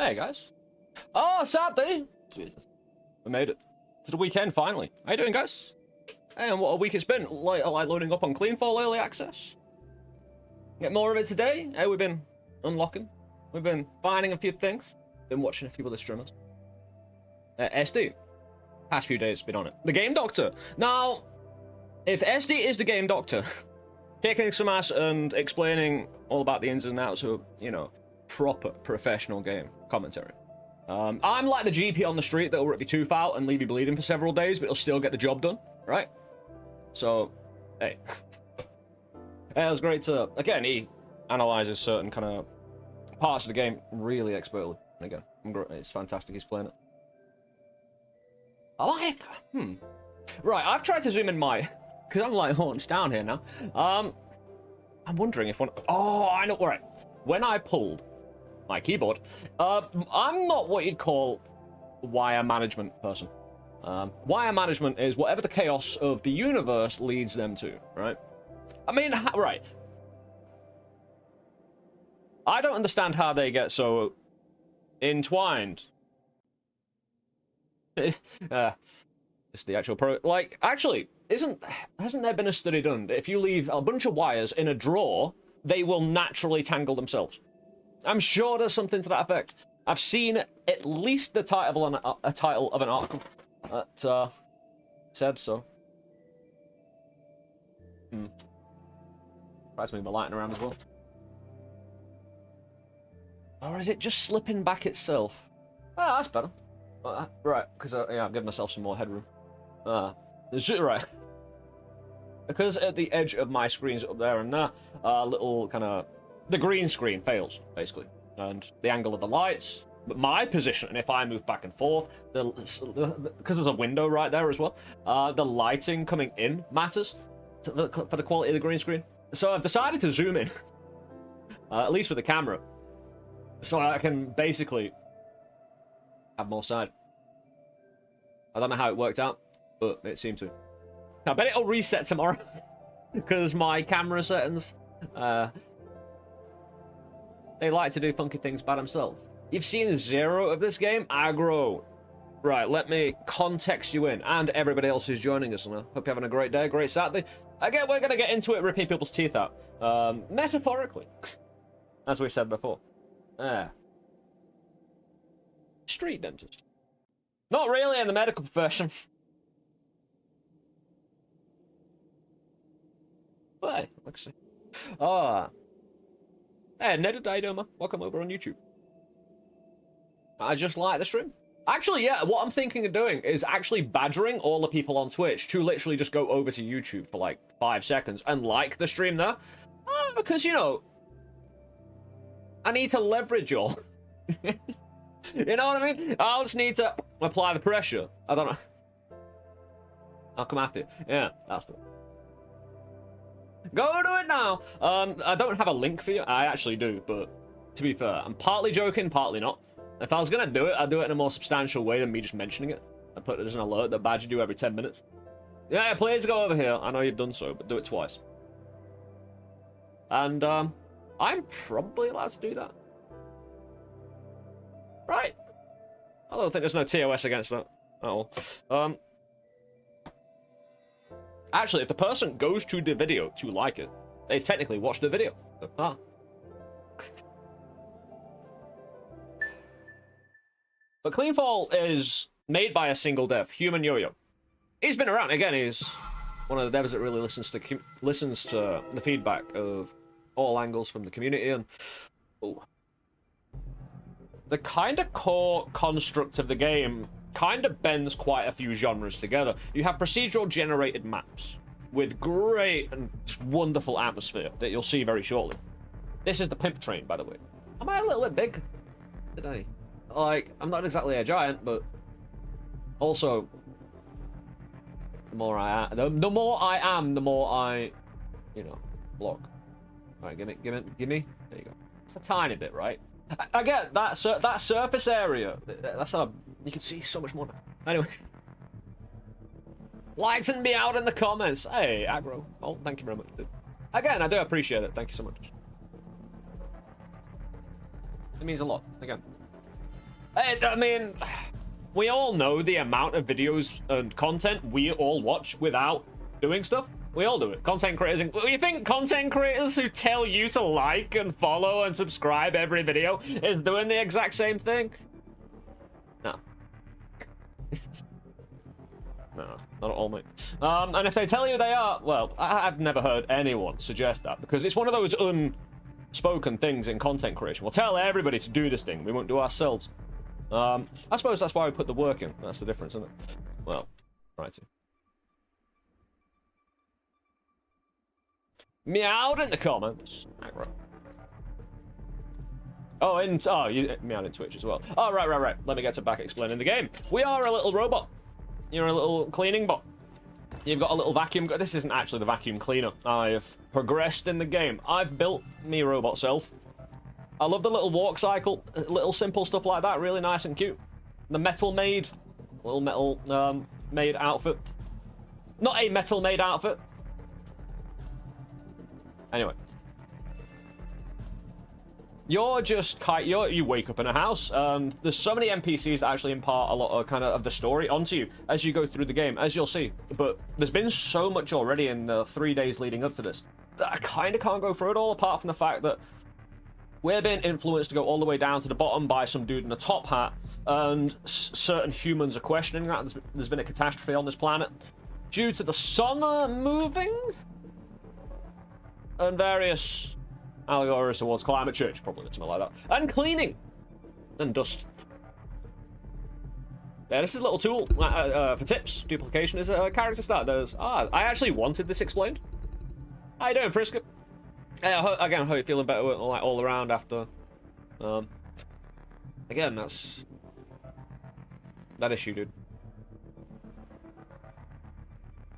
Hey guys. Oh, Saturday! Jesus. We made it to the weekend finally. How you doing, guys? Hey, and what a week it's been. Like loading up on CleanFall early access. Get more of it today. Hey, we've been unlocking. We've been finding a few things. Been watching a few other streamers. SD. Past few days been on it. The Game Doctor. Now, if SD is the Game Doctor, kicking some ass and explaining all about the ins and outs of, you know, proper professional game commentary. I'm like the GP on the street that'll rip your tooth out and leave you bleeding for several days, but he'll still get the job done, right? So, hey. Yeah, it was great to... Again, he analyzes certain kind of parts of the game really expertly. And again, it's fantastic he's playing it. I like... Right, I've tried to zoom in my... Because I'm like hunched down here now. I'm wondering if one... Oh, I know... Alright. When I pulled my keyboard, I'm not what you'd call wire management person. Wire management is whatever the chaos of the universe leads them to, right? I mean, right. I don't understand how they get so entwined. It's the actual like, actually, hasn't there been a study done that if you leave a bunch of wires in a drawer, they will naturally tangle themselves? I'm sure there's something to that effect. I've seen at least the title on a title of an article that said so. Try to move my lighting around as well. Or is it just slipping back itself? Oh, that's better. Right, because yeah, I've given myself some more headroom. Right. Because at the edge of my screen's up there and there, little kind of... The green screen fails, basically. And the angle of the lights, but my position, and if I move back and forth, because there's a window right there as well, the lighting coming in matters for the quality of the green screen. So I've decided to zoom in, at least with the camera, so I can basically have more side. I don't know how it worked out, but it seemed to. I bet it'll reset tomorrow, because my camera settings, they like to do funky things by themselves. You've seen zero of this game, aggro. Right, let me context you in, and everybody else who's joining us. And I hope you're having a great day, great Saturday. Again, we're going to get into it, ripping people's teeth out. Metaphorically, as we said before. Street dentist. Not really in the medical profession. But hey, let's see. Hey, Nedadidoma, welcome over on YouTube. I just like the stream. Actually, yeah, what I'm thinking of doing is actually badgering all the people on Twitch to literally just go over to YouTube for like 5 seconds and like the stream there. Because, you know, I need to leverage y'all. You know what I mean? I'll just need to apply the pressure. I don't know. I'll come after you. Yeah, that's the one. Go do it now. I don't have a link for you. I actually do, but to be fair, I'm partly joking, partly not. If I was gonna do it, I'd do it in a more substantial way than me just mentioning it. I'd put it as an alert that badge you do every 10 minutes. Yeah, please go over here. I know you've done so, but do it twice. And I'm probably allowed to do that. Right. I don't think there's no TOS against that at all. Actually, if the person goes to the video to like it, they've technically watched the video. So, But CleanFall is made by a single dev, Humanyoyo. He's been around. Again, he's one of the devs that really listens to the feedback of all angles from the community. And the kind of core construct of the game kind of bends quite a few genres together. You have procedural generated maps with great and just wonderful atmosphere that you'll see very shortly. This is the pimp train, by the way. Am I a little bit big today? Like, I'm not exactly a giant, but also the more I am, the more I, you know, block. All right, give me. There you go. It's a tiny bit, right? I get that surface area. That's you can see so much more now. Anyway, lighten me out in the comments. Hey, aggro. Oh, thank you very much. Again, I do appreciate it. Thank you so much. It means a lot. Again. I mean, we all know the amount of videos and content we all watch without doing stuff. We all do it. Content creators. You think content creators who tell you to like and follow and subscribe every video is doing the exact same thing? No. No, not at all, mate. And if they tell you they are, well, I've never heard anyone suggest that, because it's one of those unspoken things in content creation. We'll tell everybody to do this thing. We won't do ourselves. I suppose that's why we put the work in. That's the difference, isn't it? Well, righty. Meowed in the comments. Oh, you meowed in Twitch as well. Oh, right. Let me get to back explaining the game. We are a little robot. You're a little cleaning bot. You've got a little vacuum. This isn't actually the vacuum cleaner. I've progressed in the game. I've built me robot self. I love the little walk cycle, little simple stuff like that. Really nice and cute. The metal maid, little metal maid outfit. Not a metal maid outfit. Anyway, you wake up in a house, and there's so many NPCs that actually impart a lot of of the story onto you as you go through the game, as you'll see. But there's been so much already in the 3 days leading up to this that I kind of can't go through it all, apart from the fact that we're being influenced to go all the way down to the bottom by some dude in a top hat, and certain humans are questioning that. There's been a catastrophe on this planet due to the sun moving and various allegories towards climate change, probably something like that, and cleaning and dust. Yeah, this is a little tool for tips. Duplication is a character start. I actually wanted this explained. How you doing, Priska? Again, I hope you're feeling better, like, all around after. Again, that's that issue, dude.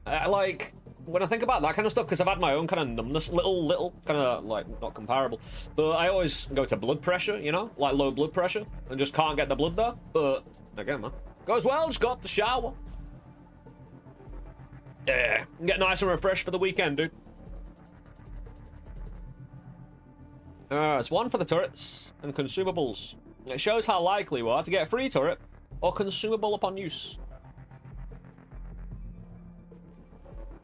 Like, when I think about that kind of stuff, because I've had my own kind of numbness, little kind of, like, not comparable, but I always go to blood pressure, you know, like low blood pressure, and just can't get the blood there. But again, man, goes well. Just got the shower. Yeah, get nice and refreshed for the weekend, dude. It's one for the turrets and consumables. It shows how likely we are to get a free turret or consumable upon use.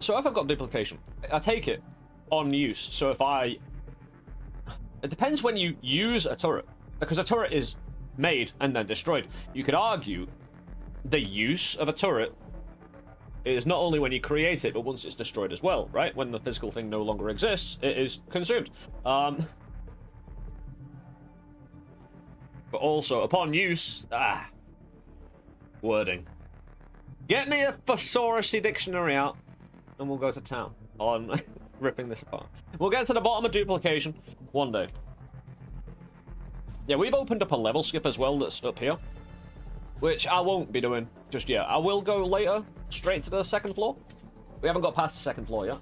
So if I've got duplication, I take it on use. So if it depends when you use a turret, because a turret is made and then destroyed. You could argue the use of a turret is not only when you create it, but once it's destroyed as well, right? When the physical thing no longer exists, it is consumed. But also, upon use, wording. Get me a thesaurusy dictionary out, and we'll go to town on ripping this apart. We'll get to the bottom of duplication one day. Yeah, we've opened up a level skip as well that's up here, which I won't be doing just yet. I will go later, straight to the second floor. We haven't got past the second floor yet.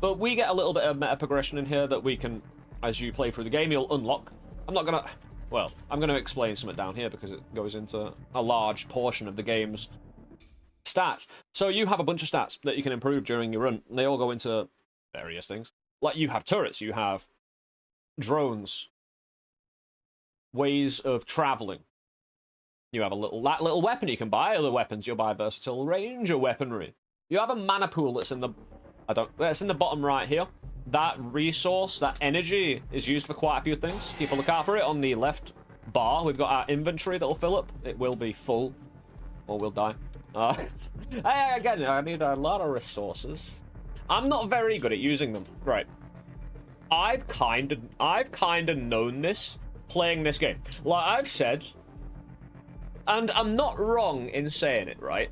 But we get a little bit of meta progression in here that we can, as you play through the game, you'll unlock. I'm going to explain something down here because it goes into a large portion of the game's stats. So you have a bunch of stats that you can improve during your run. They all go into various things. Like, you have turrets, you have drones, ways of traveling. You have that little weapon you can buy. Other weapons, you'll buy versatile ranger weaponry. You have a mana pool that's in the it's in the bottom right here. That resource, that energy, is used for quite a few things. Keep a look out for it on the left bar. We've got our inventory that'll fill up. It will be full, or we'll die. Again, I need a lot of resources. I'm not very good at using them. Right. I've kind of known this playing this game. Like I've said, and I'm not wrong in saying it, right?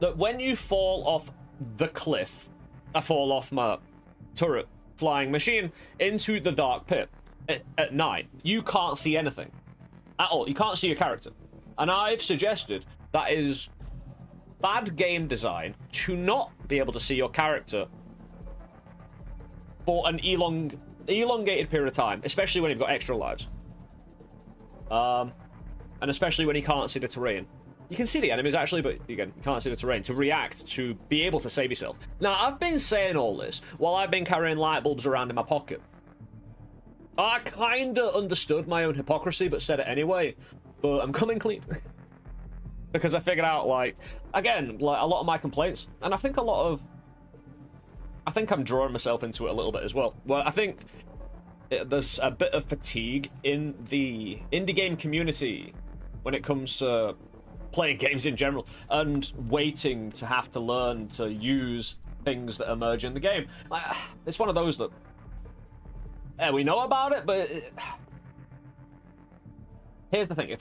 That when you fall off the cliff, I fall off my turret flying machine into the dark pit at night, you can't see anything at all. You can't see your character. And I've suggested that is bad game design to not be able to see your character for an elongated period of time, especially when you've got extra lives. And especially when you can't see the terrain. You can see the enemies actually, but again, you can't see the terrain to react, to be able to save yourself. Now, I've been saying all this while I've been carrying light bulbs around in my pocket. I kinda understood my own hypocrisy, but said it anyway. but I'm coming clean. Because I figured out, like, again, like, a lot of my complaints, and I think I'm drawing myself into it a little bit as well. Well, I think there's a bit of fatigue in the indie game community when it comes to playing games in general, and waiting to have to learn to use things that emerge in the game. It's one of those that, yeah, we know about it, but here's the thing: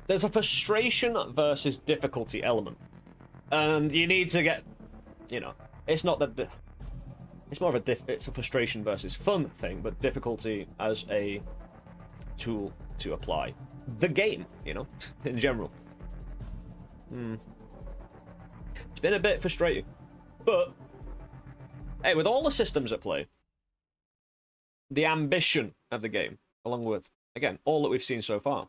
there's a frustration versus difficulty element, and you need to get, you know, it's not that it's more of it's a frustration versus fun thing, but difficulty as a tool to apply the game, you know, in general. It's been a bit frustrating, but hey, with all the systems at play, the ambition of the game, along with, again, all that we've seen so far,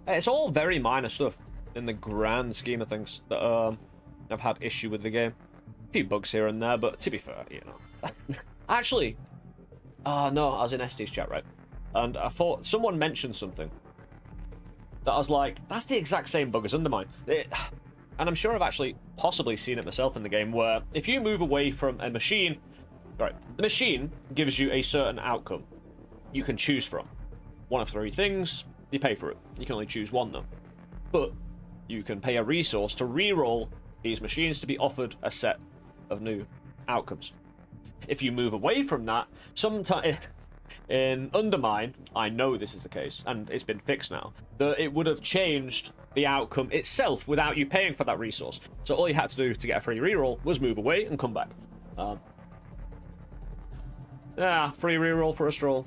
it's all very minor stuff in the grand scheme of things that I've had issue with the game. A few bugs here and there, but to be fair, you know. Actually, no, I was in ST's chat, right? And I thought someone mentioned something that I was like, that's the exact same bug as Undermine. And I'm sure I've actually possibly seen it myself in the game, where if you move away from a machine, right, the machine gives you a certain outcome you can choose from. One of 3 things, you pay for it. You can only choose one, though. But you can pay a resource to re-roll these machines to be offered a set of new outcomes. If you move away from that, sometimes in Undermine, I know this is the case, and it's been fixed now, that it would have changed the outcome itself without you paying for that resource. So all you had to do to get a free reroll was move away and come back. Free reroll for a stroll.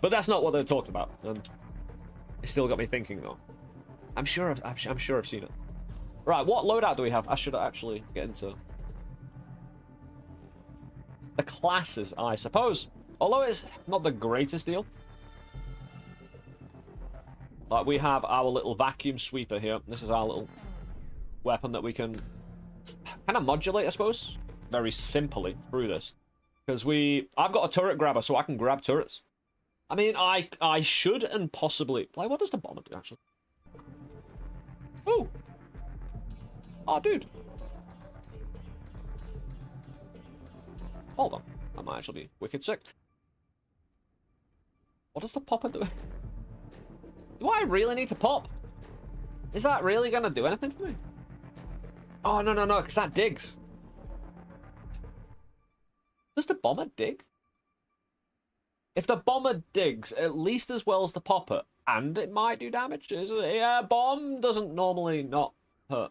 But that's not what they're talking about, and it still got me thinking though. I'm sure I've seen it. Right, what loadout do we have? I should actually get into the classes, I suppose. Although it's not the greatest deal. Like, we have our little vacuum sweeper here. This is our little weapon that we can kind of modulate, I suppose, very simply through this. Because I've got a turret grabber, so I can grab turrets. I mean, I should and possibly... Like, what does the bomber do, actually? Ooh! Oh, dude. Hold on. That might actually be wicked sick. What does the popper do? Do I really need to pop? Is that really going to do anything for me? Oh, no, because that digs. Does the bomber dig? If the bomber digs at least as well as the popper, and it might do damage, yeah, bomb doesn't normally not hurt.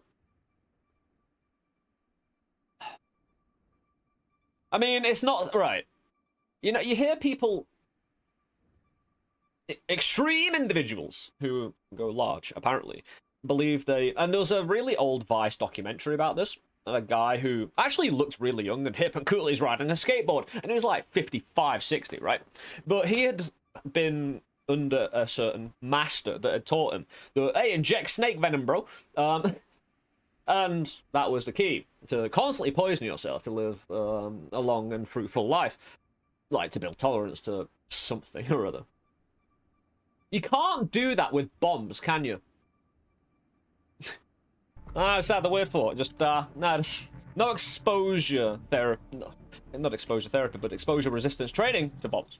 I mean, it's not right. You know, you hear people, extreme individuals who go large, apparently, believe and there was a really old Vice documentary about this. A guy who actually looked really young and hip and cool. He's riding a skateboard, and he was like 55, 60, right? But he had been under a certain master that had taught him that, hey, inject snake venom, bro. And that was the key, to constantly poison yourself to live a long and fruitful life. Like, to build tolerance to something or other. You can't do that with bombs, can you? Is that the word for it? Just, no exposure therapy. No, not exposure therapy, but exposure resistance training to bombs.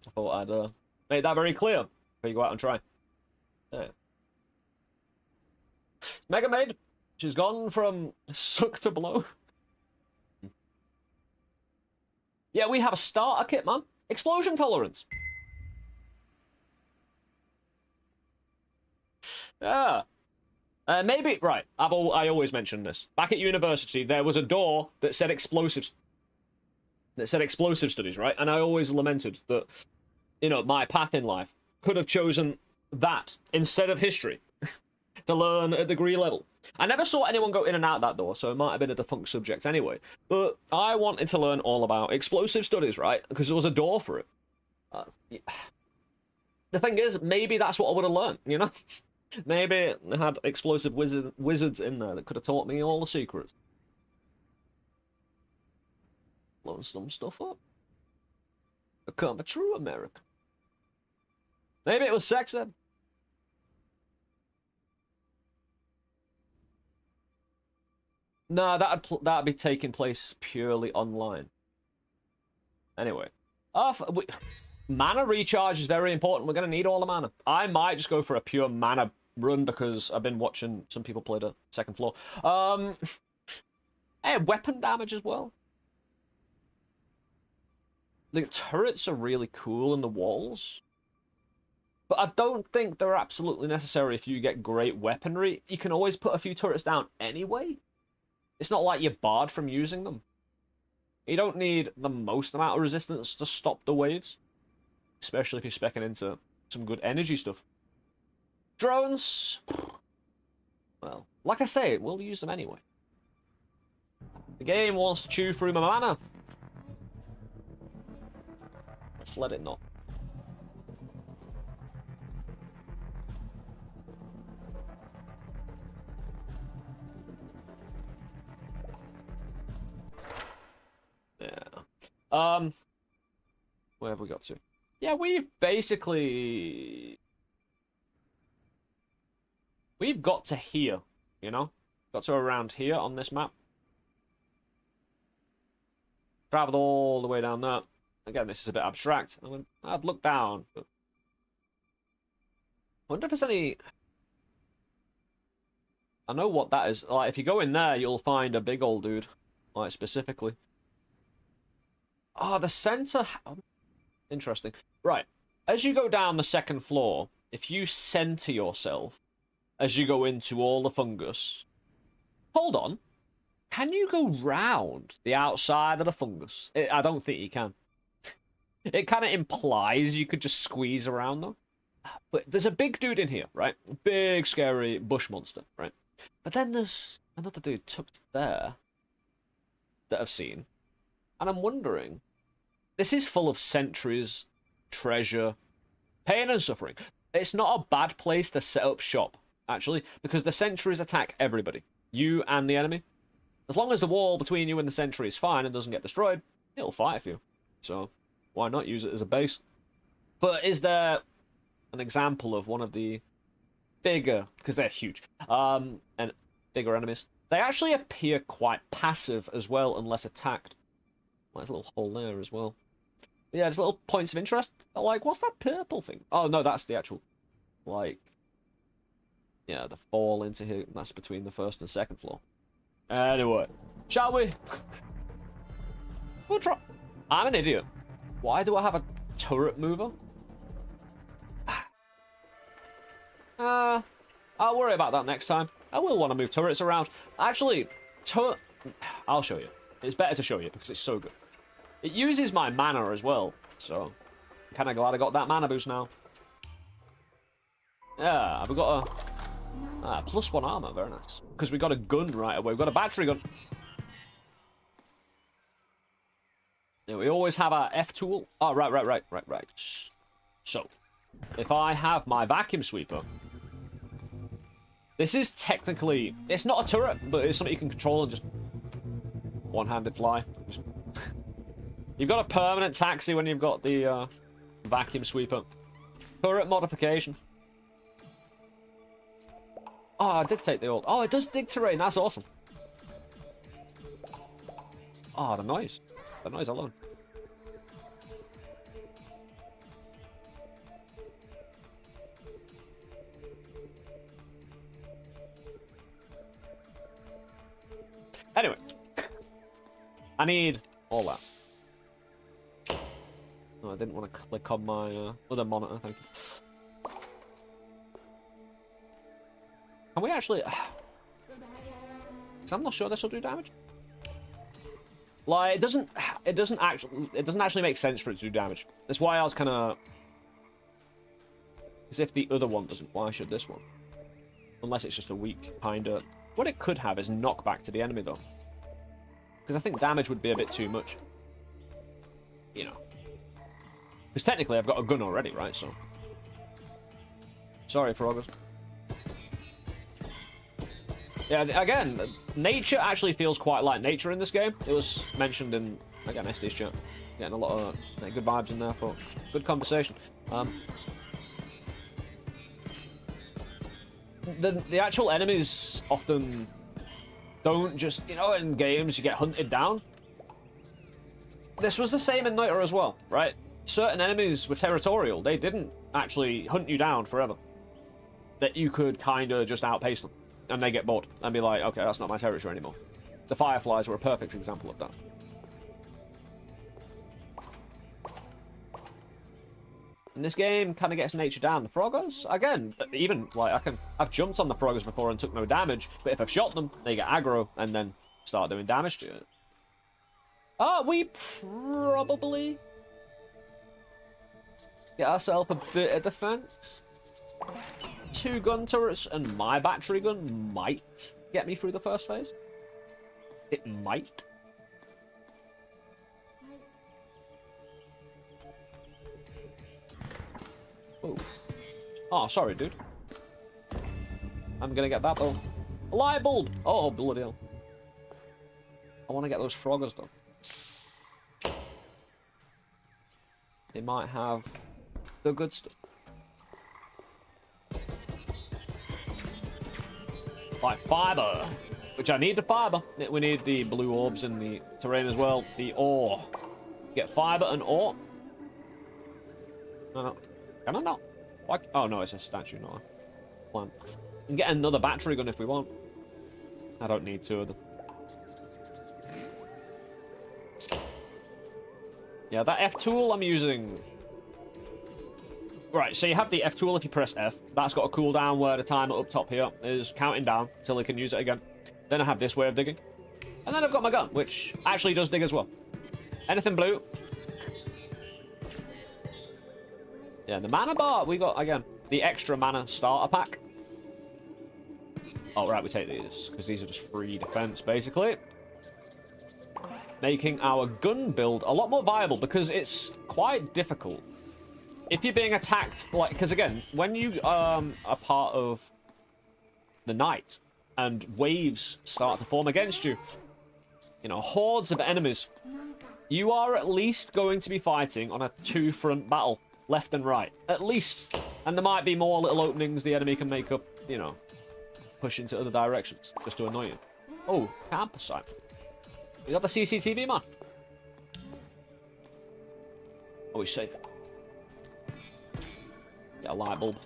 I thought I'd make that very clear before you go out and try. Yeah. Mega Maid, she's gone from suck to blow. Yeah, we have a starter kit, man. Explosion tolerance. Yeah. Maybe, right, I always mention this. Back at university, there was a door that said explosives. That said explosive studies, right? And I always lamented that, you know, my path in life could have chosen that instead of history to learn at degree level. I never saw anyone go in and out that door, so it might have been a defunct subject anyway. But I wanted to learn all about explosive studies, right? Because there was a door for it. Yeah. The thing is, maybe that's what I would have learned, you know? Maybe they had explosive wizards in there that could have taught me all the secrets. Blowing some stuff up. Become a true American. Maybe it was sex then. No, that'd be taking place purely online. Anyway, mana recharge is very important. We're gonna need all the mana. I might just go for a pure mana run because I've been watching some people play the second floor. Hey, weapon damage as well. The turrets are really cool in the walls. But I don't think they're absolutely necessary if you get great weaponry. You can always put a few turrets down anyway. It's not like you're barred from using them. You don't need the most amount of resistance to stop the waves. Especially if you're specking into some good energy stuff. Drones. Well, like I say, we'll use them anyway. The game wants to chew through my mana. Let's let it not. Yeah. Where have we got to? Yeah, we've got to here, you know? Got to around here on this map. Traveled all the way down there. Again, this is a bit abstract. I'd look down, but I wonder if there's any... I know what that is. Like, if you go in there, you'll find a big old dude. Like, specifically. Oh, the center... Interesting. Right. As you go down the second floor, if you center yourself as you go into all the fungus... Hold on. Can you go round the outside of the fungus? I don't think you can. It kind of implies you could just squeeze around them. But there's a big dude in here, right? Big, scary bush monster, right? But then there's another dude tucked there that I've seen. And I'm wondering... This is full of sentries, treasure, pain and suffering. It's not a bad place to set up shop, actually, because the sentries attack everybody. You and the enemy. As long as the wall between you and the sentry is fine and doesn't get destroyed, it'll fight for you. So... why not use it as a base? But is there an example of one of the bigger, because they're huge, and bigger enemies? They actually appear quite passive as well, unless attacked. Well, there's a little hole there as well. But yeah, there's little points of interest. Like, what's that purple thing? Oh, no, that's the actual, like, yeah, the fall into here. That's between the first and second floor. Anyway, shall we? We'll try. I'm an idiot. Why do I have a turret mover? I'll worry about that next time. I will want to move turrets around. Actually, I'll show you. It's better to show you because it's so good. It uses my mana as well, so I'm kind of glad I got that mana boost now. Yeah, I've got a +1 armor. Very nice. Because we got a gun right away. We've got a battery gun. Yeah, we always have our F tool. Oh, right. So, if I have my vacuum sweeper, this is technically, it's not a turret, but it's something you can control and just one-handed fly. You've got a permanent taxi when you've got the vacuum sweeper. Turret modification. Oh, I did take the old. Oh, it does dig terrain. That's awesome. Oh, the noise. The noise alone. Anyway. I need all that. No, I didn't want to click on my other monitor, thank you. Can we actually... Because I'm not sure this will do damage. Like, it doesn't actually make sense for it to do damage. That's why I was kind of... As if the other one doesn't. Why should this one? Unless it's just a weak kind of... What it could have is knockback to the enemy, though. Because I think damage would be a bit too much. You know. Because technically I've got a gun already, right? So... Sorry, Froggers. Yeah, again, nature actually feels quite like nature in this game. It was mentioned in, again, SD's chat. Getting a lot of good vibes in there for good conversation. The actual enemies often don't just, you know, in games you get hunted down. This was the same in Noita as well, right? Certain enemies were territorial. They didn't actually hunt you down forever. That you could kind of just outpace them. And they get bored and be like, okay, that's not my territory anymore. The Fireflies were a perfect example of that. And this game kind of gets nature down. The Froggers, again, even, like, I've jumped on the Froggers before and took no damage, but if I've shot them, they get aggro and then start doing damage to it. We probably get ourselves a bit of defense. 2 gun turrets and my battery gun might get me through the first phase. It might. Ooh. Oh, sorry, dude. I'm gonna get that, though. A light bulb! Oh, bloody hell. I want to get those Froggers done. They might have the good stuff. Like fiber, which I need the fiber. We need the blue orbs in the terrain as well. The ore. Get fiber and ore. No. Can I not? What? Oh no, it's a statue, not a plant. We can get another battery gun if we want. I don't need 2 of them. Yeah, that F tool I'm using. Right, so you have the F tool if you press F. That's got a cooldown where the timer up top here is counting down until I can use it again. Then I have this way of digging. And then I've got my gun, which actually does dig as well. Anything blue. Yeah, the mana bar, we got, again, the extra mana starter pack. Oh, right, we take these, because these are just free defense, basically. Making our gun build a lot more viable, because it's quite difficult. If you're being attacked, like, because again, when you are part of the night, and waves start to form against you, you know, hordes of enemies, you are at least going to be fighting on a 2-front battle. Left and right, at least. And there might be more little openings the enemy can make up, you know, push into other directions, just to annoy you. Oh, campsite. We got the CCTV, man. Oh, he's safe. Get a light bulb.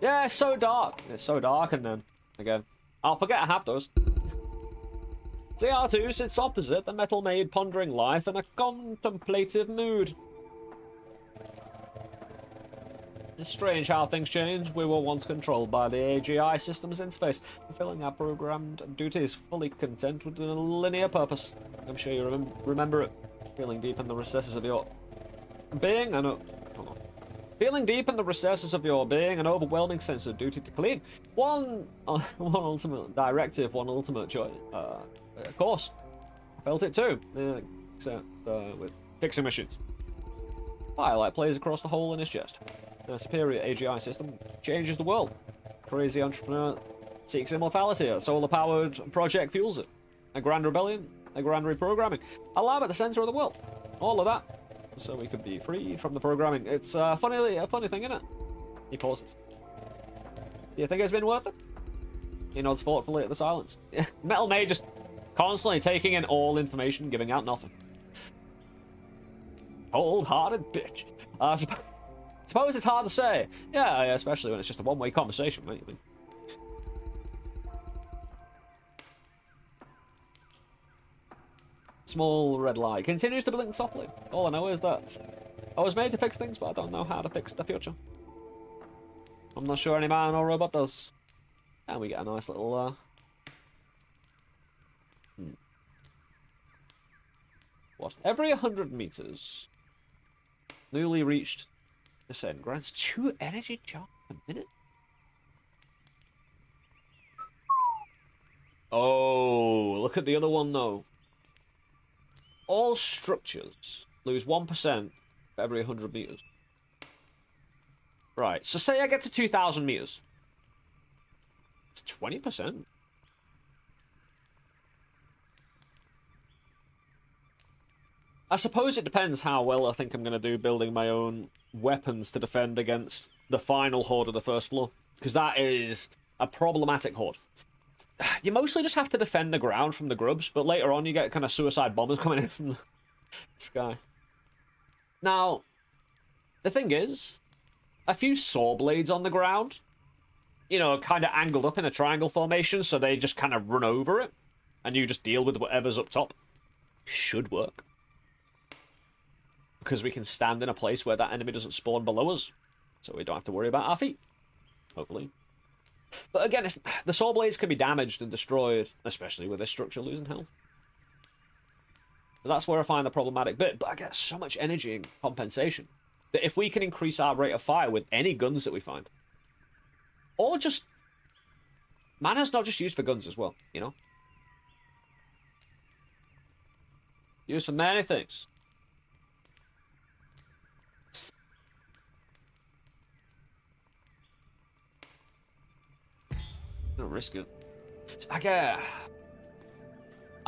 Yeah, it's so dark. It's so dark, and then, again, I'll forget I have those. CR2 sits opposite the metal maid, pondering life in a contemplative mood. It's strange how things change. We were once controlled by the AGI systems interface, fulfilling our programmed duties, fully content with a linear purpose. I'm sure you remember it. Feeling deep in the recesses of your being, feeling deep in the recesses of your being, an overwhelming sense of duty to clean. One ultimate directive, one ultimate choice. Of course, I felt it too. Except with fixing machines. Firelight plays across the hole in his chest. A superior AGI system changes the world. Crazy entrepreneur seeks immortality. A solar-powered project fuels it. A grand rebellion. A grand reprogramming. A lab at the center of the world. All of that. So we could be freed from the programming. It's a funny thing, isn't it? He pauses. Do you think it's been worth it? He nods thoughtfully at the silence. Metal Maid just constantly taking in all information, giving out nothing. Cold-hearted bitch. Suppose it's hard to say. Yeah, especially when it's just a one-way conversation, right? I mean, small red light continues to blink softly. All I know is that I was made to fix things, but I don't know how to fix the future. I'm not sure any man or robot does. And we get a nice little, What? Every 100 meters, newly reached descent grants 2 energy charge a minute. Oh, look at the other one though. All structures lose 1% for every 100 meters. Right, so say I get to 2,000 meters. It's 20%. I suppose it depends how well I think I'm going to do building my own weapons to defend against the final horde of the first floor. Because that is a problematic horde. You mostly just have to defend the ground from the grubs, but later on you get kind of suicide bombers coming in from the sky. Now, the thing is, a few saw blades on the ground, you know, kind of angled up in a triangle formation, so they just kind of run over it, and you just deal with whatever's up top. Should work. Because we can stand in a place where that enemy doesn't spawn below us, so we don't have to worry about our feet. Hopefully. But again, the saw blades can be damaged and destroyed, especially with this structure losing health. So that's where I find the problematic bit, but I get so much energy and compensation that if we can increase our rate of fire with any guns that we find, or just... Mana's not just used for guns as well, you know? Used for many things. Don't risk it. I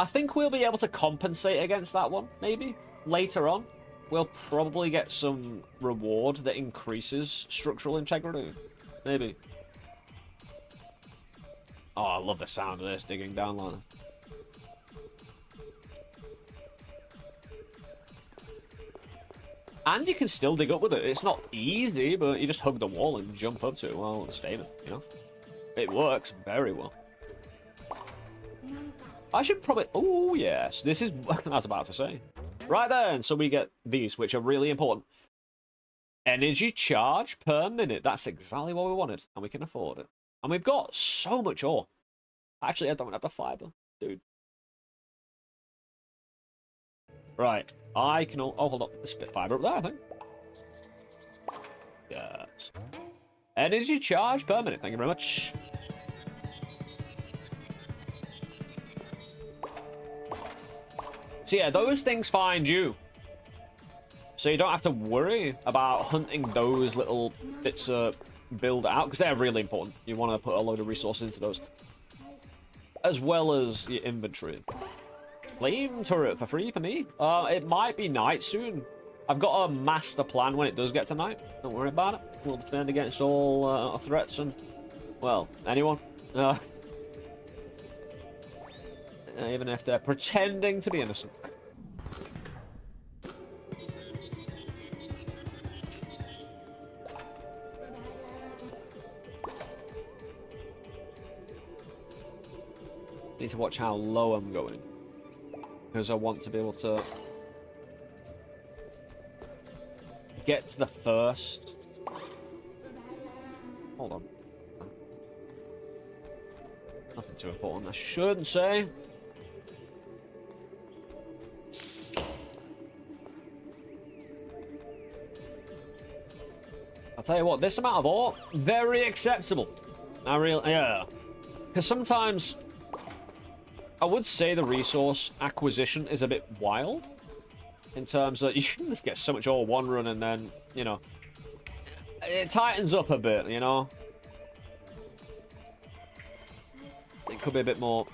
think we'll be able to compensate against that one, maybe. Later on. We'll probably get some reward that increases structural integrity. Maybe. Oh, I love the sound of this digging down like that. And you can still dig up with it. It's not easy, but you just hug the wall and jump up to it while it's stable, you know? It works very well. I should probably... Oh, yes. This is what I was about to say. Right then. So we get these, which are really important. Energy charge per minute. That's exactly what we wanted. And we can afford it. And we've got so much ore. Actually, I don't have the fiber. Dude. Right. I can... Oh, hold on. There's a bit of fiber up there, I think. Yes. Energy charge per minute. Thank you very much. So yeah, those things find you. So you don't have to worry about hunting those little bits of build out, because they're really important. You want to put a load of resources into those. As well as your inventory. Flame turret for free for me. It might be night soon. I've got a master plan when it does get to night. Don't worry about it. We'll defend against all threats and, well, anyone. Even if they're pretending to be innocent. Need to watch how low I'm going. Because I want to be able to get to the first. Hold on. Nothing too important, I shouldn't say. I'll tell you what, this amount of ore, very acceptable. Yeah. Because sometimes, I would say the resource acquisition is a bit wild. In terms of, you can just get so much ore one run and then, you know, it tightens up a bit, you know. It could be a bit more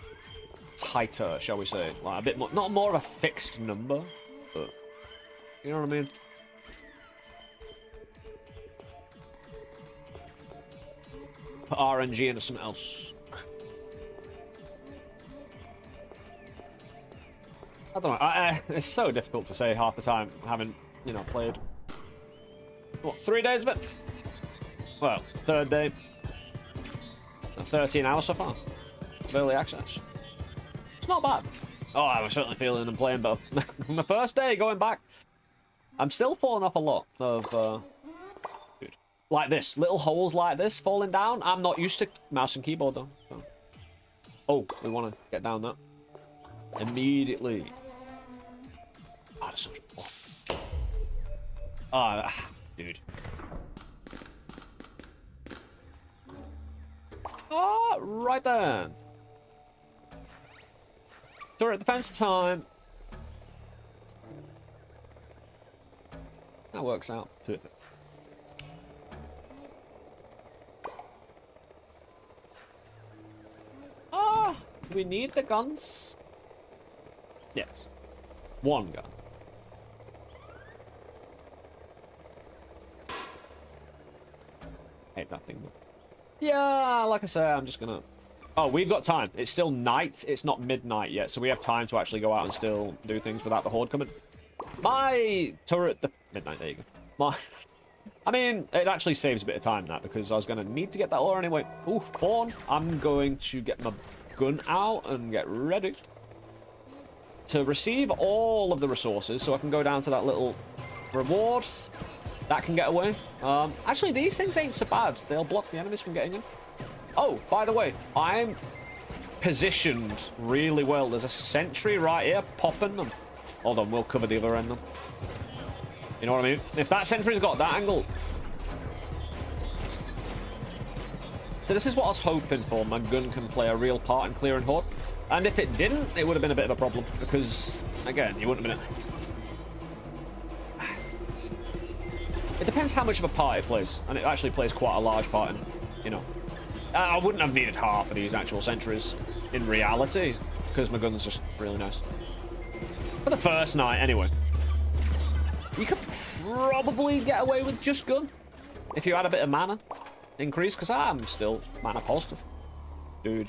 tighter, shall we say. Like a bit more, not more of a fixed number, but, you know what I mean? Put RNG into something else. I don't know. It's so difficult to say half the time, having, you know, played. What, 3 days of it? Well, third day. 13 hours so far. Early access. It's not bad. Oh, I was certainly feeling and playing better. My first day going back. I'm still falling off a lot of, dude. Like this. Little holes like this falling down. I'm not used to mouse and keyboard though. So. Oh, we want to get down that. Immediately. Oh, that's so much. Oh, dude. Oh, right then. Turret defense time. That works out. Perfect. Ah, do we need the guns? Yes. One gun. hate that thing. Yeah, like I say, I'm just gonna... Oh, we've got time. It's still night. It's not midnight yet, so we have time to actually go out and still do things without the horde coming. My turret... Midnight, there you go. I mean, it actually saves a bit of time, that, because I was going to need to get that ore anyway. Ooh, spawn. I'm going to get my gun out and get ready to receive all of the resources so I can go down to that little reward. That can get away. Actually, these things ain't so bad. They'll block the enemies from getting in. Oh, by the way, I'm positioned really well. There's a sentry right here popping them. Hold on, we'll cover the other end then. You know what I mean? If that sentry's got that angle. So this is what I was hoping for. My gun can play a real part in clearing horde. And if it didn't, it would have been a bit of a problem. Because, again, you wouldn't have been... It depends how much of a part it plays. And it actually plays quite a large part in, you know. I wouldn't have needed half of these actual sentries in reality. Because my gun's just really nice. For the first night, anyway. You could probably get away with just gun. If you had a bit of mana increase. Because I'm still mana positive. Dude.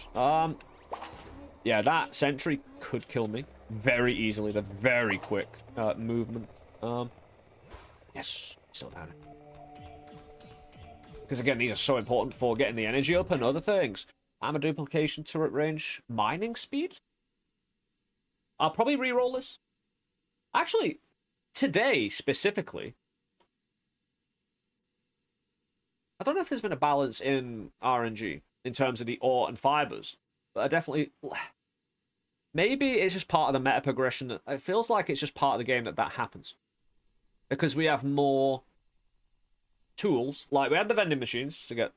Yeah, that sentry could kill me very easily. They're very quick movement. Yes. Still down it. Because again, these are so important for getting the energy up and other things. Armor duplication, turret range, mining speed. I'll probably re-roll this. Actually, today specifically, I don't know if there's been a balance in RNG in terms of the ore and fibers, but I definitely... Maybe it's just part of the meta progression. It feels like it's just part of the game that happens. Because we have more tools. Like, we had the vending machines to get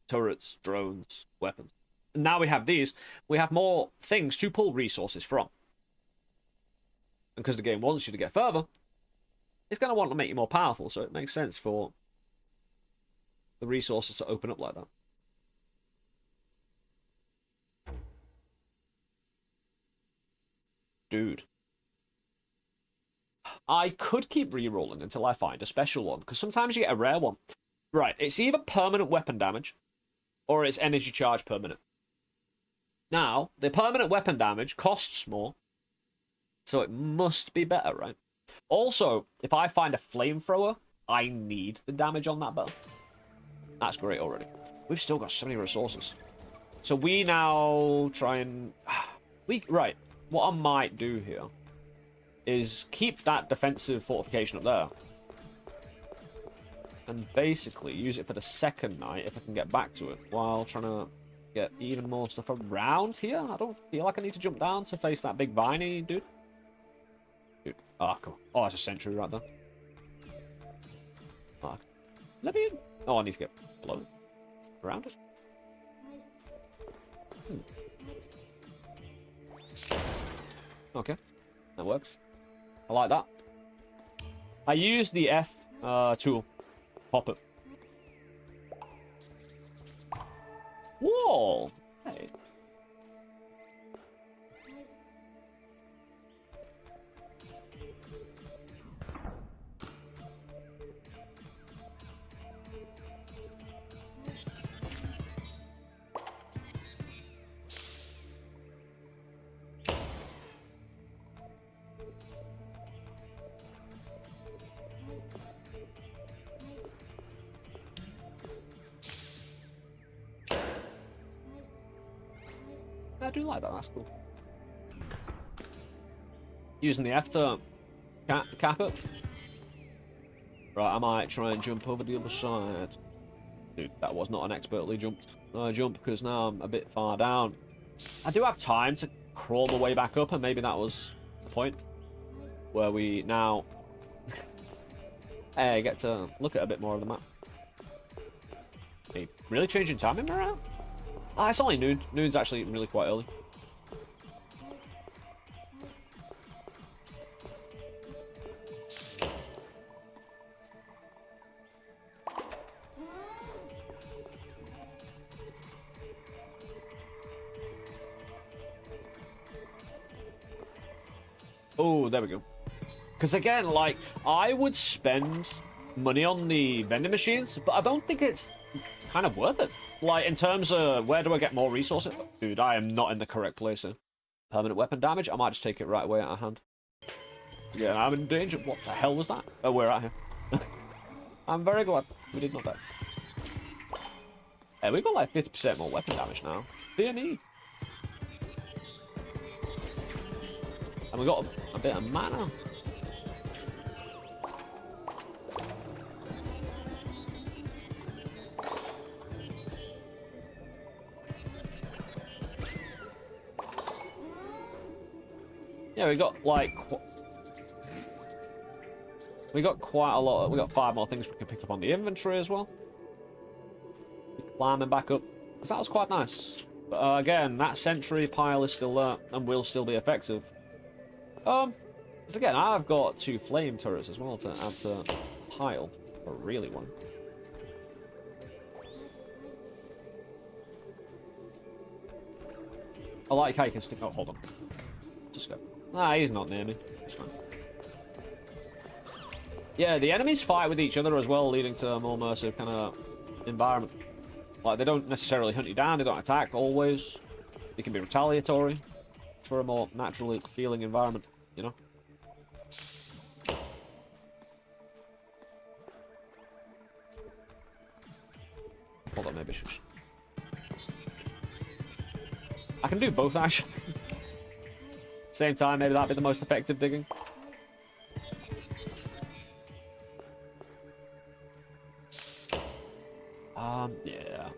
turrets, drones, weapons. And now we have these. We have more things to pull resources from. And because the game wants you to get further, it's going to want to make you more powerful. So it makes sense for the resources to open up like that. Dude. I could keep re-rolling until I find a special one, because sometimes you get a rare one. Right, it's either permanent weapon damage, or it's energy charge permanent. Now, the permanent weapon damage costs more, so it must be better, right? Also, if I find a flamethrower, I need the damage on that bow. That's great already. We've still got so many resources. So we now try and... Right, what I might do here is keep that defensive fortification up there. And basically use it for the second night, if I can get back to it, while trying to get even more stuff around here. I don't feel like I need to jump down to face that big viney dude. Ah, cool. Oh, that's a sentry right there. Oh, let me in. Oh, I need to get below it. Around it. Okay. That works. I like that. I use the F tool. Pop it. Whoa! Hey. I do like that, that's cool. Using the F to cap it. Right, I might try and jump over the other side. Dude, that was not an expertly jumped jump, because now I'm a bit far down. I do have time to crawl my way back up, and maybe that was the point. Where we now hey, get to look at a bit more of the map. Hey, really changing timing around? Ah, it's only noon. Noon's actually really quite early. Oh, there we go. Because again, like, I would spend money on the vending machines, but I don't think it's kind of worth it. Like, in terms of where do I get more resources? Dude, I am not in the correct place here. Permanent weapon damage? I might just take it right away out of hand. Yeah, I'm in danger. What the hell was that? Oh, we're out here. I'm very glad we did not die. Hey, we've got like 50% more weapon damage now. Dear me. And we got a bit of mana. Yeah, we got like... We got quite a lot. We got 5 more things we can pick up on the inventory as well. Climbing back up. Because that was quite nice. But again, that sentry pile is still there and will still be effective. Because again, I've got 2 flame turrets as well to add to pile. If I really want. I like how you can stick... Oh, hold on. Just go. Ah, he's not near me. It's fine. Yeah, the enemies fight with each other as well, leading to a more immersive kind of environment. Like, they don't necessarily hunt you down, they don't attack, always. They can be retaliatory for a more naturally feeling environment, you know? Hold on, maybe I should... I can do both, actually. Same time, maybe that'd be the most effective digging. Yeah.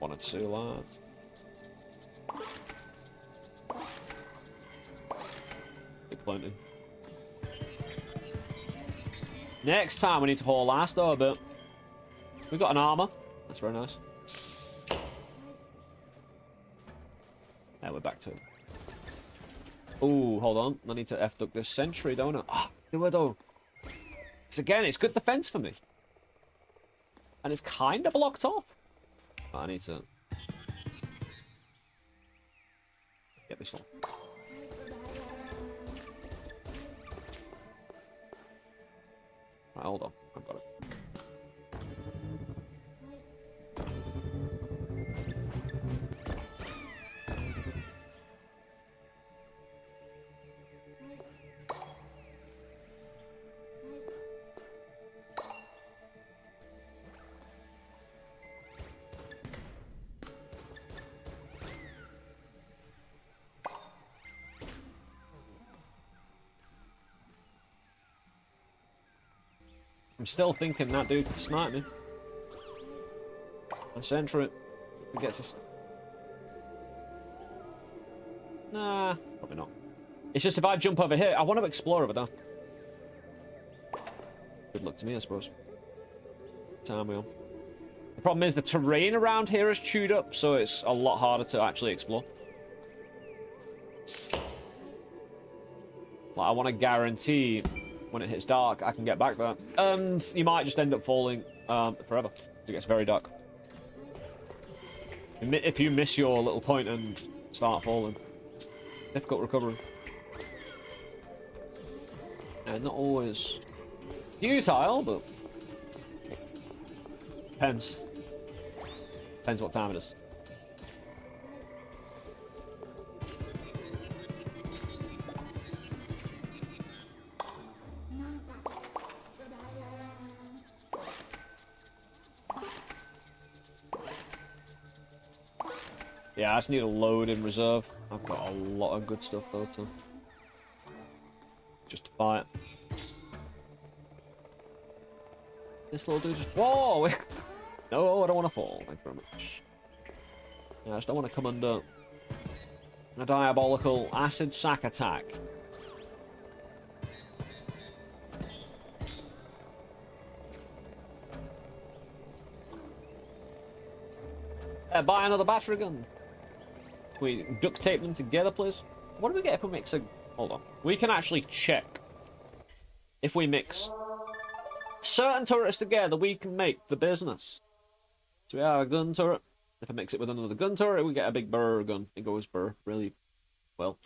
1 or 2 lads. Big plenty. Next time we need to haul ass though a bit. We've got an armor. That's very nice. Yeah, we're back to it. Ooh, hold on. I need to F-duck this sentry, don't I? Ah, do I though? Because again, it's good defense for me. And it's kind of blocked off. Oh, I need to get this one. Right, hold on. I've got it. I'm still thinking that dude can snipe me. I'll center it. If it gets us. Nah, probably not. It's just if I jump over here, I want to explore over there. Good luck to me, I suppose. Time wheel. The problem is the terrain around here is chewed up, so it's a lot harder to actually explore. Like, I want to guarantee when it hits dark, I can get back there. And you might just end up falling forever. It gets very dark. If you miss your little point and start falling. Difficult recovery. And not always futile, but... Depends. Depends what time it is. Yeah, I just need a load in reserve. I've got a lot of good stuff though to justify it. This little dude just... Whoa! No, I don't want to fall. Thank you very much. Yeah, I just don't want to come under a diabolical acid sack attack. Buy another battery gun. We duct tape them together, please. What do we get if we mix a... Hold on. We can actually check if we mix certain turrets together, we can make the business. So we have a gun turret. If I mix it with another gun turret, we get a big burr gun. It goes burr really well.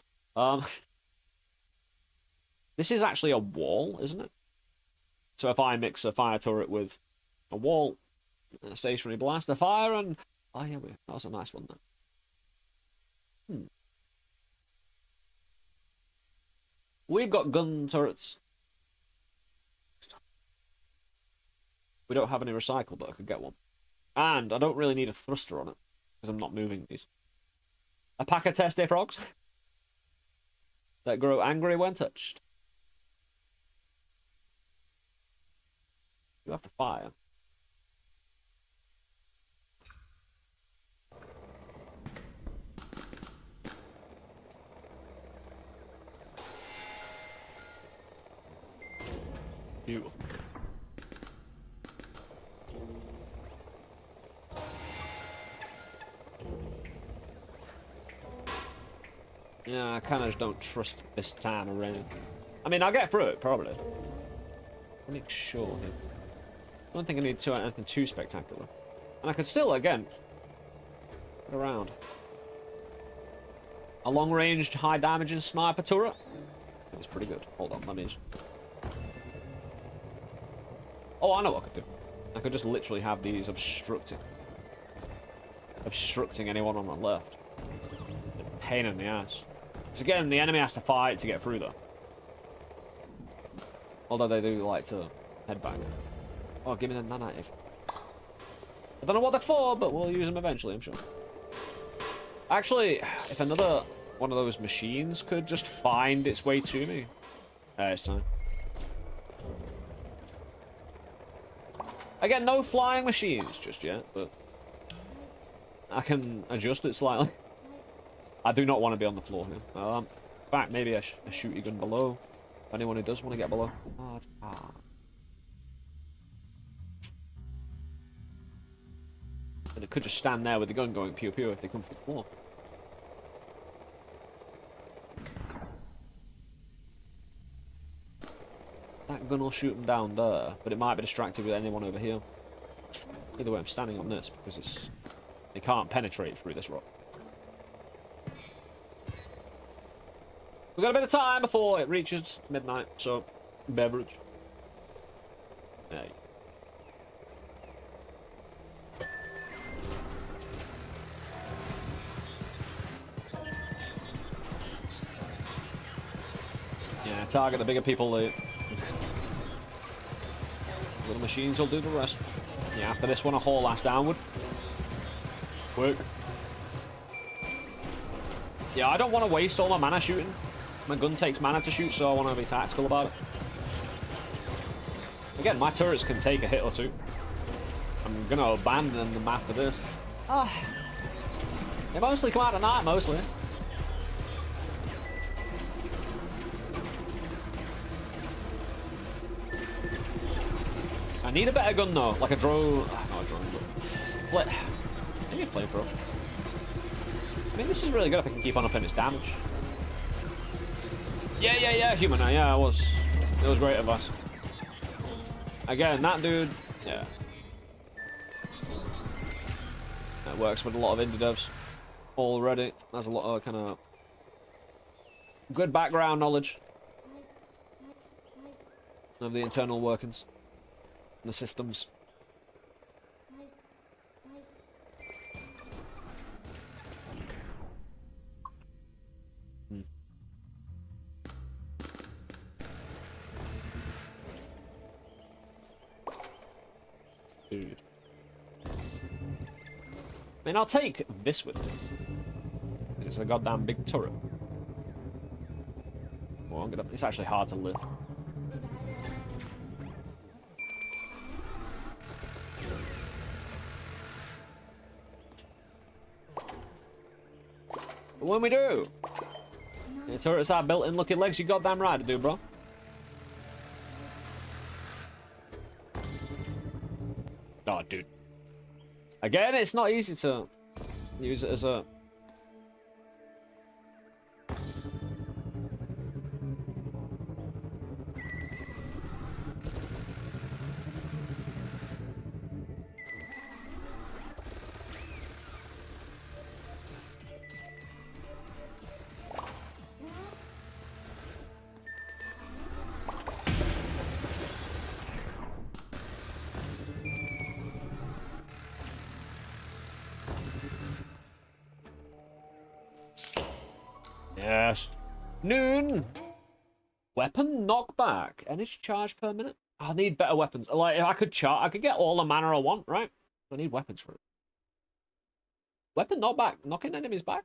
This is actually a wall, isn't it? So if I mix a fire turret with a wall, A stationary blaster fire, and oh yeah, that was a nice one. Then. We've got gun turrets. We don't have any recycle, but I could get one. And I don't really need a thruster on it, because I'm not moving these. A pack of test frogs that grow angry when touched. You have to fire. Beautiful. Yeah, I kind of just don't trust this time around. I mean, I'll get through it, probably. I'll make sure. I don't think I need to do anything too spectacular. And I could still, again, get around. A long-range, high-damaging sniper turret? It's pretty good. Hold on, let me just... Oh, I know what I could do. I could just literally have these obstructing anyone on the left. A pain in the ass. Because again, the enemy has to fight to get through, though. Although they do like to headbang. Oh, give me the nanitive. I don't know what they're for, but we'll use them eventually, I'm sure. Actually, if another one of those machines could just find its way to me. It's time. Again, no flying machines just yet, but I can adjust it slightly. I do not want to be on the floor here. In fact, maybe a shooty gun below. Anyone who does want to get below. And it could just stand there with the gun going pew pew if they come from the floor. That gun will shoot them down there, but it might be distracted with anyone over here. Either way, I'm standing on this because they can't penetrate through this rock. We've got a bit of time before it reaches midnight, so beverage. Hey. Yeah, target the bigger people. Little machines will do the rest. Yeah, after this one, a haul ass downward. Work. Yeah, I don't want to waste all my mana shooting. My gun takes mana to shoot, so I want to be tactical about it. Again, my turrets can take a hit or two. I'm going to abandon them after this. They mostly come out at night, mostly. I need a better gun, though. Like a drone... Not a drone, but... Maybe a flamethrower. I mean, this is really good if I can keep on upping its damage. Yeah, Humanyoyo, yeah, it was great advice. Again, that dude, yeah. That works with a lot of indie devs already. There's a lot of kind of good background knowledge of the internal workings and the systems. Dude. I mean, I'll take this with me. Because it's a goddamn big turret. Well, it's actually hard to lift. But when we do, the turrets are built in lucky legs, you goddamn right to do, bro. Oh, dude. Again, it's not easy to use it as a... Yes. Noon. Weapon knockback. Energy charge per minute. I need better weapons. Like, if I could I could get all the mana I want, right? I need weapons for it. Weapon knockback. Knocking enemies back?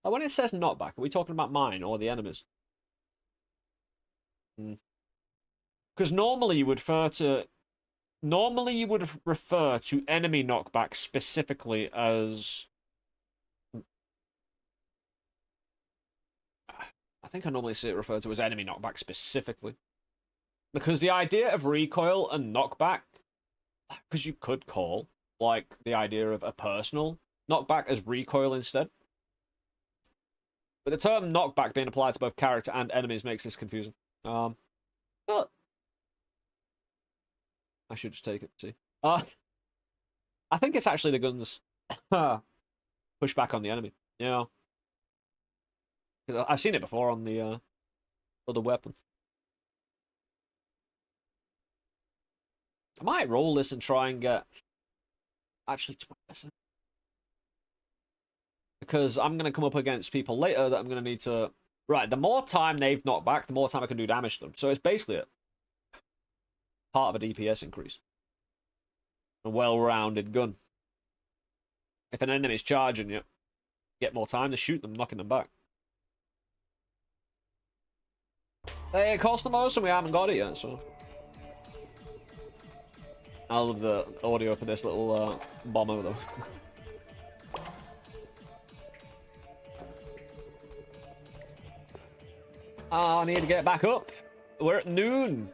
Like, when it says knockback, are we talking about mine or the enemies? Because normally you would refer to... Normally you would refer to enemy knockback specifically as... I think I normally see it referred to as enemy knockback specifically. Because the idea of recoil and knockback, because you could call, like, the idea of a personal knockback as recoil instead. But the term knockback being applied to both character and enemies makes this confusing. But I should just take it, see. I think it's actually the guns push back on the enemy, you know. Because I've seen it before on the other weapons. I might roll this and try and get actually 20%. Because I'm going to come up against people later that I'm going to need to... Right, the more time they've knocked back, the more time I can do damage to them. So it's basically part of a DPS increase. A well-rounded gun. If an enemy's charging you, get more time to shoot them, knocking them back. It cost the most and we haven't got it yet, so... I love the audio for this little bomber though. Oh, I need to get back up. We're at noon.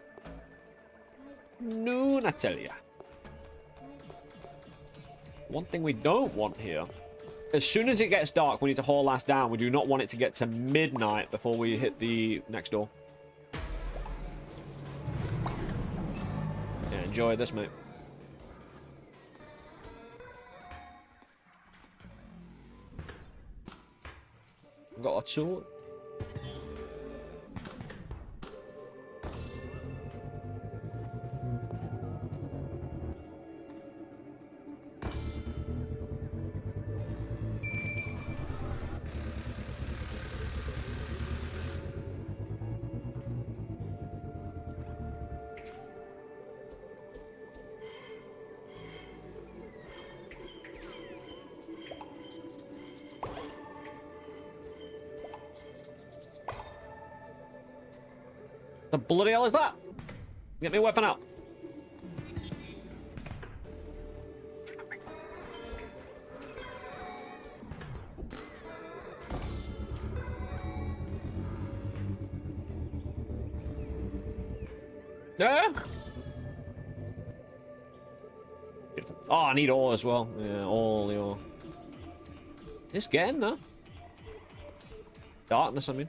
Noon, I tell ya. One thing we don't want here. As soon as it gets dark, we need to haul ass down. We do not want it to get to midnight before we hit the next door. Yeah, enjoy this, mate. Got a tool. The bloody hell is that? Get me a weapon out. Yeah. Oh, I need ore as well. Yeah, all the ore. It's getting there. Darkness, I mean.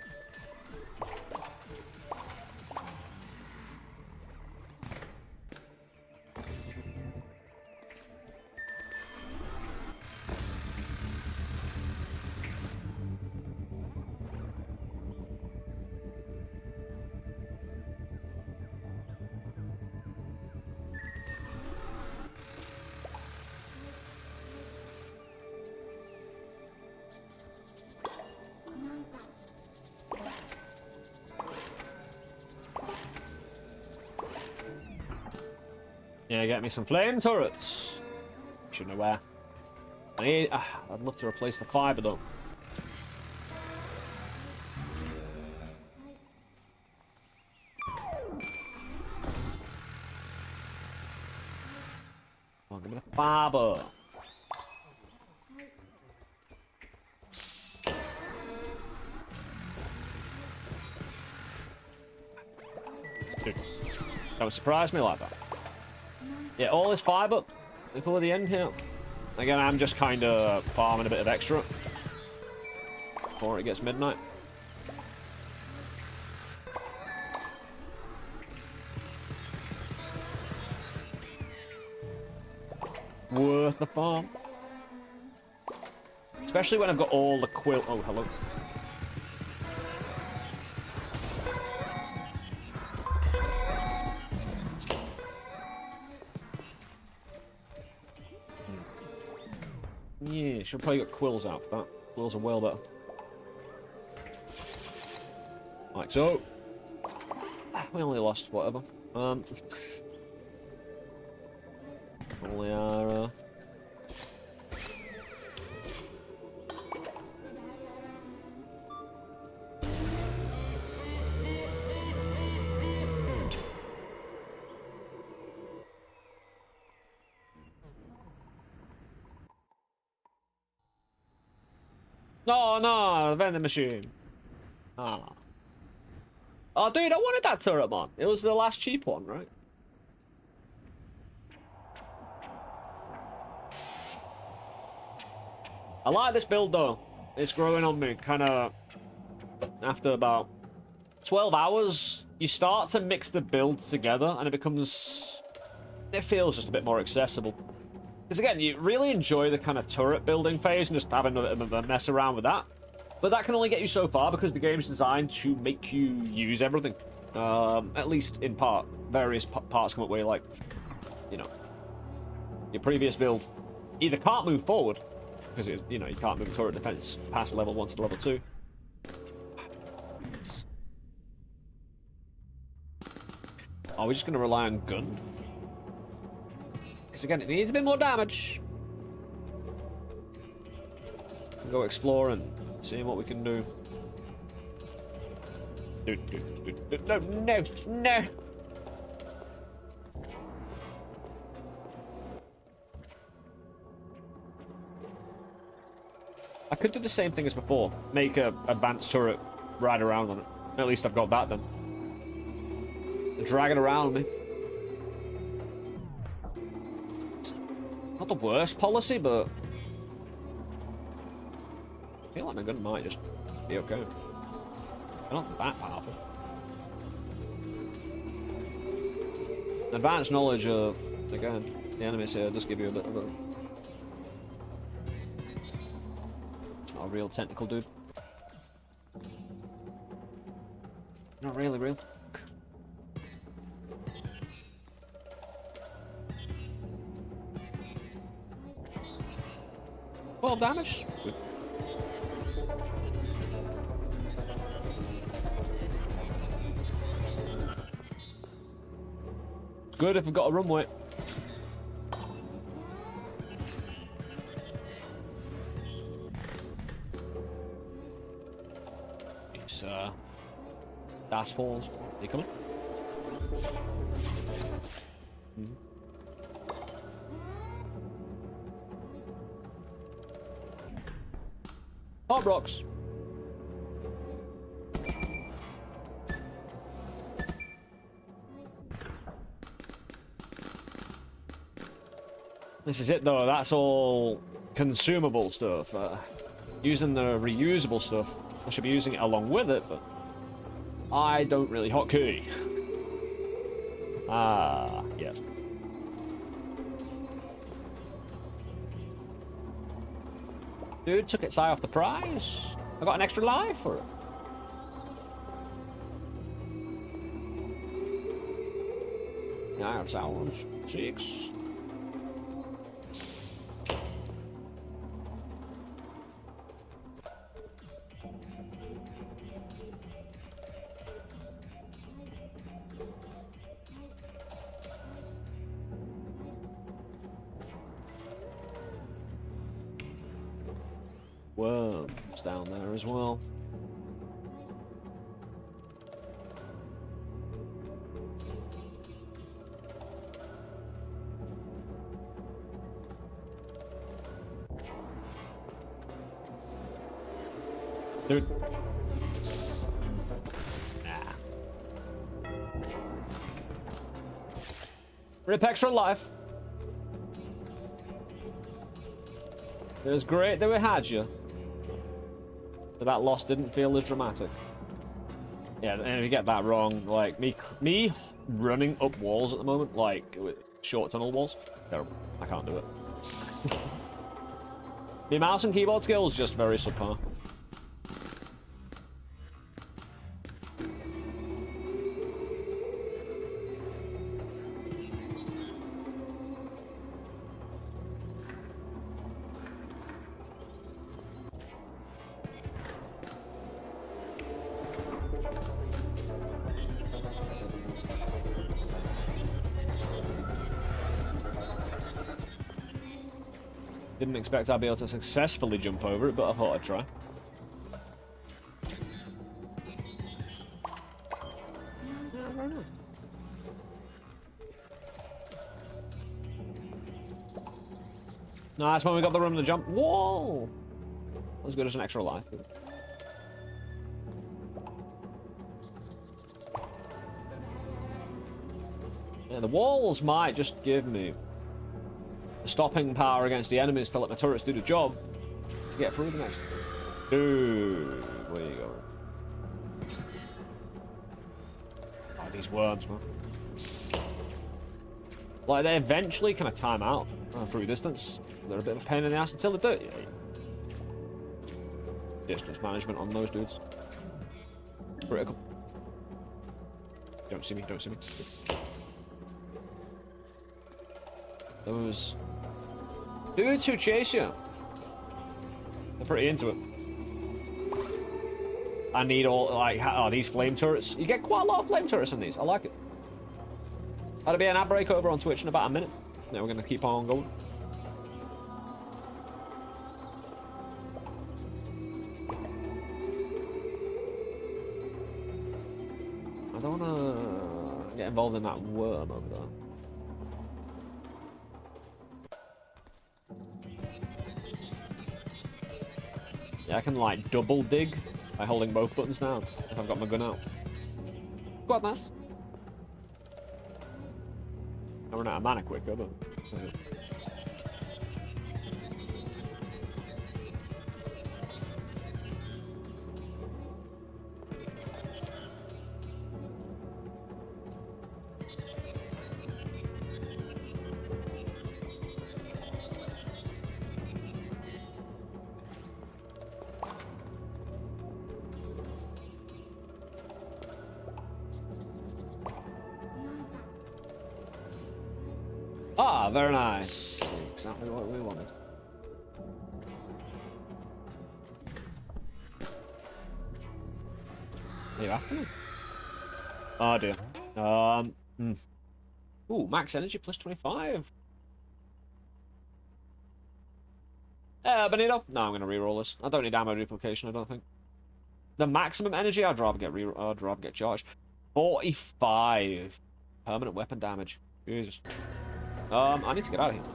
Yeah, get me some flame turrets. Should know where. I'd love to replace the fiber though. Oh, give me the fiber. Dude, don't surprise me like that. Yeah, all this fiber before the end here. Again, I'm just kind of farming a bit of extra before it gets midnight. Worth the farm. Especially when I've got all the quill. Oh, hello. Yeah, should probably get quills out for that. Quills are well better. Like so. We only lost whatever. Only our. No, no, the vending machine. Ah. Oh, dude, I wanted that turret, man. It was the last cheap one, right? I like this build, though. It's growing on me, kind of... After about 12 hours, you start to mix the build together, and it becomes... It feels just a bit more accessible. Because again, you really enjoy the kind of turret building phase and just having a mess around with that. But that can only get you so far because the game's designed to make you use everything. At least in part. Various parts come up where you're like, you know, your previous build either can't move forward, because, you know, you can't move turret defense past level 1 to level 2. Are we just going to rely on gun? Because again, it needs a bit more damage. We'll go exploring, seeing what we can do. No, no, no! I could do the same thing as before. Make a advanced turret, ride around on it. At least I've got that done. Drag it around me. Not the worst policy, but I feel like my gun might just be okay. They're not that powerful. Advanced knowledge of, again, the enemies here does give you a bit of a... It's not a real technical dude. Not really real. 12 damage. Good. Good if we've got a runway. It's dash falls. Are you coming? Mm-hmm. Hot rocks. This is it though, that's all consumable stuff. Using the reusable stuff, I should be using it along with it, but I don't really hotkey. Ah, yes. Dude took its eye off the prize. I got an extra life for it. I have sounds. 6. Worms down there as well. Dude. Nah. Rip extra life. It was great that we had you. But that loss didn't feel as dramatic. Yeah, and if you get that wrong, like me running up walls at the moment, like with short tunnel walls, terrible. I can't do it. The mouse and keyboard skills just very subpar. Didn't expect I'd be able to successfully jump over it, but I thought I'd try. Yeah, very nice. Nice when we got the room to jump. Whoa! As good as an extra life. Yeah, the walls might just give me stopping power against the enemies to let my turrets do the job to get through the next. Dude, where you go? Oh, these worms, man. Like, they eventually kind of time out through distance. They're a bit of a pain in the ass until they do. Yeah. Distance management on those dudes. Critical. Don't see me, don't see me. Those dudes who chase you, they're pretty into it. I need all, like, these flame turrets. You get quite a lot of flame turrets in these. I like it. That'll be an ad break over on Twitch in about a minute. Now we're going to keep on going. I don't want to get involved in that worm over there. Yeah, I can, like, double dig by holding both buttons down if I've got my gun out. Quite nice. I run out of mana quicker, but... Ah, very nice. Exactly what we wanted. Are you after me? Oh dear. Ooh, max energy plus 25. Benito. No, I'm gonna reroll this. I don't need ammo duplication, I don't think. The maximum energy, I'd rather get charged. 45 permanent weapon damage. Jesus. I need to get out of here.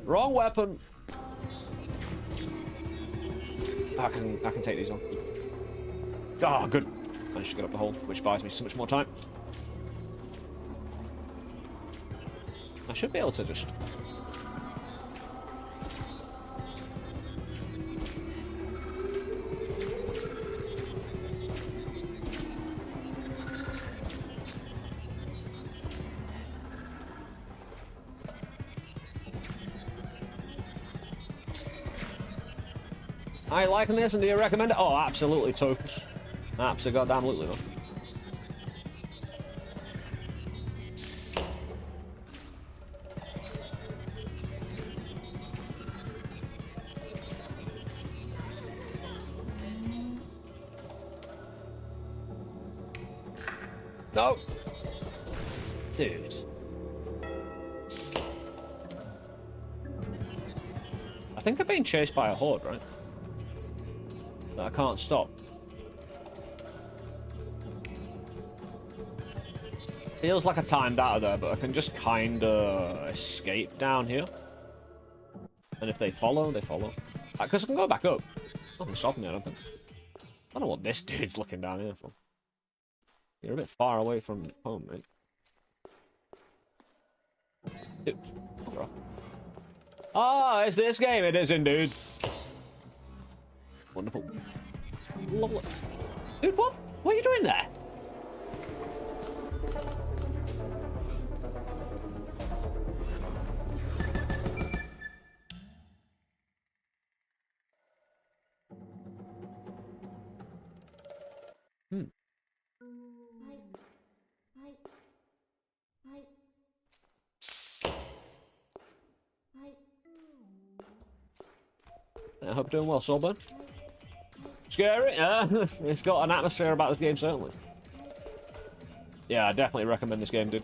Wrong weapon. I can take these on. Ah, good. Managed to get up the hole, which buys me so much more time. I should be able to just... I liking this, and do you recommend it? Oh, absolutely, Tokus. Absolutely, though. No! Dude. I think I'm being chased by a horde, right? That I can't stop. Feels like I timed out of there, but I can just kinda escape down here. And if they follow, they follow. Because I can go back up. Nothing's stopping me, I don't think. I don't know what this dude's looking down here for. You're a bit far away from home, mate. Dude, fuck off. Ah, it's this game, it is indeed. Wonderful. Lovely. Dude, what? What are you doing there? I hope you're doing well, Soulburn. Scary? Yeah, it's got an atmosphere about this game, certainly. Yeah, I definitely recommend this game, dude.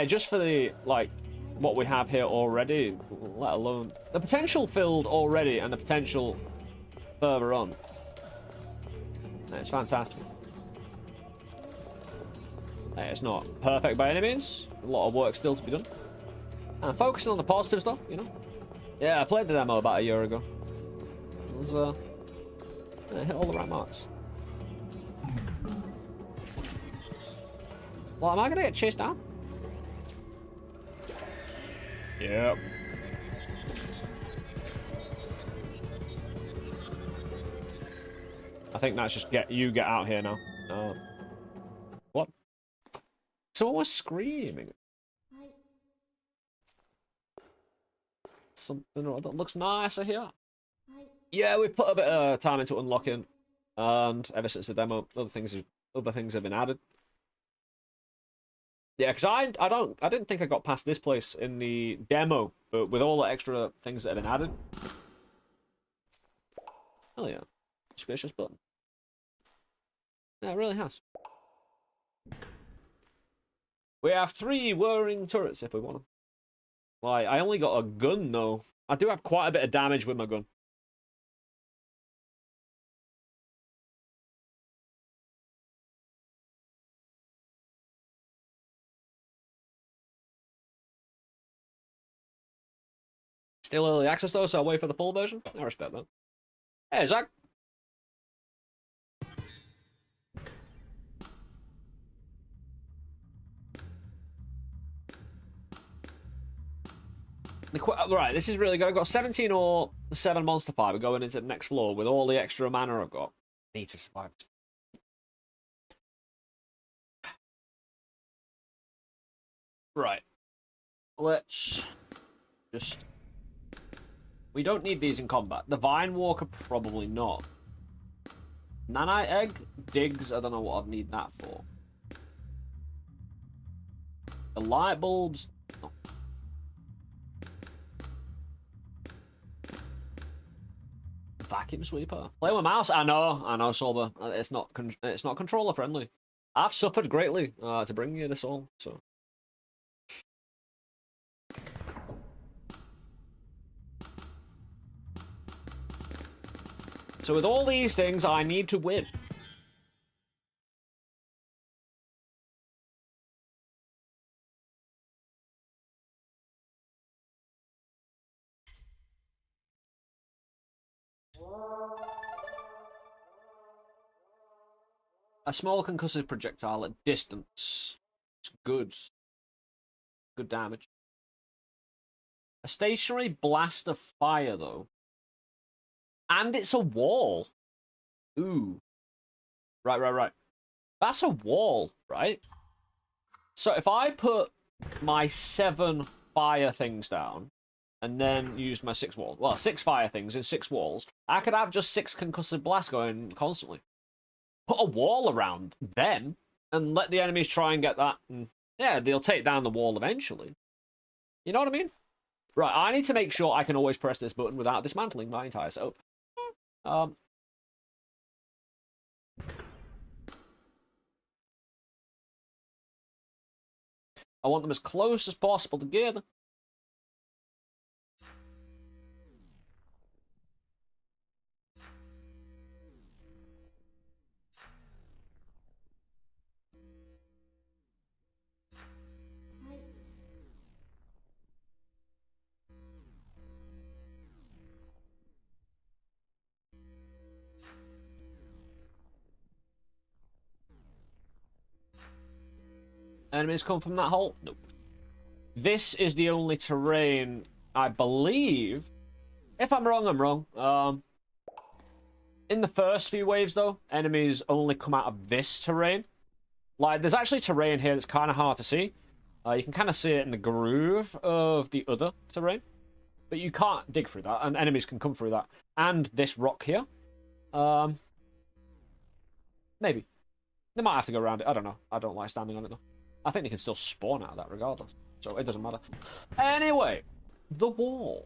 Just for the, like, what we have here already, let alone the potential filled already and the potential further on. It's fantastic. It's not perfect by any means. A lot of work still to be done. And focusing on the positive stuff, you know. Yeah, I played the demo about a year ago. It was, it hit all the right marks. Well, am I gonna get chased down? Yep. I think that's just get out here now. What? Someone was screaming. Something that looks nicer here. Yeah, we've put a bit of time into unlocking, and ever since the demo, other things have been added. Yeah, because I didn't think I got past this place in the demo, but with all the extra things that have been added. Hell yeah. Spacious button. Yeah, it really has. We have 3 whirring turrets if we want them. Like, I only got a gun though. I do have quite a bit of damage with my gun. Still early access though, so I'll wait for the full version. I respect that. Hey, Zach. Right, this is really good. I've got 17 or 7 monster fiber going into the next floor with all the extra mana I've got. Need to survive. Right. Let's just... We don't need these in combat. The Vine Walker, probably not. Nanite Egg? Digs, I don't know what I'd need that for. The light bulbs? No. Vacuum sweeper. Play with mouse? I know, Solber. It's not controller friendly. I've suffered greatly to bring you this all, so... So with all these things, I need to win. A small concussive projectile at distance. It's good. Good damage. A stationary blast of fire, though. And it's a wall. Ooh. Right. That's a wall, right? So if I put my 7 fire things down, and then use my 6 walls, well, 6 fire things in 6 walls, I could have just 6 concussive blasts going constantly. Put a wall around them, and let the enemies try and get that, and yeah, they'll take down the wall eventually. You know what I mean? Right, I need to make sure I can always press this button without dismantling my entire setup. I want them as close as possible together. Enemies come from that hole? Nope. This is the only terrain, I believe. If I'm wrong, I'm wrong. In the first few waves, though, enemies only come out of this terrain. Like, there's actually terrain here that's kind of hard to see. You can kind of see it in the groove of the other terrain. But you can't dig through that, and enemies can come through that. And this rock here. Maybe. They might have to go around it. I don't know. I don't like standing on it, though. I think they can still spawn out of that regardless. So it doesn't matter. Anyway, the wall.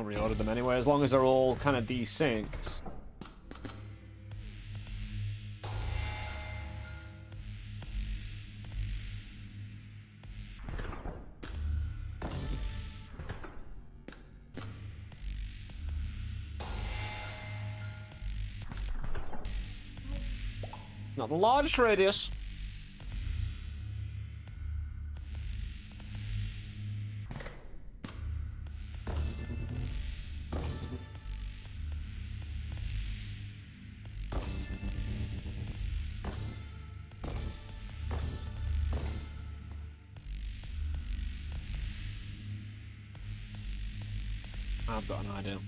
can reorder them anyway, as long as they're all kind of desynced. Not the largest radius. I've got an idea.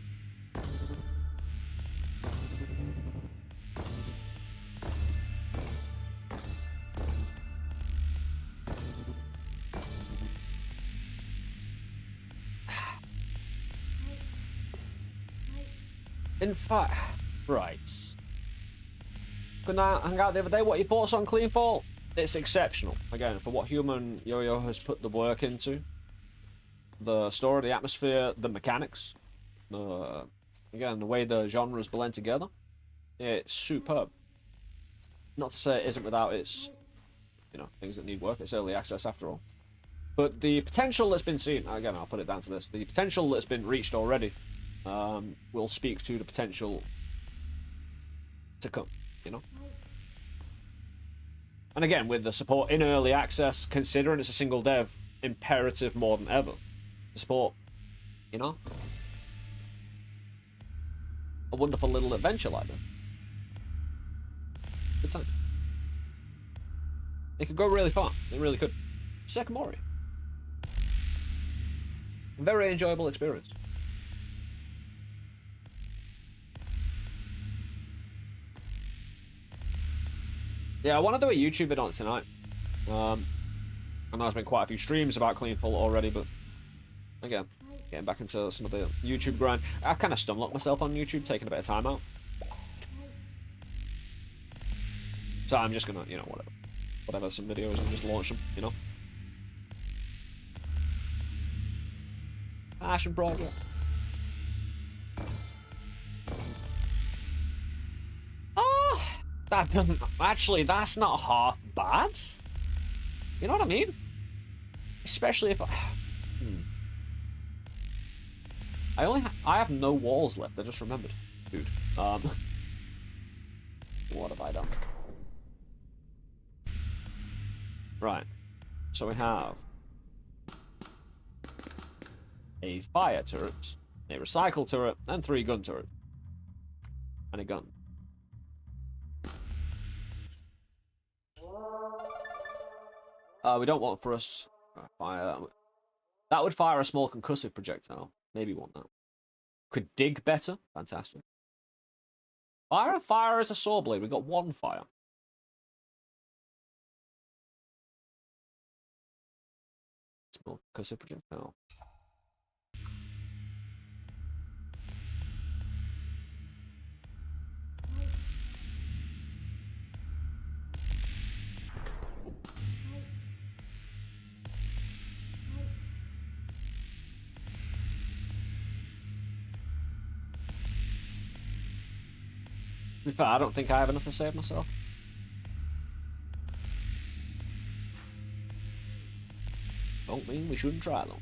In fact, right. Couldn't I hang out the other day? What are your thoughts on CleanFall? It's exceptional. Again, for what Humanyoyo has put the work into. The story, the atmosphere, the mechanics. Again, the way the genres blend together. It's superb. Not to say it isn't without its, things that need work. It's early access after all. But the potential that's been seen, again, I'll put it down to this. The potential that's been reached already will speak to the potential to come, And again, with the support in early access, considering it's a single dev, imperative more than ever to support, a wonderful little adventure like this. Good time. It could go really far. It really could. Sekamori. Very enjoyable experience. Yeah, I want to do a YouTube video on it tonight. I know there's been quite a few streams about CleanFall already, but again, getting back into some of the YouTube grind. I kind of stumlocked myself on YouTube, taking a bit of time out. So I'm just gonna, whatever, some videos and just launch them, Passion project. That doesn't... Actually, that's not half bad. You know what I mean? Especially if I... I have no walls left, I just remembered. Dude. What have I done? Right. So we have... a fire turret, a recycle turret, and 3 gun turrets. And a gun. We don't want for us fire that. That would fire a small concussive projectile. Maybe want that. Could dig better. Fantastic. Fire as a saw blade. We got 1 fire. Small concussive projectile. To be fair, I don't think I have enough to save myself. Don't mean we shouldn't try though.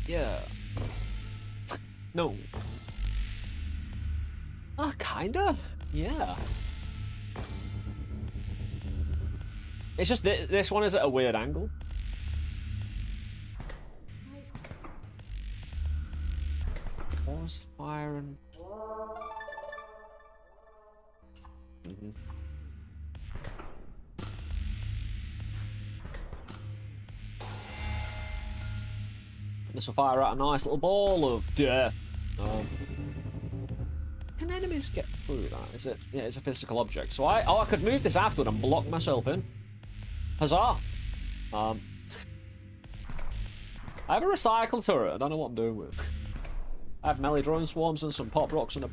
Yeah. No. Kinda. Yeah. It's just this one is at a weird angle. Pause firing. This will fire out a nice little ball of death. Can enemies get through that? Is it? Yeah, it's a physical object. So I could move this afterward and block myself in. Huzzah! I have a recycle turret. I don't know what I'm doing with it. I have melee drone swarms and some pop rocks and a...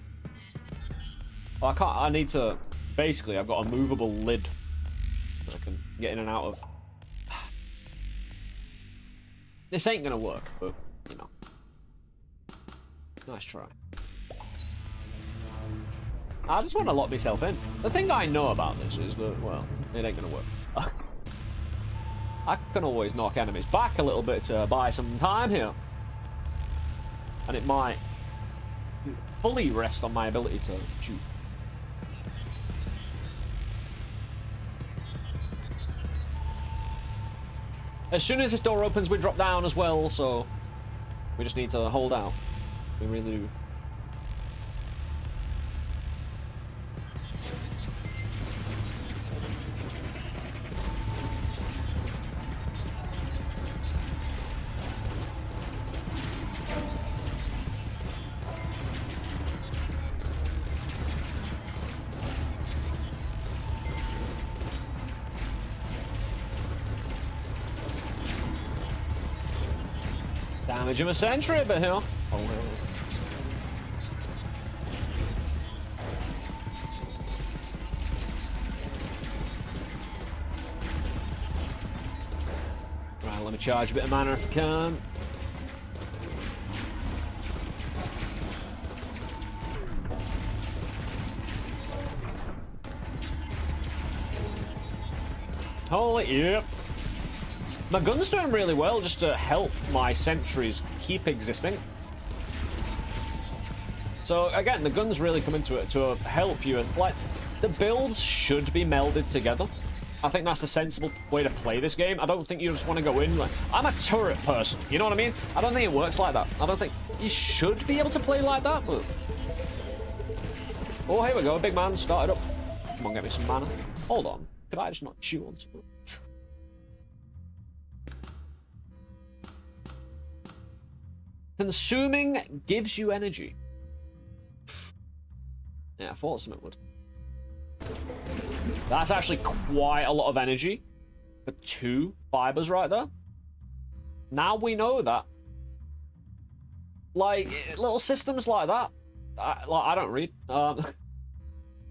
Oh, I can't... I need to... Basically, I've got a movable lid that I can get in and out of. This ain't gonna work, but, you know. Nice try. I just want to lock myself in. The thing I know about this is that, well, it ain't gonna work. I can always knock enemies back a little bit to buy some time here. And it might fully rest on my ability to shoot. As soon as this door opens, we drop down as well, so we just need to hold out. We really do. Damage him a sentry a bit here. Oh, right, let me charge a bit of mana if I can. Holy, yep. My gun's doing really well just to help my sentries keep existing. So again, the guns really come into it to help you. Like, the builds should be melded together. I think that's the sensible way to play this game. I don't think you just want to go in like, I'm a turret person, you know what I mean? I don't think it works like that. I don't think you should be able to play like that, but... Oh, here we go, big man started up. Come on, get me some mana. Hold on, could I just not chew on something? Consuming gives you energy. Yeah, I thought something would. That's actually quite a lot of energy for 2 fibers right there. Now we know that. Like, little systems like that. I don't read.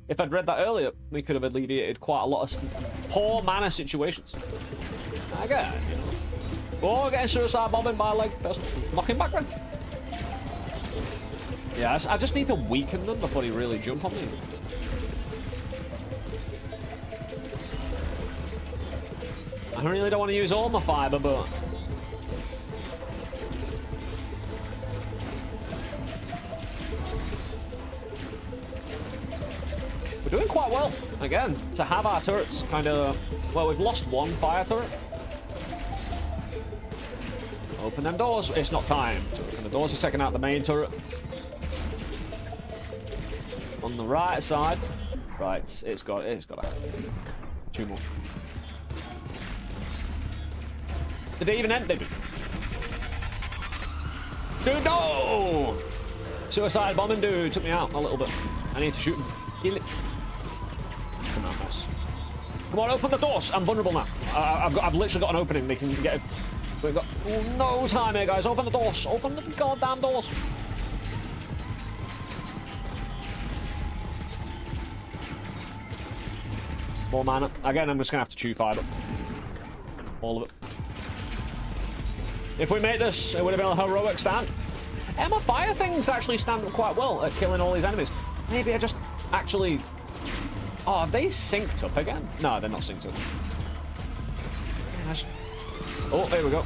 If I'd read that earlier, we could have alleviated quite a lot of poor mana situations. I get it, you know. Oh, getting suicide bombing by a leg person. Knock him back then. Yeah, I just need to weaken them before they really jump on me. I really don't want to use all my fiber, but... we're doing quite well. Again, to have our turrets kind of... Well, we've lost 1 fire turret. Open them doors. It's not time to open the doors. It's taking out the main turret. On the right side. Right, it's got 2 more. Did they even end? They did. Dude, no! Suicide bombing dude took me out a little bit. I need to shoot him. Kill it. Come on, guys. Come on, open the doors. I'm vulnerable now. I've literally got an opening. They can get it. We've got no time here, guys. Open the doors. Open the goddamn doors. More mana. Again, I'm just going to have to chew fiber. All of it. If we made this, it would have been a heroic stand. And my fire things actually stand up quite well at killing all these enemies. Maybe I just actually... Oh, have they synced up again? No, they're not synced up. Oh, here we go.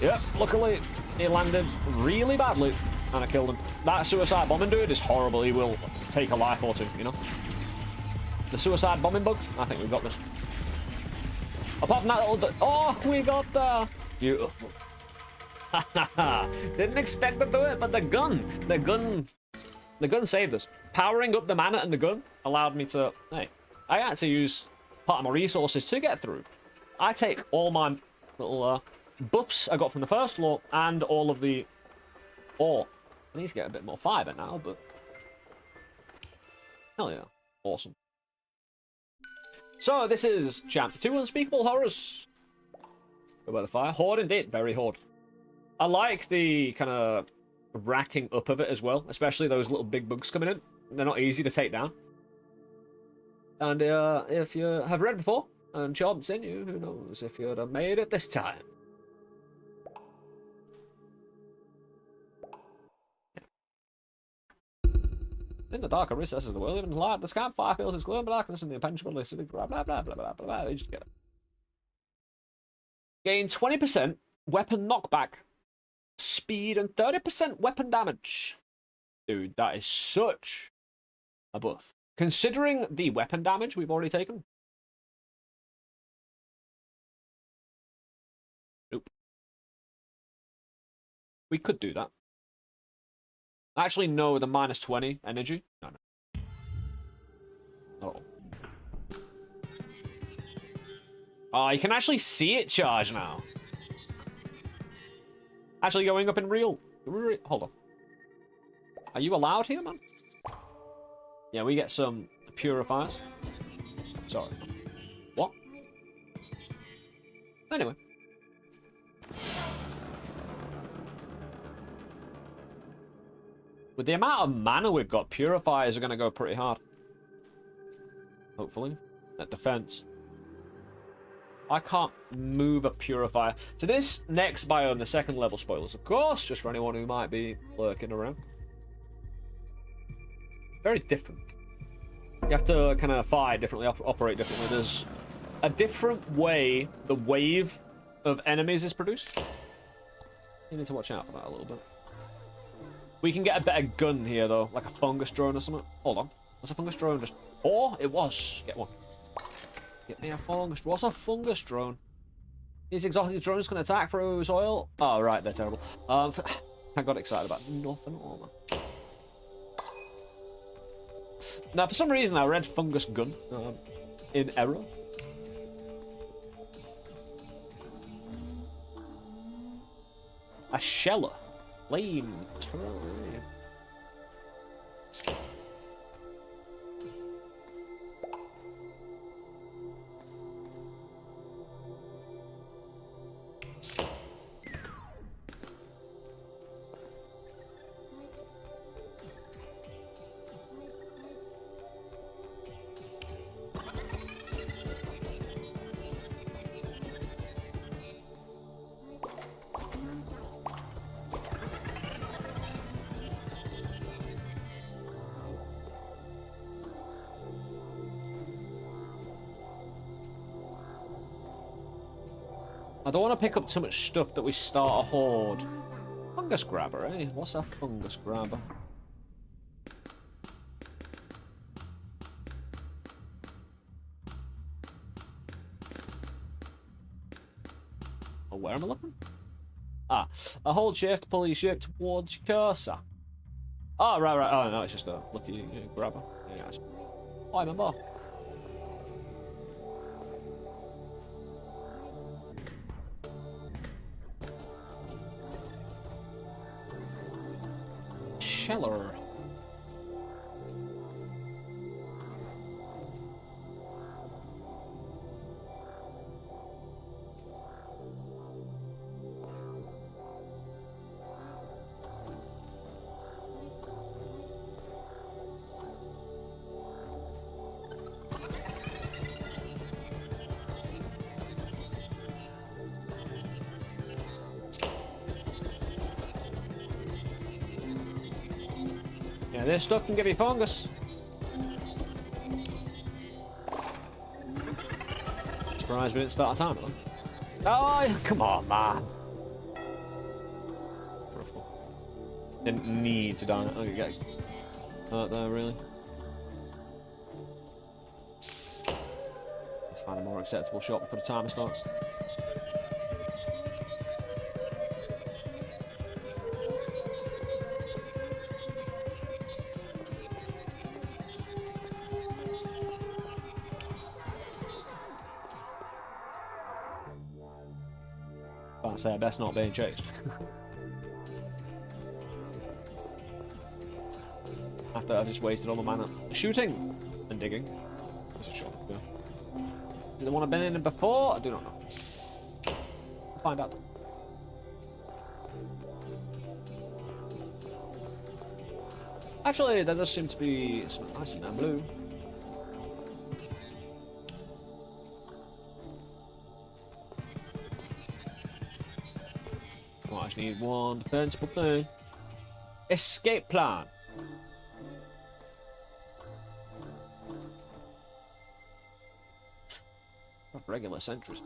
Yep, luckily he landed really badly and I killed him. That suicide bombing dude is horrible. He will take a life or 2, you know? The suicide bombing bug, I think we've got this. Apart from that little bit. Oh, we got the... Beautiful. Didn't expect to do it, but the gun saved us. Powering up the mana and the gun allowed me to... Hey, I had to use part of my resources to get through. I take all my little buffs I got from the first floor and all of the ore. I need to get a bit more fiber now, but... Hell yeah. Awesome. So this is chapter 2, Unspeakable Horrors. Go by the fire. Horde indeed, very horde. I like the kind of racking up of it as well, especially those little big bugs coming in. They're not easy to take down. And if you have read before and chomps in you, who knows if you'd have made it this time. In the darker recesses of the world, even light, the campfire feels its glowing darkness and the impenetrable city, blah blah blah blah blah blah blah. You just get it. Gain 20% weapon knockback, speed, and 30% weapon damage. Dude, that is such a buff. Considering the weapon damage we've already taken. Nope. We could do that. Actually, no, the minus 20 energy. No. Uh-oh. Oh, you can actually see it charge now. Actually going up in real. Hold on. Are you allowed here, man? Yeah, we get some purifiers. Sorry. What? Anyway. With the amount of mana we've got, purifiers are going to go pretty hard. Hopefully. At defense. I can't move a purifier. To this next biome, the second level spoilers, of course, just for anyone who might be lurking around. Very different. You have to kind of fight differently, operate differently. There's a different way the wave of enemies is produced. You need to watch out for that a little bit. We can get a better gun here, though, like a fungus drone or something. Hold on. What's a fungus drone? Just... Oh, it was. Get one. Get me a fungus. What's a fungus drone? These exotic drones can attack through soil. Oh, right, they're terrible. I got excited about nothing at all, man. Now, for some reason, I read fungus gun in error. A sheller. Flame. Terrarium. I don't want to pick up too much stuff that we start a horde. Fungus grabber, eh? What's a fungus grabber? Oh, where am I looking? Ah, a hold shift to pull your ship towards your cursor. Oh, right. Oh, no, it's just a lucky grabber. Yeah, oh, I remember. Sheller. Yeah, this stuff can give you fungus. Surprised we didn't start a timer then. Oh, come on, man. Didn't need to die. Oh, you get hurt there, really. Let's find a more acceptable shot before the timer starts. I say I best not being chased. After I've just wasted all the mana shooting and digging. That's a shot, yeah. Is it the one I've been in before? I do not know. We'll find out. Actually, there does seem to be something nice in there blue. Oh, I just need one defensible thing. Escape plan. Regular sentries.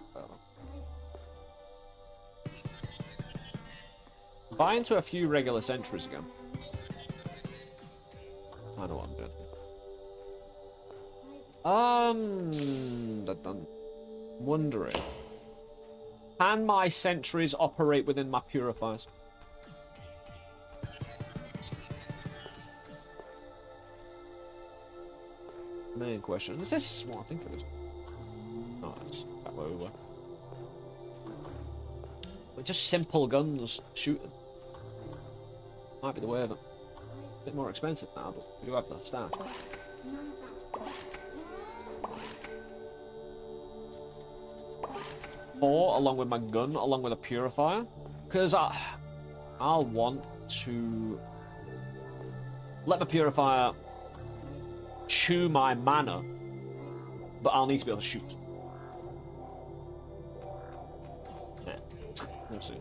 Buy into a few regular sentries again. I know what I'm doing. Wondering. Can my sentries operate within my purifiers? Main question. Is this what I think it is? No, it's that way we were. But just simple guns shooting. Might be the way of it. A bit more expensive now, but we do have the stash. Four, along with my gun, along with a purifier. Because I'll want to let my purifier chew my mana, but I'll need to be able to shoot. Yeah, we'll see.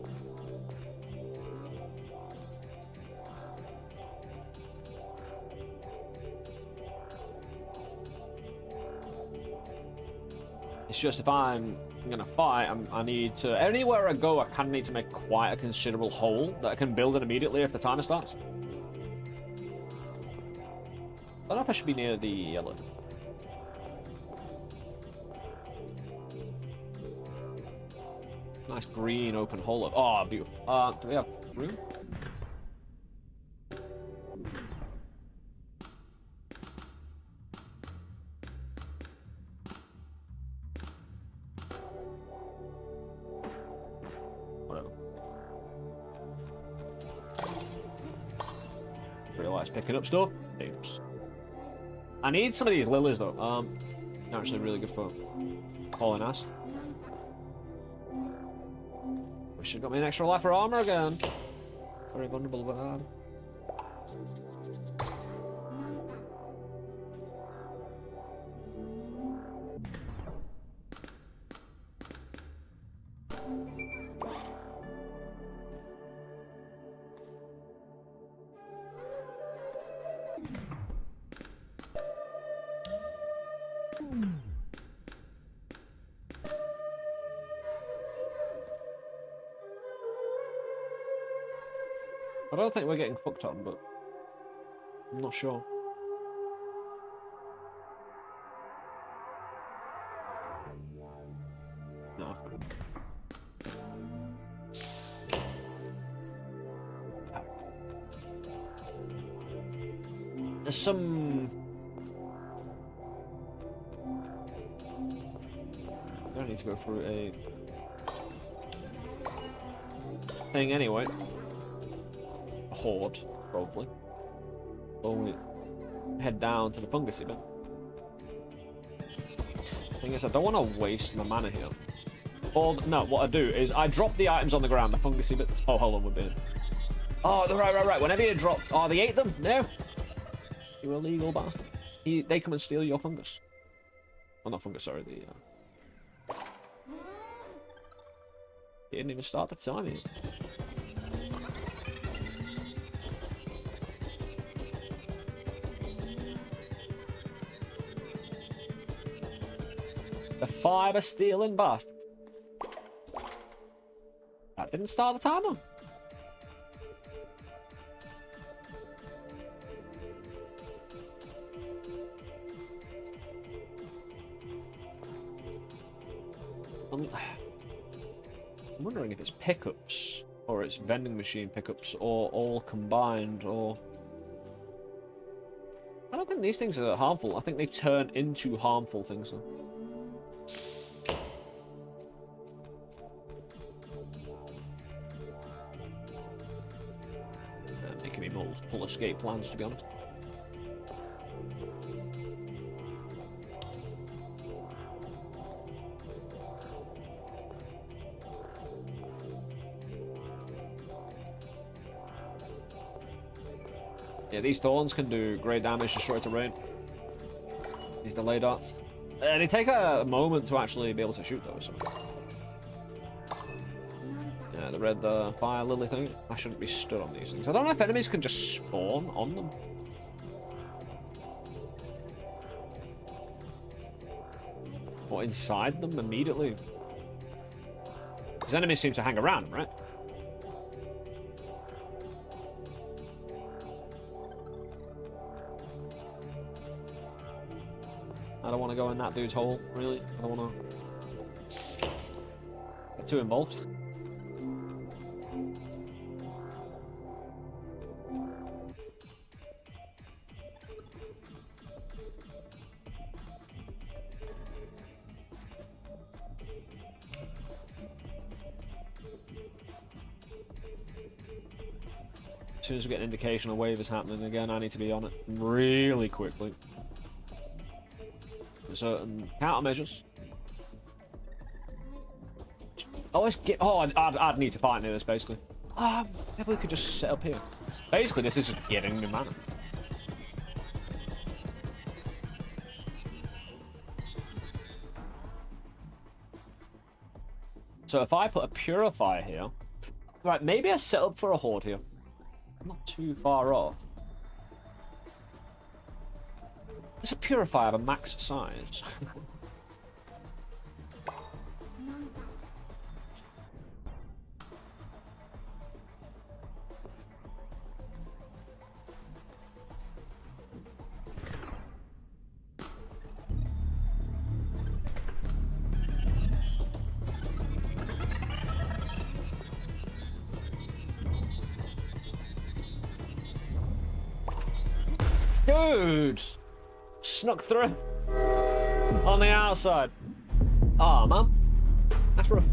It's just if I'm gonna fight, I need to... Anywhere I go, I kind of need to make quite a considerable hole that I can build it immediately if the timer starts. I don't know if I should be near the yellow. Nice green open hole. Oh, beautiful. Do we have room? Whatever. Realize picking up stuff. Dangerous. I need some of these lilies though. They're actually really good for hauling ass. We should have got me an extra life for armor again. Very vulnerable with that. I don't think we're getting fucked on, but I'm not sure. No. There's some... I don't need to go through a thing anyway. Horde, probably. Or we head down to the fungusy bin. Thing is, I don't want to waste my mana here. Or, no, what I do is I drop the items on the ground, the fungusy bits. Oh, hold on, we're bin. Oh, right. Whenever you drop... Oh, they ate them? No. You illegal bastard. They come and steal your fungus. Oh, not fungus, sorry, the... He didn't even start the timing. The fiber stealing bastard. That didn't start the timer. I'm wondering if it's pickups or it's vending machine pickups or all combined or... I don't think these things are harmful. I think they turn into harmful things though. Making me multiple escape plans, to be honest. Yeah, these thorns can do great damage, destroy terrain. These delay darts. They take a moment to actually be able to shoot those. So. Yeah, the red fire lily thing. I shouldn't be stood on these things. I don't know if enemies can just spawn on them. Or inside them immediately. Because enemies seem to hang around, right? I don't want to go in that dude's hole, really. I don't want to get too involved. As soon as we get an indication a wave is happening again, I need to be on it really quickly. Certain countermeasures. Always get. Oh, I'd need to fight near this basically. If we could just set up here. Basically, this is just giving me mana. So if I put a purifier here, right? Maybe I set up for a horde here. Not too far off. There's a purifier of a max size. Dude! Snuck through on the outside. Oh, man. That's rough.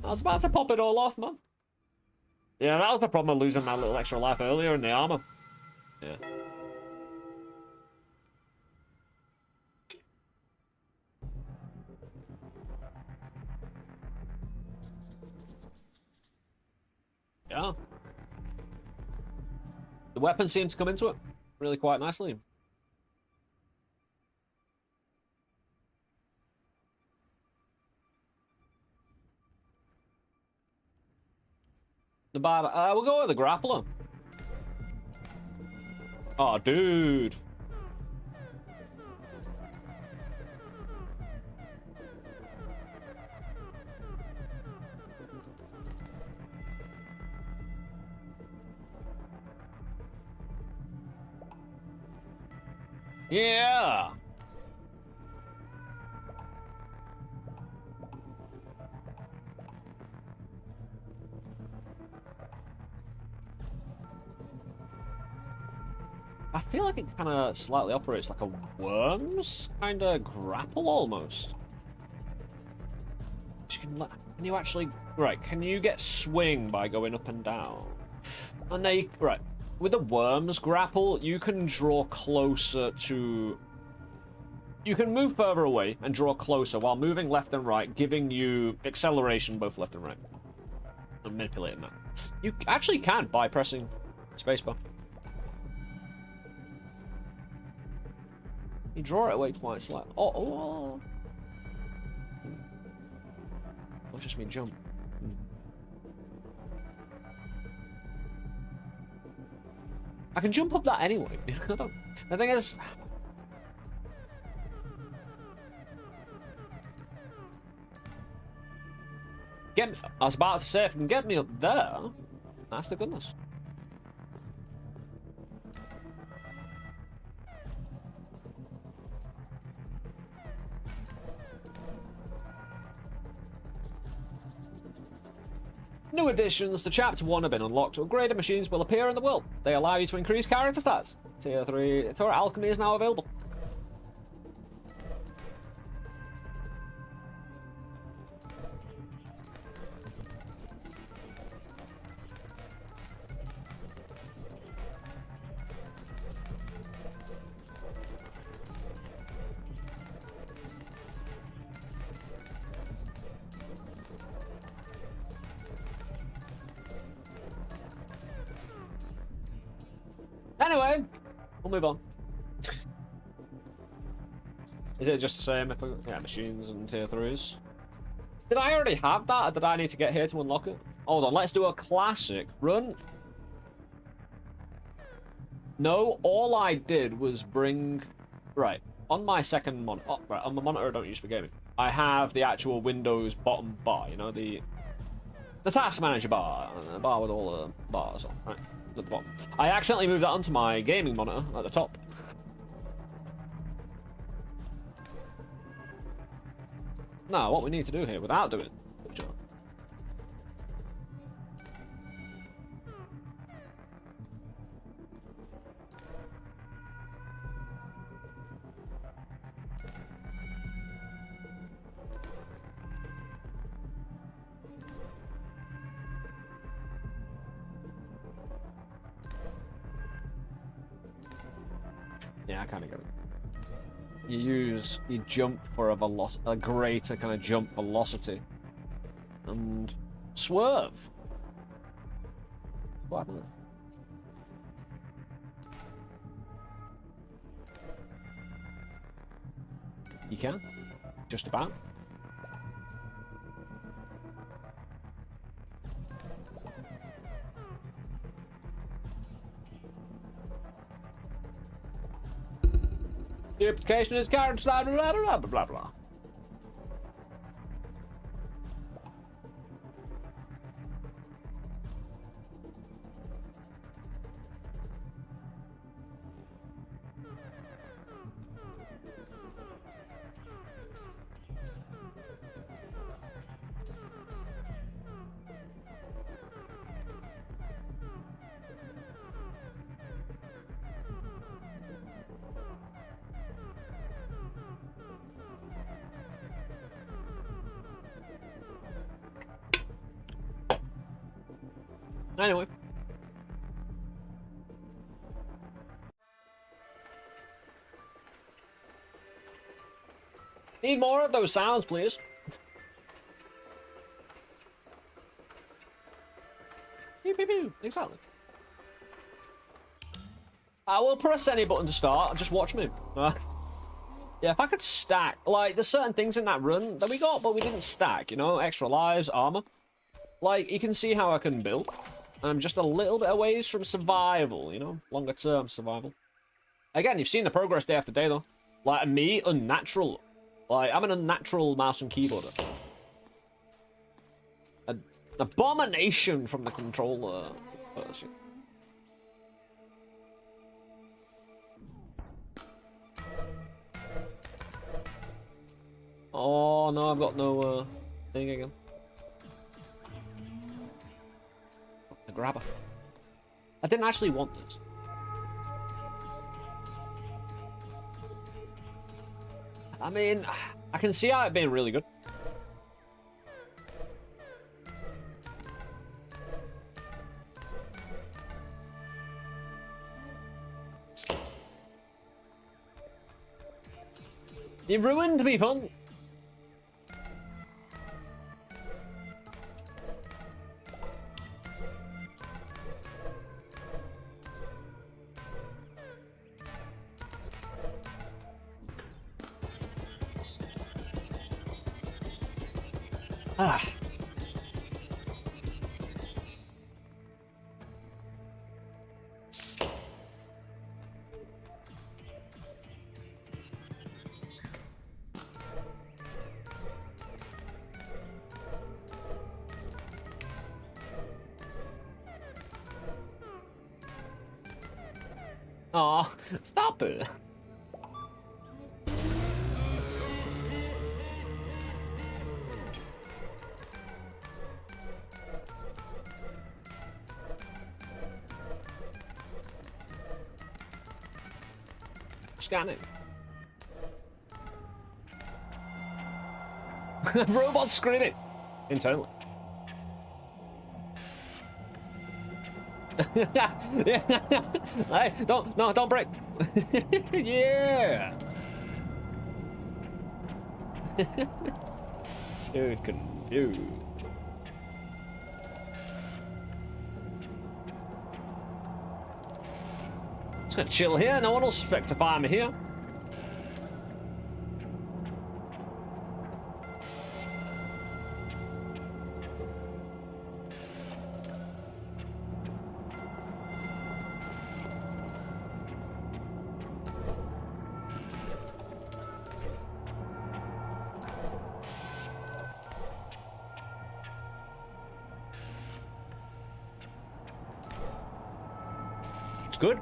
I was about to pop it all off, man. Yeah, that was the problem of losing that little extra life earlier in the armor. Yeah. Yeah. The weapon seems to come into it really quite nicely. The bad. We'll go with the grappler. Oh, dude. Yeah. I feel like it kind of slightly operates like a worms kind of grapple almost. Can you actually... Right, can you get swing by going up and down? And they... Right. With the worms grapple, you can draw closer to... You can move further away and draw closer while moving left and right, giving you acceleration both left and right. I'm manipulating that. You actually can by pressing spacebar. You draw it away quite slightly. Oh. Not just me jump. I can jump up that anyway. The thing is... I was about to say, if you can get me up there, that's the goodness. New additions to Chapter 1 have been unlocked. Upgraded machines will appear in the world. They allow you to increase character stats. Tier 3 turret alchemy is now available. Anyway, we'll move on. Is it just the same if yeah, machines and tier 3s? Did I already have that, or did I need to get here to unlock it? Hold on, let's do a classic run. No, all I did was bring... Right, on my second monitor... Oh, right, on the monitor I don't use for gaming. I have the actual Windows bottom bar, you know, the task manager bar. The bar with all the bars on, right, at the bottom. I accidentally moved that onto my gaming monitor at the top. Now, what we need to do here, without doing... Yeah, I kind of get it. You jump for a greater kind of jump velocity, and swerve. What happened? You can, just about. Duplication is current side, blah blah blah blah blah. Anyway. Need more of those sounds, please. Pew, pew, pew. Exactly. I will press any button to start. Just watch me. Yeah, if I could stack, like, there's certain things in that run that we got, but we didn't stack, you know? Extra lives, armor. Like, you can see how I can build. I'm just a little bit away from survival, you know? Longer term survival. Again, you've seen the progress day after day, though. Like, me, unnatural. Like, I'm an unnatural mouse and keyboarder. An abomination from the controller version. Oh, no, I've got no, thing again. A grabber. I didn't actually want this. I mean, I can see how it being really good. You ruined me, pun. Ah. Oh, stop it. Scanning. Robot screaming internally. Hey, don't break. Yeah. Dude, confused. Just gonna chill here. No one will suspect to find me here. It's good.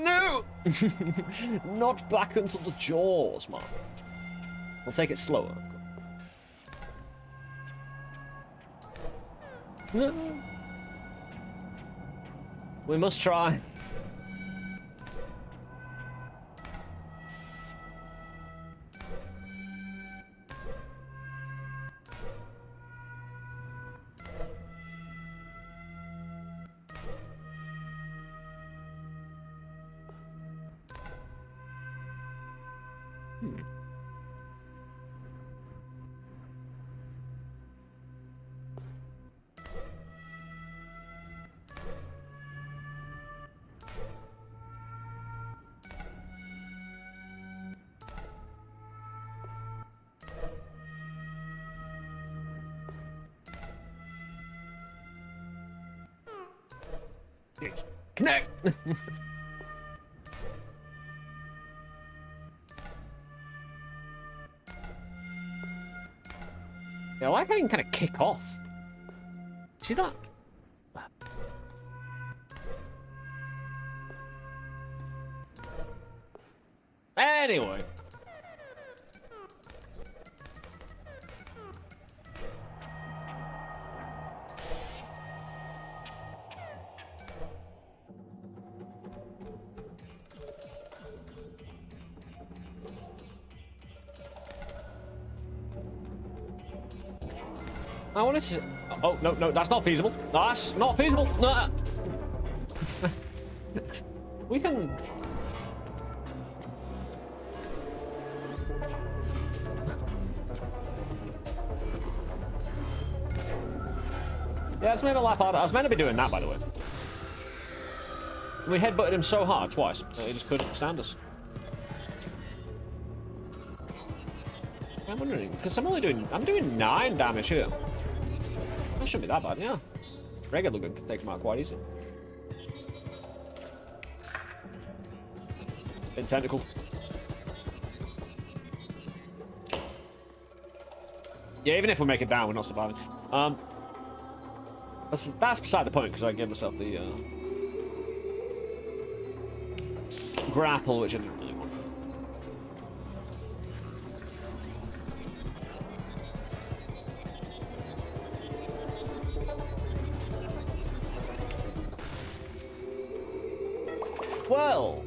No! Not back into the jaws, man. I'll take it slower. No. We must try. Connect! Yeah, I like how you can kind of kick off. See that? Anyway. I wanted to... Oh, no, no, that's not feasible. That's not feasible. No. We can... Yeah, it's made my life harder. I was meant to be doing that, by the way. We headbutted him so hard twice that he just couldn't stand us. I'm wondering, because I'm doing 9 damage here. That shouldn't be that bad, yeah. Regular gun can take him out quite easy. Big tentacle. Yeah, even if we make it down, we're not surviving. That's beside the point, because I gave myself the grapple, which I didn't really want. Well.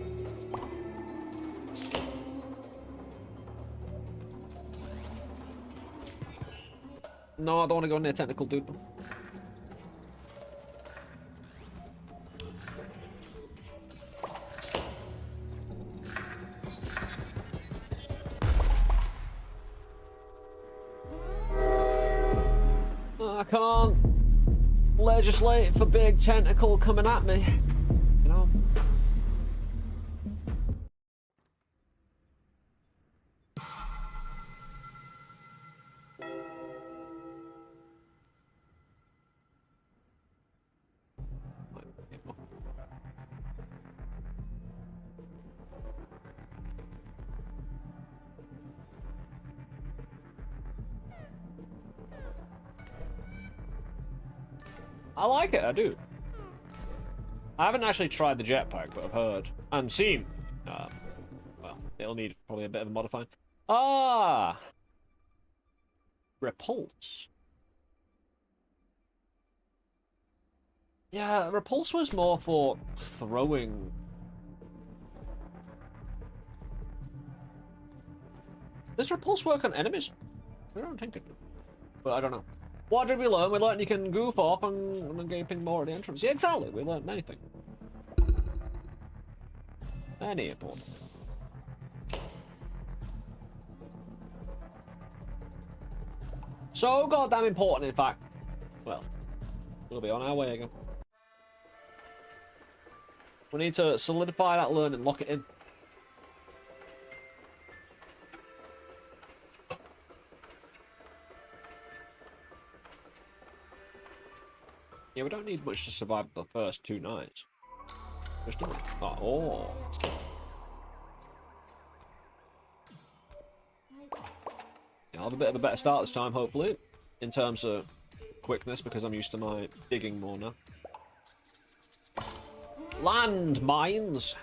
No, I don't want to go near technical dude. I can't legislate for big tentacle coming at me, you know. I like it, I do. I haven't actually tried the jetpack, but I've heard and seen. Well, it'll need probably a bit of a modifying. Ah! Repulse. Yeah, repulse was more for throwing. Does repulse work on enemies? I don't think it did. But I don't know. What did we learn? We learned you can goof off and gaping more at the entrance. Yeah, exactly. We learned anything. Any important. So goddamn important, in fact. Well, we'll be on our way again. We need to solidify that learn and lock it in. Yeah, we don't need much to survive the first 2 nights. Just oh. Yeah, I'll have a bit of a better start this time, hopefully, in terms of quickness, because I'm used to my digging more now. Land mines.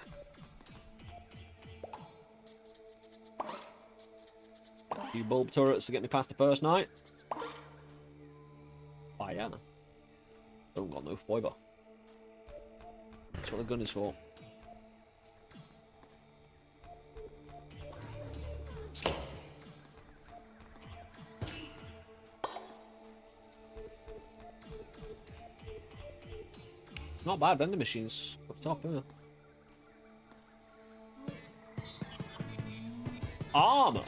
A few bulb turrets to get me past the first night. Oh yeah. Don't got no fiber. That's what the gun is for. Not bad vending machines up top, yeah. Armor.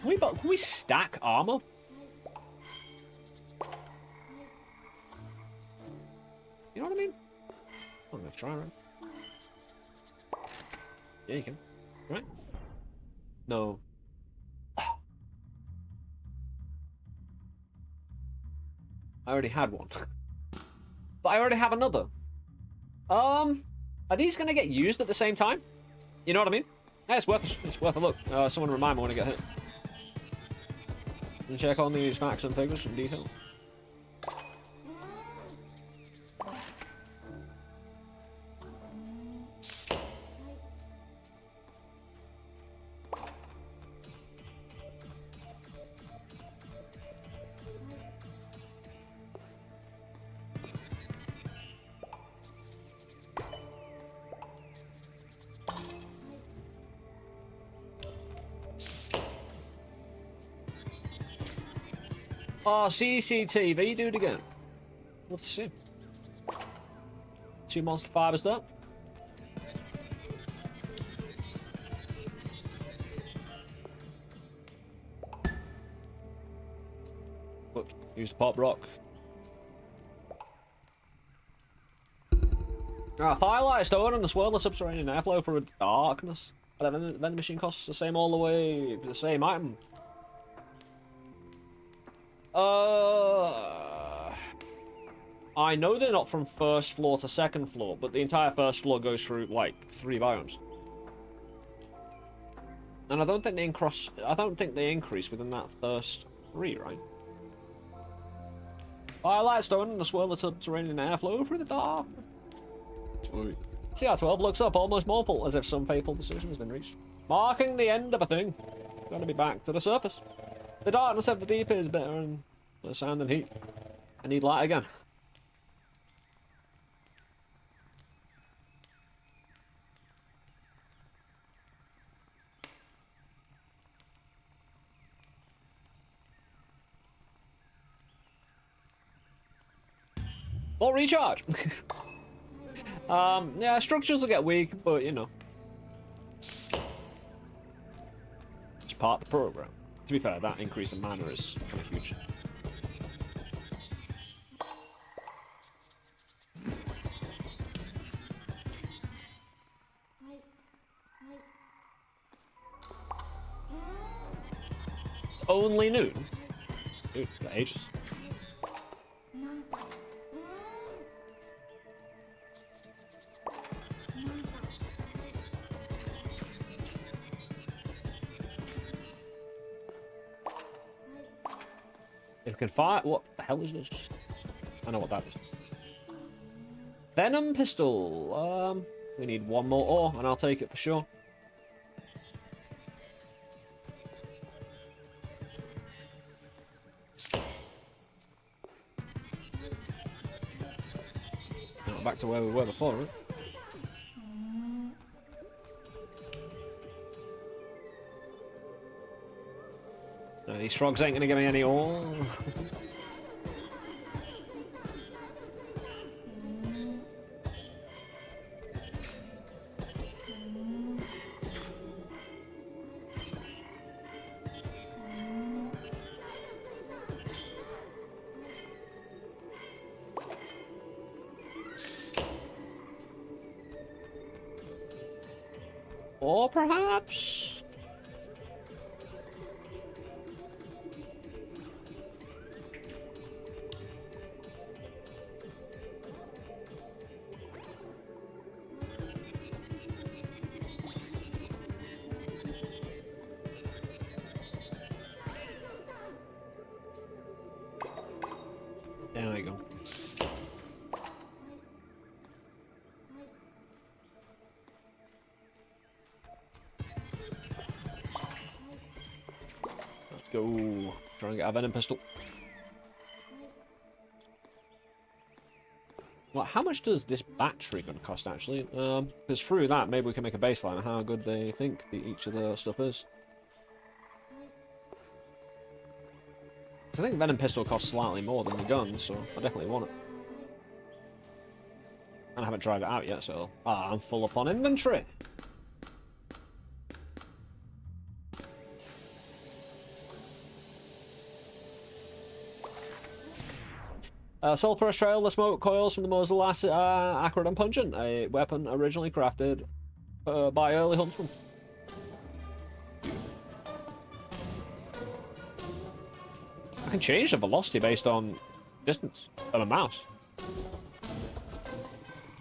Can we stack armor? You know what I mean? I'm gonna try, right? Yeah, you can. Right? No. I already had one. But I already have another. Are these gonna get used at the same time? You know what I mean? Yeah, it's worth a look. Someone remind me when I get hit. And check on these facts and figures in detail. Oh, CCTV, do it again. Let's see. 2 monster fibers there. Whoops, use the pop rock. Firelight stone and the swirl of subterranean airflow for darkness. But the vending machine costs the same all the way for the same item. I know they're not from first floor to second floor, but the entire first floor goes through like 3 biomes. And I don't think they increase within that first 3, right? Firelight stone and the swirl of subterranean airflow through the dark. Sweet. CR12 looks up almost mortal, as if some fateful decision has been reached. Marking the end of a thing. Gonna be back to the surface. The darkness of the deep is better and the sound and heat. I need light again. Or recharge. Yeah, structures will get weak, but you know. It's part of the program. To be fair, that increase in mana is kind of huge. Only noon? Dude, got ages. If we can fire, what the hell is this? I know what that is. Venom pistol. We need 1 more ore, and I'll take it for sure. Now back to where we were before, right? No, these frogs ain't gonna give me any ore. Or perhaps... There we go. Let's go. Try and get our venom pistol. Well, how much does this battery gun cost, actually? Because through that, maybe we can make a baseline of how good they think each of the stuff is. I think venom pistol costs slightly more than the gun, so I definitely want it. And I haven't tried it out yet, so... Ah, I'm full up on inventory! Sulphurous Trail, the smoke coils from the muzzle, acrid and pungent. A weapon originally crafted by early huntsmen. I can change the velocity based on distance of a mouse.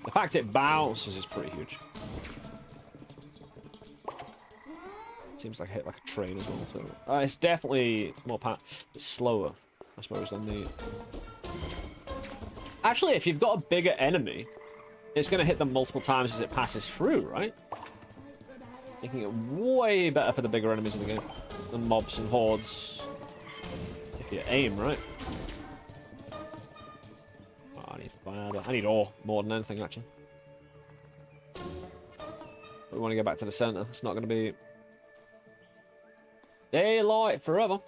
The fact it bounces is pretty huge. Seems like I hit like a train as well, so... it's definitely more it's slower, I suppose, than the... Actually, if you've got a bigger enemy, it's going to hit them multiple times as it passes through, right? Making it way better for the bigger enemies in the game than mobs and hordes. If you aim, right? Oh, I need ore more than anything, actually. We want to go back to the center. It's not going to be daylight forever.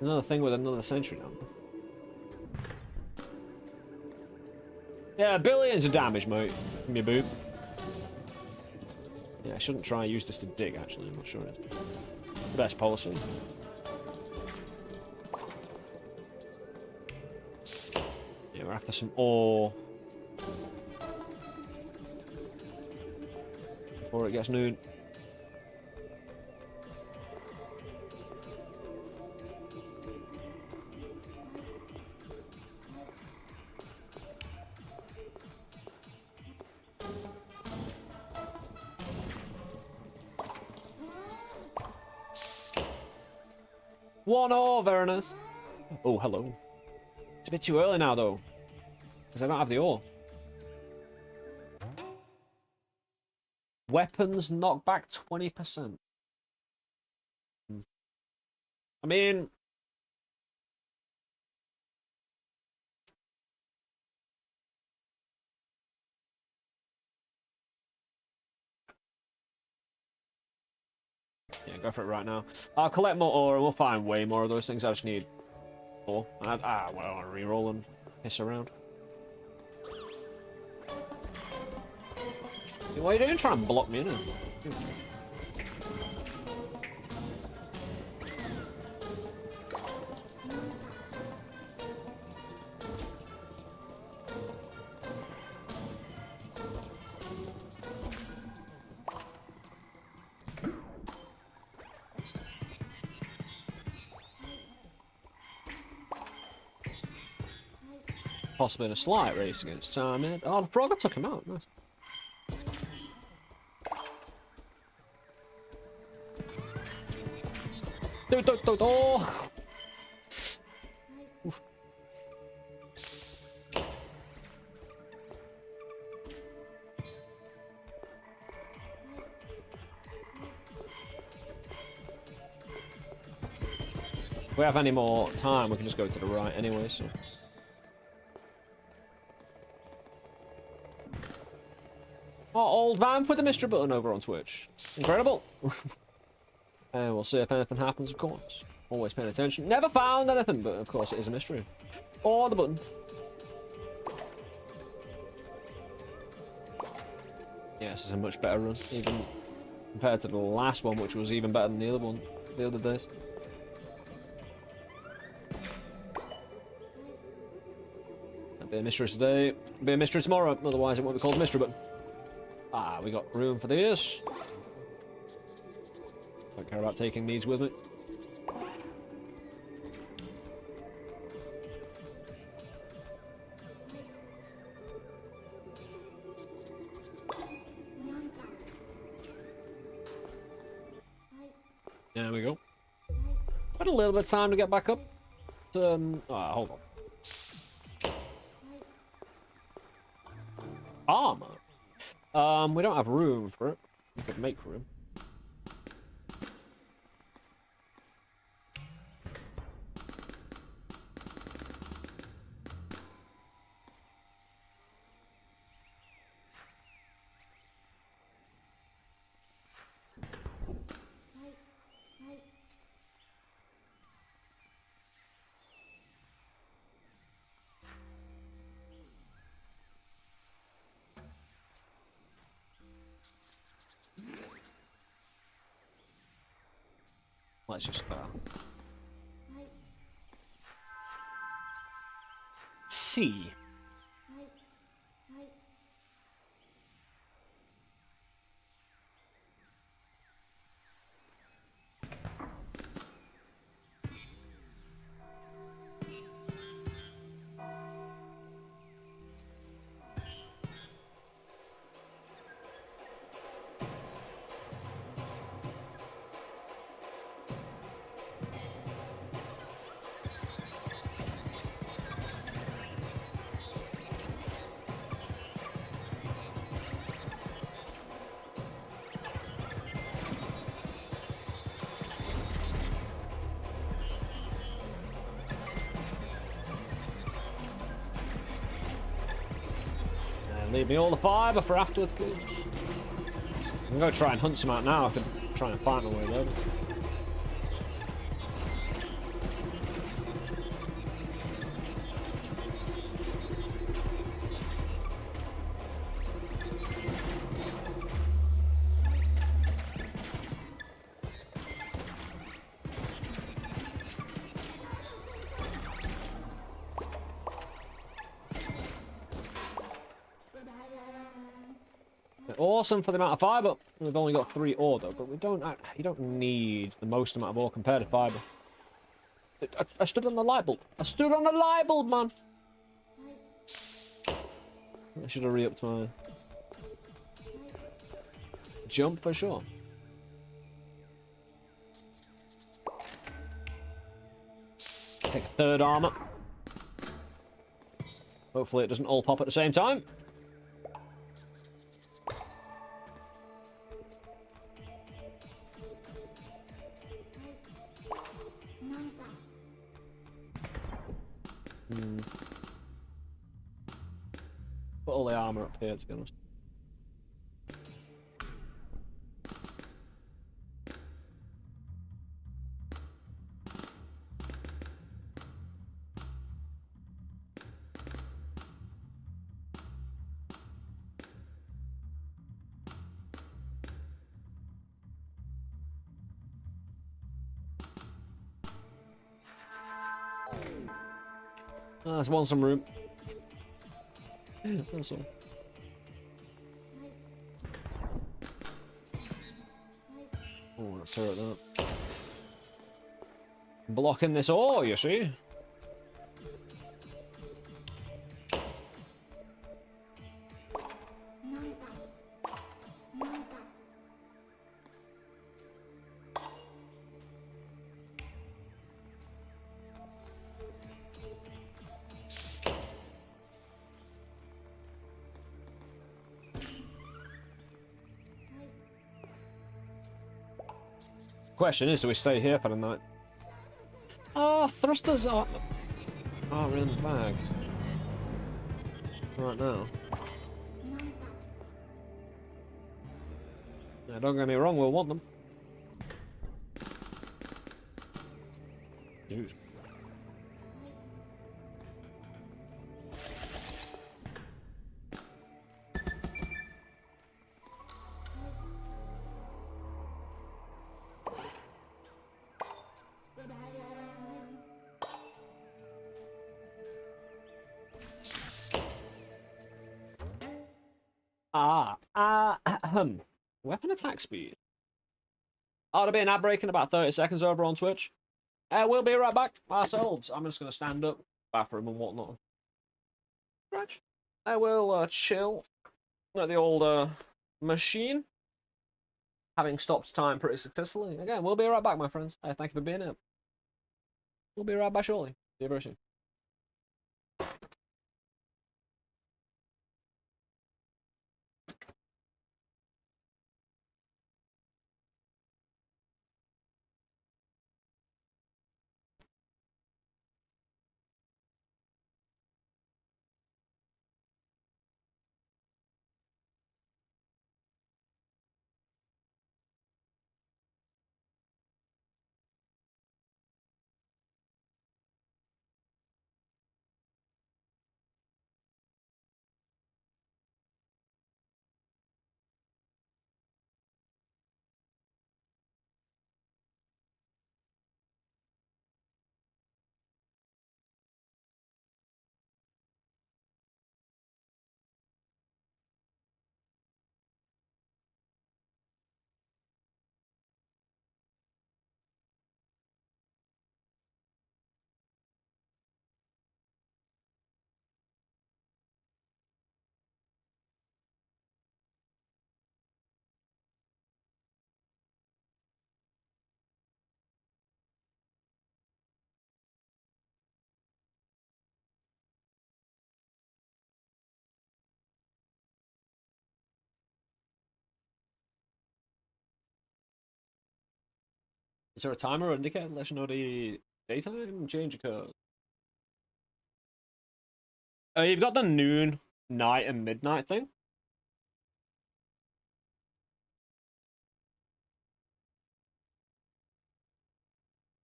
Another thing with another century number. Yeah, billions of damage, mate. From your boob. Yeah, I shouldn't try and use this to dig, actually. I'm not sure it's the best policy. Yeah, we're after some ore. Before it gets noon. One ore, very nice. Oh, hello. It's a bit too early now, though. Because I don't have the ore. Weapons knock back 20%. I mean... Yeah, go for it right now. I'll collect more ore and we'll find way more of those things. I just need ore. Well, I want to reroll and piss around. What are you doing? Trying to block me in? Possibly in a slight race against time. Oh, the frog, I took him out. Nice. Oh. Oof. If we have any more time, we can just go to the right anyway, so... Oh, old man put the mystery button over on Twitch. Incredible. And we'll see if anything happens, of course. Always paying attention. Never found anything, but of course it is a mystery. Or the button. Yeah, this is a much better run, even compared to the last one, which was even better than the other one, the other days. That'll be a mystery today, be a mystery tomorrow, otherwise it won't be called a mystery button. Ah, we got room for these. Don't care about taking these with me. There we go. Got a little bit of time to get back up. Hold on. Armor. We don't have room for it. We could make room. Let's just see. Leave me all the fibre for afterwards, please. I'm going to try and hunt some out now. I can try and find my way there. Awesome for the amount of fibre. We've only got 3 ore though, but we don't. You don't need the most amount of ore compared to fibre. I stood on the light bulb. I stood on the light bulb, man. I should have re-upped my jump for sure. Take 3rd armor. Hopefully it doesn't all pop at the same time. Put all the armor up here, to be honest. There's one some room. That's all. Oh, let's turret that. Blocking this ore, you see? Question is, do we stay here for the night? Oh, thrusters are in the bag. Right now. Yeah, don't get me wrong, we'll want them. Dude. Weapon attack speed. Oh, there'll be an ad break in about 30 seconds over on Twitch. We'll be right back ourselves. I'm just going to stand up, bathroom and whatnot. Right. I will chill at the old machine. Having stopped time pretty successfully. Again, we'll be right back, my friends. Thank you for being here. We'll be right back shortly. See you very soon. Is there a timer or indicator that lets you know the daytime change occurs? You've got the noon, night, and midnight thing.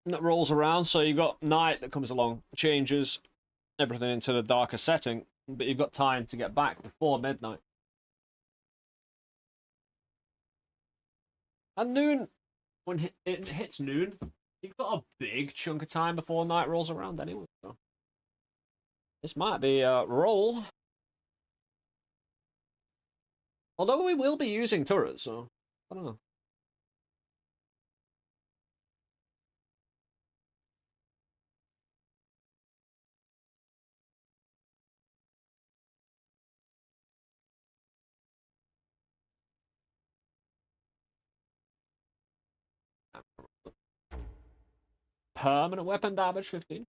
That rolls around, so you've got night that comes along, changes everything into the darker setting, but you've got time to get back before midnight. And noon, when it hits noon, you've got a big chunk of time before night rolls around anyway. So this might be a roll. Although we will be using turrets, so I don't know. Permanent weapon damage 15.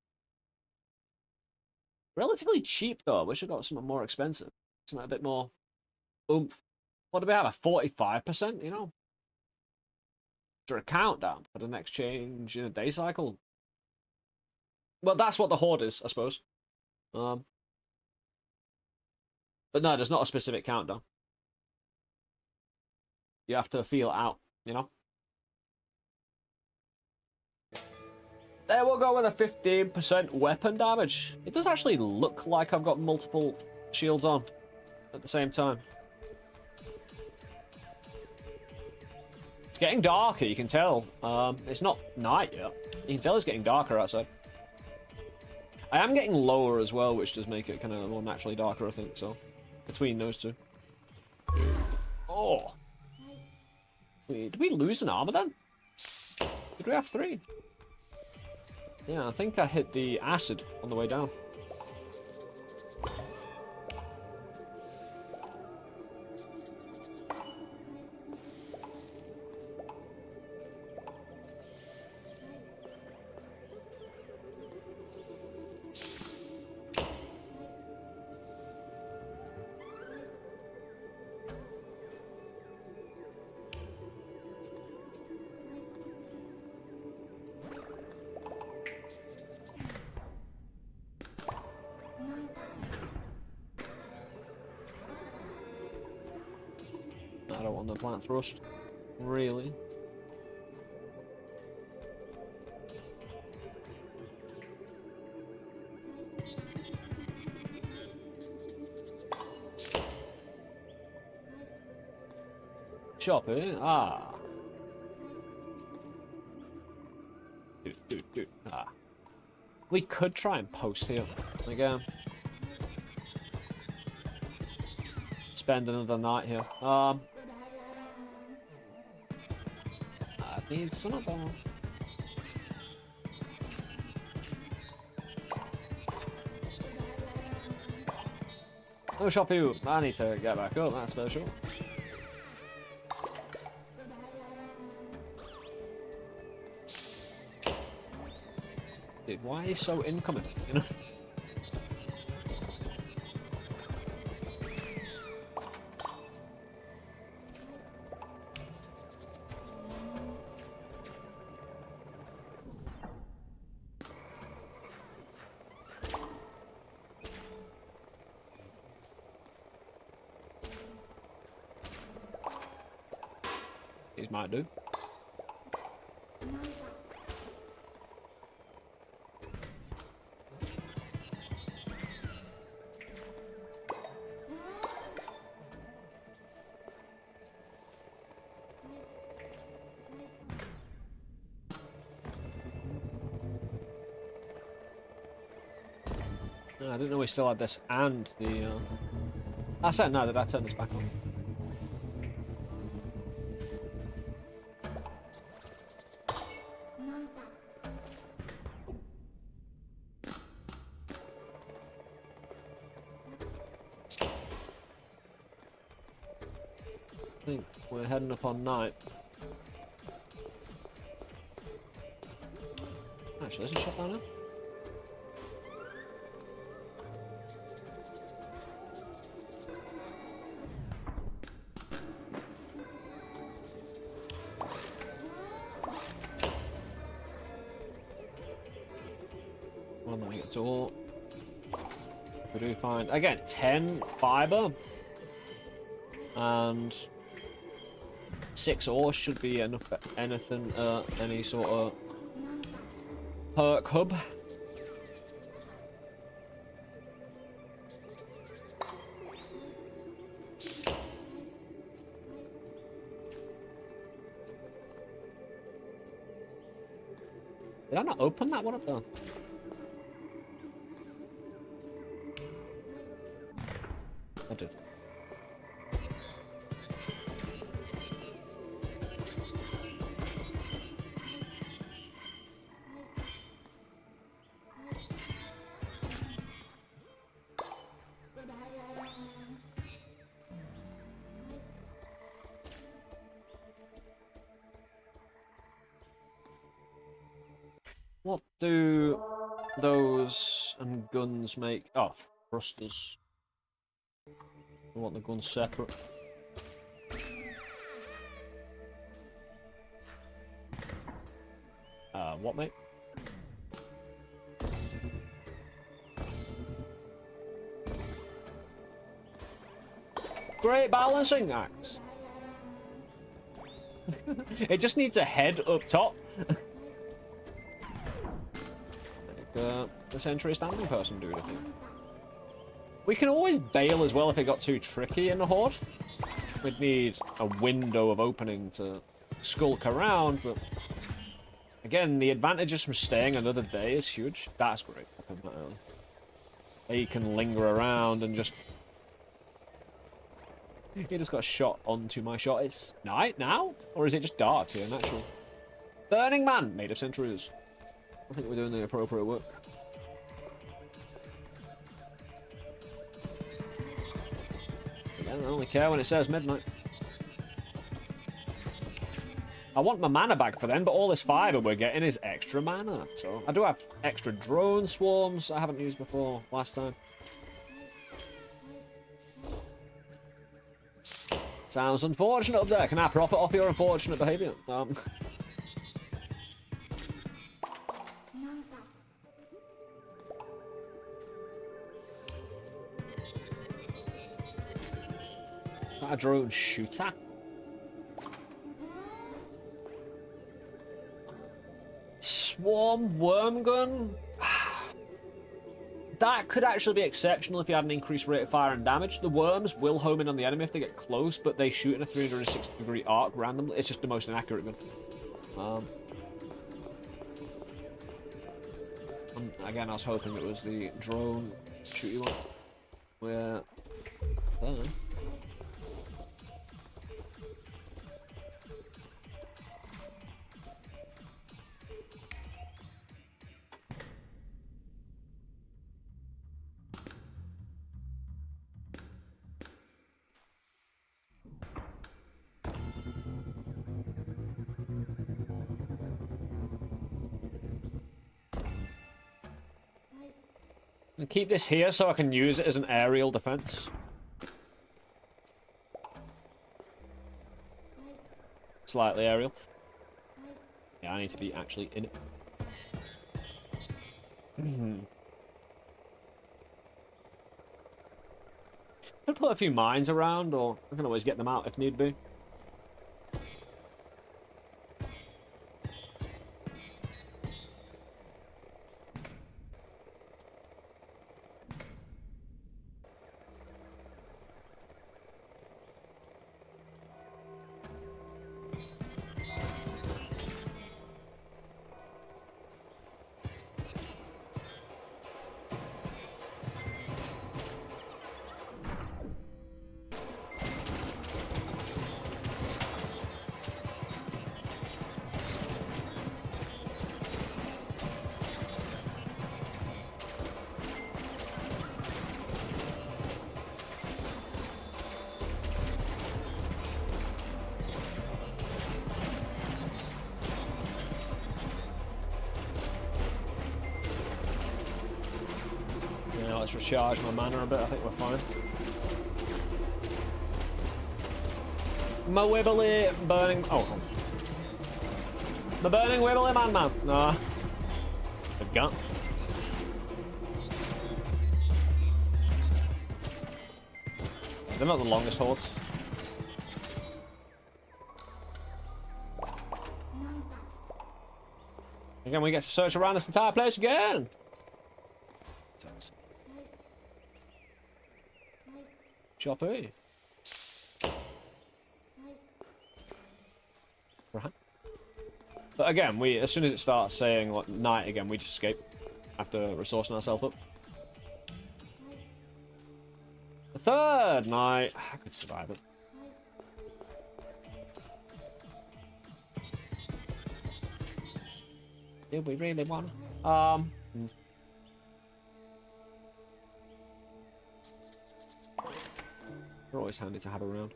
Relatively cheap though. Wish I got something more expensive. Something a bit more oomph. What do we have? A 45%, you know? Is there a countdown for the next change in a day cycle? Well, that's what the horde is, I suppose. But no, there's not a specific countdown. You have to feel it out, you know? There we'll go with a 15% weapon damage. It does actually look like I've got multiple shields on at the same time. It's getting darker, you can tell. It's not night yet. You can tell it's getting darker outside. I am getting lower as well, which does make it kind of more naturally darker, I think, so. Between those two. Oh! Did we lose an armor then? Did we have 3? Yeah, I think I hit the acid on the way down. I don't want to plant thrust, really. Shop, eh? Ah. Dude. Ah. We could try and post here. Again. Spend another night here. I need some of them. Oh, shop you. I need to get back up, that's for sure. Dude, why are you so incoming? You know? These might do. No, I didn't know we still had this and the. I said no. Did I turn this back on? I think we're heading up on night. Actually, is it shut down now? One minute it's all. We do find again 10 fiber and 6 ore should be enough for anything, any sort of perk hub. Did I not open that one up there? I did. What do those and guns make? Oh, thrusters. I want the guns separate. What, mate? Great balancing act. It just needs a head up top. The sentry standing person dude, I think. We can always bail as well if it got too tricky in the horde. We'd need a window of opening to skulk around, but again, the advantages from staying another day is huge. That's great. He can linger around and just... He just got shot onto my shot. It's night now? Or is it just dark here, natural? Burning Man, made of centuries. I think we're doing the appropriate work. Again, I only care when it says midnight. I want my mana back for them, but all this fiber we're getting is extra mana. So I do have extra drone swarms I haven't used before last time. Sounds unfortunate up there. Can I profit off your unfortunate behaviour? A drone shooter? Warm worm gun? That could actually be exceptional if you had an increased rate of fire and damage. The worms will home in on the enemy if they get close, but they shoot in a 360-degree arc randomly. It's just the most inaccurate gun. Again, I was hoping it was the drone shooty one. Where... And keep this here so I can use it as an aerial defense. Slightly aerial. Yeah, I need to be actually in it. Could put a few mines around, or I can always get them out if need be. Let's recharge my mana a bit, I think we're fine. My wibbly burning... Oh. My burning wibbly man. Nah. The guns. They're not the longest hordes. Again, we get to search around this entire place again. Choppy. Right. But again, as soon as it starts saying like night again, we just escape after resourcing ourselves up. The third night, I could survive it. Do we really want? They're always handy to have around.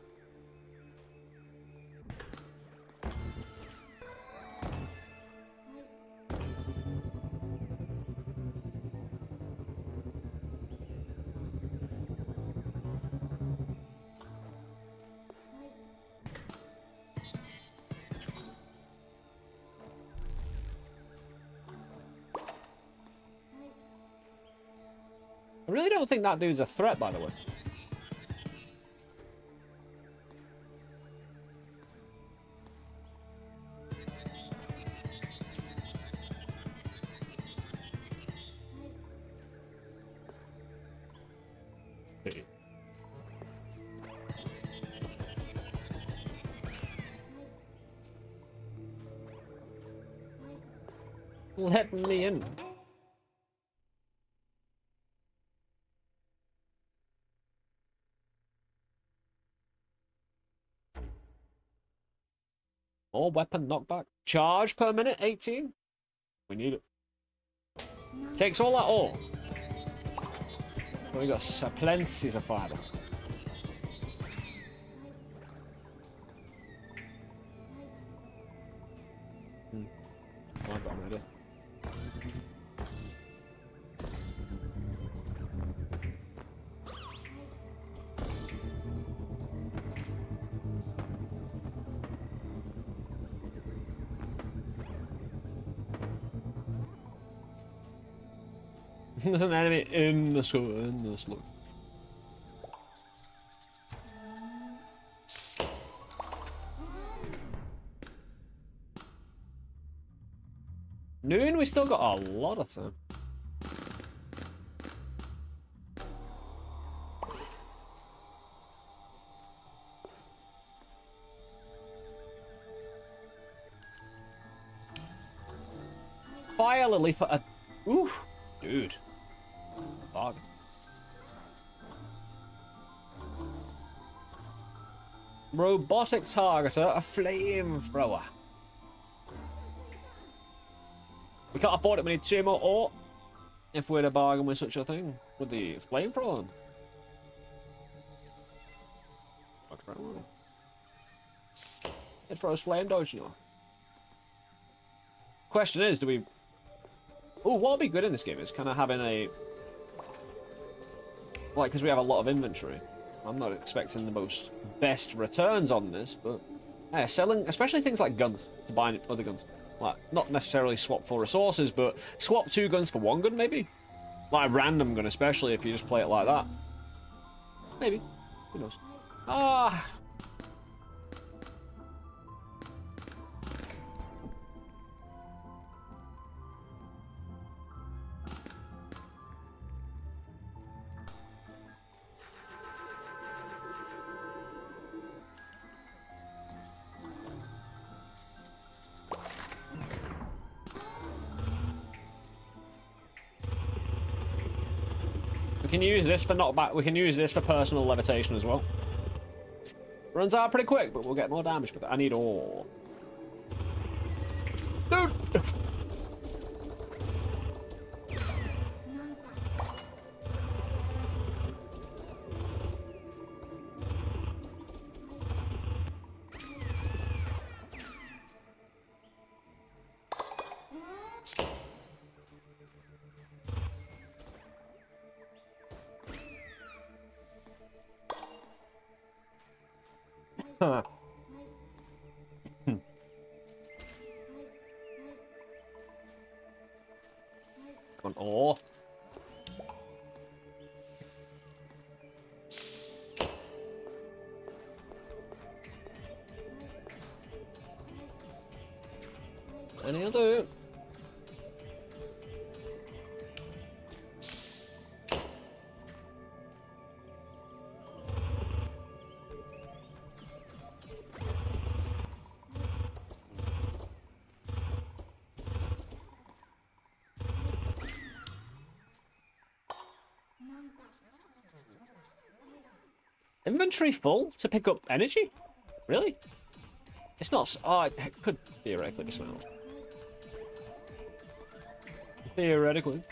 I really don't think that dude's a threat, by the way. Let me in. More weapon knockback. Charge per minute, 18. We need it. Takes all that ore. We got plenty of fiber. I've got an idea. There's an enemy in the school, in the slope. Noon, we still got a lot of time. Fire lily for a... Oof. Dude. Bargain. Robotic targeter, a flamethrower. We can't afford it, we need 2 more, or if we're to bargain with such a thing, with the flamethrower. It throws flame dodge, you know. Question is, do we... Oh, what would be good in this game is kind of having a... Like, because we have a lot of inventory. I'm not expecting the most best returns on this, but... Yeah, selling, especially things like guns, to buy other guns. Like, not necessarily swap for resources, but swap 2 guns for 1 gun, maybe? Like a random gun, especially if you just play it like that. Maybe. Who knows? Ah... We can use this for knockback. We can use this for personal levitation as well. Runs out pretty quick, but we'll get more damage with it. I need ore. Dude! Come on, ore. And he'll do. Inventory full to pick up energy? Really? It's not... Oh, it could theoretically be smelled. Theoretically.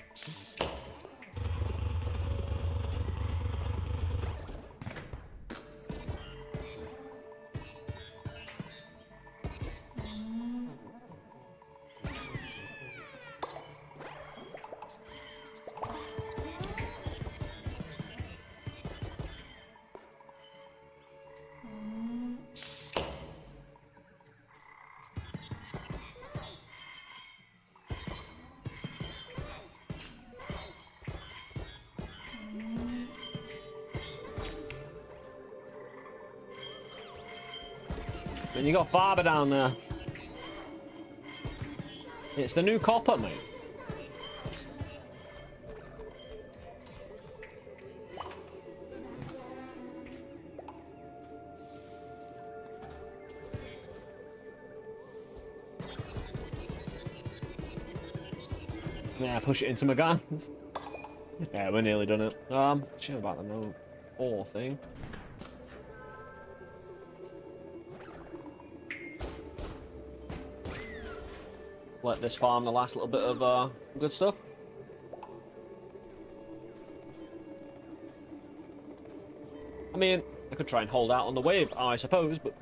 And you got Barber down there. It's the new copper, mate. Yeah, push it into my gun. Yeah, we're nearly done it. Shit about the no ore thing. Let this farm the last little bit of good stuff. I mean, I could try and hold out on the wave, I suppose, but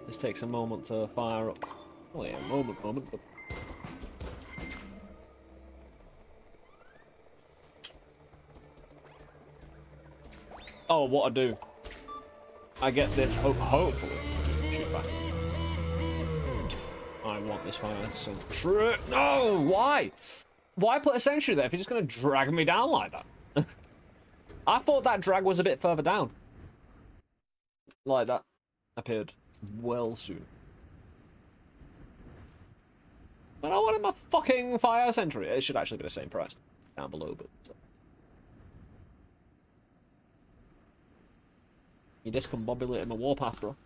this takes a moment to fire up. Oh yeah, moment, but oh, what I do? I get this. Hopefully, shoot back. I want this fire sentry. No, why? Why put a sentry there if you're just gonna drag me down like that? I thought that drag was a bit further down. Like that appeared well soon. And I wanted my fucking fire sentry. It should actually be the same price down below, but... You discombobulated my warpath, bro.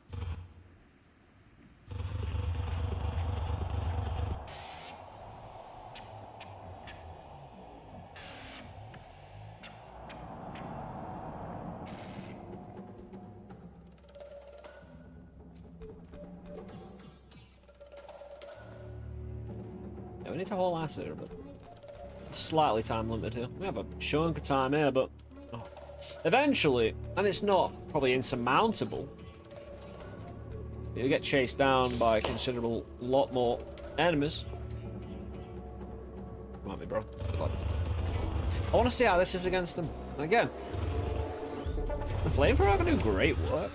Yeah, we need to haul ass here, but slightly time limited here. We have a chunk of time here, but eventually, and it's not probably insurmountable, you get chased down by a considerable lot more enemies. Come at me, bro. I want to see how this is against them. And again, the flamethrower are going to do great work.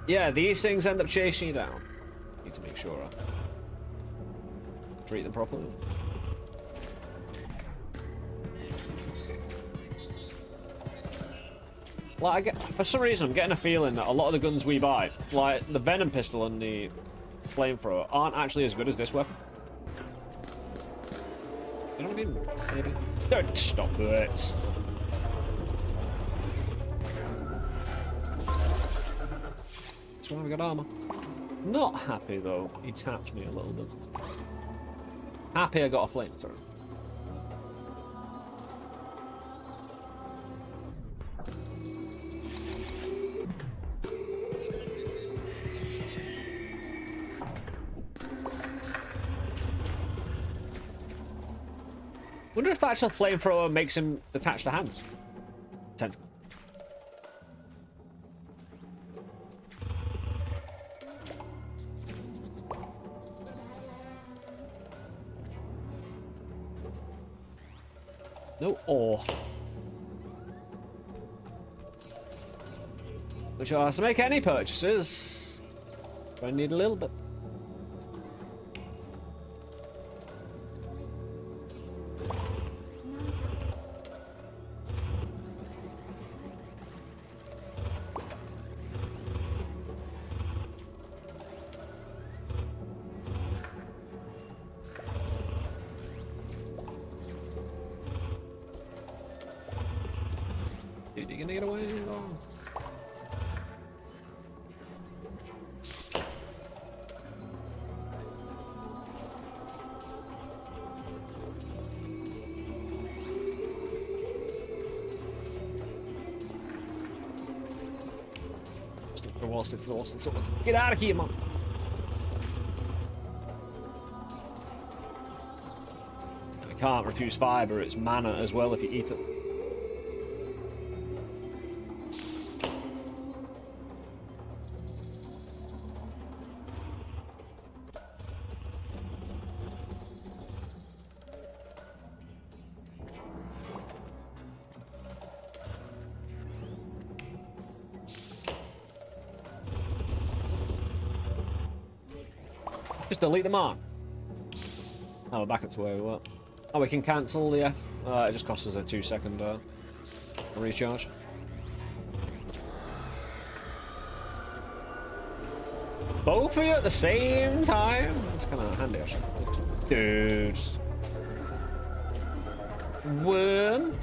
Yeah, these things end up chasing you down. Need to make sure I treat them properly. Like, for some reason, I'm getting a feeling that a lot of the guns we buy, like the venom pistol and the flamethrower, aren't actually as good as this weapon. You know what I mean? Maybe. Don't stop it. That's why we got armor. Not happy though. He tapped me a little bit. Happy I got a flamethrower. Wonder if the actual flamethrower makes him detach the hands. Tentacle. No ore. Which allows us to make any purchases. I need a little bit. Dude, you gonna get away? Stick to the wall, get out of here, man. I can't refuse fiber, it's mana as well if you eat it. Just delete them on. Oh, we're back up to where we were. Oh, we can cancel, yeah. It just costs us a 2-second recharge. Both of you at the same time? That's kind of handy, actually. Dude. Worm.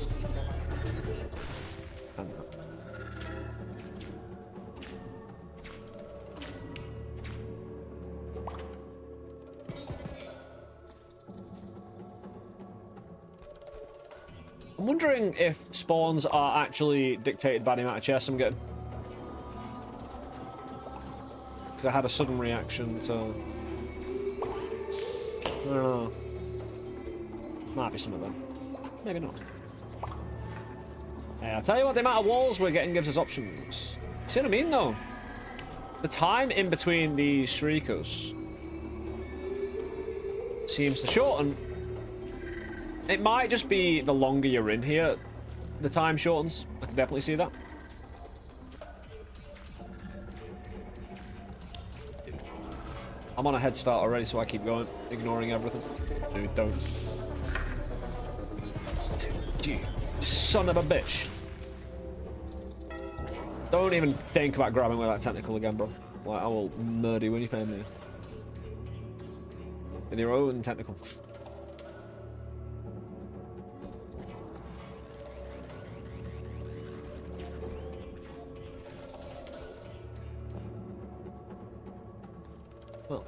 I'm wondering if spawns are actually dictated by the amount of chests I'm getting. Because I had a sudden reaction to... I don't know. Might be some of them. Maybe not. Hey, I'll tell you what, the amount of walls we're getting gives us options. See what I mean, though? The time in between these shriekers seems to shorten. It might just be the longer you're in here, the time shortens. I can definitely see that. I'm on a head start already, so I keep going, ignoring everything. Dude, don't. Dude, son of a bitch. Don't even think about grabbing with that technical again, bro. Like, I will murder you when you find me. with your own tentacles. Well.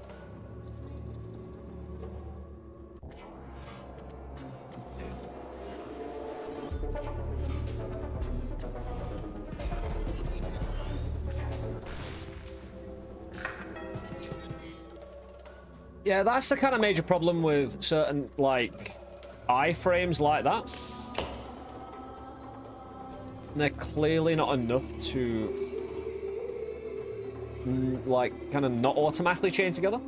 Yeah, that's the kind of major problem with certain, like, iframes like that. They're clearly not enough to, like, kind of not automatically chain together.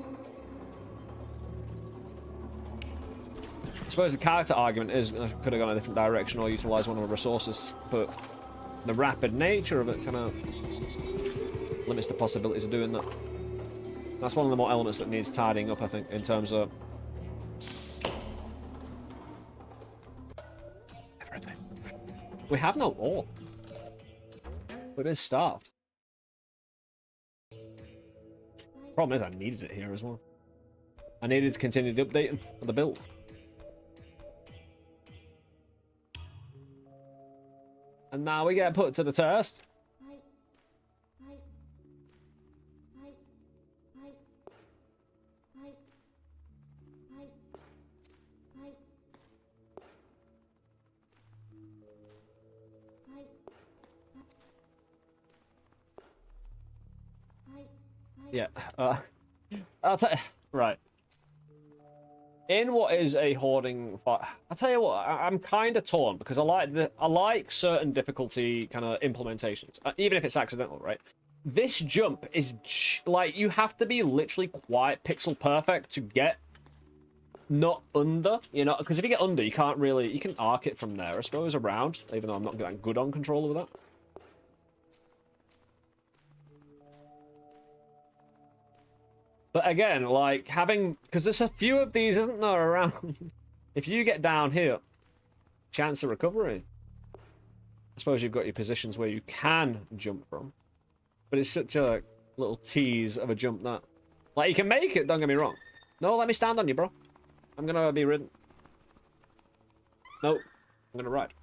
I suppose the character argument is I could have gone a different direction or utilized one of the resources, but the rapid nature of it kind of limits the possibilities of doing that. That's one of the more elements that needs tidying up, I think, in terms of everything. We have no ore. We've been starved. Problem is, I needed it here as well. I needed to continue the updating of the build. And now we get put to the test. Yeah, I'll tell you, right. In what is a hoarding fight, I'll tell you what, I'm kind of torn because I like certain difficulty kind of implementations, even if it's accidental, right? This jump is like you have to be literally quite pixel perfect to get not under, you know, because if you get under, you can't really, you can arc it from there, I suppose, around, even though I'm not that good on control over that. But again, like, having... Because there's a few of these, isn't there, around? If you get down here, chance of recovery. I suppose you've got your positions where you can jump from. But it's such a little tease of a jump that... Like, you can make it, don't get me wrong. No, let me stand on you, bro. I'm gonna be ridden. Nope. I'm gonna ride.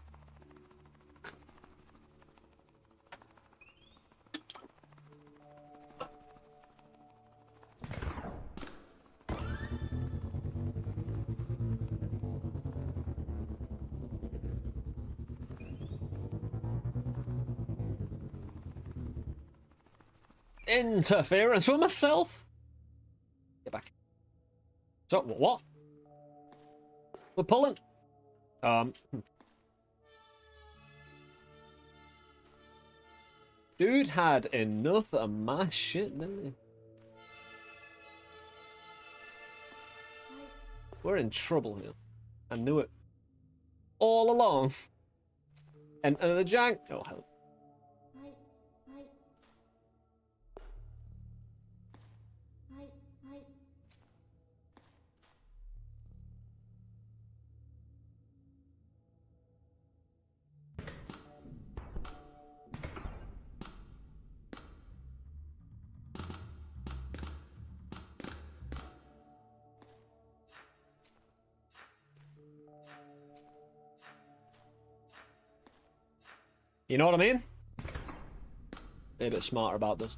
Interference with myself. Get back. So what? We're pulling. Dude had enough of my shit, didn't he? We're in trouble here. I knew it all along. And the jank. Oh hell. You know what I mean? Be a bit smarter about this.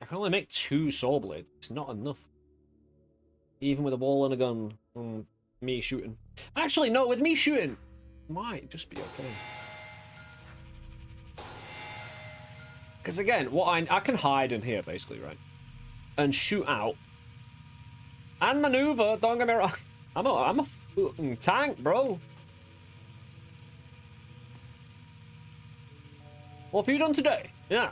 I can only make 2 saw blades. It's not enough. Even with a ball and a gun and me shooting. Actually, no, with me shooting, might just be okay. Because again, what I can hide in here, basically, right? And shoot out. And maneuver, don't get me wrong. I'm a fucking tank, bro. What have you done today? Yeah.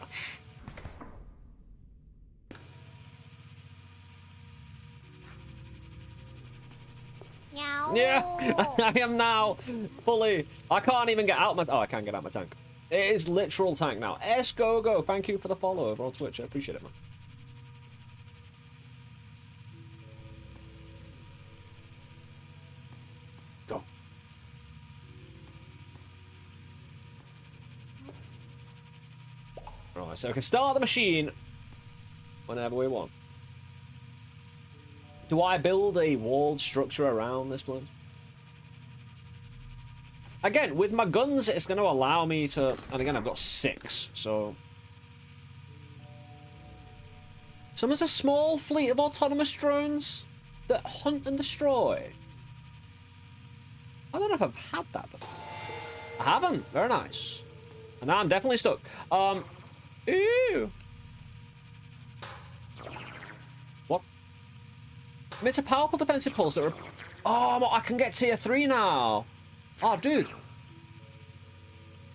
Yeah, I am now fully... I can't even get out my... Oh, I can't get out my tank. It is literal tank now. Esgogo, thank you for the follow over on Twitch. I appreciate it, man. Right, so we can start the machine whenever we want. Do I build a walled structure around this place? Again, with my guns, it's going to allow me to... And again, I've got 6, so... Summons a small fleet of autonomous drones that hunt and destroy. I don't know if I've had that before. I haven't. Very nice. And now I'm definitely stuck. Ew. What? It's a powerful defensive pulse that... Oh, I can get tier 3 now. Oh, dude.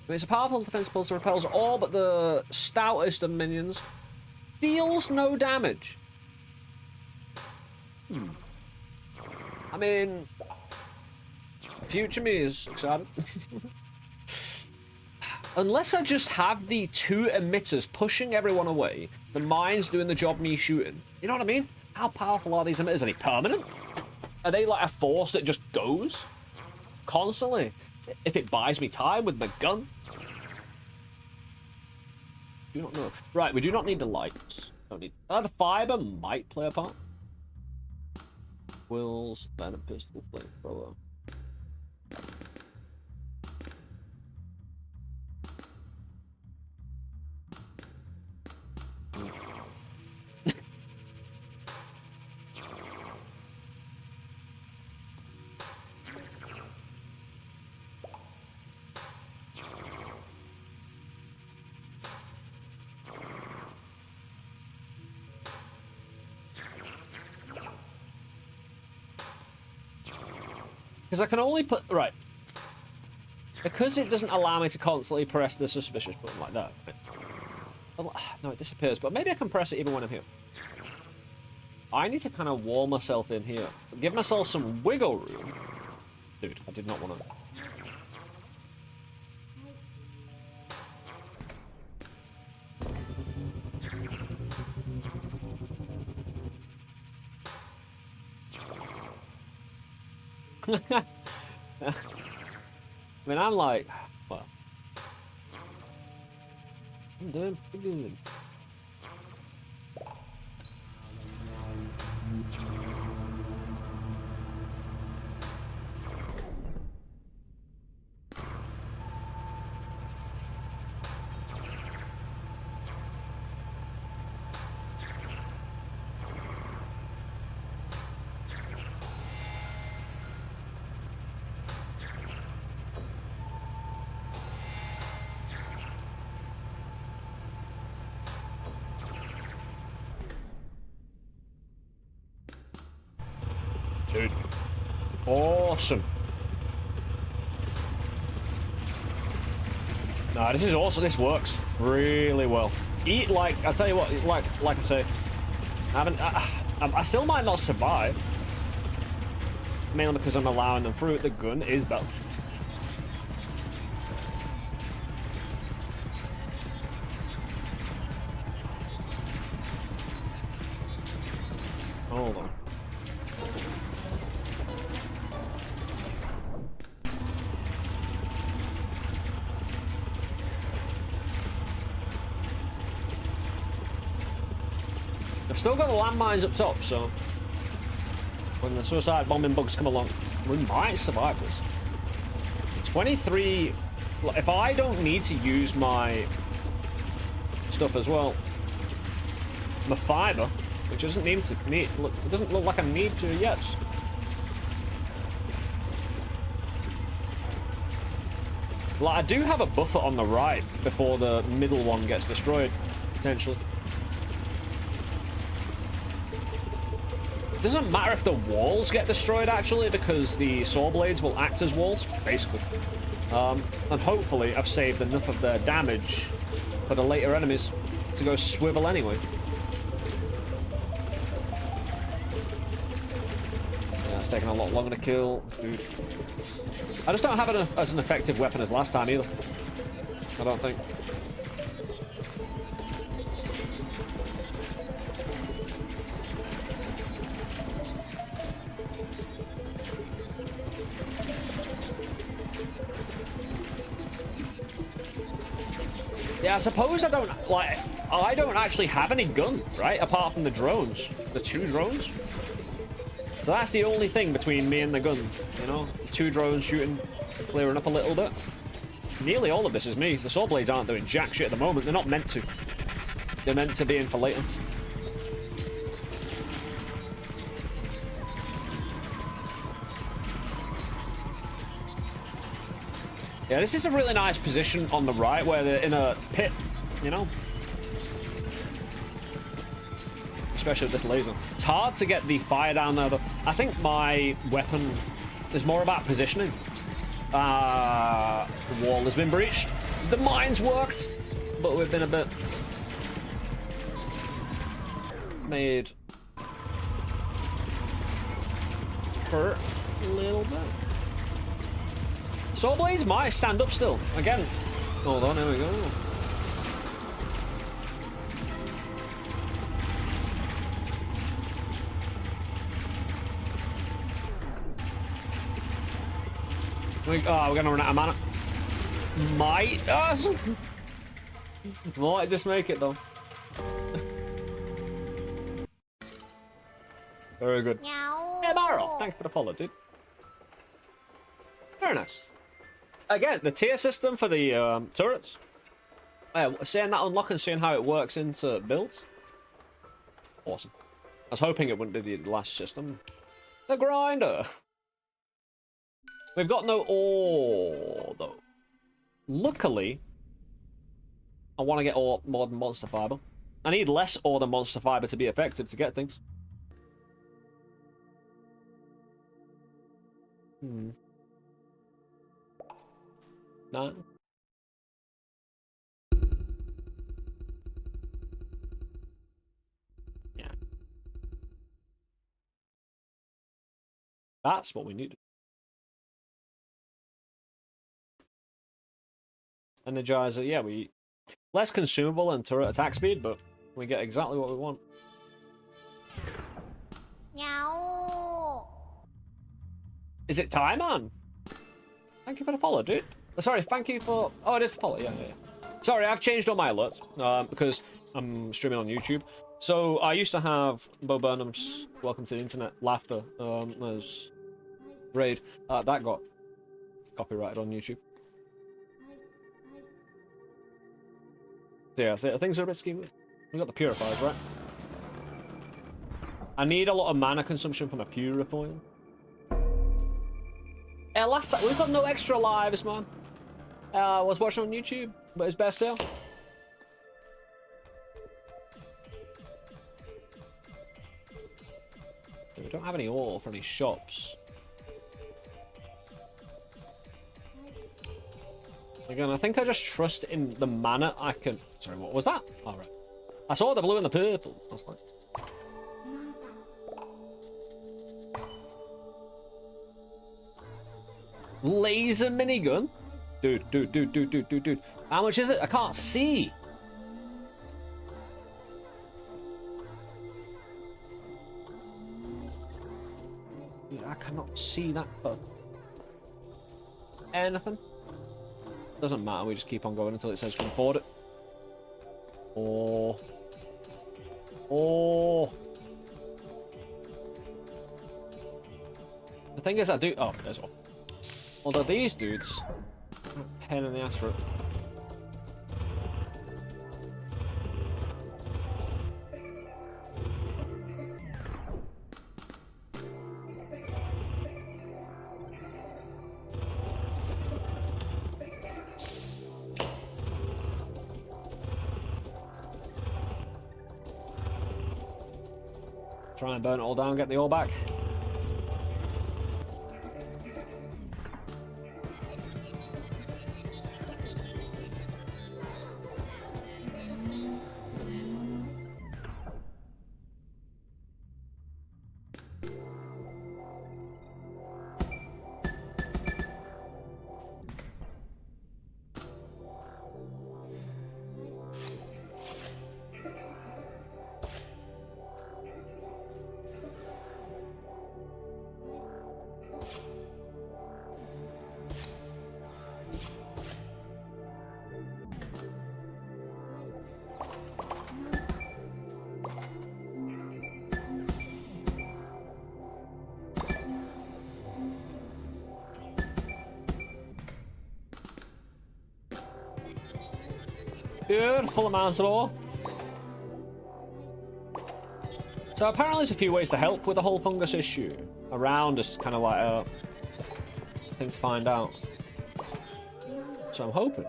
It's a powerful defensive pulse that repels all but the stoutest of minions. Deals no damage. I mean... Future me is excited. Unless I just have the 2 emitters pushing everyone away, the mines doing the job me shooting. You know what I mean? How powerful are these emitters? Are they permanent? Are they like a force that just goes? Constantly? If it buys me time with my gun? Do not know. Right, we do not need the lights. Don't need... the fiber might play a part. Wills, venom pistol, flamethrower. Because I can only put... Right. Because it doesn't allow me to constantly press the suspicious button like that. No, it disappears, but maybe I can press it even when I'm here. I need to kind of wall myself in here. Give myself some wiggle room. Dude, I did not want to... I mean, I'm like, well, I'm doing pretty good. Dude. Awesome. Nah, this is awesome. This works really well. Eat like, I tell you what, like I say, I still might not survive. Mainly because I'm allowing them through. The gun is better. Hold on. I've still got the landmines up top, so when the suicide bombing bugs come along, we might survive this. 23. If I don't need to use my stuff as well, my fiber, which doesn't need to look, it doesn't look like I need to yet. Like, I do have a buffer on the right before the middle one gets destroyed, potentially. It doesn't matter if the walls get destroyed, actually, because the saw blades will act as walls, basically. And hopefully I've saved enough of their damage for the later enemies to go swivel anyway. Yeah, it's taking a lot longer to kill, dude. I just don't have it as an effective weapon as last time either. I don't think. Yeah, I suppose I don't actually have any gun, right? Apart from the drones. The 2 drones. So that's the only thing between me and the gun, you know? 2 drones shooting, clearing up a little bit. Nearly all of this is me. The saw blades aren't doing jack shit at the moment. They're not meant to. They're meant to be in for later. Yeah, this is a really nice position on the right where they're in a pit, you know? Especially with this laser. It's hard to get the fire down there, though. I think my weapon is more about positioning. The wall has been breached. The mines worked, but we've been a bit... made... hurt a little bit. Saw blades might stand up still. Again. Hold on, here we go. We're gonna run out of mana. Might. Might just make it though. Very good. Hey, Barrel. Thanks for the follow, dude. Very nice. Again, the tier system for the turrets. Seeing that unlock and seeing how it works into builds. Awesome. I was hoping it wouldn't be the last system. The grinder. We've got no ore, though. Luckily, I want to get ore more than monster fiber. I need less ore than monster fiber to be effective to get things. No. Yeah. That's what we need. Energizer, yeah, we less consumable and turret attack speed, but we get exactly what we want. Meow. Is it time, man? Thank you for the follow, dude. Sorry, thank you for... Oh, it is the follow, yeah. Sorry, I've changed all my alerts because I'm streaming on YouTube. So I used to have Bo Burnham's Welcome to the Internet Laughter as raid. That got copyrighted on YouTube. Yeah, so things are a bit schemy. We got the purifiers, right? I need a lot of mana consumption from a purifier. Yeah, last time we've got no extra lives, man. I was watching on YouTube, but it's best here. We don't have any ore for any shops. Again, I think I just trust in the mana I can... Sorry, what was that? All right. I saw the blue and the purple. I was like... Laser minigun? Dude. How much is it? I can't see. Dude, I cannot see that for anything. Doesn't matter, we just keep on going until it says we can afford it. Oh. The thing is, I do... Oh, there's one. Although these dudes... Pain in the ass for it. Try and burn it all down, get the ore back. Good, full amounts of ore. So apparently there's a few ways to help with the whole fungus issue. Around is kind of like a thing to find out. So I'm hoping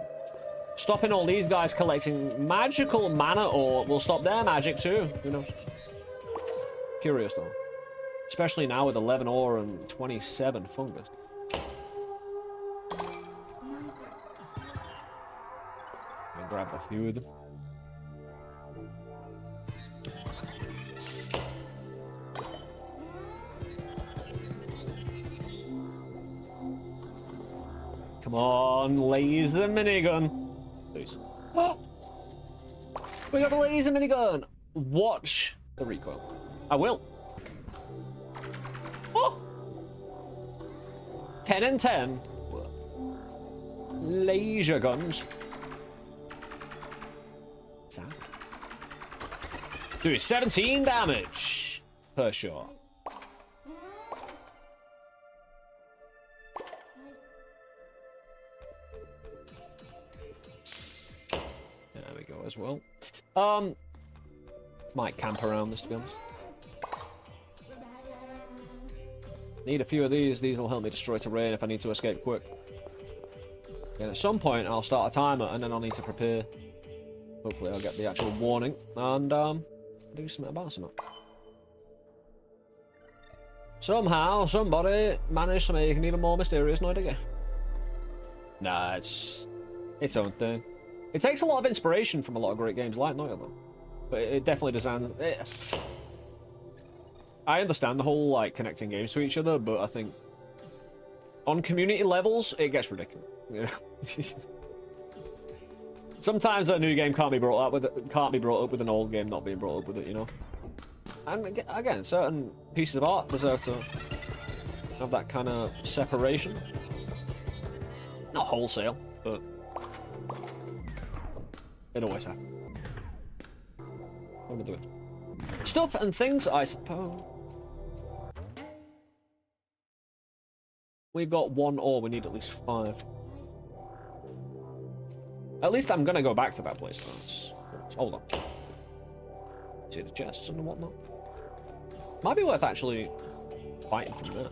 stopping all these guys collecting magical mana ore will stop their magic too. Who knows? Curious though. Especially now with 11 ore and 27 fungus. I grab a few of them. Come on, laser minigun. Please. Oh! We got a laser minigun. Watch the recoil. I will. Oh! 10 and 10. Laser guns. Do 17 damage per shot. There we go as well. Might camp around this to be honest. Need a few of these. These will help me destroy terrain if I need to escape quick. And at some point I'll start a timer and then I'll need to prepare. Hopefully I'll get the actual warning and do something about something. Somehow, somebody managed to make an even more mysterious night again. Nah, it's its own thing. It takes a lot of inspiration from a lot of great games like Noyo though. But it definitely designs... I understand the whole, like, connecting games to each other, but I think... on community levels, it gets ridiculous. You know? Sometimes a new game can't be brought up with an old game not being brought up with it, you know. And again, certain pieces of art deserve to have that kind of separation. Not wholesale, but it always happens. What am I doing? Stuff and things, I suppose. We've got 1 ore. We need at least 5. At least I'm gonna go back to that place first. Hold on. See the chests and whatnot. Might be worth actually fighting from there.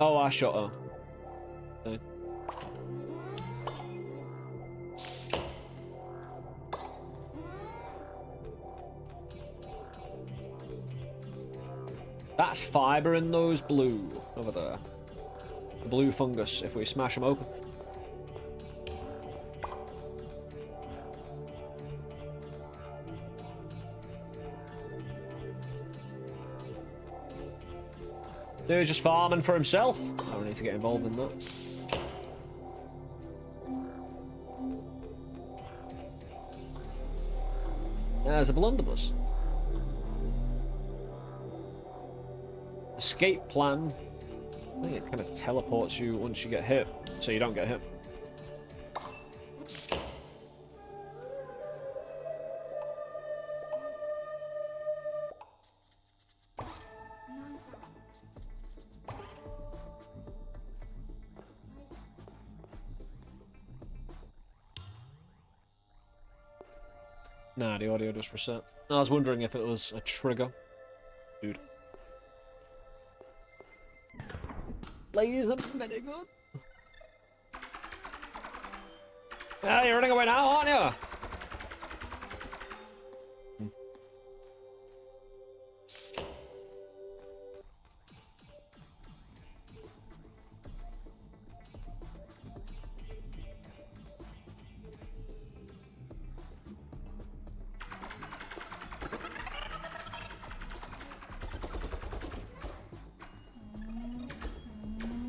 Oh, I shot her. Okay. That's fiber in those blue over there. Blue fungus if we smash them open. Dude's just farming for himself. I don't need to get involved in that. There's a blunderbuss. Escape plan. I think it kind of teleports you once you get hit, so you don't get hit. Nah, the audio just reset. I was wondering if it was a trigger. Dude. Laser minigun. Ah, you're running away now, aren't you?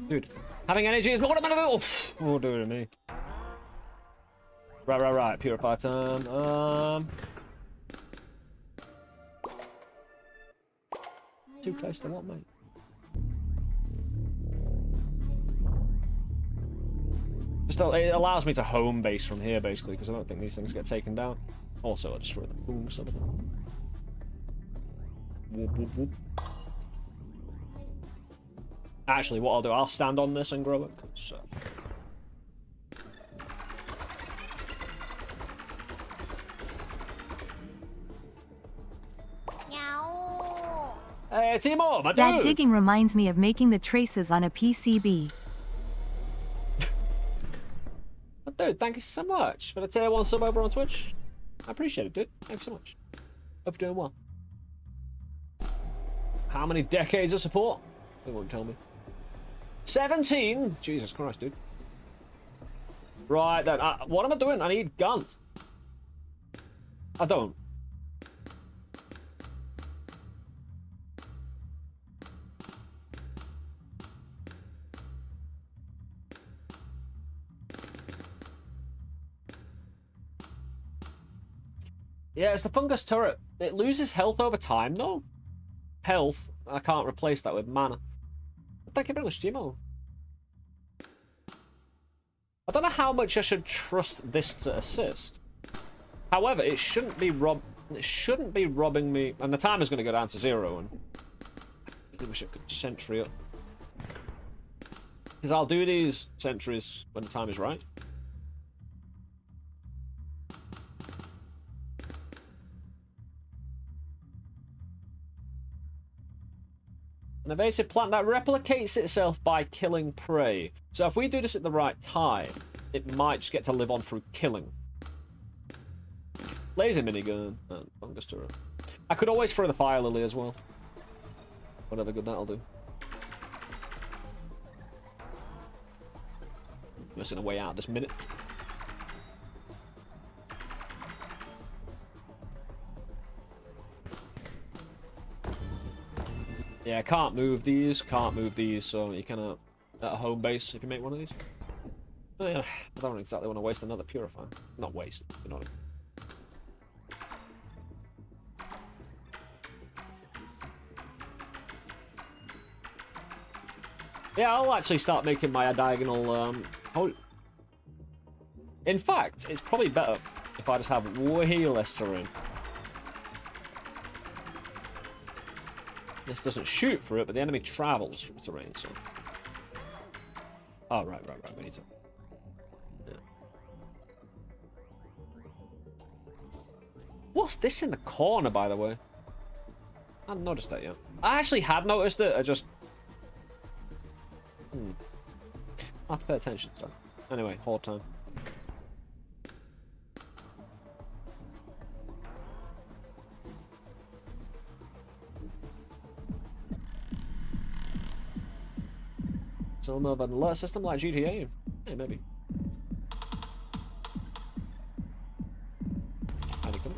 Dude, having energy is not what I'm gonna do. Oh, do it to me. Right. Purify time. Too close to what, mate? Just it allows me to home base from here, basically, because I don't think these things get taken down. Also, I destroy the boom sort of thing. Whoop, whoop, whoop. Actually, what I'll do, I'll stand on this and grow it. So. Meow. Hey, Timo, my That dude! digging reminds me of making the traces on a PCB. Dude, thank you so much for the tier 1 sub over on Twitch. I appreciate it, dude. Thanks so much. Hope you're doing well. How many decades of support? They won't tell me. 17? Jesus Christ, dude. Right then, what am I doing? I need guns. I don't. Yeah, it's the fungus turret. It loses health over time, though. Health, I can't replace that with mana. Thank you very much, Timo. I don't know how much I should trust this to assist. However, it shouldn't be robbing me, and the timer's going to go down to 0. And I think we should sentry up, because I'll do these sentries when the time is right. An evasive plant that replicates itself by killing prey. So if we do this at the right time, it might just get to live on through killing. Laser minigun. And fungus turret. I could always throw the fire lily as well. Whatever good that'll do. Missing a way out this minute. Yeah, can't move these, so you kind of at a home base if you make one of these. Oh, yeah, I don't exactly want to waste another purifier. Not waste, you know what I mean. Yeah, I'll actually start making my diagonal, In fact, it's probably better if I just have way less terrain. This doesn't shoot through it, but the enemy travels through terrain, so... Oh, right, we need to... Yeah. What's this in the corner, by the way? I hadn't noticed that yet. I actually had noticed it, I just... I have to pay attention to that. Anyway, horde time. Some of an alert system like GTA. Hey, maybe. How'd he come?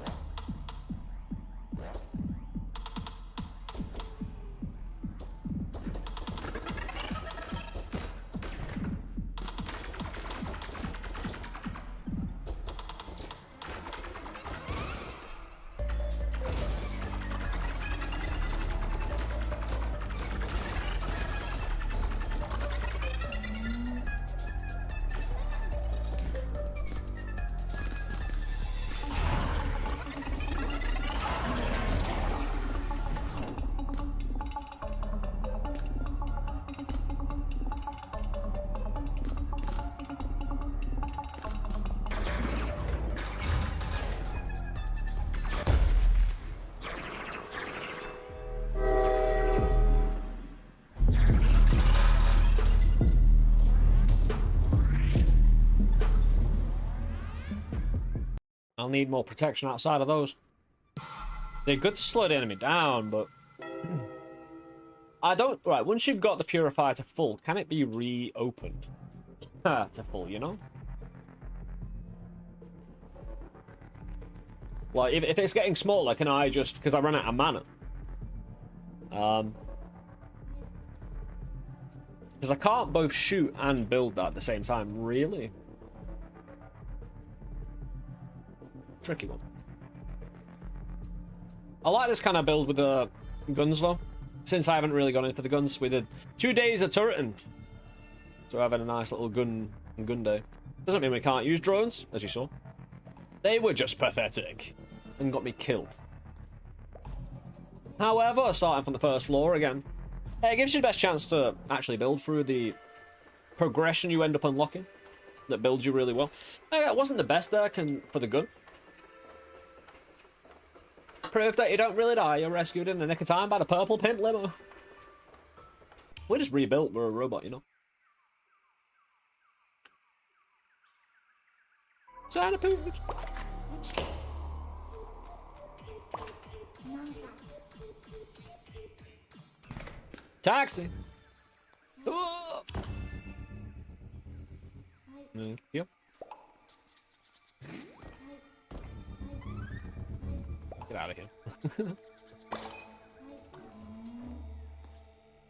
I'll need more protection outside of those. They're good to slow the enemy down, but... I don't... Right, once you've got the purifier to full, can it be reopened? To full, you know? Like, if it's getting smaller, can I just... Because I run out of mana. Because I can't both shoot and build that at the same time, really. Tricky one. I like this kind of build with the guns, though. Since I haven't really gone in for the guns, we did 2 days of turreting. So having a nice little gun day. Doesn't mean we can't use drones, as you saw. They were just pathetic and got me killed. However, starting from the first floor again, It gives you the best chance to actually build through the progression you end up unlocking. That builds you really well. It wasn't the best there for the gun. Proof that you don't really die. You're rescued in the nick of time by the purple pimp limo. We just rebuilt. We're a robot, you know. Centipede. Taxi. Oh. Thank you. Get out of here.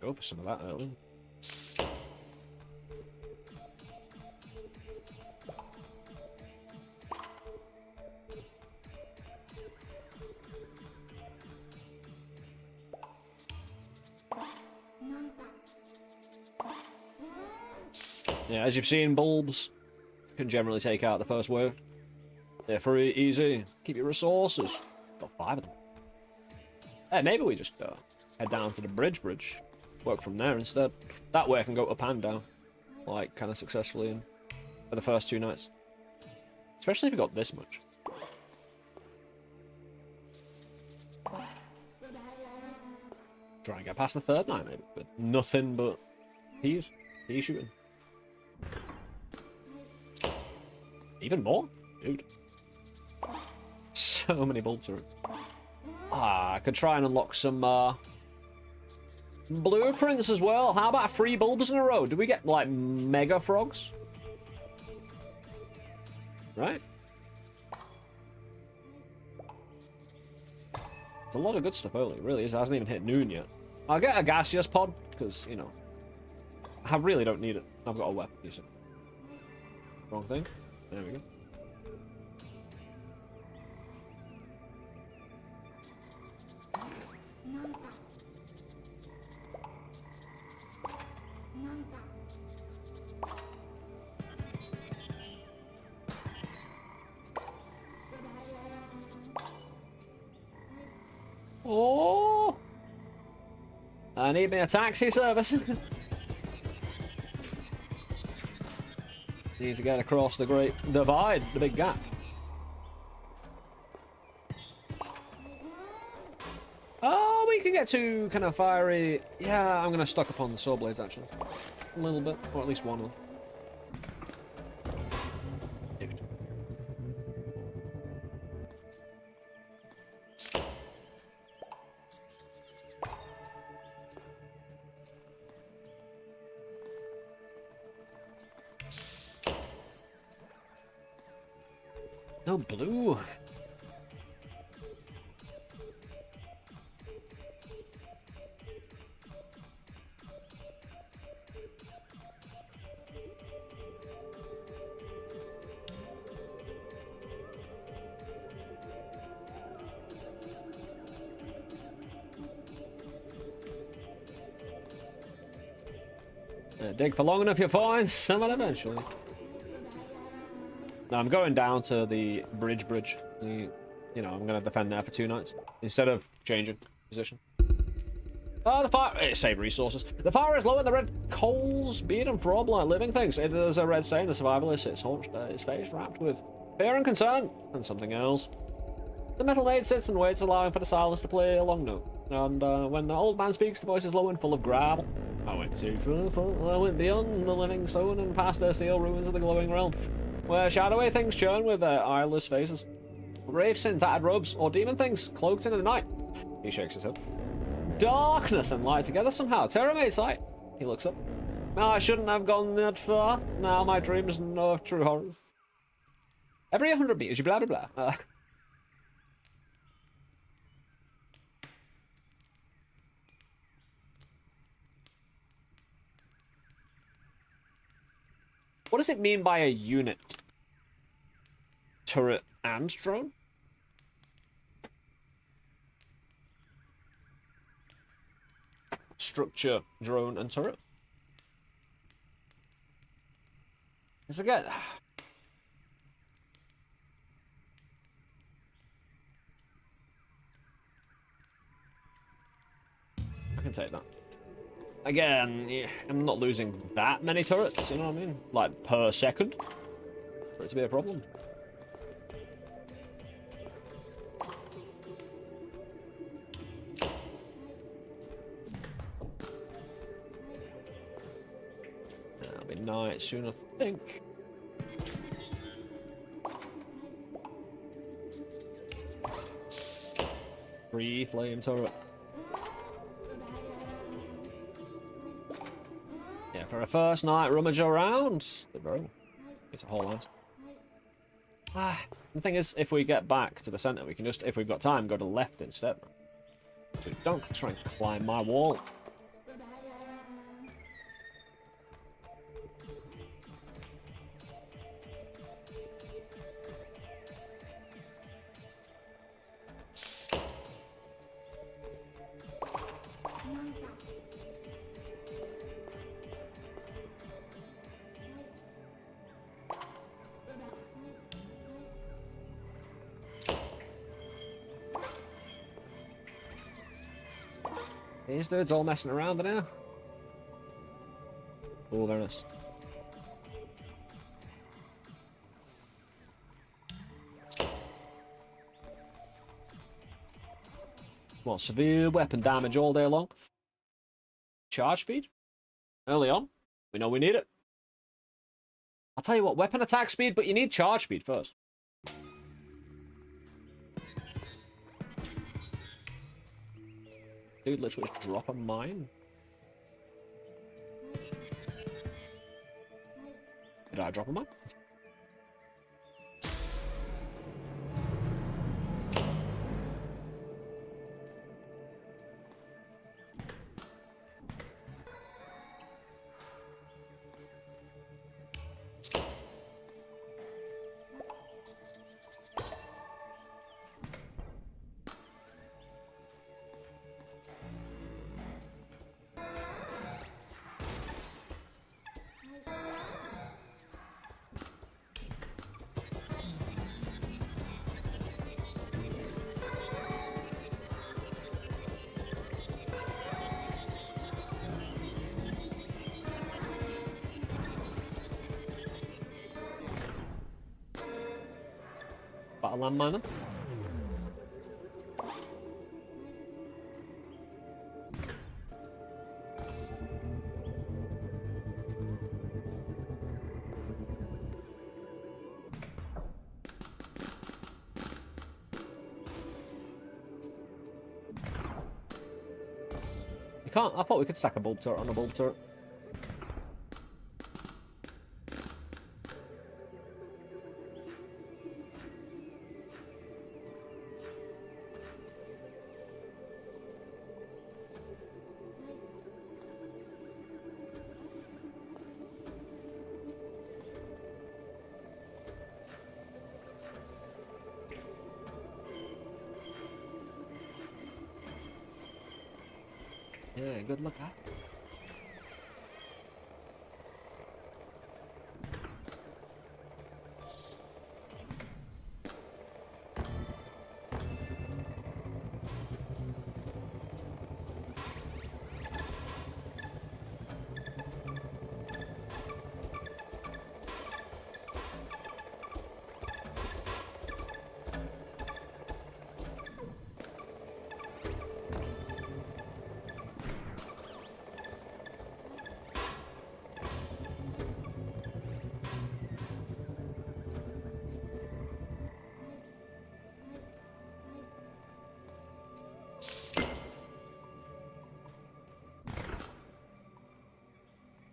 Go for some of that early. Yeah, as you've seen, bulbs can generally take out the first wave. They're free, easy. Keep your resources. Got 5 of them. Hey, maybe we just head down to the bridge. Work from there instead. That way I can go up and down. Like, kind of successfully for the first 2 nights. Especially if you got this much. Try and get past the 3rd night, maybe. With nothing but peas. Pea shooting. Even more? Dude. So many bulbs are... Ah, I could try and unlock some blueprints as well. How about 3 bulbs in a row? Do we get, like, mega frogs? Right? It's a lot of good stuff early. It really is. It hasn't even hit noon yet. I'll get a gaseous pod, because, you know, I really don't need it. I've got a weapon, you see. Wrong thing. There we go. Oh! I need me a taxi service. Need to get across the great divide, the big gap. Oh, we can get to kind of fiery. Yeah, I'm gonna stock up on the saw blades actually. A little bit, or at least one of them. No blue. Dig for long enough, you'll find someone eventually. Now I'm going down to the bridge. You know, I'm gonna defend there for 2 nights instead of changing position. Oh, the fire! Save resources. The fire is low and the red coals beat and throb like living things. It is a red stain. The survivalist sits hunched, his face wrapped with fear and concern, and something else. The metal maid sits and waits, allowing for the silence to play a long note. And when the old man speaks, the voice is low and full of gravel. I went too far. I went beyond the living stone and past the steel ruins of the glowing realm, where shadowy things churn with their eyeless faces. Wraiths in tattered robes, or demon things cloaked in the night. He shakes his head. Darkness and light together somehow. Terror made sight. He looks up. I shouldn't have gone that far. Now my dreams know of true horrors. Every 100 meters, you blah blah blah. What does it mean by a unit? Turret and drone? Structure, drone, and turret? It's again. I can take that. Again, yeah, I'm not losing that many turrets, you know what I mean? Like, per second. For it to be a problem. That'll be night soon, I think. Free flame turret. Yeah, for a first night rummage around. It's a whole house. The thing is, if we get back to the center, we can just, if we've got time, go to the left instead. So don't try and climb my wall. These dudes all messing around now. Oh, very nice. Well, severe weapon damage all day long. Charge speed. Early on. We know we need it. I'll tell you what, weapon attack speed, but you need charge speed first. Dude, literally just drop a mine. Did I drop a mine? Battle landmine them. You can't. I thought we could stack a bulb turret on a bulb turret. Yeah, good luck, huh?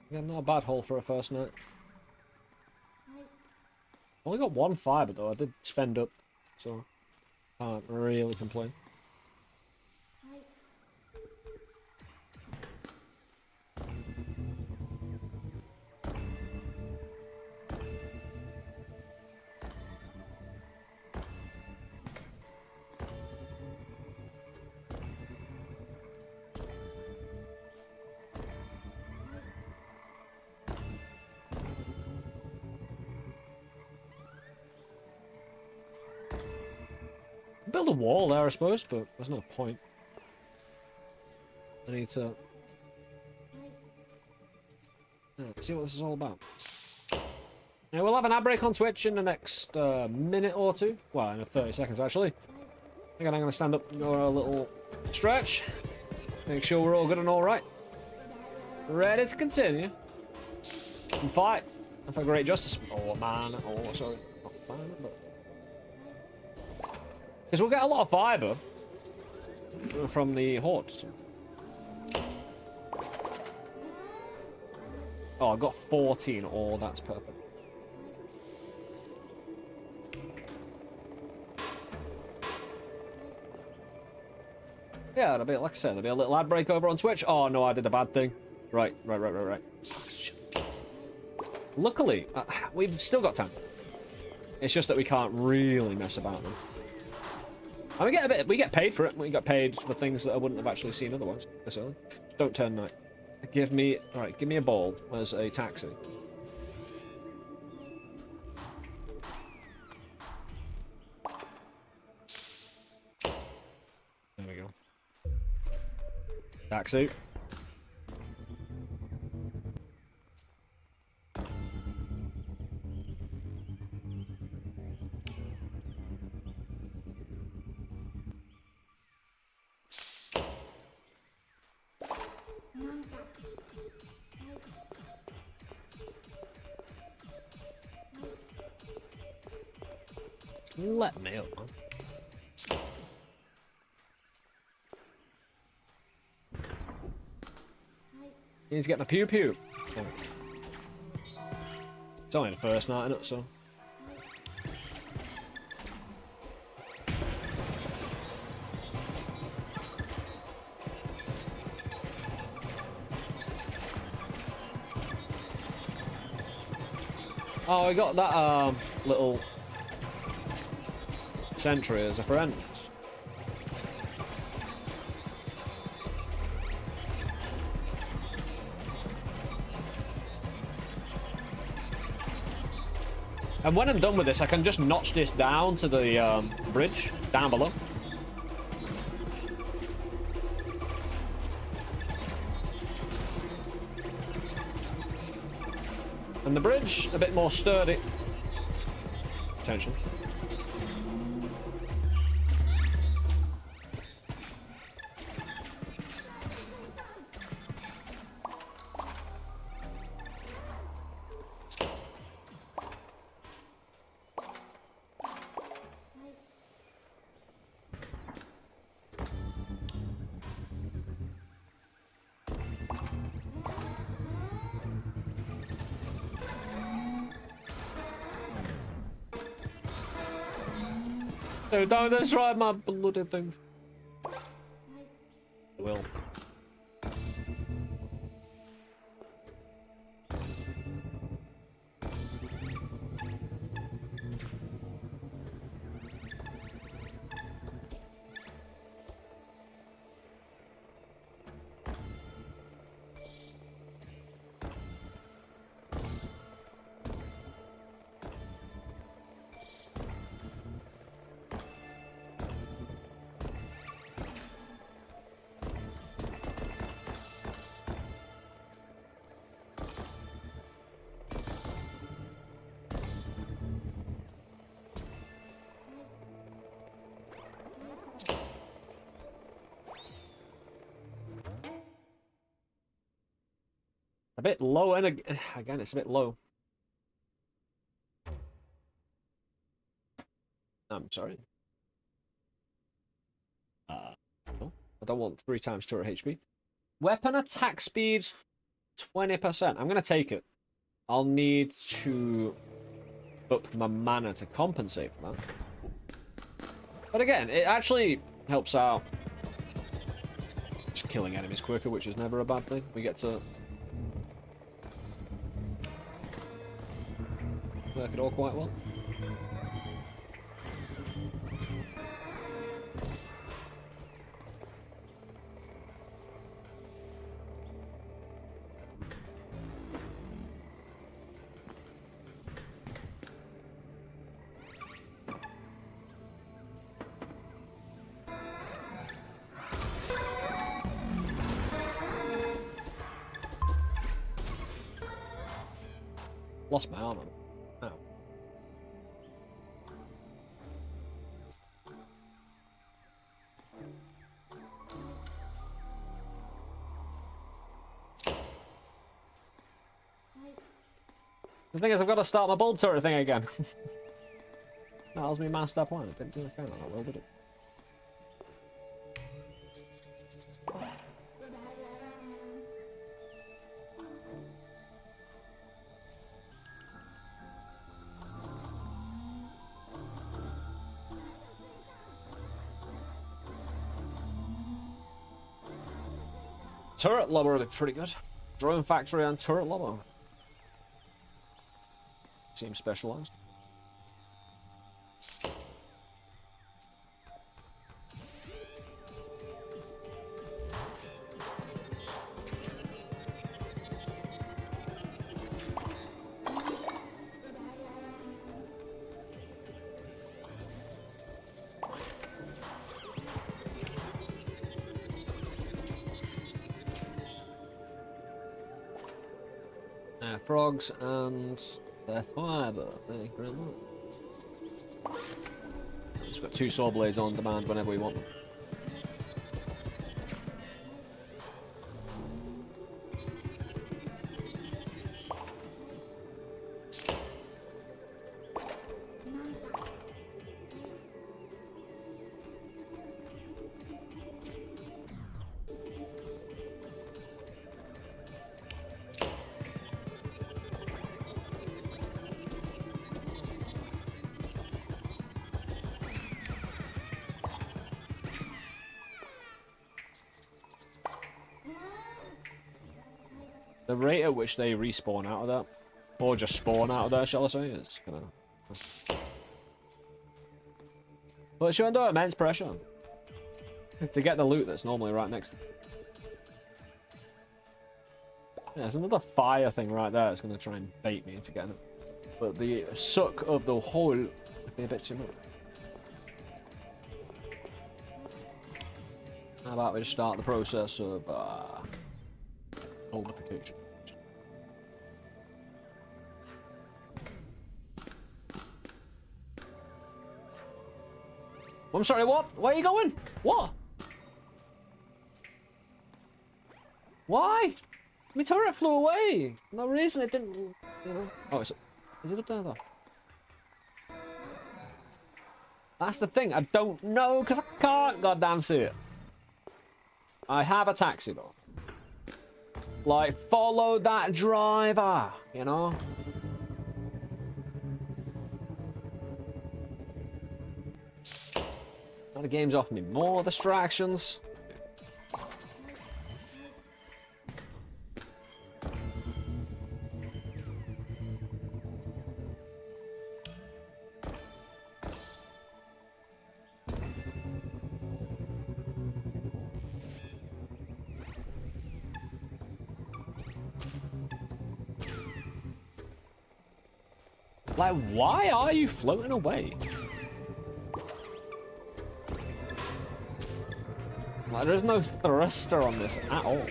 Yeah, not a bad haul for a first night. Only got one fibre though, I did spend up, so can't really complain. Build a wall there, I suppose, but there's no point. I need to Let's see what this is all about. Yeah, we'll have an ad break on Twitch in the next minute or two. Well, in 30 seconds, actually. Again, I'm going to stand up and go a little stretch. Make sure we're all good and all right. Ready to continue. And fight. And for great justice. Oh, man. Oh, sorry. Not man, but... Because we'll get a lot of fiber from the hordes. Oh, I've got 14 ore. That's perfect. Yeah, it'll be, like I said, there'll be a little ad break over on Twitch. Oh, no, I did a bad thing. Right. Luckily, we've still got time. It's just that we can't really mess about them. And we get paid for it. We get paid for things that I wouldn't have actually seen otherwise. This early. Don't turn night. Give me a ball as a taxi. There we go. Taxi. Let me up, man. Need to get my pew pew. Oh. It's only the first night, innit, so. Oh, we got that little sentry as a friend. And when I'm done with this, I can just notch this down to the bridge down below. And the bridge, a bit more sturdy. Potentially. Dude, don't destroy my bloody things. I will. A bit low, and again, it's a bit low. I'm sorry. No, I don't want 3 times turret HP. Weapon attack speed, 20%. I'm gonna take it. I'll need to up my mana to compensate for that. But again, it actually helps out just killing enemies quicker, which is never a bad thing. We get to work it all quite well. Lost my armor. Oh. The thing is, I've got to start my bulb turret thing again. That was me master plan. It didn't do okay that well, did it? Turret lobber would be pretty good. Drone factory and turret lobber. Seems specialized. Frogs and their fiber. Thank you very much. Just got 2 saw blades on demand whenever we want them. The rate at which they respawn out of that, or just spawn out of there, shall I say, is kind of... But it's under immense pressure to get the loot that's normally right next to them. Yeah, there's another fire thing right there that's going to try and bait me into getting it. But the suck of the hole would be a bit too much. How about we just start the process of goldification? I'm sorry, what? Where are you going? What? Why? My turret flew away. No reason it didn't, you know. Oh, is it up there though? That's the thing. I don't know because I can't goddamn see it. I have a taxi though. Like, follow that driver, you know? Now the game's offering me more distractions. Like, why are you floating away? Like, there's no thruster on this at all.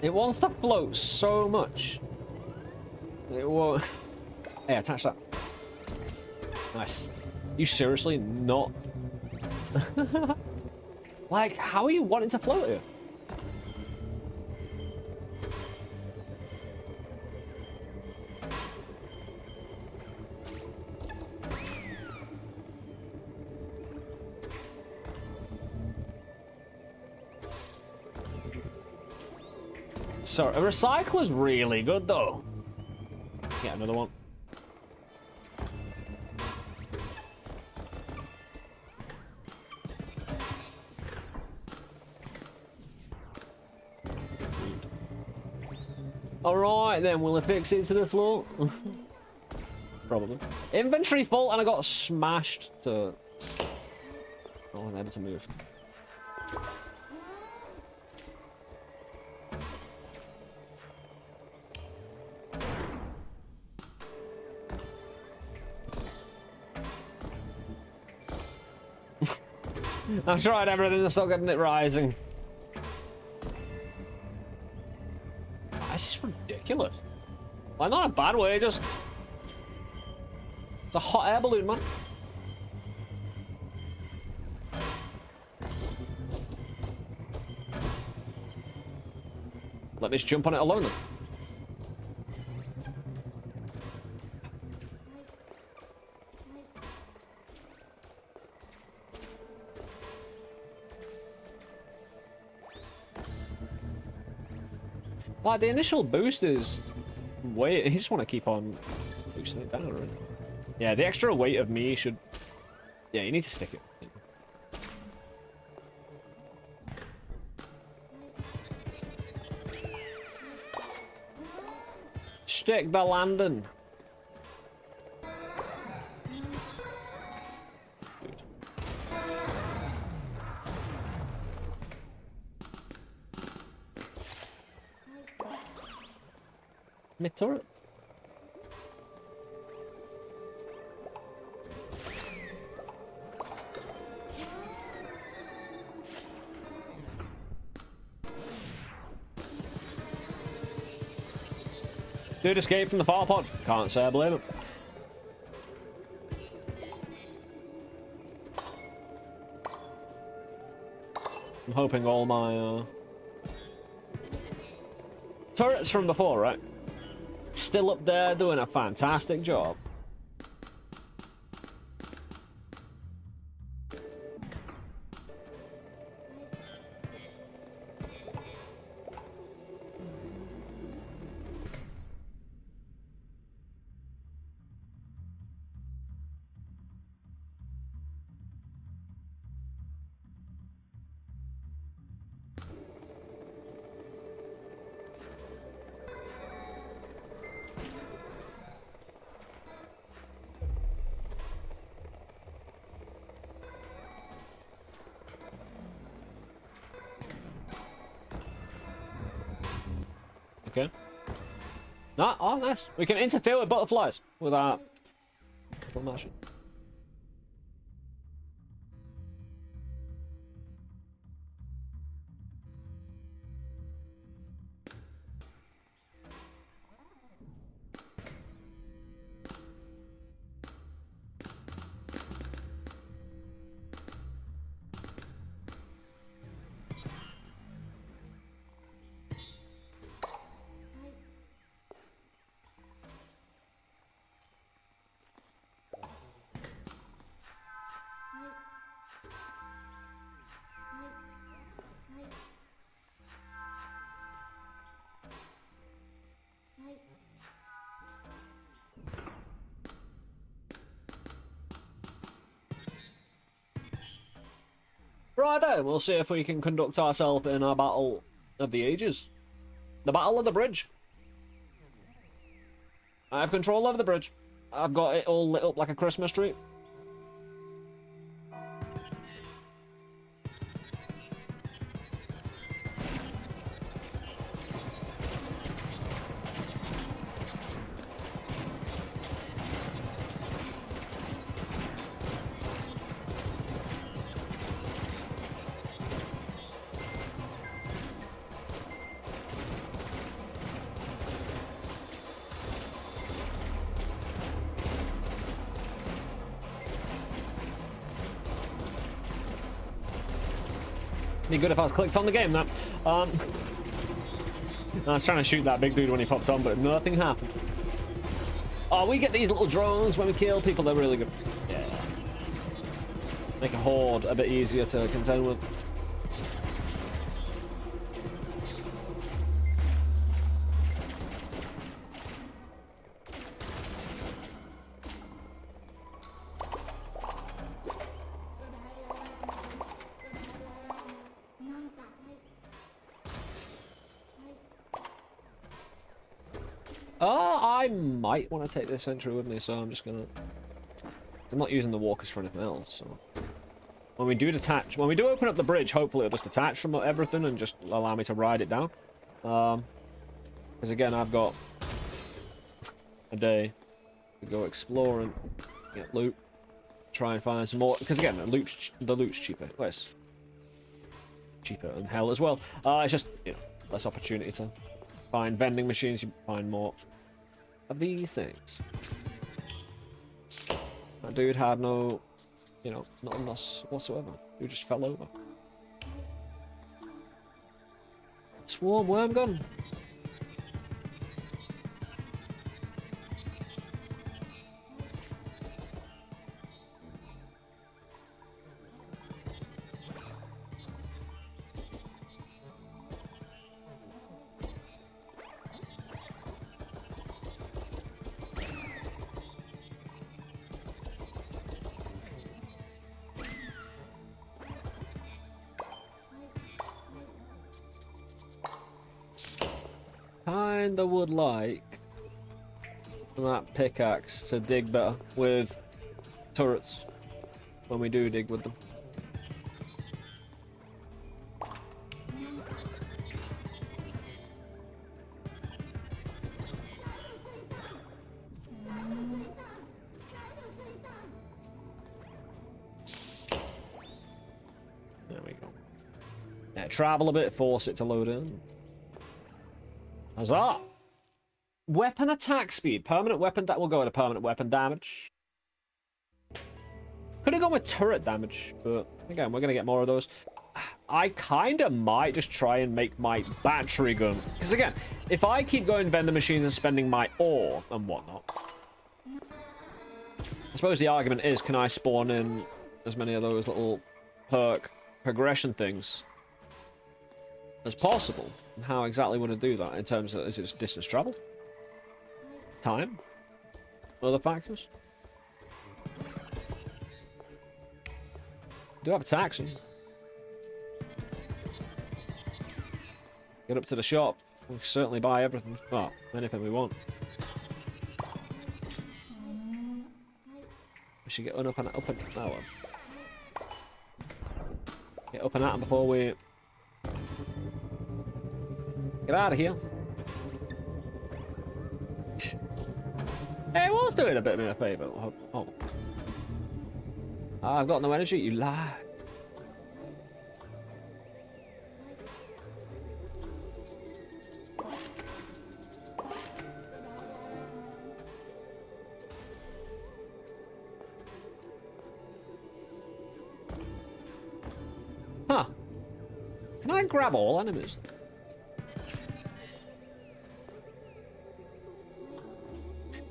It wants to float so much. It won't. Hey, attach that. Nice. You seriously not? Like, how are you wanting to float here? So, a recycler's really good though. Get another one. Alright then, will it fix it to the floor? Probably. Inventory full and I got smashed to... Oh, I'm able to move. I've tried everything, I'm still getting it rising. This is ridiculous. Like, not in a bad way, just... It's a hot air balloon, man. Let me just jump on it alone then. Like, the initial boost is weight. You just want to keep on boosting it down, right? Yeah, the extra weight of me should... Yeah, you need to stick it. Stick the landing. Mid turret. Dude escaped from the fire pod. Can't say I blame him. I'm hoping all my turrets from before, right? Still up there doing a fantastic job. Okay. No, oh, nice. We can interfere with butterflies with our formation. Right then, we'll see if we can conduct ourselves in a battle of the ages. The battle of the bridge. I have control over the bridge. I've got it all lit up like a Christmas tree. Be good if I was clicked on the game, that. I was trying to shoot that big dude when he popped on, but nothing happened. Oh, we get these little drones when we kill people. They're really good. Yeah. Make a horde a bit easier to contend with. I might want to take this sentry with me, so I'm just gonna... I'm not using the walkers for anything else, so... When we do detach... When we do open up the bridge, hopefully it'll just detach from everything and just allow me to ride it down. Because again, I've got a day to go exploring, get loot, try and find some more, because again, the loot's cheaper. Well, it's cheaper than hell as well. It's just, you know, less opportunity to find vending machines. You find more of these things. That dude had no, you know, not a nos whatsoever. He just fell over. Swarm worm gun. Kinda would like that pickaxe to dig better with turrets when we do dig with them. There we go. Yeah, travel a bit, force it to load in. Huzzah! Weapon attack speed. Permanent weapon that will go to permanent weapon damage. Could have gone with turret damage, but again, we're going to get more of those. I kind of might just try and make my battery gun. Because again, if I keep going vendor machines and spending my ore and whatnot, I suppose the argument is, can I spawn in as many of those little perk progression things as possible? And how exactly want to do that in terms of, is it just distance traveled? Time? Other factors? Do have a taxi. Get up to the shop. We can certainly buy everything. Well, anything we want. We should get up and oh, well. Get up and at 'em before we get out of here. Hey, I was doing a bit of me a favour. Oh. I've got no energy, you lie. Huh. Can I grab all enemies?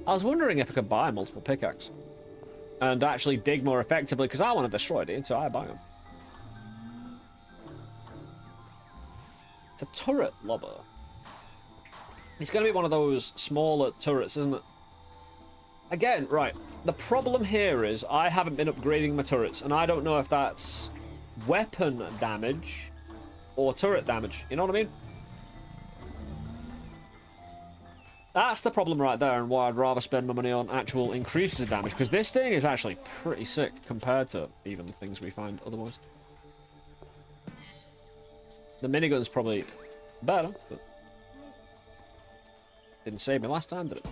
I was wondering if I could buy multiple pickaxes and actually dig more effectively, because I want to destroy it, so I buy them. It's a turret lobber. It's going to be one of those smaller turrets, isn't it? Again, right, the problem here is I haven't been upgrading my turrets, and I don't know if that's weapon damage or turret damage. You know what I mean? That's the problem right there, and why I'd rather spend my money on actual increases of damage, because this thing is actually pretty sick compared to even the things we find otherwise. The minigun's probably better, but didn't save me last time, did it?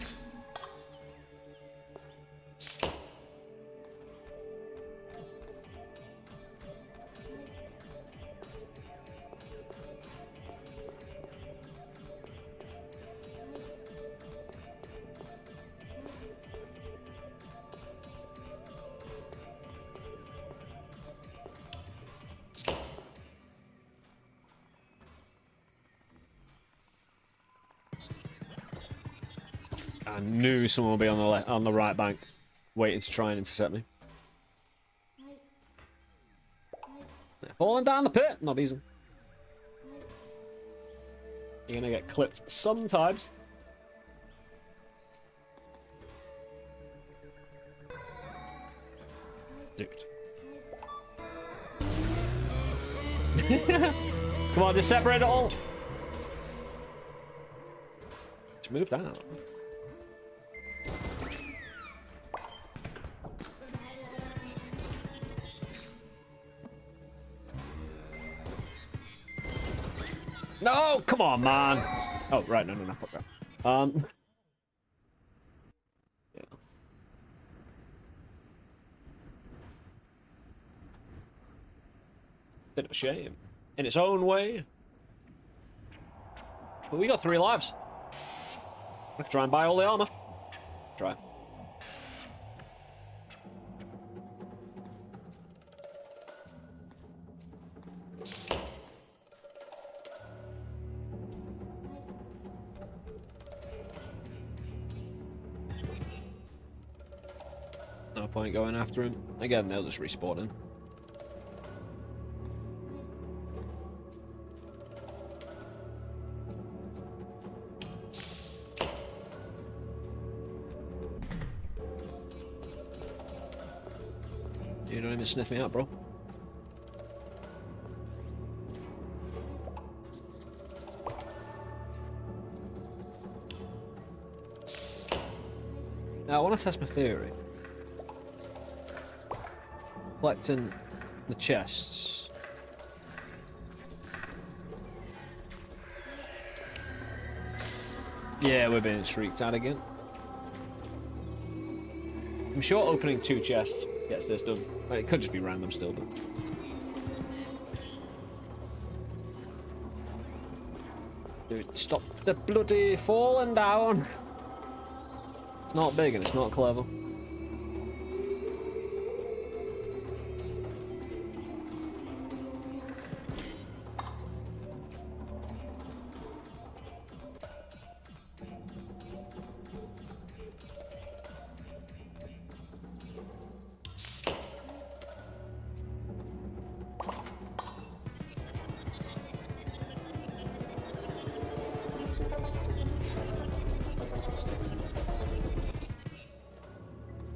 I knew someone would be on the right bank, waiting to try and intercept me. They're falling down the pit, not easy. You're gonna get clipped sometimes. Dude. Come on, just separate it all. Just move down. No, come on, man. Oh, right, no, fuck that. Yeah. Bit of a shame. In its own way. But we got 3 lives. I could try and buy all the armor. Try. No point going after him. Again, they'll just respawn him. You don't even sniff me out, bro. Now, I want to test my theory. Collecting the chests. Yeah, we're being shrieked at again. I'm sure opening 2 chests gets this done. Well, it could just be random still, but... Dude, stop the bloody falling down! It's not big and it's not clever.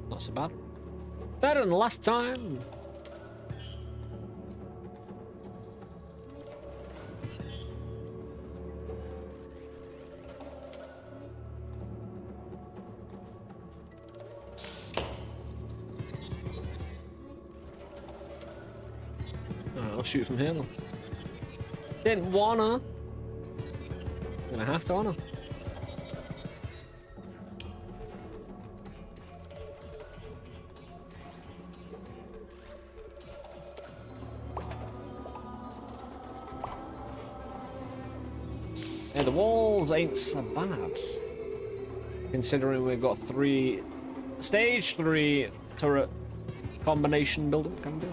Not so bad. Better than last time. Alright, I'll shoot from here then. Didn't wanna. Gonna have to, wanna. Yeah, the walls ain't so bad. Considering we've got 3 stage 3 turret combination building can do.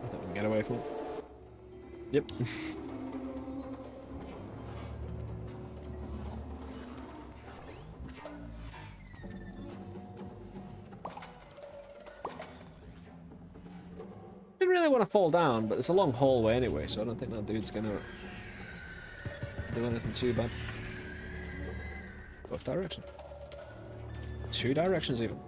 I think we can get away from it. Yep. I really want to fall down, but it's a long hallway anyway, so I don't think that dude's gonna do anything too bad. Both directions. 2 directions even.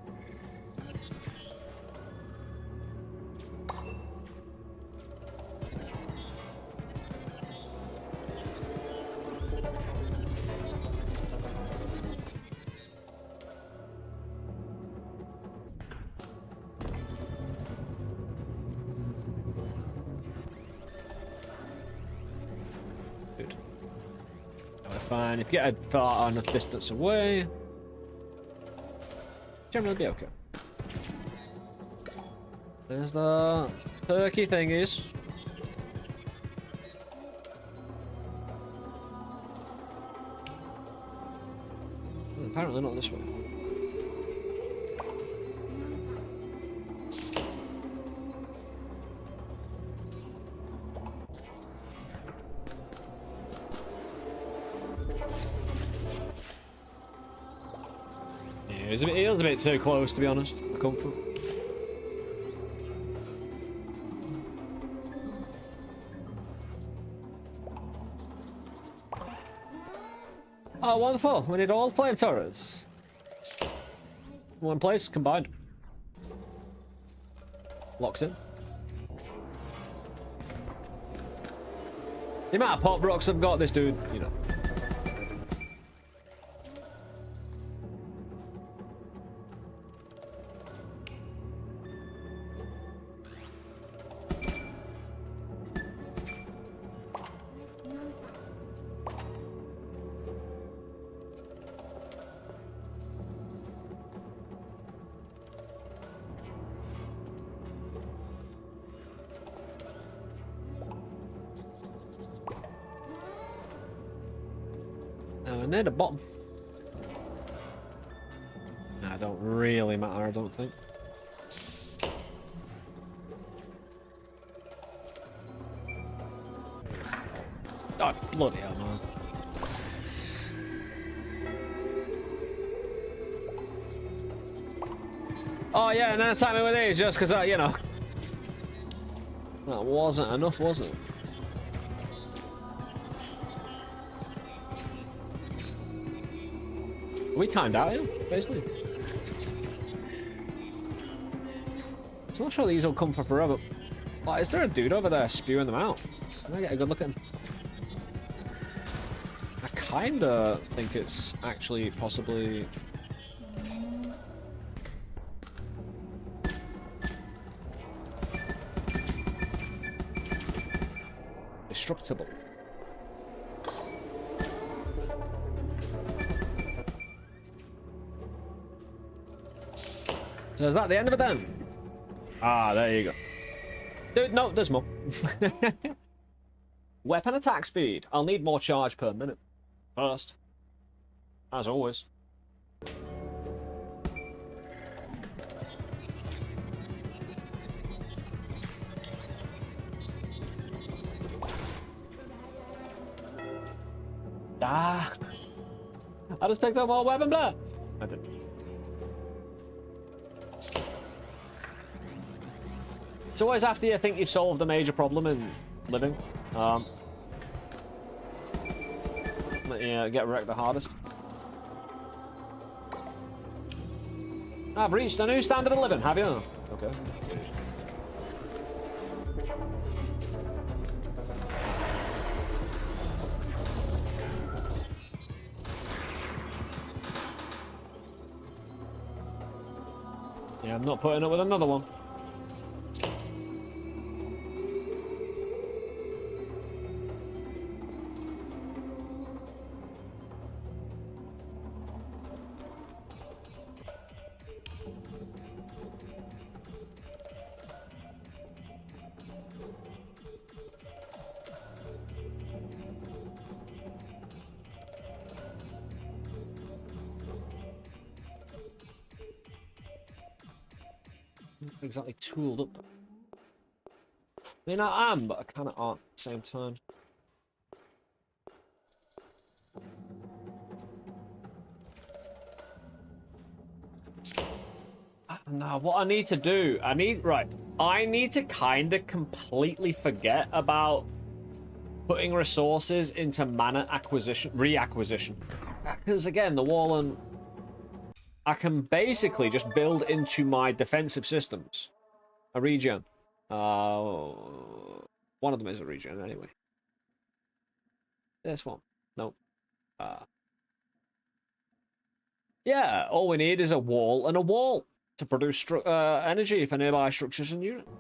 Good. Alright, fine. If you get a far enough distance away, generally be okay. There's the perky thingies. Apparently not this way. It was a bit too close, to be honest, the comfort. Oh, wonderful. We need all the flame turrets. One place, combined. Locks in. The amount of pop rocks I've got, this dude, you know. Near the bottom. Nah, don't really matter, I don't think. Oh, bloody hell, man. Oh, yeah, and then attack me with these just because, you know. That wasn't enough, was it? Are we timed out here, basically? I'm not sure these will come for forever. Like, is there a dude over there spewing them out? Can I get a good look at him? I kinda think it's actually possibly... destructible. So is that the end of it then? Ah, there you go. Dude, no, there's more. Weapon attack speed. I'll need more charge per minute. First. As always. Ah. I just picked up more weapon blur. I did. It's always after you think you've solved a major problem in living. Yeah, get wrecked the hardest. I've reached a new standard of living, have you? Okay. Yeah, I'm not putting up with another one. Exactly tooled up. I mean, I am, but I kind of aren't at the same time. Now, what I need to do, I need to kind of completely forget about putting resources into mana acquisition, reacquisition. Because again, the wall and I can basically just build into my defensive systems a regen. One of them is a regen anyway. This one, nope. Yeah, all we need is a wall and a wall to produce energy for nearby structures and units.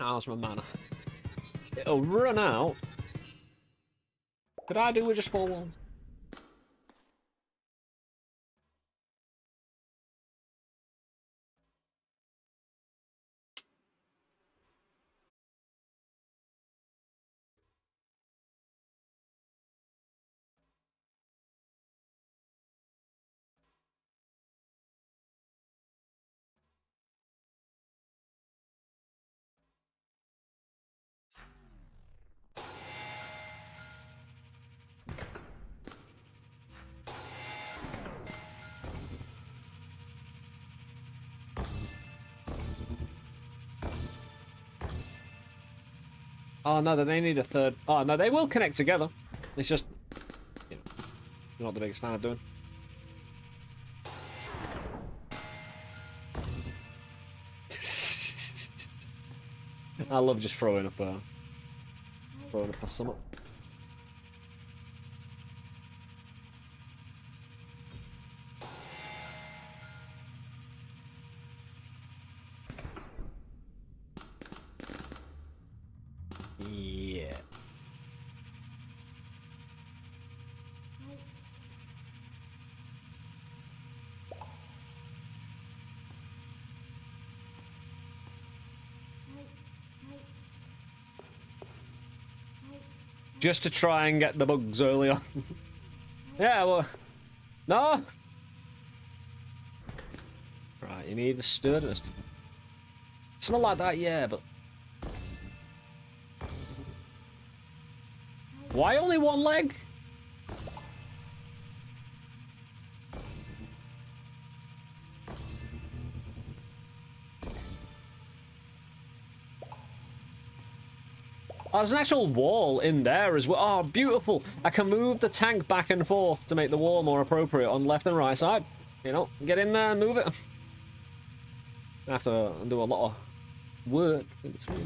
How's my mana? It'll run out. Could I do with just 4 walls? Oh no, they need a third. Oh no, they will connect together. It's just, you know, I'm not the biggest fan of doing. I love just throwing up a sum up. Just to try and get the bugs early on. Yeah, well... No! Right, you need the sturdiness. Something like that, yeah, but... Why only one leg? Oh, there's an actual wall in there as well. Oh, beautiful. I can move the tank back and forth to make the wall more appropriate on left and right side. You know, get in there and move it. I have to do a lot of work in between.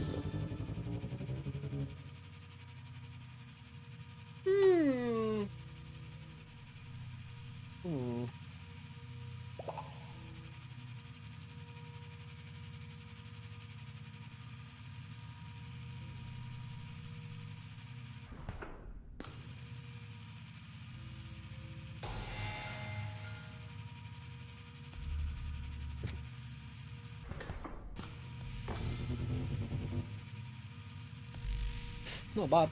It's not bad.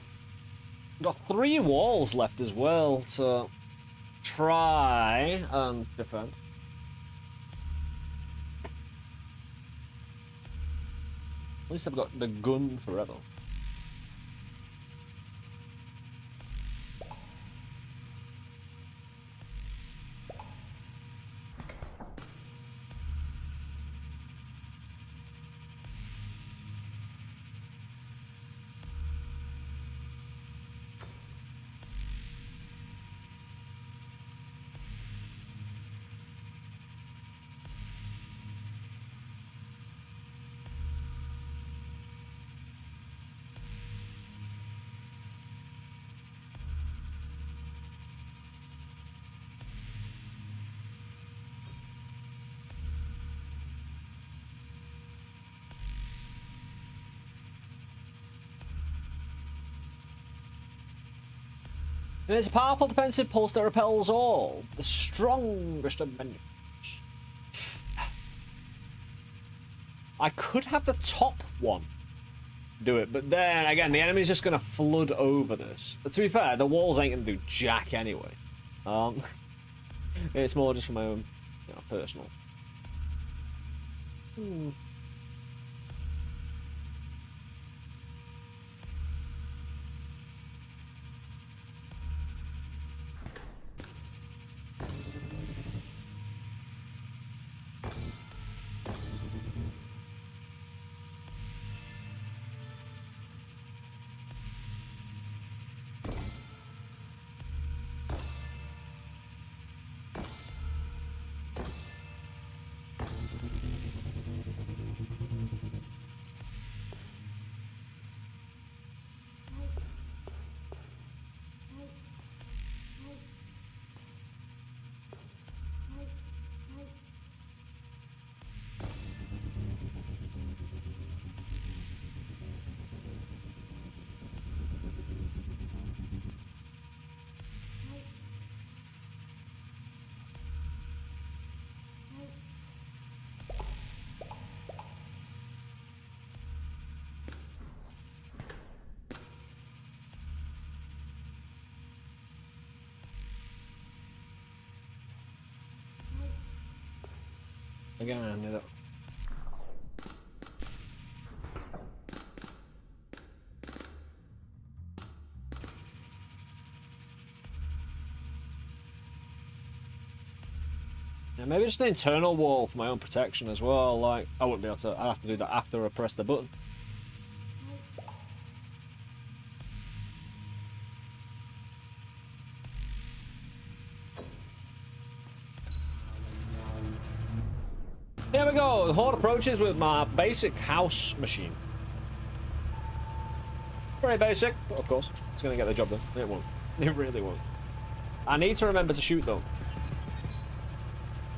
Got 3 walls left as well to try and defend. At least I've got the gun forever. And it's a powerful defensive pulse that repels all. The strongest of minions. I could have the top one do it, but then again, the enemy's just going to flood over this. But to be fair, the walls ain't going to do jack anyway. It's more just for my own, you know, personal. Again, I knew that. Yeah, maybe just an internal wall for my own protection as well. Like, I wouldn't be able to. I'd have to do that after I press the button. Here we go. The horde approaches with my basic house machine. Very basic, but of course, it's going to get the job done. It won't. It really won't. I need to remember to shoot, though.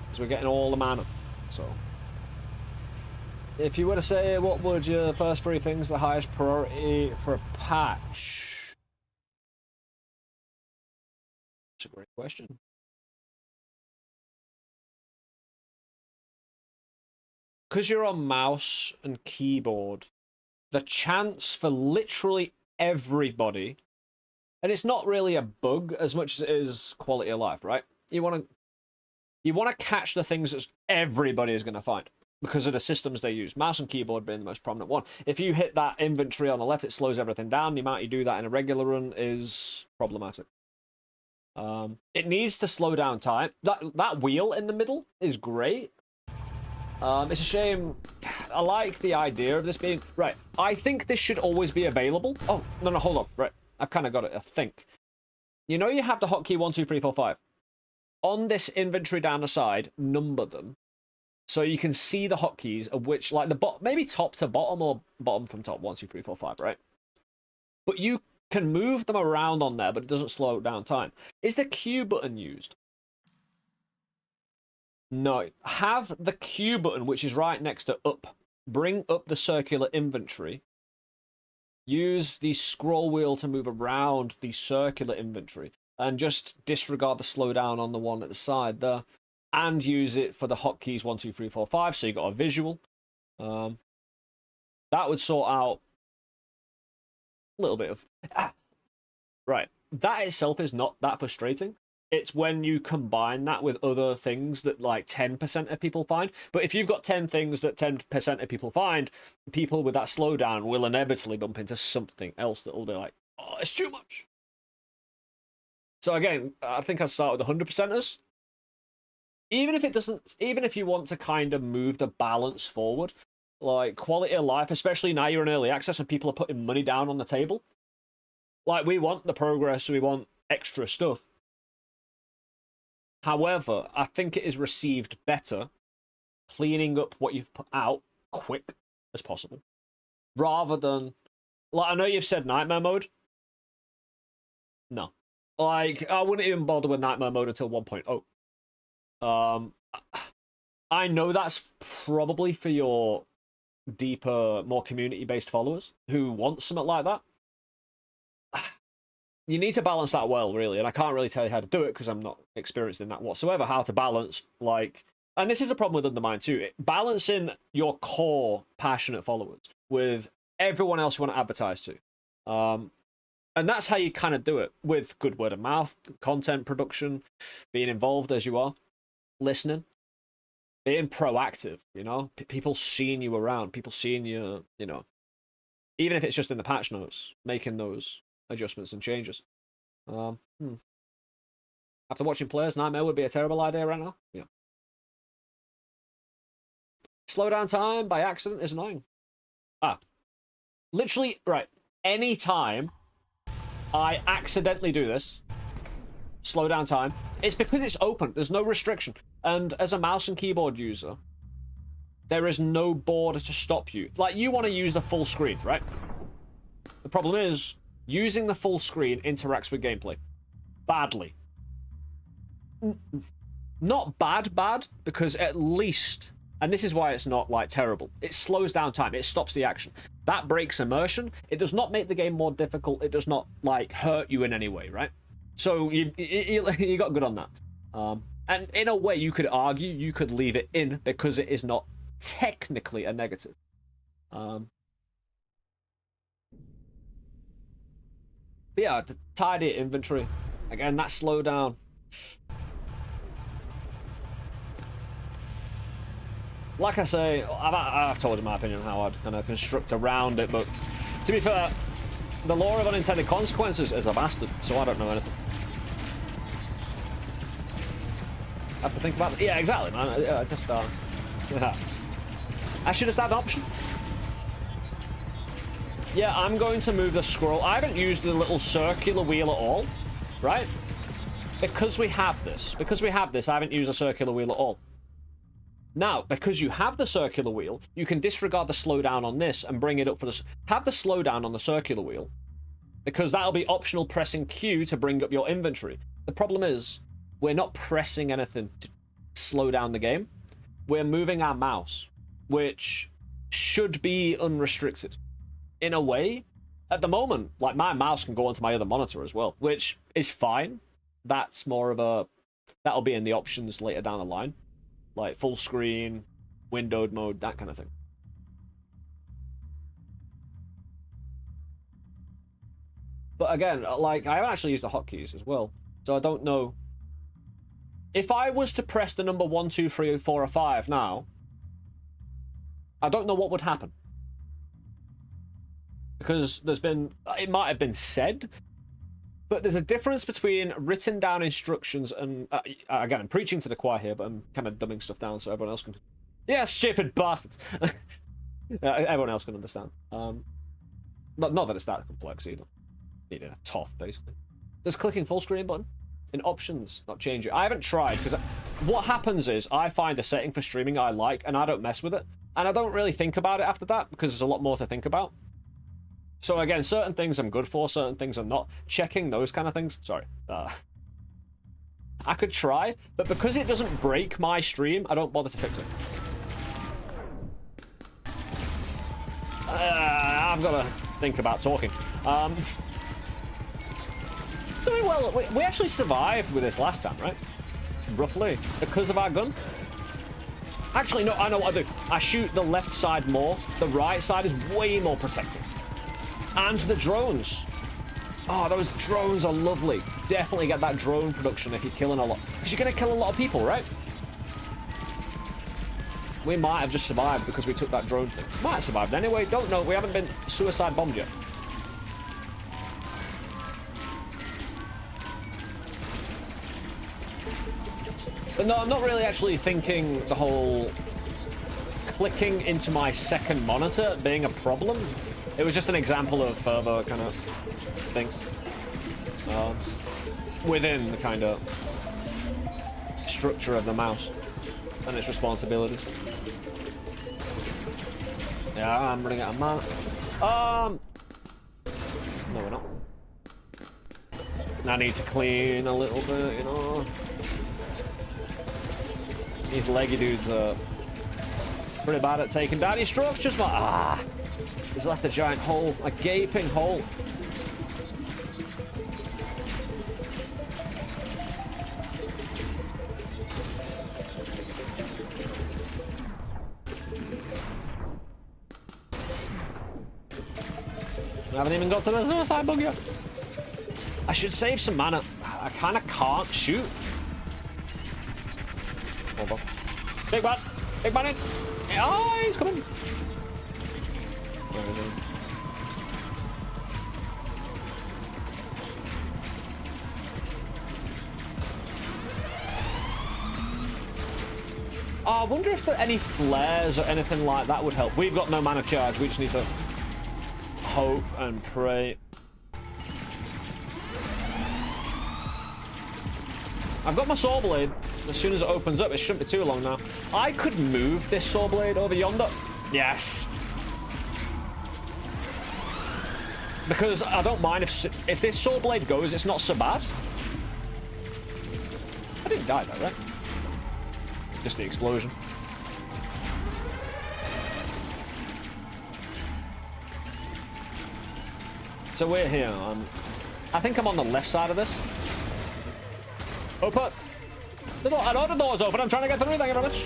Because we're getting all the mana. So, if you were to say, what would your first 3 things the highest priority for a patch? That's a great question. Because you're on mouse and keyboard, the chance for literally everybody And it's not really a bug as much as it is quality of life, right? You want to catch the things that everybody is going to find because of the systems they use. Mouse and keyboard being the most prominent one. If you hit that inventory on the left, it slows everything down. The amount you do that in a regular run is problematic. It needs to slow down time. That wheel in the middle is great. It's a shame. I like the idea of this being... Right, I think this should always be available. Oh, no, hold on. Right, I've kind of got it, I think. You know you have the hotkey 1, 2, 3, 4, 5. On this inventory down the side, number them. So you can see the hotkeys of which, like, maybe top to bottom or bottom from top. 1, 2, 3, 4, 5, right? But you can move them around on there, but it doesn't slow down time. Is the Q button used? No. Have the Q button, which is right next to up. Bring up the circular inventory. Use the scroll wheel to move around the circular inventory. And just disregard the slowdown on the one at the side there. And use it for the hotkeys 1, 2, 3, 4, 5, so you got a visual. That would sort out a little bit of... Right. That itself is not that frustrating. It's when you combine that with other things that like 10% of people find. But if you've got 10 things that 10% of people find, people with that slowdown will inevitably bump into something else that will be like, oh, it's too much. So again, I think I'd start with 100%ers. Even if you want to kind of move the balance forward, like quality of life, especially now you're in early access and people are putting money down on the table. Like, we want the progress, we want extra stuff. However, I think it is received better cleaning up what you've put out quick as possible. Rather than... Like, I know you've said nightmare mode. No. Like, I wouldn't even bother with nightmare mode until 1.0. I know that's probably for your deeper, more community-based followers who want something like that. You need to balance that well, really, and I can't really tell you how to do it because I'm not experienced in that whatsoever, how to balance, like... And this is a problem with Undermine too, balancing your core passionate followers with everyone else you want to advertise to. And that's how you kind of do it, with good word of mouth, content production, being involved as you are, listening, being proactive, you know? People seeing you around, people seeing you, you know, even if it's just in the patch notes, making those adjustments and changes. After watching players, nightmare would be a terrible idea right now. Yeah. Slow down time by accident is annoying. Literally, right. Any time I accidentally do this, slow down time, it's because it's open. There's no restriction. And as a mouse and keyboard user, there is no board to stop you. Like, you want to use the full screen, right? The problem is, using the full screen interacts with gameplay. Badly. Not bad, because at least, and this is why it's not, like, terrible, it slows down time, it stops the action. That breaks immersion. It does not make the game more difficult, it does not, like, hurt you in any way, right? So, you got good on that. And in a way, you could argue, you could leave it in, because it is not technically a negative. But yeah, the tidy inventory. Again, that slowdown. Like I say, I've told you my opinion on how I'd kind of construct around it, but to be fair, the law of unintended consequences is a bastard, so I don't know anything. I have to think about it. Yeah, exactly, man. Yeah. I should just have an option. Yeah, I'm going to move the scroll. I haven't used the little circular wheel at all, right? Because we have this, I haven't used a circular wheel at all. Now, because you have the circular wheel, you can disregard the slowdown on this and bring it up for the... Have the slowdown on the circular wheel, because that'll be optional pressing Q to bring up your inventory. The problem is, we're not pressing anything to slow down the game. We're moving our mouse, which should be unrestricted. In a way, at the moment, like, my mouse can go onto my other monitor as well, which is fine. That's more of a... That'll be in the options later down the line. Like, full screen, windowed mode, that kind of thing. But again, like, I haven't actually used the hotkeys as well. So I don't know. If I was to press the number 1, 2, 3, 4, or 5 now, I don't know what would happen. Because there's been, it might have been said, but there's a difference between written down instructions and, again, I'm preaching to the choir here, but I'm kind of dumbing stuff down so everyone else can, yeah, stupid bastards. Everyone else can understand. Not that it's that complex either. Needing a toff, basically. There's clicking full screen button in options, not change it. I haven't tried, because what happens is I find a setting for streaming I like, and I don't mess with it. And I don't really think about it after that, because there's a lot more to think about. So again, certain things I'm good for, certain things I'm not. Checking those kind of things, sorry. I could try, but because it doesn't break my stream, I don't bother to fix it. I've got to think about talking. It's doing well. We actually survived with this last time, right? Roughly. Because of our gun. Actually, no, I know what I do. I shoot the left side more. The right side is way more protected. And the drones. Oh, those drones are lovely. Definitely get that drone production if you're killing a lot. Because you're going to kill a lot of people, right? We might have just survived because we took that drone thing. Might have survived anyway. Don't know. We haven't been suicide bombed yet. But no, I'm not really actually thinking the whole clicking into my second monitor being a problem. It was just an example of further kind of things within the kind of structure of the mouse and its responsibilities. Yeah, I'm running out of mana. No, we're not. I need to clean a little bit, you know. These leggy dudes are pretty bad at taking down your strokes. Just like, there's left a giant hole, a gaping hole. I haven't even got to the suicide bug yet. I should save some mana. I kind of can't shoot. Hold on. Big man! Big man in! Oh, he's coming! Where is he? Oh, I wonder if there are any flares or anything like that would help. We've got no mana charge. We just need to hope and pray. I've got my saw blade. As soon as it opens up, it shouldn't be too long now. I could move this saw blade over yonder. Yes. Because I don't mind if this saw blade goes, it's not so bad. I didn't die though, right? Just the explosion. So we're here. I think I'm on the left side of this. Open! The door, I know the door's open. I'm trying to get through. Thank you very much.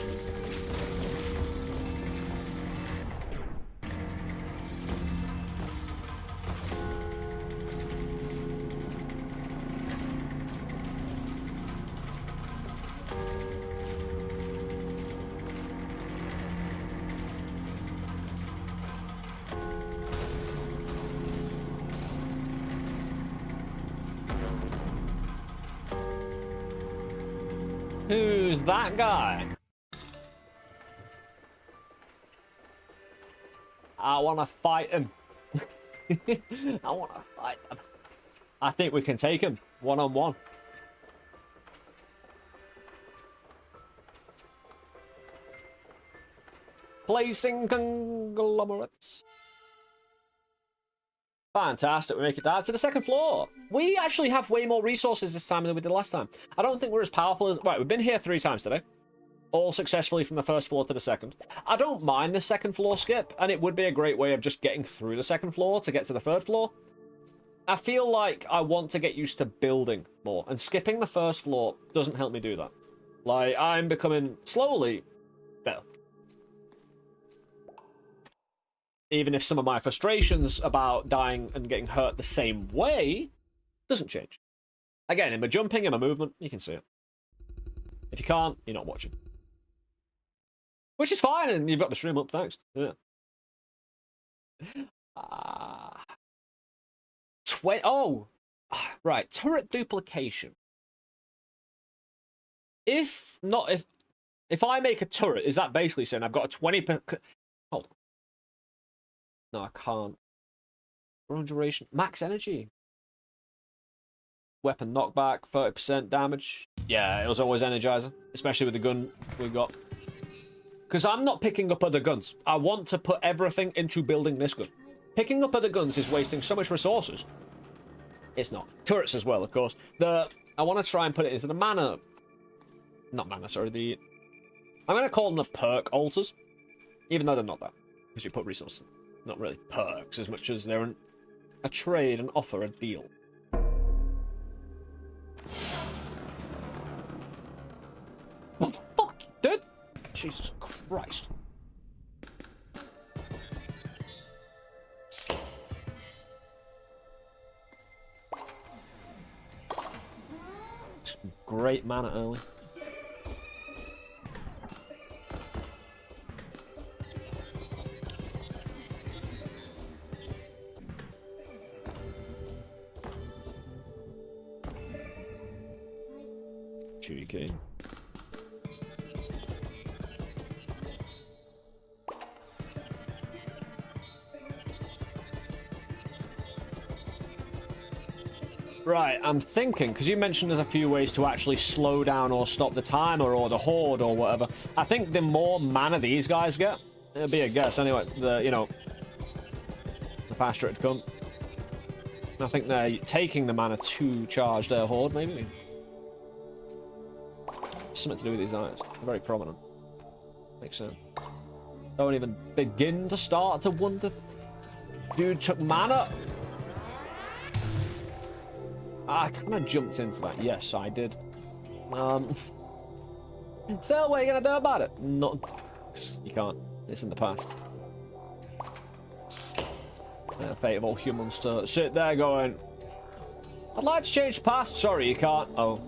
Who's that guy? I want to fight him. I want to fight him. I think we can take him one-on-one. Placing conglomerates. Fantastic, we make it down to the second floor. We actually have way more resources this time than we did last time. I don't think we're as powerful as... Right, we've been here 3 times today. All successfully from the first floor to the second. I don't mind the second floor skip, and it would be a great way of just getting through the second floor to get to the third floor. I feel like I want to get used to building more, and skipping the first floor doesn't help me do that. Like, I'm becoming slowly better. even if some of my frustrations about dying and getting hurt the same way doesn't change. Again, in my jumping, in my movement, you can see it. If you can't, you're not watching. Which is fine, and you've got the stream up, thanks. Yeah. Oh! Right, turret duplication. If I make a turret, is that basically saying I've got a 20 per... Hold on. No, I can't. Run duration. Max energy. Weapon knockback, 30% damage. Yeah, it was always Energizer, especially with the gun we got. Because I'm not picking up other guns. I want to put everything into building this gun. Picking up other guns is wasting so much resources. It's not. Turrets as well, of course. I want to try and put it into the mana... Not mana, sorry. I'm going to call them the perk altars. Even though they're not that. Because you put resources. Not really perks as much as they're a trade, an offer, a deal. What the fuck, dude? Jesus Christ. Great mana early. Cheeky. Right, I'm thinking, because you mentioned there's a few ways to actually slow down or stop the timer or the horde or whatever. I think the more mana these guys get, it'll be a guess anyway, the faster it'd come. I think they're taking the mana to charge their horde, maybe. Something to do with these eyes. Very prominent. Makes sense. Don't even begin to start to wonder. Dude took mana. I kind of jumped into that. Yes, I did. Still, what are you gonna do about it? Not. You can't. It's in the past. The fate of all humans to sit there going, I'd like to change the past. Sorry, you can't. Oh.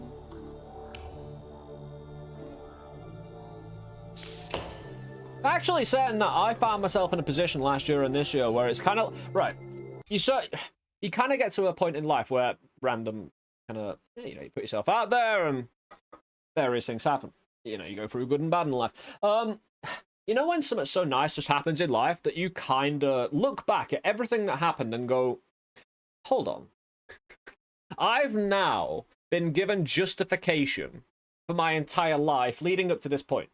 Actually saying that, I found myself in a position last year and this year where it's kind of right. You kind of get to a point in life where random kind of you put yourself out there and various things happen. You go through good and bad in life. When something so nice just happens in life that you kind of look back at everything that happened and go, hold on. I've now been given justification for my entire life leading up to this point.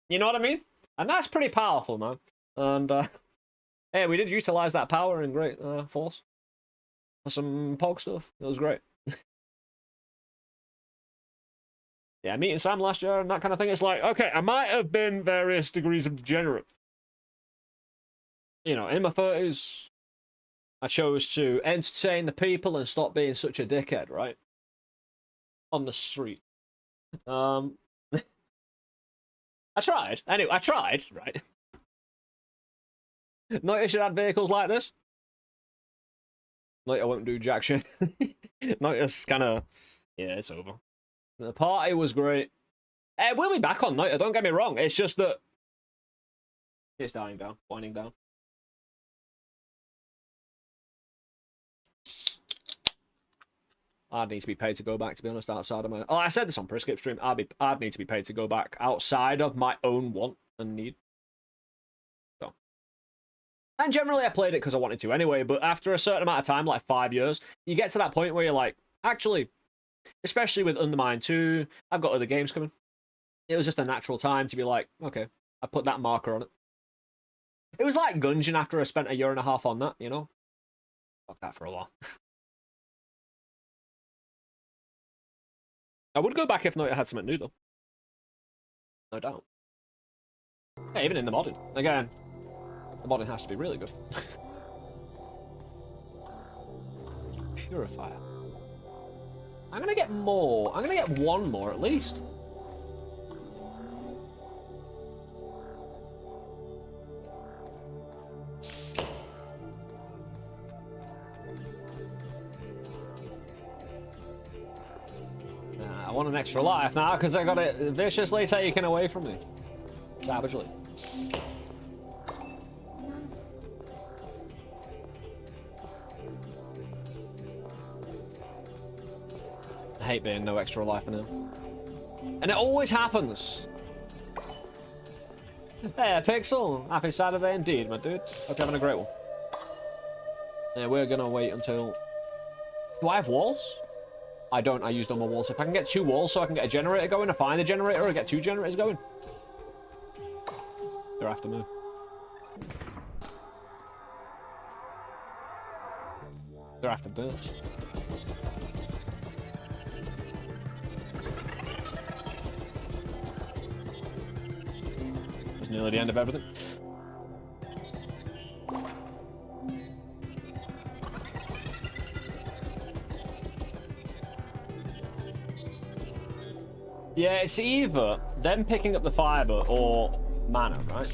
You know what I mean? And that's pretty powerful, man. And, hey, we did utilize that power in great force. For some POG stuff. It was great. Yeah, meeting Sam last year and that kind of thing. It's like, okay, I might have been various degrees of degenerate. In my 30s, I chose to entertain the people and stop being such a dickhead, right? On the street. I tried. Anyway, I tried, right? Notice you had vehicles like this? Like, I won't do jack shit. Notice kind of... Yeah, it's over. The party was great. We'll be back on Noita, don't get me wrong. It's just that... It's dying down, winding down. I'd need to be paid to go back, to be honest, outside of my... Oh, I said this on Prescript stream. I'd need to be paid to go back outside of my own want and need. So. And generally, I played it because I wanted to anyway, but after a certain amount of time, like 5 years, you get to that point where you're like, actually, especially with Undermine 2, I've got other games coming. It was just a natural time to be like, okay, I put that marker on it. It was like Gungeon after I spent 1.5 years on that, Fuck that for a while. I would go back if Noita had something new, though. No doubt. Yeah, even in the modding. Again, the modding has to be really good. Purifier. I'm gonna get more. I'm gonna get one more at least. want an extra life now because I got it viciously taken away from me. Savagely. I hate being no extra life now. And it always happens. Hey, Pixel. Happy Saturday indeed, my dude. Hope you're having a great one. Yeah, we're gonna wait until... Do I have walls? I don't. I used all my walls. If I can get 2 walls so I can get a generator going, I find a generator or get 2 generators going. They're after me. They're after this. It's nearly the end of everything. Yeah, it's either them picking up the fiber or mana, right?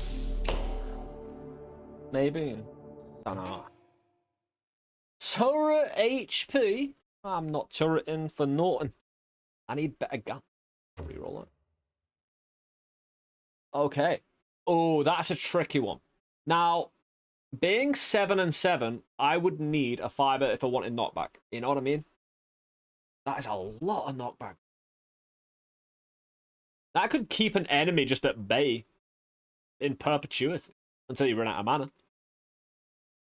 Maybe. Don't know. Turret HP? I'm not turreting for naughting. I need better gun. Reroll that. Okay. Oh, that's a tricky one. Now, being 7 and 7, I would need a fiber if I wanted knockback. You know what I mean? That is a lot of knockback. That could keep an enemy just at bay in perpetuity until you run out of mana.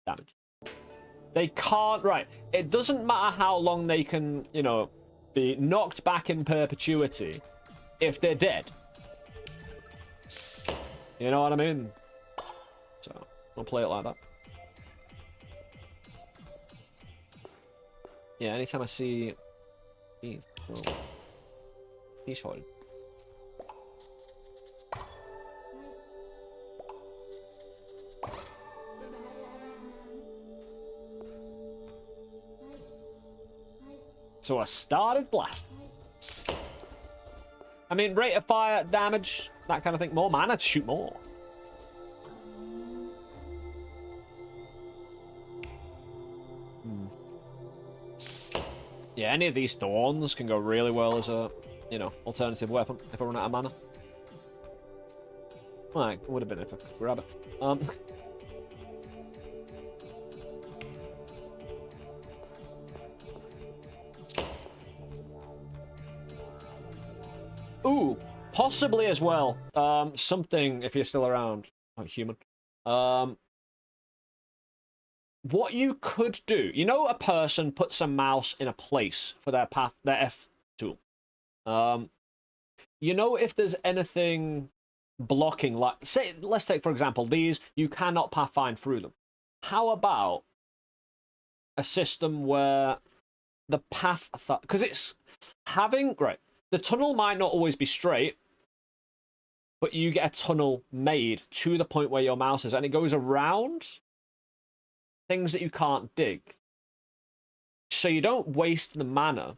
Damage. They can't, right. It doesn't matter how long they can, you know, be knocked back in perpetuity if they're dead. You know what I mean? So, I'll play it like that. Yeah, anytime I see these, he's holding. So I started blasting. I mean, rate of fire, damage, that kind of thing. More mana to shoot more. Yeah, any of these thorns can go really well as a, you know, alternative weapon if I run out of mana. Well, it would have been if I could grab it. Ooh, possibly as well. Something, if you're still around. Oh, human. What you could do, you know, a person puts a mouse in a place for their path, their F tool. You know, if there's anything blocking, like, say, let's take, for example, these, you cannot pathfind through them. How about a system where the path, because it's having, right, the tunnel might not always be straight, but you get a tunnel made to the point where your mouse is, and it goes around things that you can't dig. So you don't waste the mana.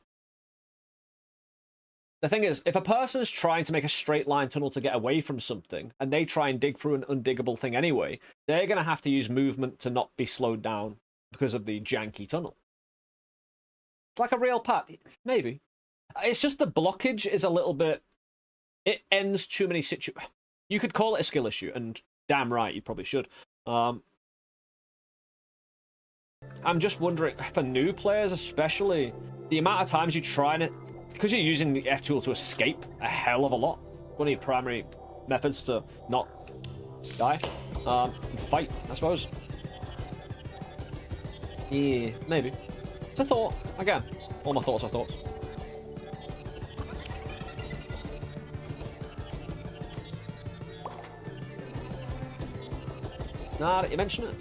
The thing is, if a person's trying to make a straight line tunnel to get away from something, and they try and dig through an undiggable thing anyway, they're going to have to use movement to not be slowed down because of the janky tunnel. It's like a real path. Maybe. It's just the blockage is a little bit... It ends too many situations. You could call it a skill issue, and damn right, you probably should. I'm just wondering, for new players especially, the amount of times you try and... Because you're using the F tool to escape a hell of a lot. One of your primary methods to not die. Fight, I suppose. Yeah, maybe. It's a thought. Again, all my thoughts are thoughts. Now that you mention it.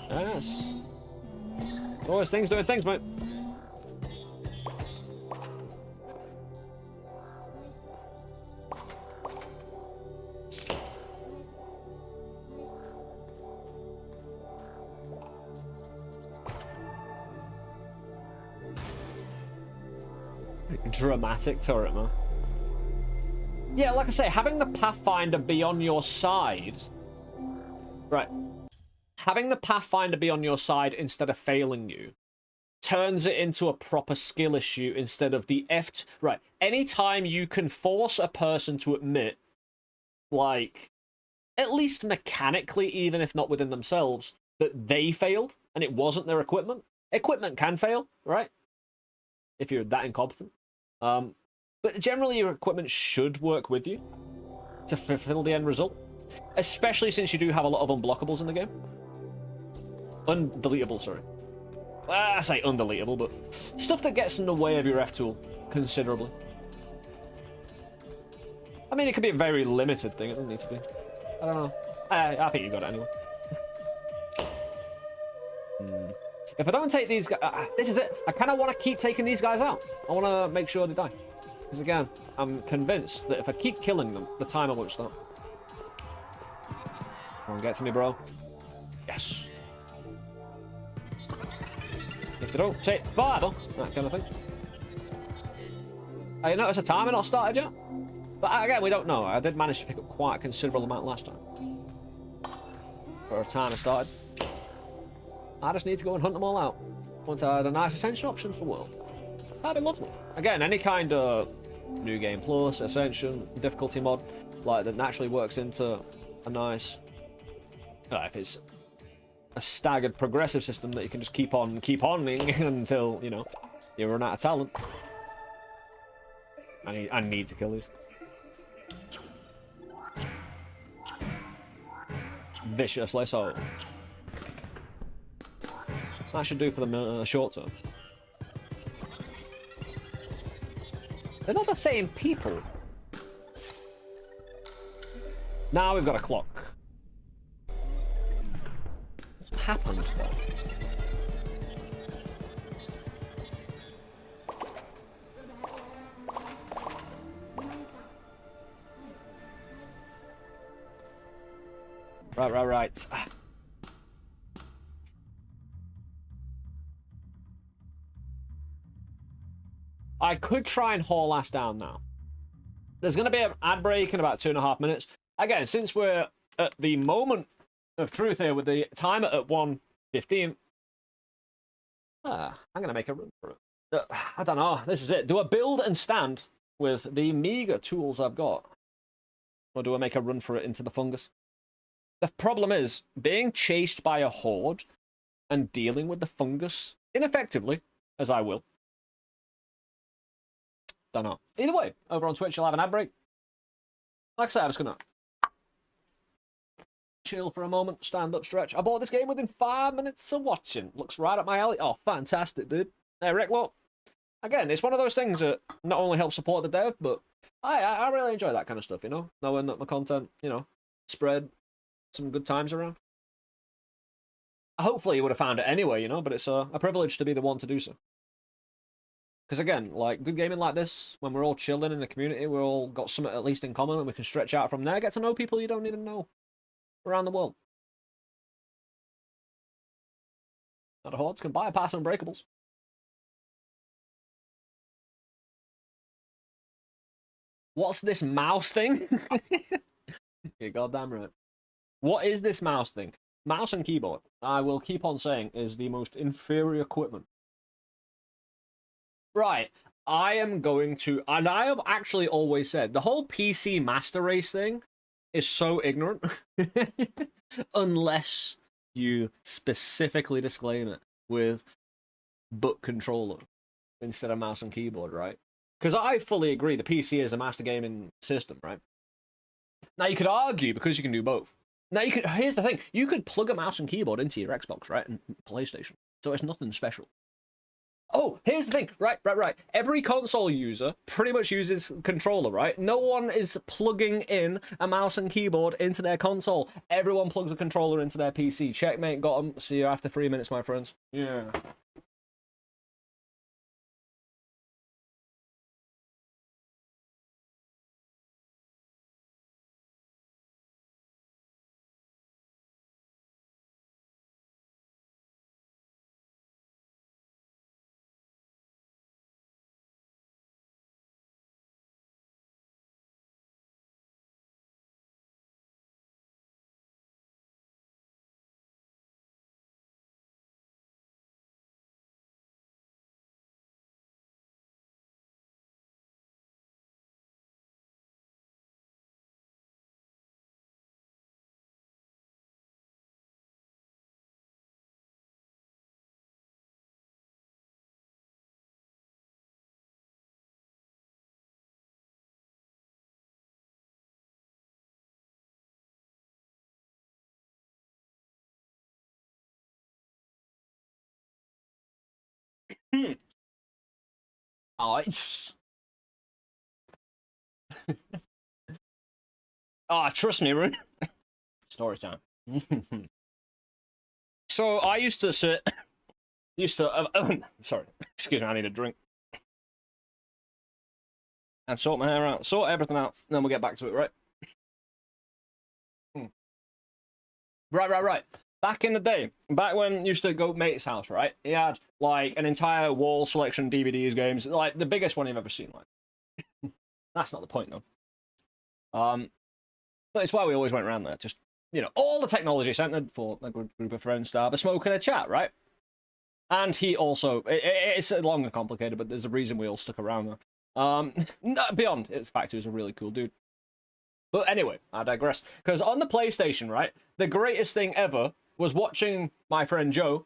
Yes. Always things doing things, mate. Dramatic turret, man. Yeah, like I say, having the Pathfinder be on your side... Right. Having the Pathfinder be on your side instead of failing you turns it into a proper skill issue instead of the right. Anytime you can force a person to admit, like, at least mechanically, even if not within themselves, that they failed and it wasn't their equipment. Equipment can fail, right? If you're that incompetent. But generally your equipment should work with you to fulfill the end result. Especially since you do have a lot of unblockables in the game. Undeletable, sorry. I say undeletable, but stuff that gets in the way of your F-tool considerably. I mean, it could be a very limited thing. It doesn't need to be. I don't know. I think you got it anyway. If I don't take these guys... this is it. I kind of want to keep taking these guys out. I want to make sure they die. Because again, I'm convinced that if I keep killing them, the timer won't stop. Come on, get to me, bro. Yes. If they don't take fire, though, that kind of thing. I noticed a timer not started yet. But again, we don't know. I did manage to pick up quite a considerable amount last time. For a timer started. I just need to go and hunt them all out. Once I had a nice Ascension option for the world. That'd be lovely. Again, any kind of New Game Plus, Ascension, difficulty mod, like that naturally works into a nice... if it's a staggered progressive system that you can just keep on until, you know, you run out of talent. I need to kill these. Viciously so. That should do for the short term. They're not the same people. Now we've got a clock. What's happened though? Right. I could try and haul ass down now. There's going to be an ad break in about 2.5 minutes. Again, since we're at the moment of truth here with the timer at 1:15, I'm going to make a run for it. I don't know. This is it. Do I build and stand with the meager tools I've got? Or do I make a run for it into the fungus? The problem is, being chased by a horde and dealing with the fungus ineffectively, as I will. Don't know. Either way, over on Twitch, you'll have an ad break. Like I said, I'm just gonna chill for a moment, stand up, stretch. I bought this game within 5 minutes of watching. Looks right up my alley. Oh, fantastic, dude. Hey, Rick, look. Again, it's one of those things that not only helps support the dev, but I really enjoy that kind of stuff, you know? Knowing that my content, you know, spread some good times around. Hopefully you would have found it anyway, you know, but it's a privilege to be the one to do so. Because again, like, good gaming like this, when we're all chilling in the community, we're all got something at least in common, and we can stretch out from there, get to know people you don't even know around the world. Now the hordes can bypass unbreakables. What's this mouse thing? You're goddamn right. What is this mouse thing? Mouse and keyboard, I will keep on saying, is the most inferior equipment. Right, I am going to, and I have actually always said, the whole PC master race thing is so ignorant. Unless you specifically disclaim it with but controller instead of mouse and keyboard, right? Because I fully agree the PC is the master gaming system, right? Now you could argue because you can do both. Now you could, here's the thing, you could plug a mouse and keyboard into your Xbox, right, and PlayStation, so it's nothing special. Oh, here's the thing, right. Every console user pretty much uses controller, right? No one is plugging in a mouse and keyboard into their console. Everyone plugs a controller into their PC. Checkmate, got 'em. See you after 3 minutes, my friends. Yeah. Alright. Ah, trust me, Rune. Story time. So I used to sit. Sorry, excuse me. I need a drink. And sort my hair out, sort everything out, and then we'll get back to it, right? Right. Back in the day, back when you used to go to mate's house, right? He had like an entire wall selection of DVDs, games, like the biggest one you've ever seen. Like, that's not the point, though. But it's why we always went around there. Just, you know, all the technology centered for a good group of friends to have a smoke and a chat, right? And he also, it's long and complicated, but there's a reason we all stuck around there. Beyond its fact, he was a really cool dude. But anyway, I digress. Because on the PlayStation, right, the greatest thing ever was watching my friend Joe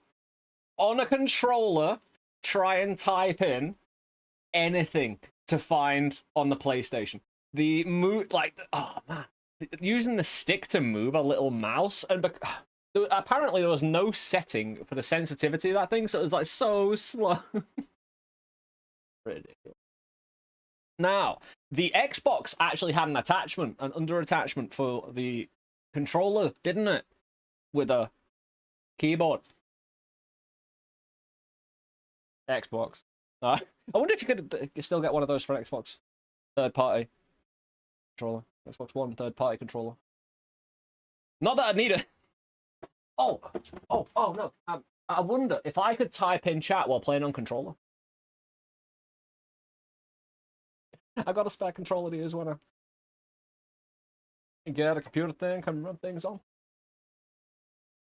on a controller try and type in anything to find on the PlayStation. The move, like, oh man, using the stick to move a little mouse, and apparently there was no setting for the sensitivity of that thing, so it was like so slow. Ridiculous. Now, the Xbox actually had an attachment, an under attachment for the controller, didn't it? With a keyboard. Xbox. I wonder if you could still get one of those for Xbox. Third party controller. Xbox One third party controller. Not that I need it. Oh no. I wonder if I could type in chat while playing on controller. I got a spare controller to use when I get a computer thing, can run things on.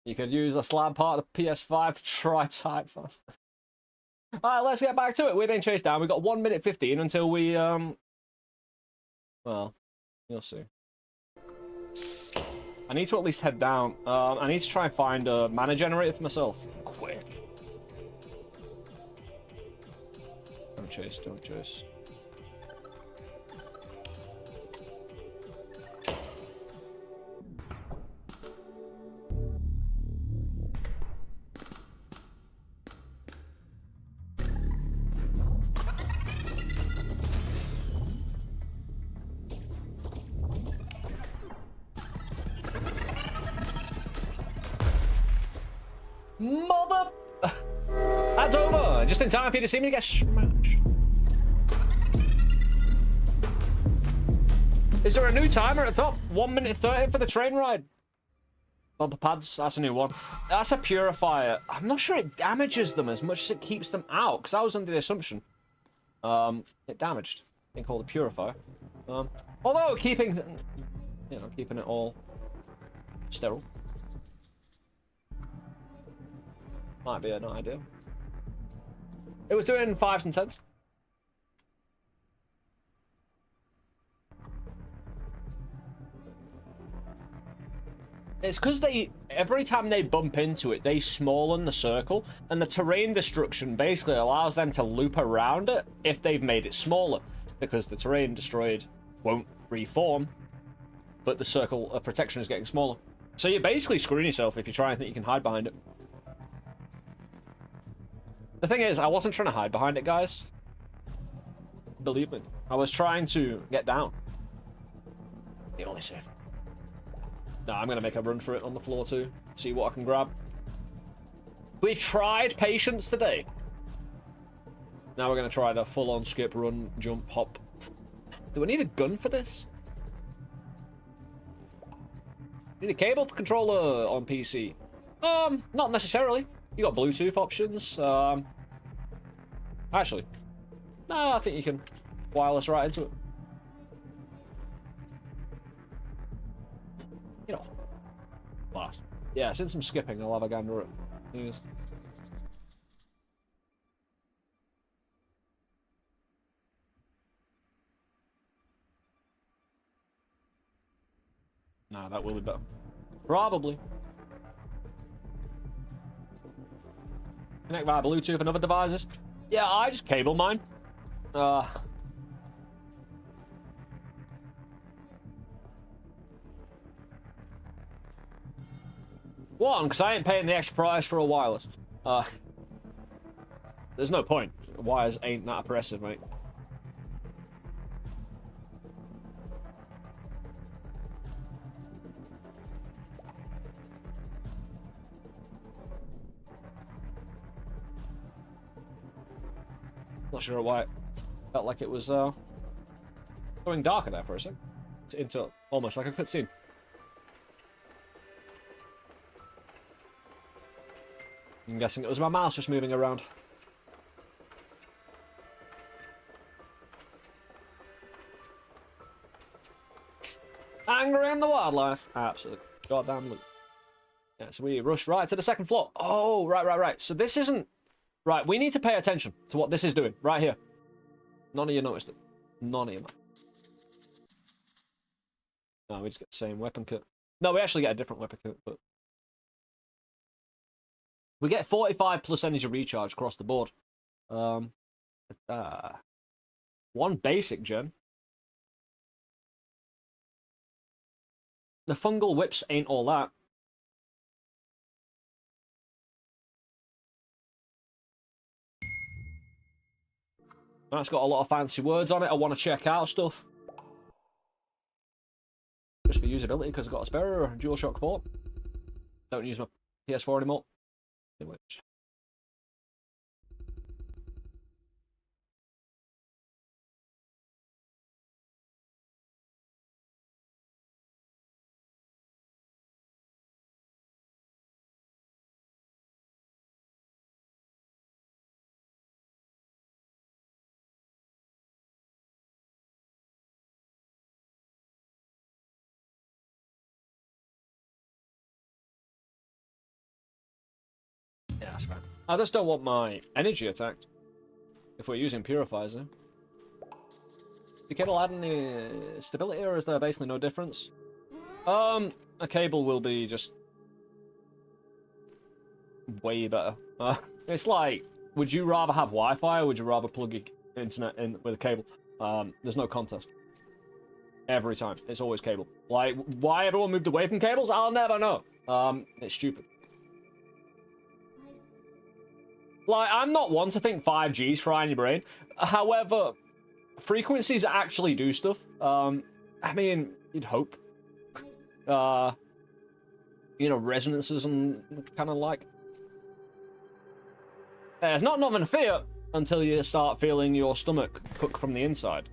You could use a slab part of the PS5 to try type faster. Alright, let's get back to it. We're being chased down. We've got 1 minute 15 until we, well, you'll see. I need to at least head down. I need to try and find a mana generator for myself. Quick. Don't chase. Mother... That's over! Just in time for you to see me get smashed. Is there a new timer at the top? 1 minute 30 for the train ride. Bumper pads, that's a new one. That's a purifier. I'm not sure it damages them as much as it keeps them out, because I was under the assumption it damaged. I think called a purifier. Although keeping it all sterile. Might be an idea. It was doing 5s and 10s. It's because every time they bump into it, they smallen the circle, and the terrain destruction basically allows them to loop around it if they've made it smaller, because the terrain destroyed won't reform, but the circle of protection is getting smaller. So you're basically screwing yourself if you try and think you can hide behind it. The thing is, I wasn't trying to hide behind it, guys. Believe me. I was trying to get down. The only safe. No, I'm going to make a run for it on the floor too. See what I can grab. We've tried patience today. Now we're going to try the full-on skip, run, jump, hop. Do I need a gun for this? Need a cable controller on PC? Not necessarily. You got Bluetooth options. Actually, no, I think you can wireless right into it. You know, blast. Yeah, since I'm skipping, I'll have a gander at these. Nah, that will be better. Probably. Connect via Bluetooth and other devices. Yeah, I just cable mine. One, because I ain't paying the extra price for a wireless. There's no point. Wires ain't that oppressive, mate. Not sure why it felt like it was going darker there for a second. Into almost like a cutscene. I'm guessing it was my mouse just moving around. Angering the wildlife. Absolutely goddamn loot. Yeah, so we rush right to the second floor. Oh, right. So this isn't... Right, we need to pay attention to what this is doing. Right here. None of you noticed it. None of you. No, we just get the same weapon kit. No, we actually get a different weapon kit, but... We get 45 plus energy recharge across the board. One basic gem. The fungal whips ain't all that. That's got a lot of fancy words on it. I want to check out stuff. Just for usability, because I've got a spare DualShock 4. Don't use my PS4 anymore. Anyway. Yeah, that's fine. I just don't want my energy attacked if we're using purifiers. Eh? The cable add any stability, or is there basically no difference? A cable will be just way better. It's like, would you rather have Wi-Fi or would you rather plug your internet in with a cable? There's no contest. Every time, it's always cable. Like, why everyone moved away from cables? I'll never know. It's stupid. Like, I'm not one to think 5G's frying your brain. However, frequencies actually do stuff. I mean, you'd hope. You know, resonances and kind of like... There's not nothing to fear until you start feeling your stomach cook from the inside.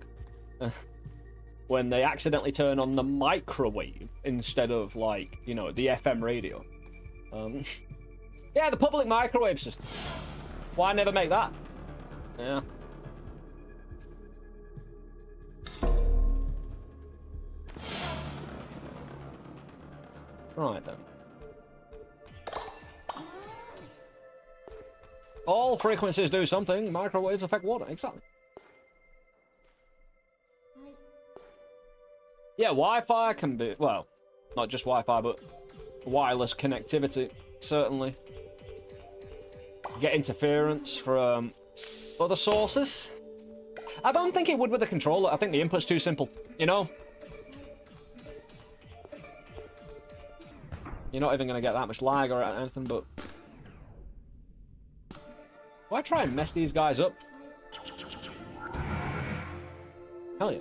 When they accidentally turn on the microwave instead of, like, you know, the FM radio. Yeah, the public microwave system. Why never make that? Yeah. Right then. All frequencies do something. Microwaves affect water. Exactly. Yeah, Wi-Fi can be, well, not just Wi-Fi, but wireless connectivity, certainly. Get interference from other sources. I don't think it would with the controller. I think the input's too simple, you know? You're not even going to get that much lag or anything, but... Why try and mess these guys up? Hell yeah.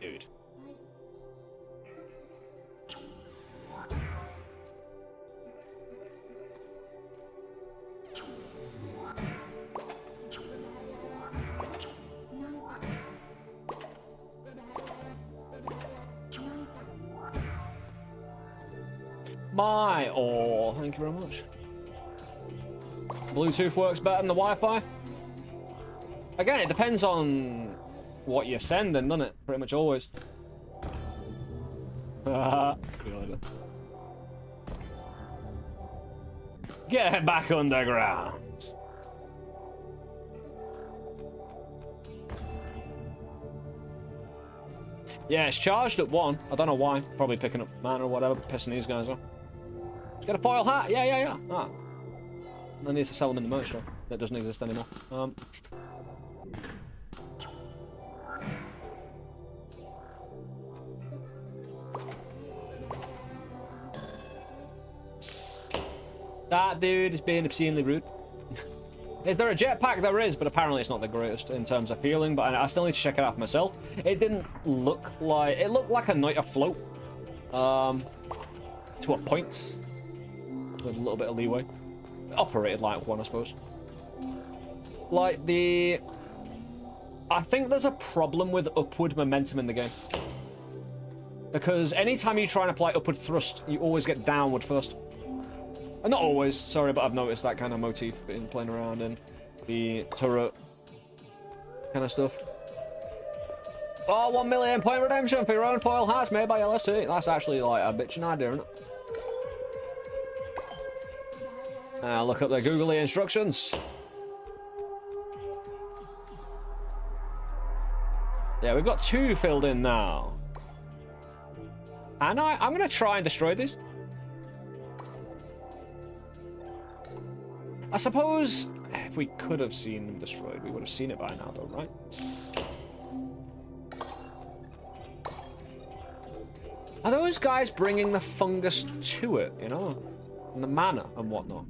Dude. Thank you very much. Bluetooth works better than the Wi-Fi. Again, it depends on what you're sending, doesn't it? Pretty much always. Get back underground. Yeah, it's charged at 1. I don't know why. Probably picking up mana or whatever, pissing these guys off. Get a foil hat. Yeah. Ah. I need to sell them in the merch store. That doesn't exist anymore. That dude is being obscenely rude. Is there a jetpack? There is, but apparently it's not the greatest in terms of feeling, but I still need to check it out for myself. It didn't look like... It looked like a night afloat. To a point. With a little bit of leeway. It operated like one, I suppose. Like the... I think there's a problem with upward momentum in the game. Because anytime you try and apply upward thrust, you always get downward first. Not always, sorry, but I've noticed that kind of motif in playing around in the turret kind of stuff. Oh, 1 million point redemption for your own foil hats made by LST. That's actually like a bitchin' idea, isn't it? Look up the googly instructions. Yeah, we've got 2 filled in now. And I'm going to try and destroy these. I suppose if we could have seen them destroyed, we would have seen it by now, though, right? Are those guys bringing the fungus to it, you know? And the mana and whatnot?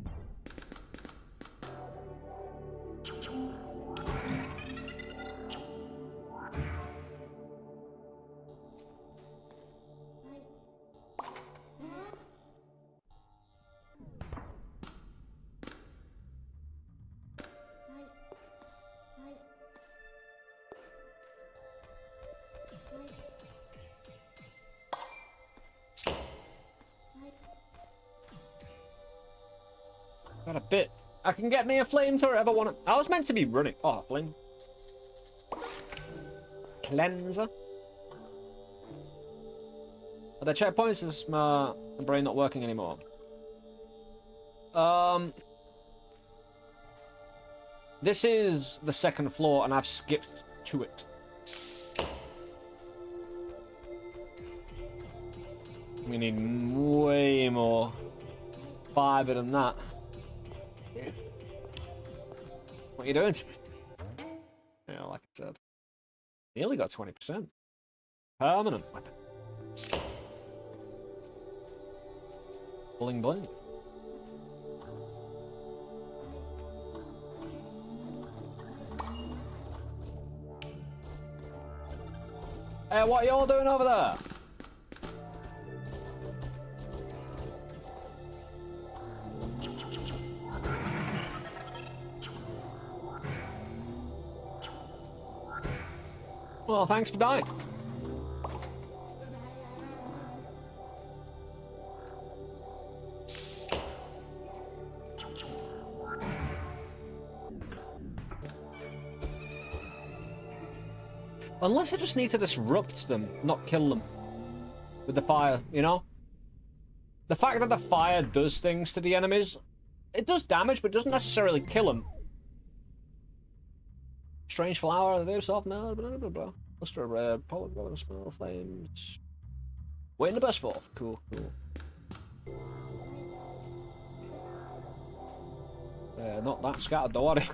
Got a bit. I can get me a flame turret if I want it. I was meant to be running. Oh, flame. Cleanser. Are there checkpoints? Is my brain not working anymore? This is the 2nd floor, and I've skipped to it. We need way more fiber than that. What are you doing to me? Yeah, like I said. Nearly got 20%. Permanent weapon. Bling bling. Hey, what are y'all doing over there? Well, thanks for dying. Unless I just need to disrupt them, not kill them. With the fire, you know? The fact that the fire does things to the enemies, it does damage, but it doesn't necessarily kill them. Strange flower, they soft melt, blah blah blah. Luster red, polygon, smell flames. Waiting the best forth. Cool, cool. Not that scattered, don't worry.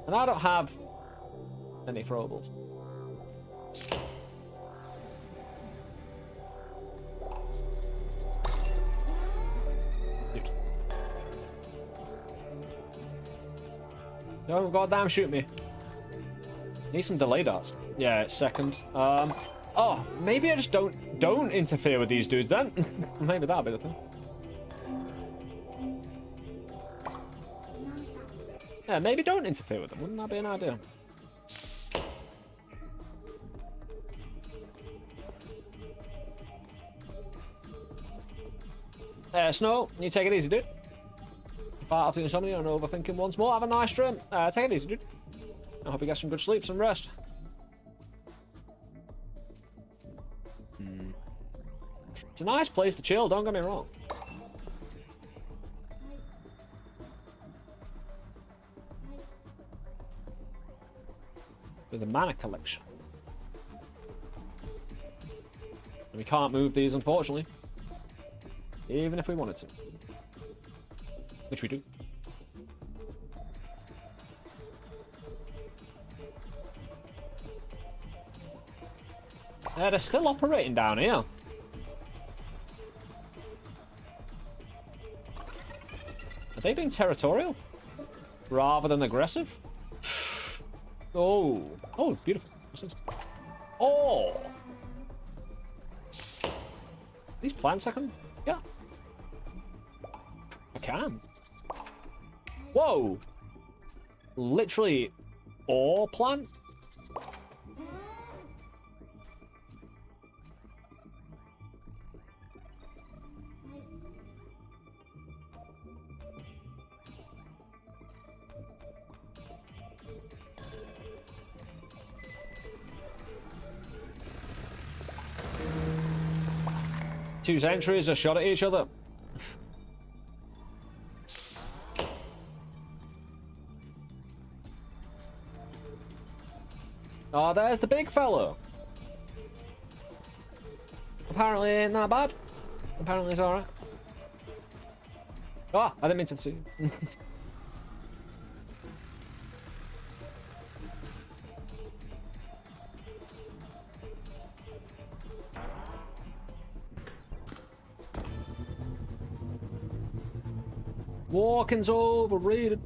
And I don't have any throwables. Dude. Don't goddamn shoot me. Need some delay darts. Yeah, it's 2nd. Oh, maybe I just don't interfere with these dudes then. Maybe that'll be the thing. Yeah, maybe don't interfere with them. Wouldn't that be an idea? Snow, you take it easy, dude. Fight after insomnia and overthinking once more. Have a nice stream. Take it easy, dude. I hope you get some good sleep, some rest. It's a nice place to chill, don't get me wrong. With a mana collection. And we can't move these, unfortunately. Even if we wanted to. Which we do. They're still operating down here. Are they being territorial? Rather than aggressive? Oh. Oh, beautiful. Oh! These plants I can... Yeah. I can. Whoa! Literally all plant? Two sentries are shot at each other. Oh, there's the big fellow. Apparently ain't that bad. Apparently it's alright. Oh, I didn't mean to see you. Walking's overrated.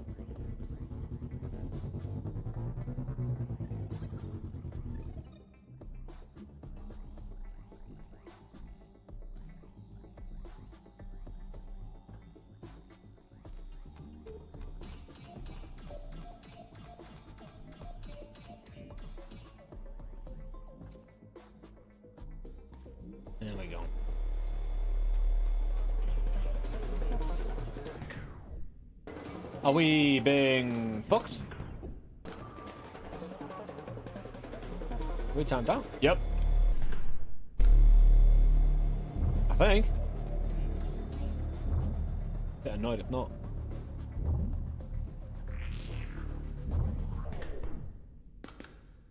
There we go. Are we being fucked? We timed out? Yep. I think. Get annoyed if not.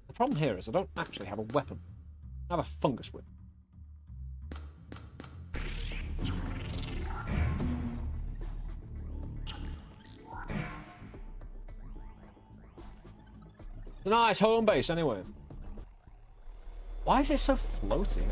The problem here is I don't actually have a weapon. I have a fungus whip. It's a nice home base anyway. Why is it so floaty?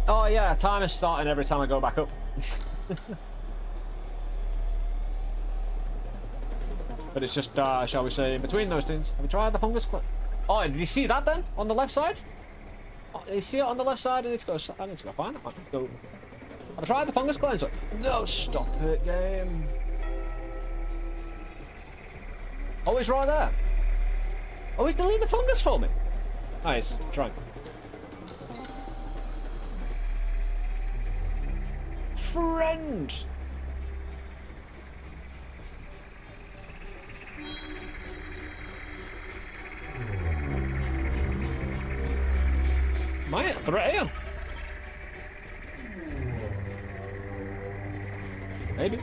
Oh yeah, time is starting every time I go back up. But it's just, shall we say, in between those things. Have we tried the fungus cleanse? Oh, did you see that then? On the left side? Oh, you see it on the left side? I need to go find it. Have I tried the fungus cleanser? No, stop it, game. Oh, he's right there. Oh, he's deleted the fungus for me. Nice, trying. Friend. Am I at threat here? Maybe.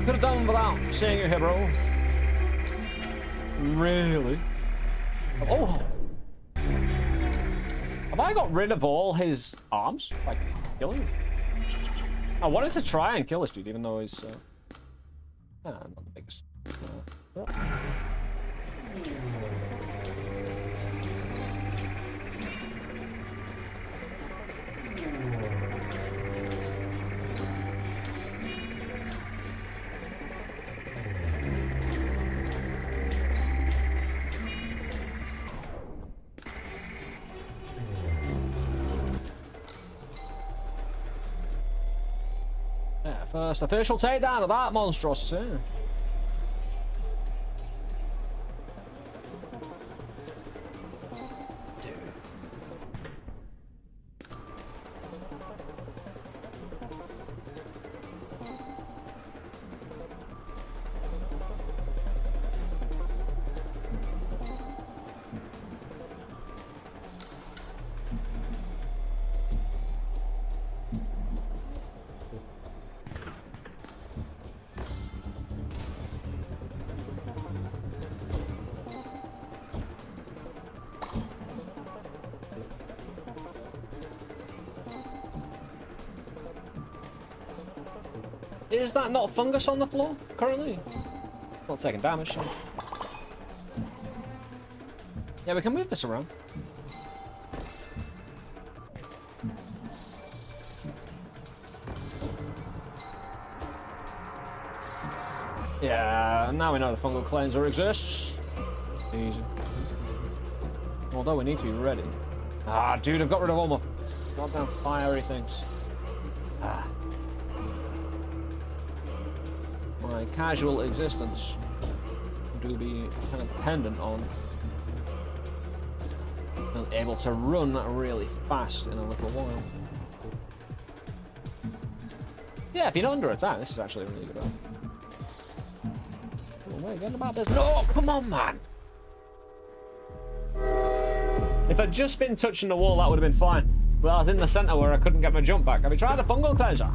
Could have done without seeing you here, bro. Really? Oh! Have I got rid of all his arms? Like, killing him? I wanted to try and kill this dude, even though he's, not the biggest. First official takedown of that monstrosity. Is that not fungus on the floor currently? Not taking damage. So. Yeah, we can move this around. Yeah, now we know the fungal cleanser exists. Easy. Although we need to be ready. Ah, dude, I've got rid of all my goddamn fiery things. Ah. My casual existence do be kind of dependent on being able to run really fast in a little while. Yeah, if you're not under attack, this is actually a really good idea. Wait, get about this. No, come on, man. If I'd just been touching the wall, that would have been fine. But I was in the center where I couldn't get my jump back. Have you tried the fungal cleanser?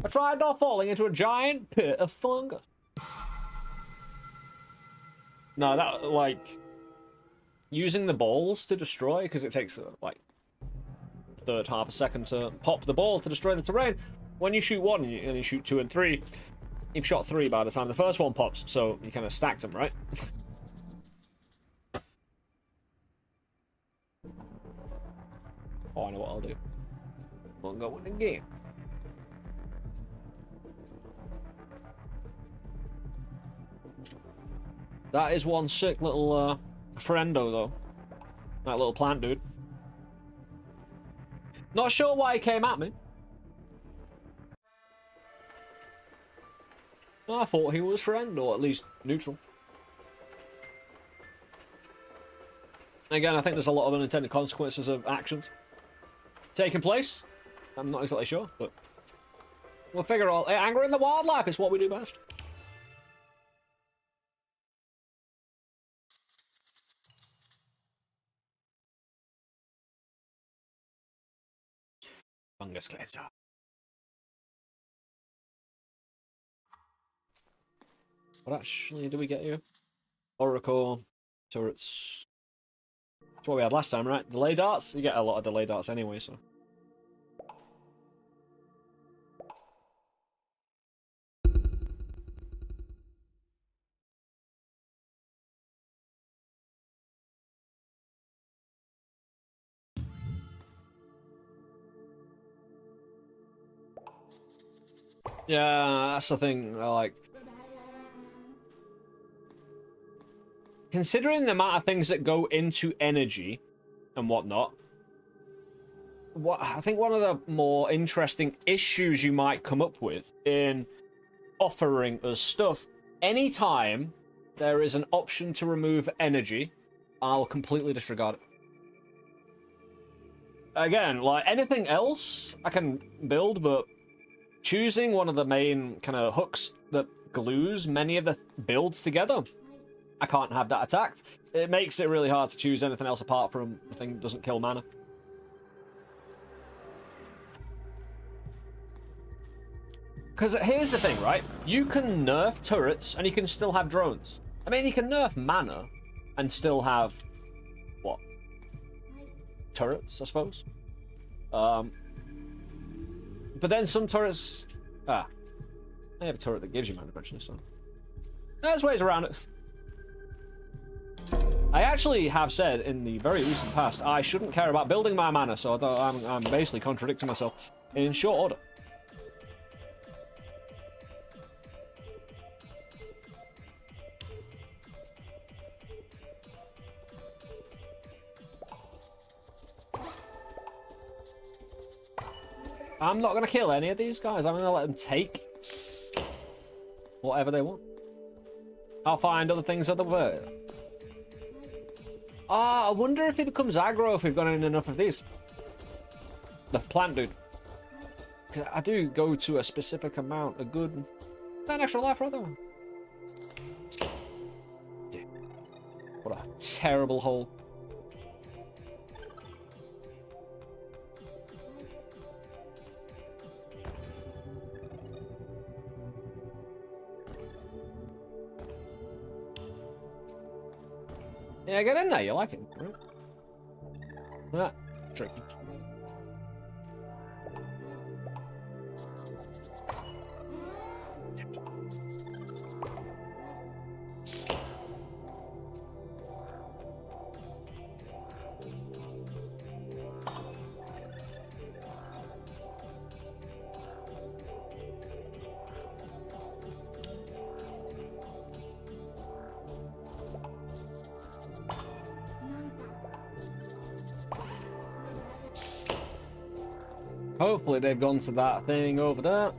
I tried not falling into a giant pit of fungus. No, that, like, using the balls to destroy, because it takes, like, third half a second to pop the ball to destroy the terrain. When you shoot one and you shoot 2 and 3, you've shot 3 by the time the first one pops, so you kind of stacked them, right? Oh, I know what I'll do. We'll go with the game. That is one sick little friendo, though. That little plant dude. Not sure why he came at me. I thought he was friend, or at least neutral. Again, I think there's a lot of unintended consequences of actions taking place. I'm not exactly sure, but we'll figure it out. Anger in the wildlife is what we do best. Fungus cleanser. What actually do we get here? Oracle, turrets. That's what we had last time, right? Delay darts? You get a lot of delay darts anyway, so. Yeah, that's the thing, like. Considering the amount of things that go into energy and whatnot, I think one of the more interesting issues you might come up with in offering us stuff, anytime there is an option to remove energy, I'll completely disregard it. Again, like anything else I can build, but choosing one of the main kind of hooks that glues many of the builds together, I can't have that attacked. It makes it really hard to choose anything else apart from the thing that doesn't kill mana. Because here's the thing, right? You can nerf turrets and you can still have drones. I mean, you can nerf mana and still have, what? Turrets, I suppose? But then some turrets... I have a turret that gives you mana, actually, so... There's ways around it. I actually have said in the very recent past I shouldn't care about building my mana, so I'm basically contradicting myself in short order. I'm not going to kill any of these guys. I'm going to let them take whatever they want. I'll find other things other way. I wonder if he becomes aggro if we've got in enough of these. The plant dude. Because I do go to a specific amount of good. An extra life right there. What a terrible hole. Yeah, get in there, you like it, right? Ah, tricky. Hopefully they've gone to that thing over there.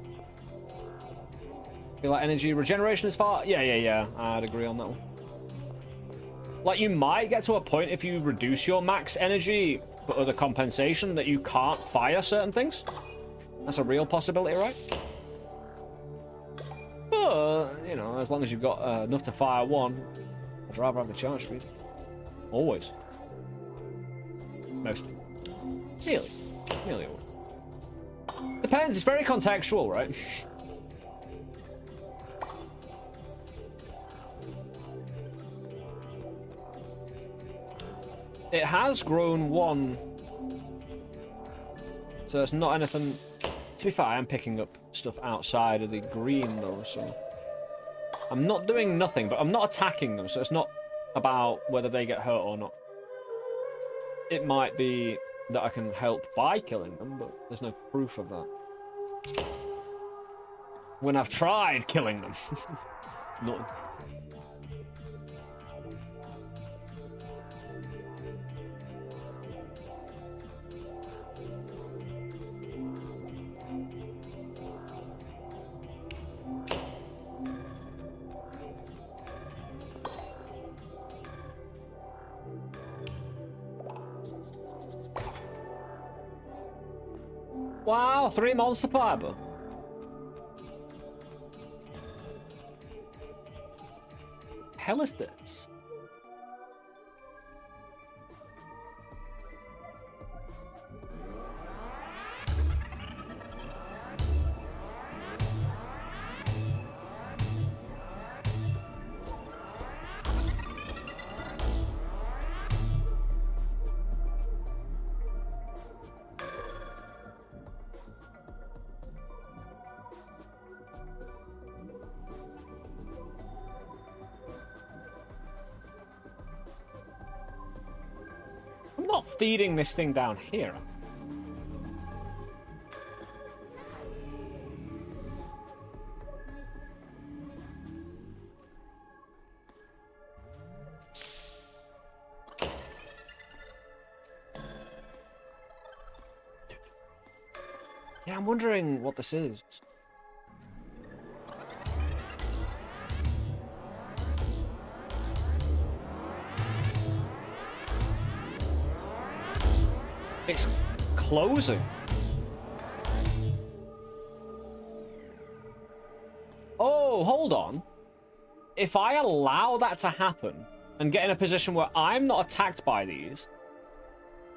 Feel like energy regeneration is far. Yeah. I'd agree on that one. Like, you might get to a point if you reduce your max energy for other compensation that you can't fire certain things. That's a real possibility, right? But, you know, as long as you've got enough to fire one, I'd rather have the charge speed. Always. Mostly. Nearly. Nearly always. Depends, it's very contextual, right? It has grown one. So it's not anything... To be fair, I am picking up stuff outside of the green, though, so... I'm not doing nothing, but I'm not attacking them, so it's not about whether they get hurt or not. It might be that I can help by killing them, but there's no proof of that. When I've tried killing them. Not... Wow, 3 monster fiber. Hell is this? I'm not feeding this thing down here. Yeah, I'm wondering what this is. It's closing. Oh, hold on. If I allow that to happen and get in a position where I'm not attacked by these,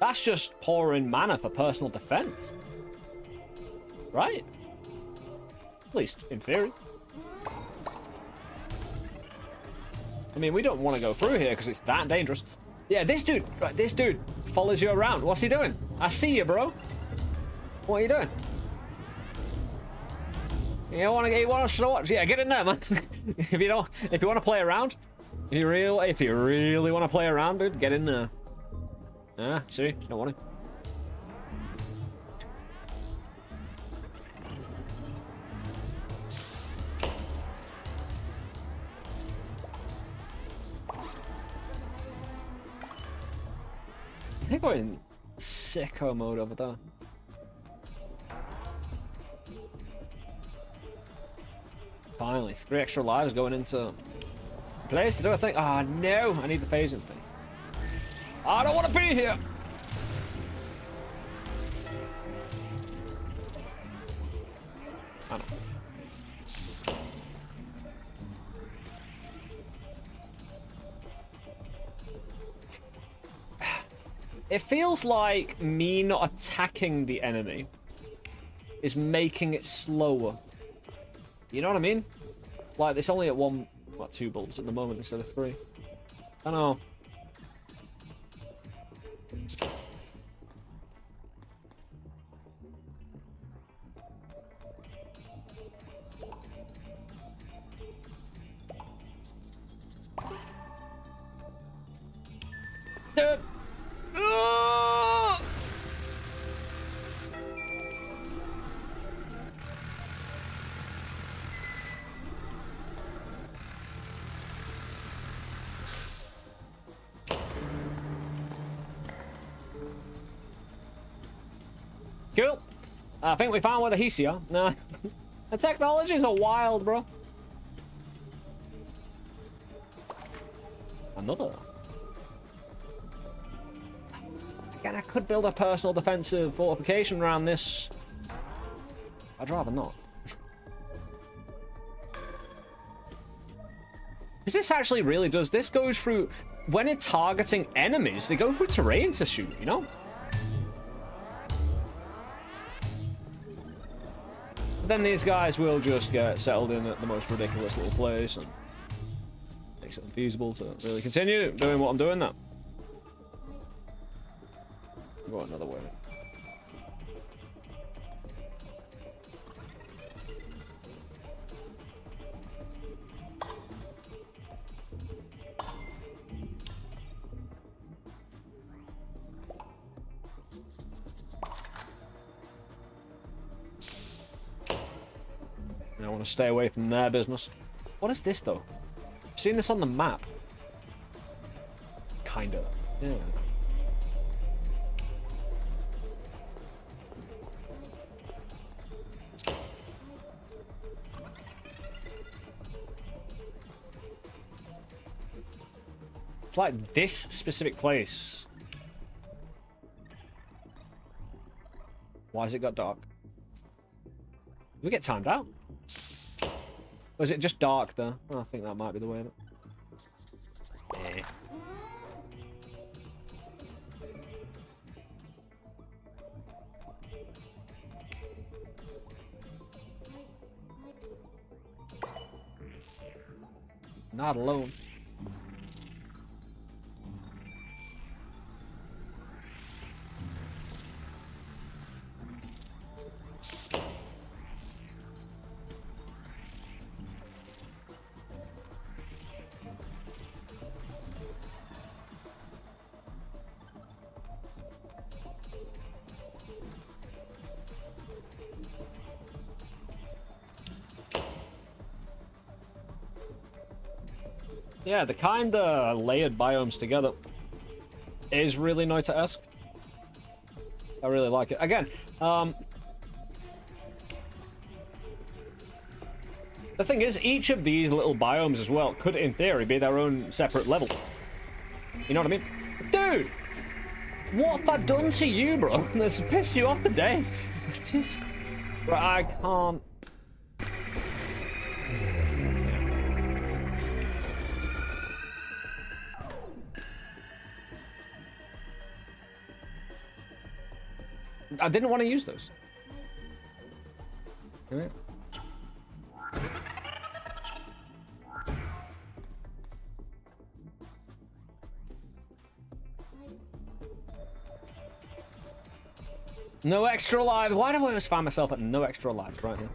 that's just pouring mana for personal defense. Right? At least in theory. I mean, we don't want to go through here because it's that dangerous. Yeah, this dude, right, this dude follows you around. What's he doing? I see you, bro. What are you doing? You want to swatch? Yeah, get in there, man. if you want to play around, if you really want to play around, dude, get in there. Ah, see, don't want to. I think we're in sicko mode over there. Finally, 3 extra lives going into place to do a thing. Oh no, I need the phasing thing. I don't want to be here. I know. It feels like me not attacking the enemy is making it slower. You know what I mean? Like, it's only at 2 bulbs at the moment instead of 3. I know. Dude. Cool. I think we found where the Hisi are. Nah. The technologies are wild, bro. Another. Again, I could build a personal defensive fortification around this. I'd rather not. Because this actually really does. This goes through... When it's targeting enemies, they go through terrain to shoot, you know? Then these guys will just get settled in at the most ridiculous little place and makes it unfeasible to really continue doing what I'm doing now. Go another way. I want to stay away from their business. What is this, though? I've seen this on the map. Kinda. Yeah. It's like this specific place. Why has it got dark? Did we get timed out? Or is it just dark there? Oh, I think that might be the way of it. Eh. Not alone. Yeah, the kind of layered biomes together is really Noita-esque. I really like it. Again, the thing is, each of these little biomes as well could, in theory, be their own separate level. You know what I mean? Dude! What have I done to you, bro? That's pissed you off today. Just... Right, I can't... I didn't want to use those. Come here. No extra lives. Why do I always find myself at no extra lives right here?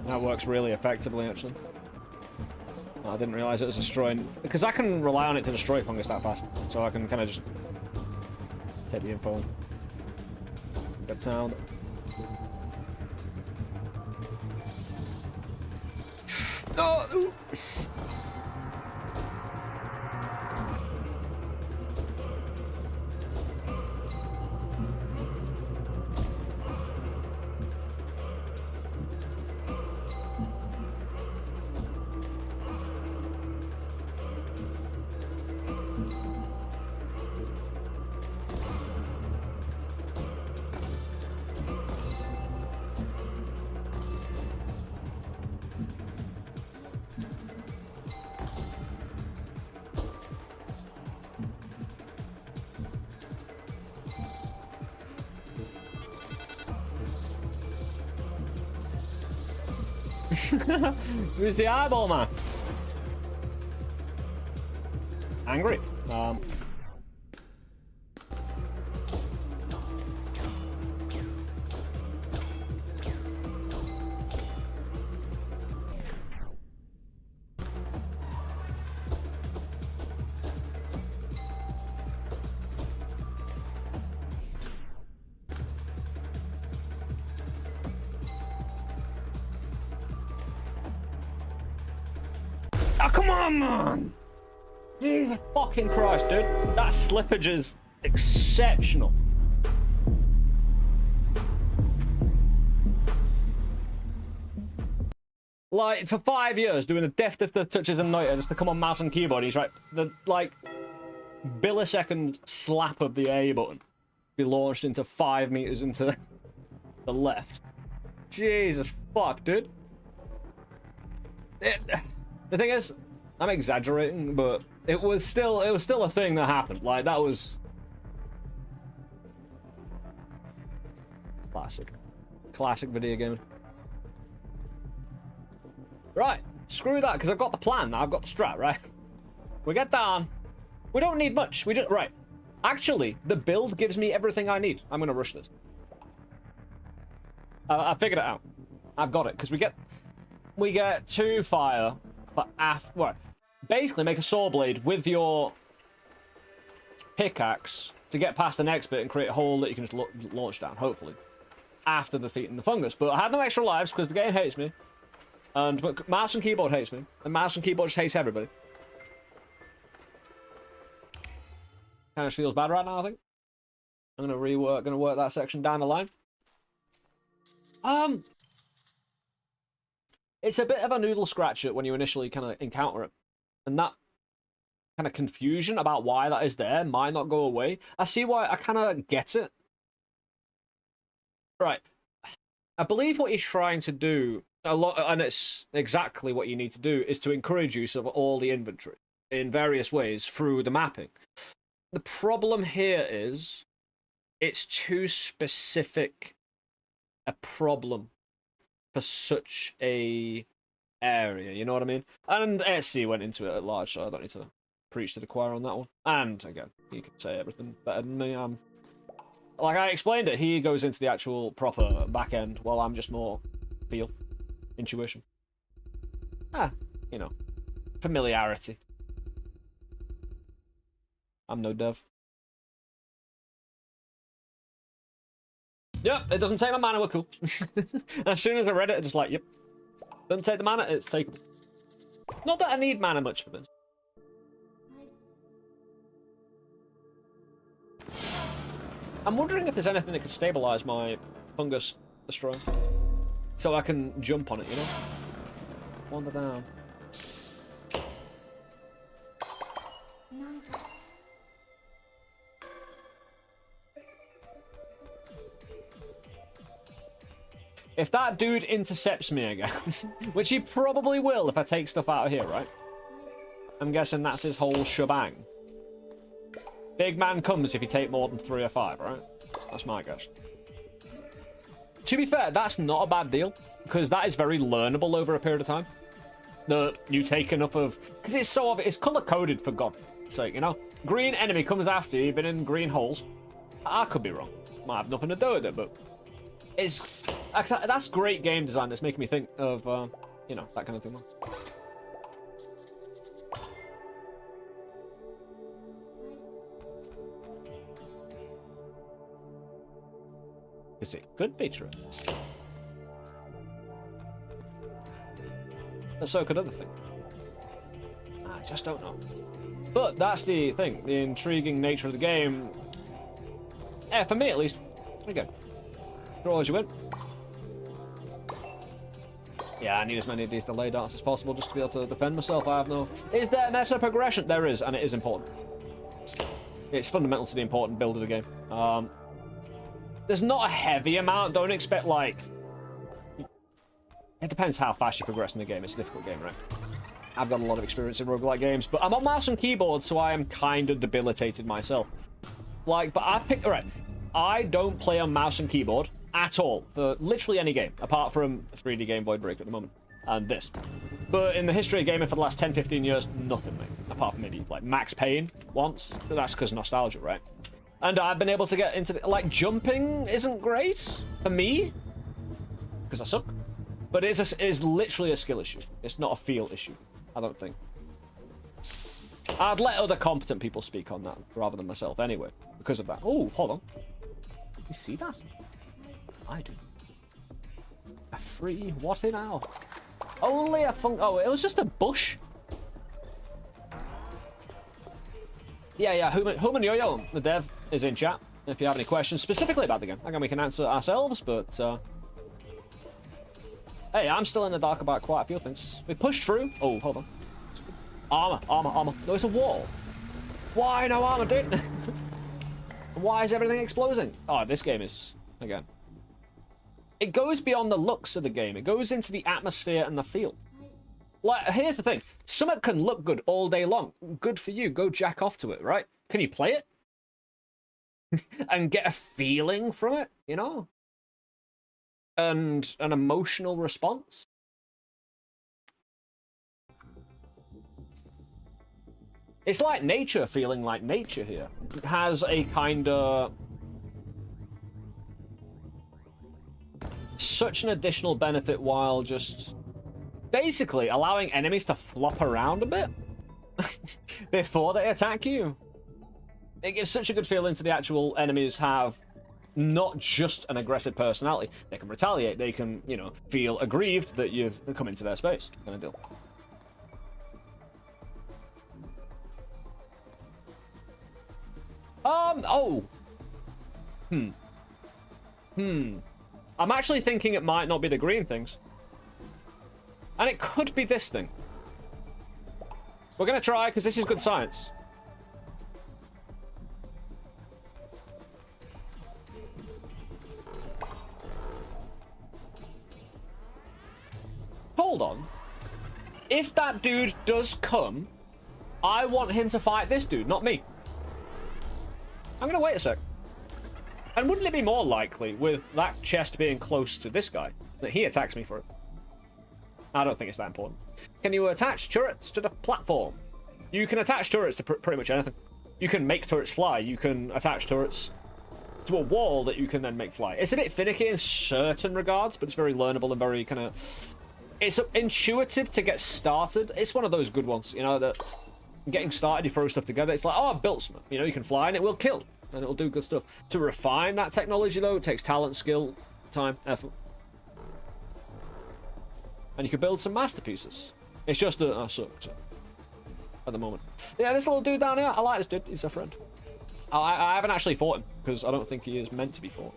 That works really effectively, actually. I didn't realize it was destroying... Because I can rely on it to destroy fungus that fast. So I can kind of just... take the info. Get down. Oh! Who's the eyeball man? Angry. Oh, come on, man! Jesus fucking Christ, dude. That slippage is exceptional. Like, for 5 years, doing the deftest of touches and noita just to come on mouse and keyboard, he's right, the, like, millisecond slap of the A button be launched into 5 meters into the left. Jesus fuck, dude. The thing is, I'm exaggerating, but it was still a thing that happened. Like, that was classic video game. Right, screw that, because I've got the plan now. I've got the strat, right? We get down. We don't need much. We just, right. Actually, the build gives me everything I need. I'm gonna rush this. I figured it out. I've got it, because we get 2 fire for well, basically make a saw blade with your pickaxe to get past the next bit and create a hole that you can just launch down, hopefully, after defeating the fungus. But I had no extra lives because the game hates me, and mouse and keyboard hates me, and mouse and keyboard just hates everybody. Kind of feels bad right now, I think. I'm gonna work that section down the line. It's a bit of a noodle scratcher when you initially kind of encounter it. And that kind of confusion about why that is there might not go away. I see why, I kind of get it. Right. I believe what he's trying to do, and it's exactly what you need to do, is to encourage use of all the inventory in various ways through the mapping. The problem here is it's too specific a problem for such a area, you know what I mean? And SC went into it at large, so I don't need to preach to the choir on that one. And again, he can say everything better than me. Like I explained it, he goes into the actual proper back end, while I'm just more feel, intuition. You know, familiarity. I'm no dev. Yep, it doesn't take my mana, we're cool. As soon as I read it, I'm just like, yep. Doesn't take the mana, it's takeable. Not that I need mana much for this. I'm wondering if there's anything that could stabilize my fungus destroyer. So I can jump on it, you know? Wander down. If that dude intercepts me again, which he probably will if I take stuff out of here, right? I'm guessing that's his whole shebang. Big man comes if you take more than 3 or 5, right? That's my guess. To be fair, that's not a bad deal, because that is very learnable over a period of time. That you take enough of... Because it's so obvious, it's color-coded for God's sake, you know? Green enemy comes after you, you've been in green holes. I could be wrong. Might have nothing to do with it, but... That's great game design that's making me think of, you know, that kind of thing. Because it could be true. And so could other things. I just don't know. But that's the thing, the intriguing nature of the game. Yeah, for me at least. Okay. Draw as you win. Yeah, I need as many of these delay darts as possible just to be able to defend myself. I have no... Is there meta progression? There is, and it is important. It's fundamental to the important build of the game. There's not a heavy amount. Don't expect, like... It depends how fast you progress in the game. It's a difficult game, right? I've got a lot of experience in roguelike games, but I'm on mouse and keyboard, so I am kind of debilitated myself. Like, but I pick... Alright, I don't play on mouse and keyboard at all for literally any game, apart from 3D Game Boy Break at the moment, and this. But in the history of gaming for the last 10-15 years, nothing, mate. Apart from maybe, like, Max Payne once. But that's because nostalgia, right? And I've been able to get into... Like, jumping isn't great for me, because I suck. But it's literally a skill issue. It's not a feel issue, I don't think. I'd let other competent people speak on that, rather than myself anyway, because of that. Oh, hold on. You see that? I do. A free... What now? Only a oh, it was just a bush. Yeah, Humanyoyo, the dev, is in chat. If you have any questions specifically about the game, again, we can answer ourselves, but hey, I'm still in the dark about quite a few things. We pushed through. Oh, hold on. Armor. There's a wall. Why no armor, dude? Why is everything exploding? Oh, this game is, again. It goes beyond the looks of the game. It goes into the atmosphere and the feel. Like, here's the thing. Something can look good all day long. Good for you. Go jack off to it, right? Can you play it? And get a feeling from it, you know? And an emotional response? It's like nature feeling like nature here. It has a kind of... such an additional benefit while just... basically allowing enemies to flop around a bit before they attack you. It gives such a good feeling to the actual enemies have not just an aggressive personality. They can retaliate, they can, you know, feel aggrieved that you've come into their space. Kind of deal. I'm actually thinking it might not be the green things. And it could be this thing. We're gonna try, because this is good science. Hold on. If that dude does come, I want him to fight this dude, not me. I'm gonna wait a sec. And wouldn't it be more likely, with that chest being close to this guy, that he attacks me for it? I don't think it's that important. Can you attach turrets to the platform? You can attach turrets to pretty much anything. You can make turrets fly. You can attach turrets to a wall that you can then make fly. It's a bit finicky in certain regards, but it's very learnable and very kind of... it's intuitive to get started. It's one of those good ones, you know, that getting started, you throw stuff together. It's like, oh, I've built something. You know, you can fly and it will kill. And it'll do good stuff. To refine that technology, though, it takes talent, skill, time, effort. And you can build some masterpieces. It's just that I suck, so, at the moment. Yeah, this little dude down here, I like this dude. He's a friend. I haven't actually fought him, because I don't think he is meant to be fought.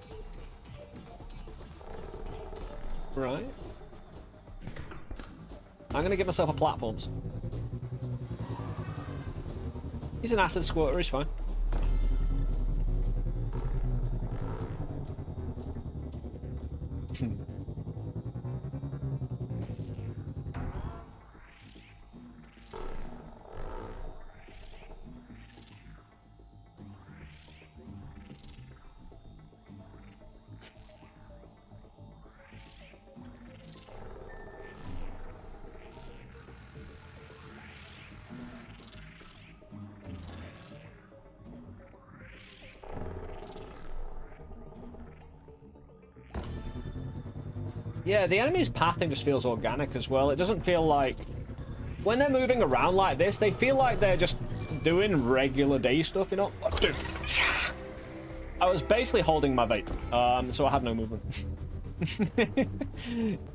Right. I'm going to give myself a platforms. He's an acid squirter, he's fine. Yeah, the enemy's pathing just feels organic as well. It doesn't feel like... when they're moving around like this, they feel like they're just doing regular day stuff, you know? Dude. I was basically holding my vape, so I had no movement.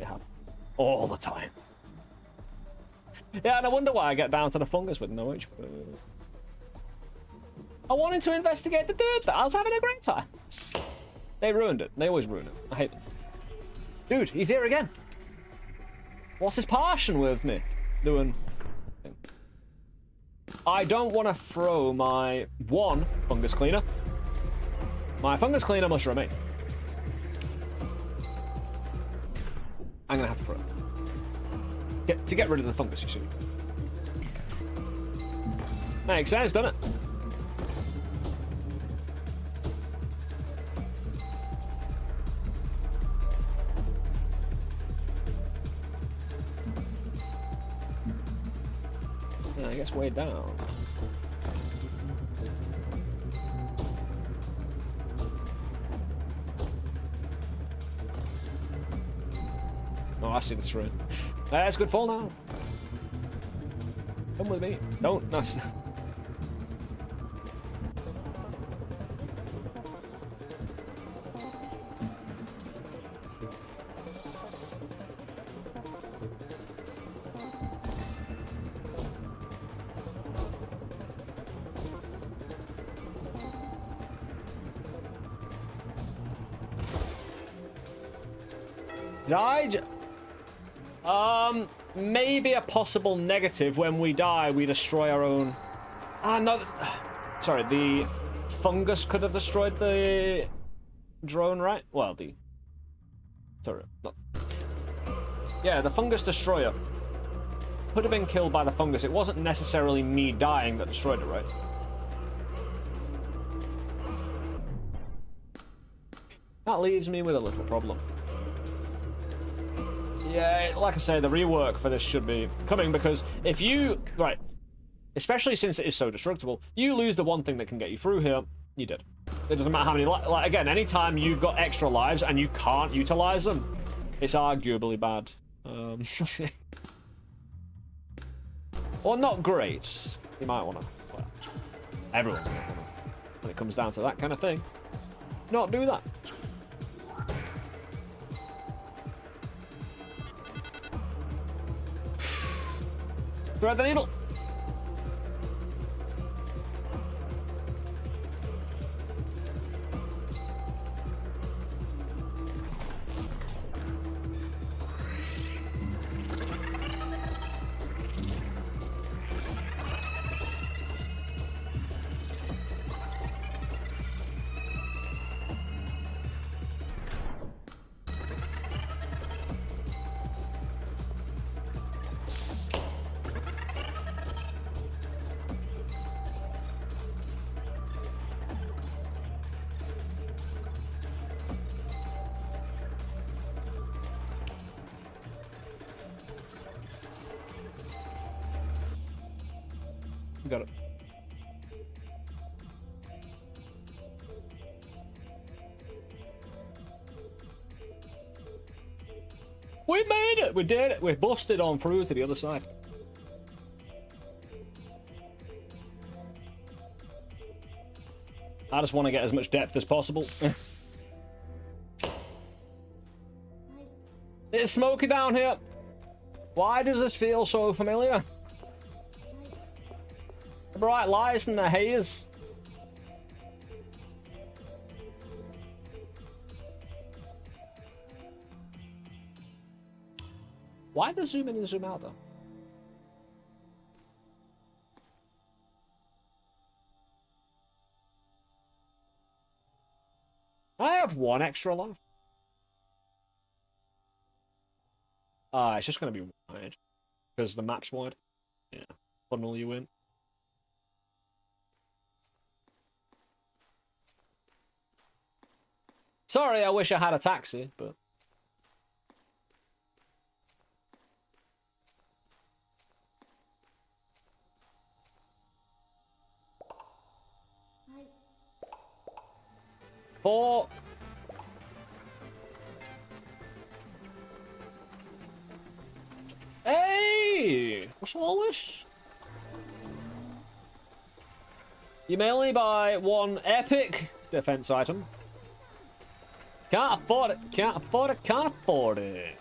Yeah, all the time. Yeah, and I wonder why I get down to the fungus with no HP. I wanted to investigate the dude. I was having a great time. They ruined it. They always ruin it. I hate them. Dude, he's here again. What's his passion with me doing? I don't want to throw my fungus cleaner. My fungus cleaner must remain. I'm gonna have to throw it. To get rid of the fungus, you see. Makes sense, doesn't it? I guess way down. Oh, I see the terrain. That's good fall now. Come with me. Don't. No, Died? Maybe a possible negative. When we die, we destroy our own... Ah, no. Sorry, the fungus could have destroyed the drone, right? Well, the... Sorry, no. Yeah, the fungus destroyer could have been killed by the fungus. It wasn't necessarily me dying that destroyed it, right? That leaves me with a little problem. Yeah, like I say, the rework for this should be coming, because if you... Right. Especially since it is so destructible, you lose the one thing that can get you through here, you're dead. It doesn't matter how many... Like, again, anytime you've got extra lives and you can't utilize them, it's arguably bad. Or not great. You might want to... Well, everyone might want to, when it comes down to that kind of thing, not do that. Thread the needle. Got it. We made it! We did it! We busted on through to the other side. I just want to get as much depth as possible. It's smoky down here. Why does this feel so familiar? The bright lights and the haze. Why the zoom in and zoom out though? I have one extra life. It's just going to be wide because the map's wide. Yeah, funnel you in. Sorry, I wish I had a taxi, but... Four. Hey! What's all this? You may only buy one epic defense item. Can't afford it, can't afford it, can't afford it.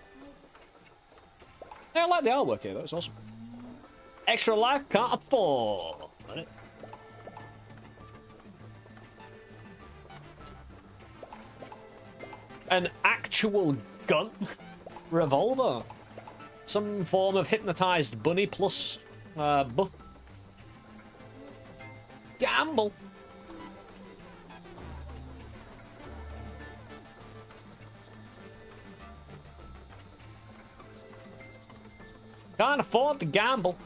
Yeah, I like the artwork here though, it's awesome. Extra life, can't afford it. An actual gun? Revolver? Some form of hypnotized bunny plus buff. Gamble. Can't afford to gamble.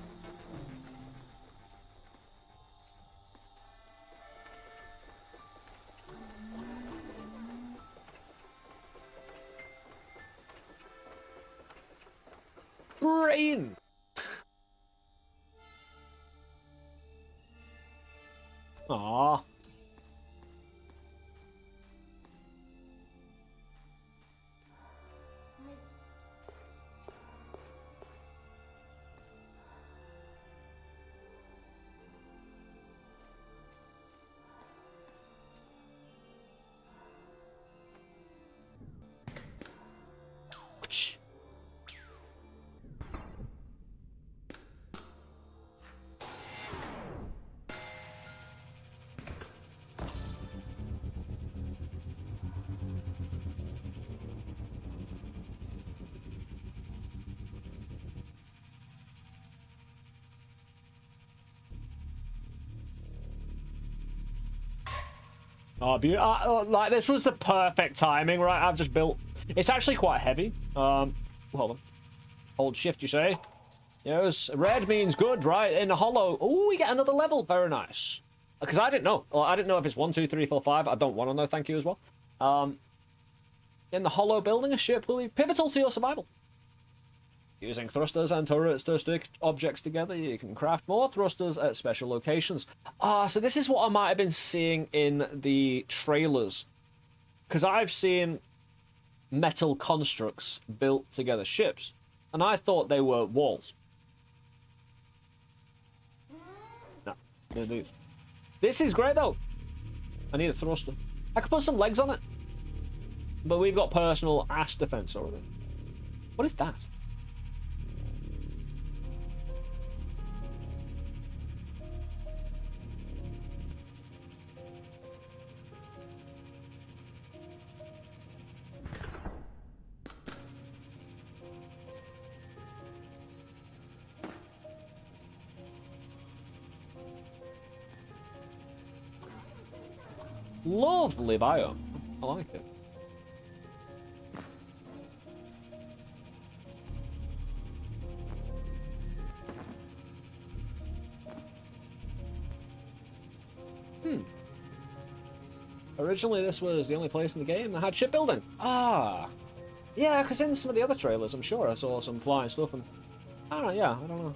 Brain. Aww. Oh, like, this was the perfect timing, right? I've just built... It's actually quite heavy. Hold on. Hold shift, you say? Yes, red means good, right? In a hollow. Oh, we get another level. Very nice. Because I didn't know. Well, I didn't know if it's 1, 2, 3, 4, 5. I don't want to know, thank you, as well. In the hollow, building a ship will be pivotal to your survival. Using thrusters and turrets to stick objects together, you can craft more thrusters at special locations. So this is what I might have been seeing in the trailers. Because I've seen metal constructs built together ships, and I thought they were walls. No, they're these. This is great, though. I need a thruster. I could put some legs on it. But we've got personal ass defense already. What is that? Lovely biome. I like it. Originally, this was the only place in the game that had shipbuilding. Yeah, because in some of the other trailers, I'm sure I saw some flying stuff, and I don't know. Yeah, I don't know.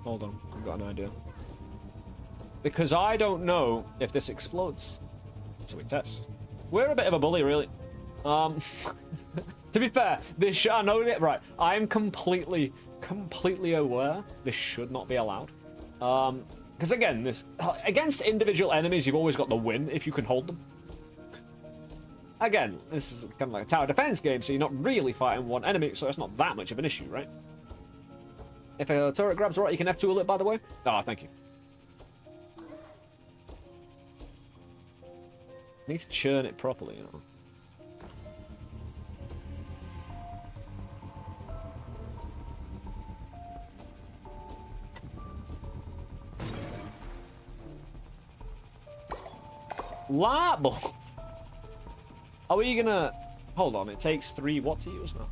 Hold on, I've got an idea. Because I don't know if this explodes. So we test. We're a bit of a bully, really. To be fair, this I know it right. I'm completely aware this should not be allowed. Because again, this against individual enemies, you've always got the win if you can hold them. Again, this is kind of like a tower defense game, so you're not really fighting one enemy, so it's not that much of an issue, right? If a turret grabs right, you can F2 it, by the way. Oh, thank you. I need to churn it properly, you know. Light bulb. Are we gonna... Hold on, it takes 3 what to use now?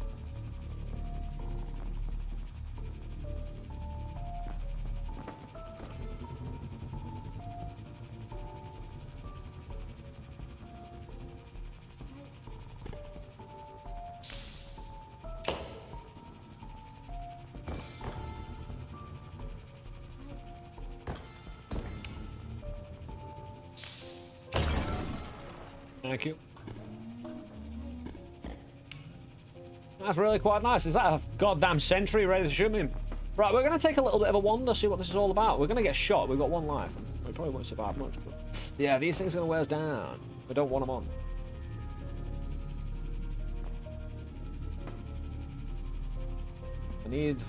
Thank you. That's really quite nice. Is that a goddamn sentry ready to shoot me? Right, we're going to take a little bit of a wander, see what this is all about. We're going to get shot. We've got 1 life. We probably won't survive much, but... Yeah, these things are going to wear us down. We don't want them on. I need...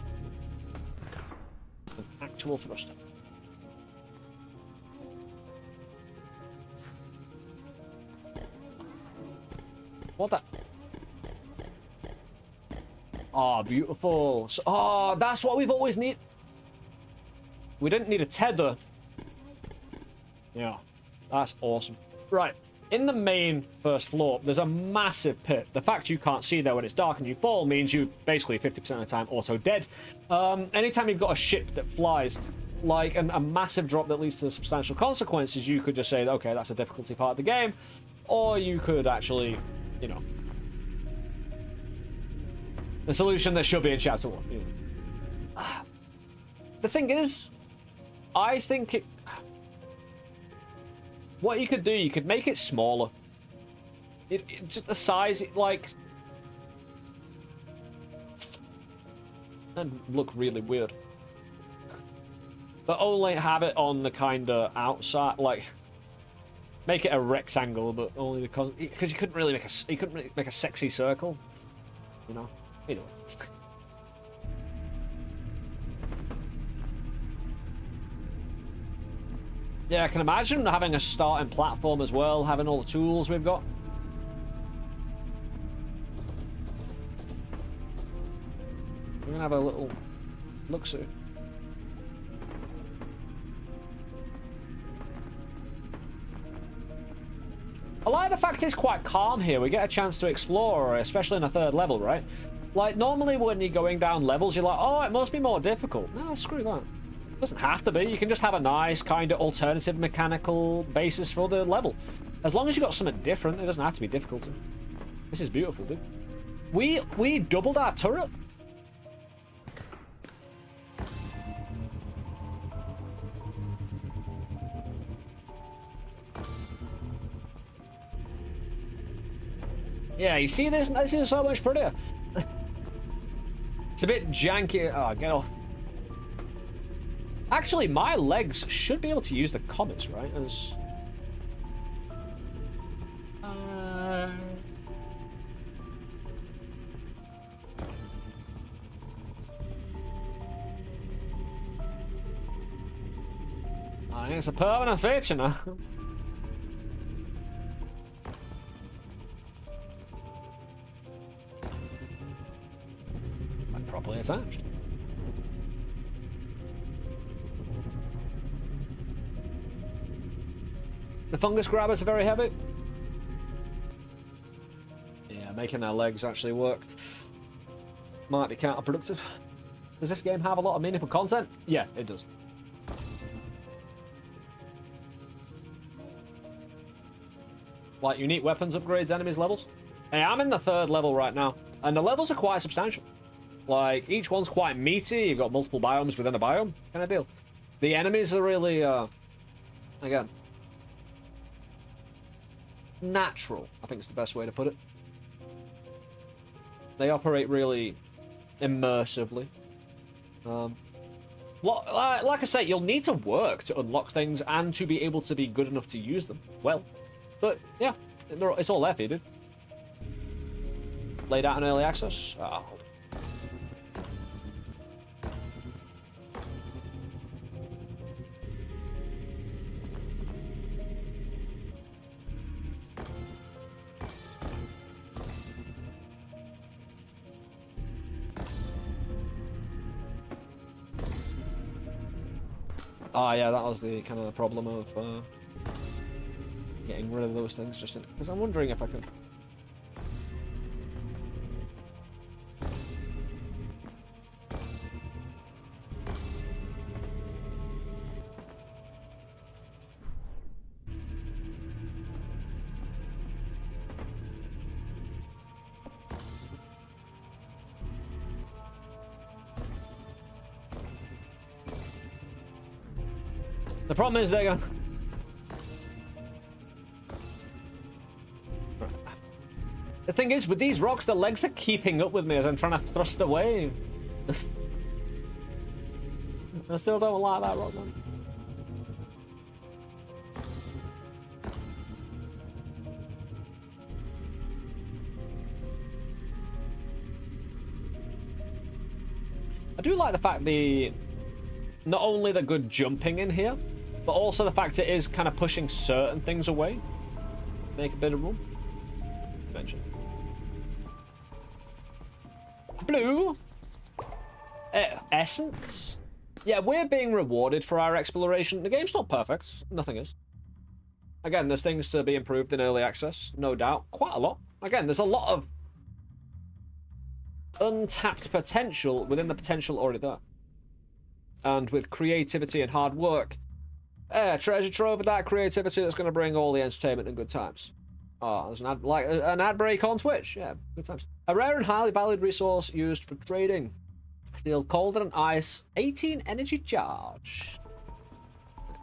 an actual thruster. What the? Oh, beautiful. So, oh, that's what we've always needed. We didn't need a tether. Yeah, that's awesome. Right, in the main first floor, there's a massive pit. The fact you can't see there when it's dark and you fall means you basically 50% of the time auto-dead. Anytime you've got a ship that flies, like a massive drop that leads to substantial consequences, you could just say, okay, that's a difficulty part of the game. Or you could actually... You know, the solution that should be in chapter 1. You know. The thing is, I think what you could do, you could make it smaller. Just the size, like, and look really weird. But only have it on the kind of outside, like. Make it a rectangle, but only because you couldn't really make a sexy circle, you know. Anyway. Yeah, I can imagine having a starting platform as well, having all the tools we've got. We're gonna have a little look-see. I like the fact it's quite calm here. We get a chance to explore, especially in a third level, right? Like, normally when you're going down levels, you're like, oh, it must be more difficult. No, screw that. It doesn't have to be. You can just have a nice kind of alternative mechanical basis for the level. As long as you've got something different, it doesn't have to be difficult. This is beautiful, dude. We doubled our turret. Yeah, you see this? This is so much prettier. It's a bit janky. Oh, get off. Actually, my legs should be able to use the comets, right? As... I think it's a permanent feature now. Properly attached. The fungus grabbers are very heavy. Yeah, making our legs actually work might be counterproductive. Does this game have a lot of meaningful content? Yeah, it does. Like unique weapons upgrades, enemies levels. Hey, I'm in the 3rd level right now, and the levels are quite substantial. Like, each one's quite meaty, you've got multiple biomes within a biome, kind of deal. The enemies are really, again, natural, I think is the best way to put it. They operate really immersively. Like I say, you'll need to work to unlock things and to be able to be good enough to use them well. But, yeah, it's all there for you, dude. Laid out in early access. Oh. Ah, yeah, that was the kind of the problem of getting rid of those things. Just because I'm wondering if I could. The problem is they're going. The thing is, with these rocks, the legs are keeping up with me as I'm trying to thrust away. I still don't like that rock, man. I do like the fact not only the good jumping in here, but also the fact it is kind of pushing certain things away. Make a bit of room. Mention. Blue. Essence. Yeah, we're being rewarded for our exploration. The game's not perfect. Nothing is. Again, there's things to be improved in early access. No doubt. Quite a lot. Again, there's a lot of untapped potential within the potential already there. And with creativity and hard work, treasure trove of that creativity that's going to bring all the entertainment and good times. Oh, there's an ad break on Twitch. Yeah, good times. A rare and highly valued resource used for trading. Steel colder than ice. 18 energy charge.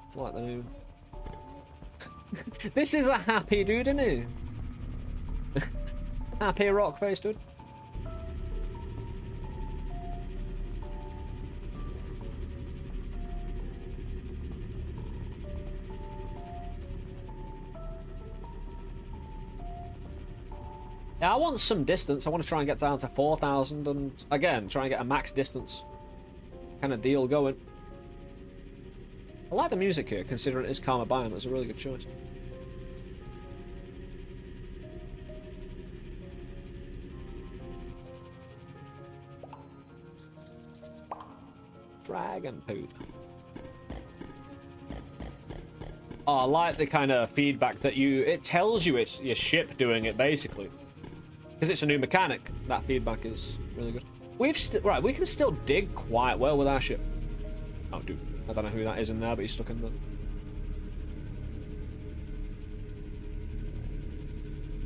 It's like the new. This is a happy dude, isn't he? Happy rock face dude. Yeah, I want some distance. I want to try and get down to 4,000 and, again, try and get a max distance kind of deal going. I like the music here, considering it is Karma Biome. It's a really good choice. Dragon poop. Oh, I like the kind of feedback that it tells you it's your ship doing it, basically. Because it's a new mechanic. That feedback is really good. Right, we can still dig quite well with our ship. Oh, dude. I don't know who that is in there, but he's stuck in there.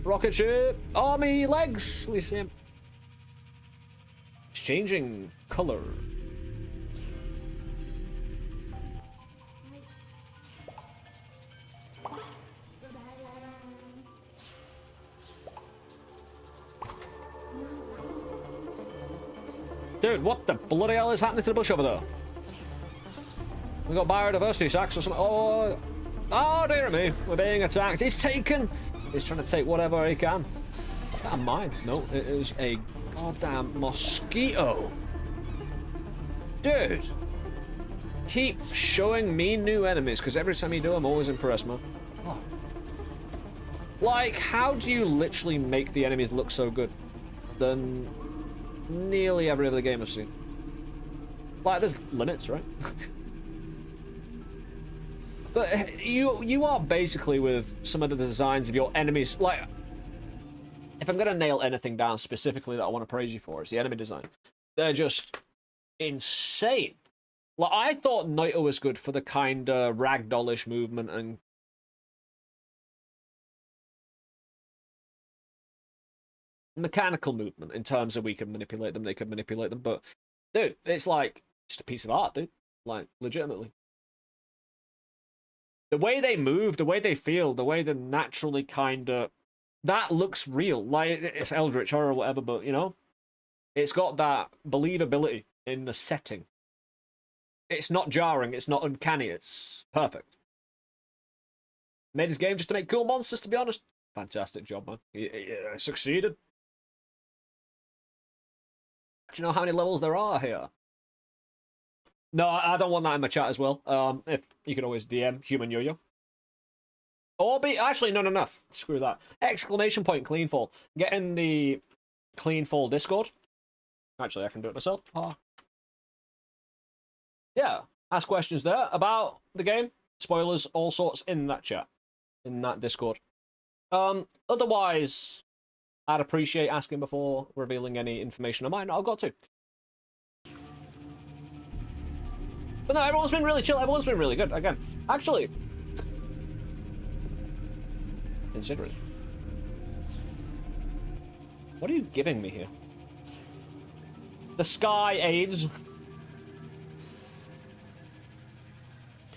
Rocket ship! Army legs! We see him. It's changing color. Dude, what the bloody hell is happening to the bush over there? We got biodiversity sacks or something. Oh, dear me. We're being attacked. He's taken. He's trying to take whatever he can. Is that mine? No, it is a goddamn mosquito. Dude. Keep showing me new enemies, because every time you do, I'm always impressed, man. Oh. Like, how do you literally make the enemies look so good? Than nearly every other game I've seen. Like, there's limits, right? But you are basically, with some of the designs of your enemies, like, if I'm gonna nail anything down specifically that I want to praise you for, it's the enemy design. They're just insane. Like, I thought Naito was good for the kind of ragdollish movement and mechanical movement in terms of we can manipulate them, they can manipulate them, but dude, it's like just a piece of art, dude. Like, legitimately. The way they move, the way they feel, the way they naturally kind of... That looks real. Like, it's Eldritch Horror or whatever, but, you know? It's got that believability in the setting. It's not jarring, it's not uncanny, it's perfect. Made his game just to make cool monsters, to be honest. Fantastic job, man. He succeeded. Do you know how many levels there are here? No, I don't want that in my chat as well. If you can always DM Humanyoyo. Or be... Actually, no. Screw that. Exclamation point CleanFall. Get in the CleanFall Discord. Actually, I can do it myself. Yeah. Ask questions there about the game. Spoilers, all sorts in that chat. In that Discord. Otherwise, I'd appreciate asking before revealing any information I might not have got to. But no, everyone's been really chill. Everyone's been really good. Again, actually, considering. What are you giving me here? The sky aids.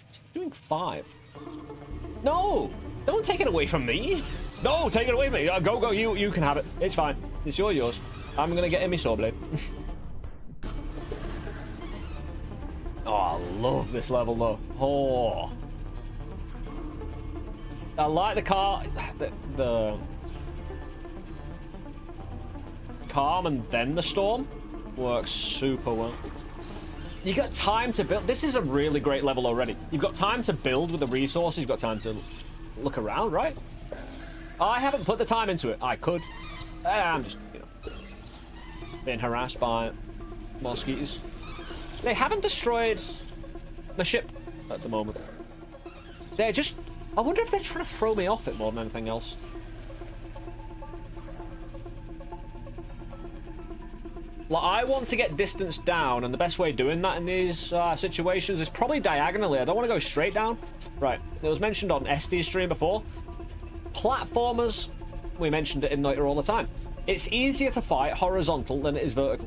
It's doing 5. No! Don't take it away from me! No, take it away from me! Go, you can have it. It's fine. It's yours. I'm gonna get in my saw blade. Oh, I love this level though. Oh. I like the car... The calm and then the storm works super well. You got time to build. This is a really great level already. You've got time to build with the resources. You've got time to look around, right? I haven't put the time into it. I could. I'm just, you know, being harassed by mosquitoes. They haven't destroyed the ship at the moment. They're just... I wonder if they're trying to throw me off it more than anything else. Like, I want to get distance down, and the best way of doing that in these situations is probably diagonally. I don't want to go straight down. Right, it was mentioned on SD's stream before. Platformers, we mentioned it in Naito all the time. It's easier to fight horizontal than it is vertical.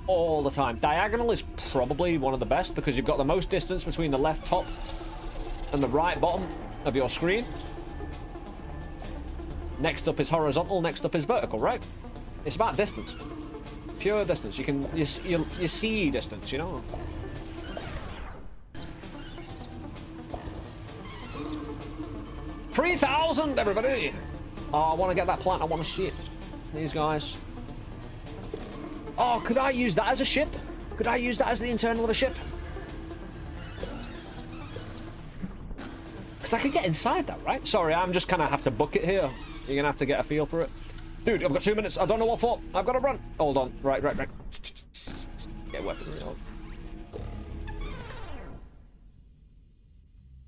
All the time. Diagonal is probably one of the best because you've got the most distance between the left top and the right bottom of your screen. Next up is horizontal, next up is vertical, right? It's about distance. Pure distance. You see distance, you know? $3,000, everybody! Oh, I want to get that plant. I want to see it. These guys. Oh, could I use that as a ship? Could I use that as the internal of a ship? Because I could get inside that, right? Sorry, I'm just kind of have to book it here. You're going to have to get a feel for it. Dude, I've got 2 minutes. I don't know what for. I've got to run. Hold on. Right. Get weaponry out.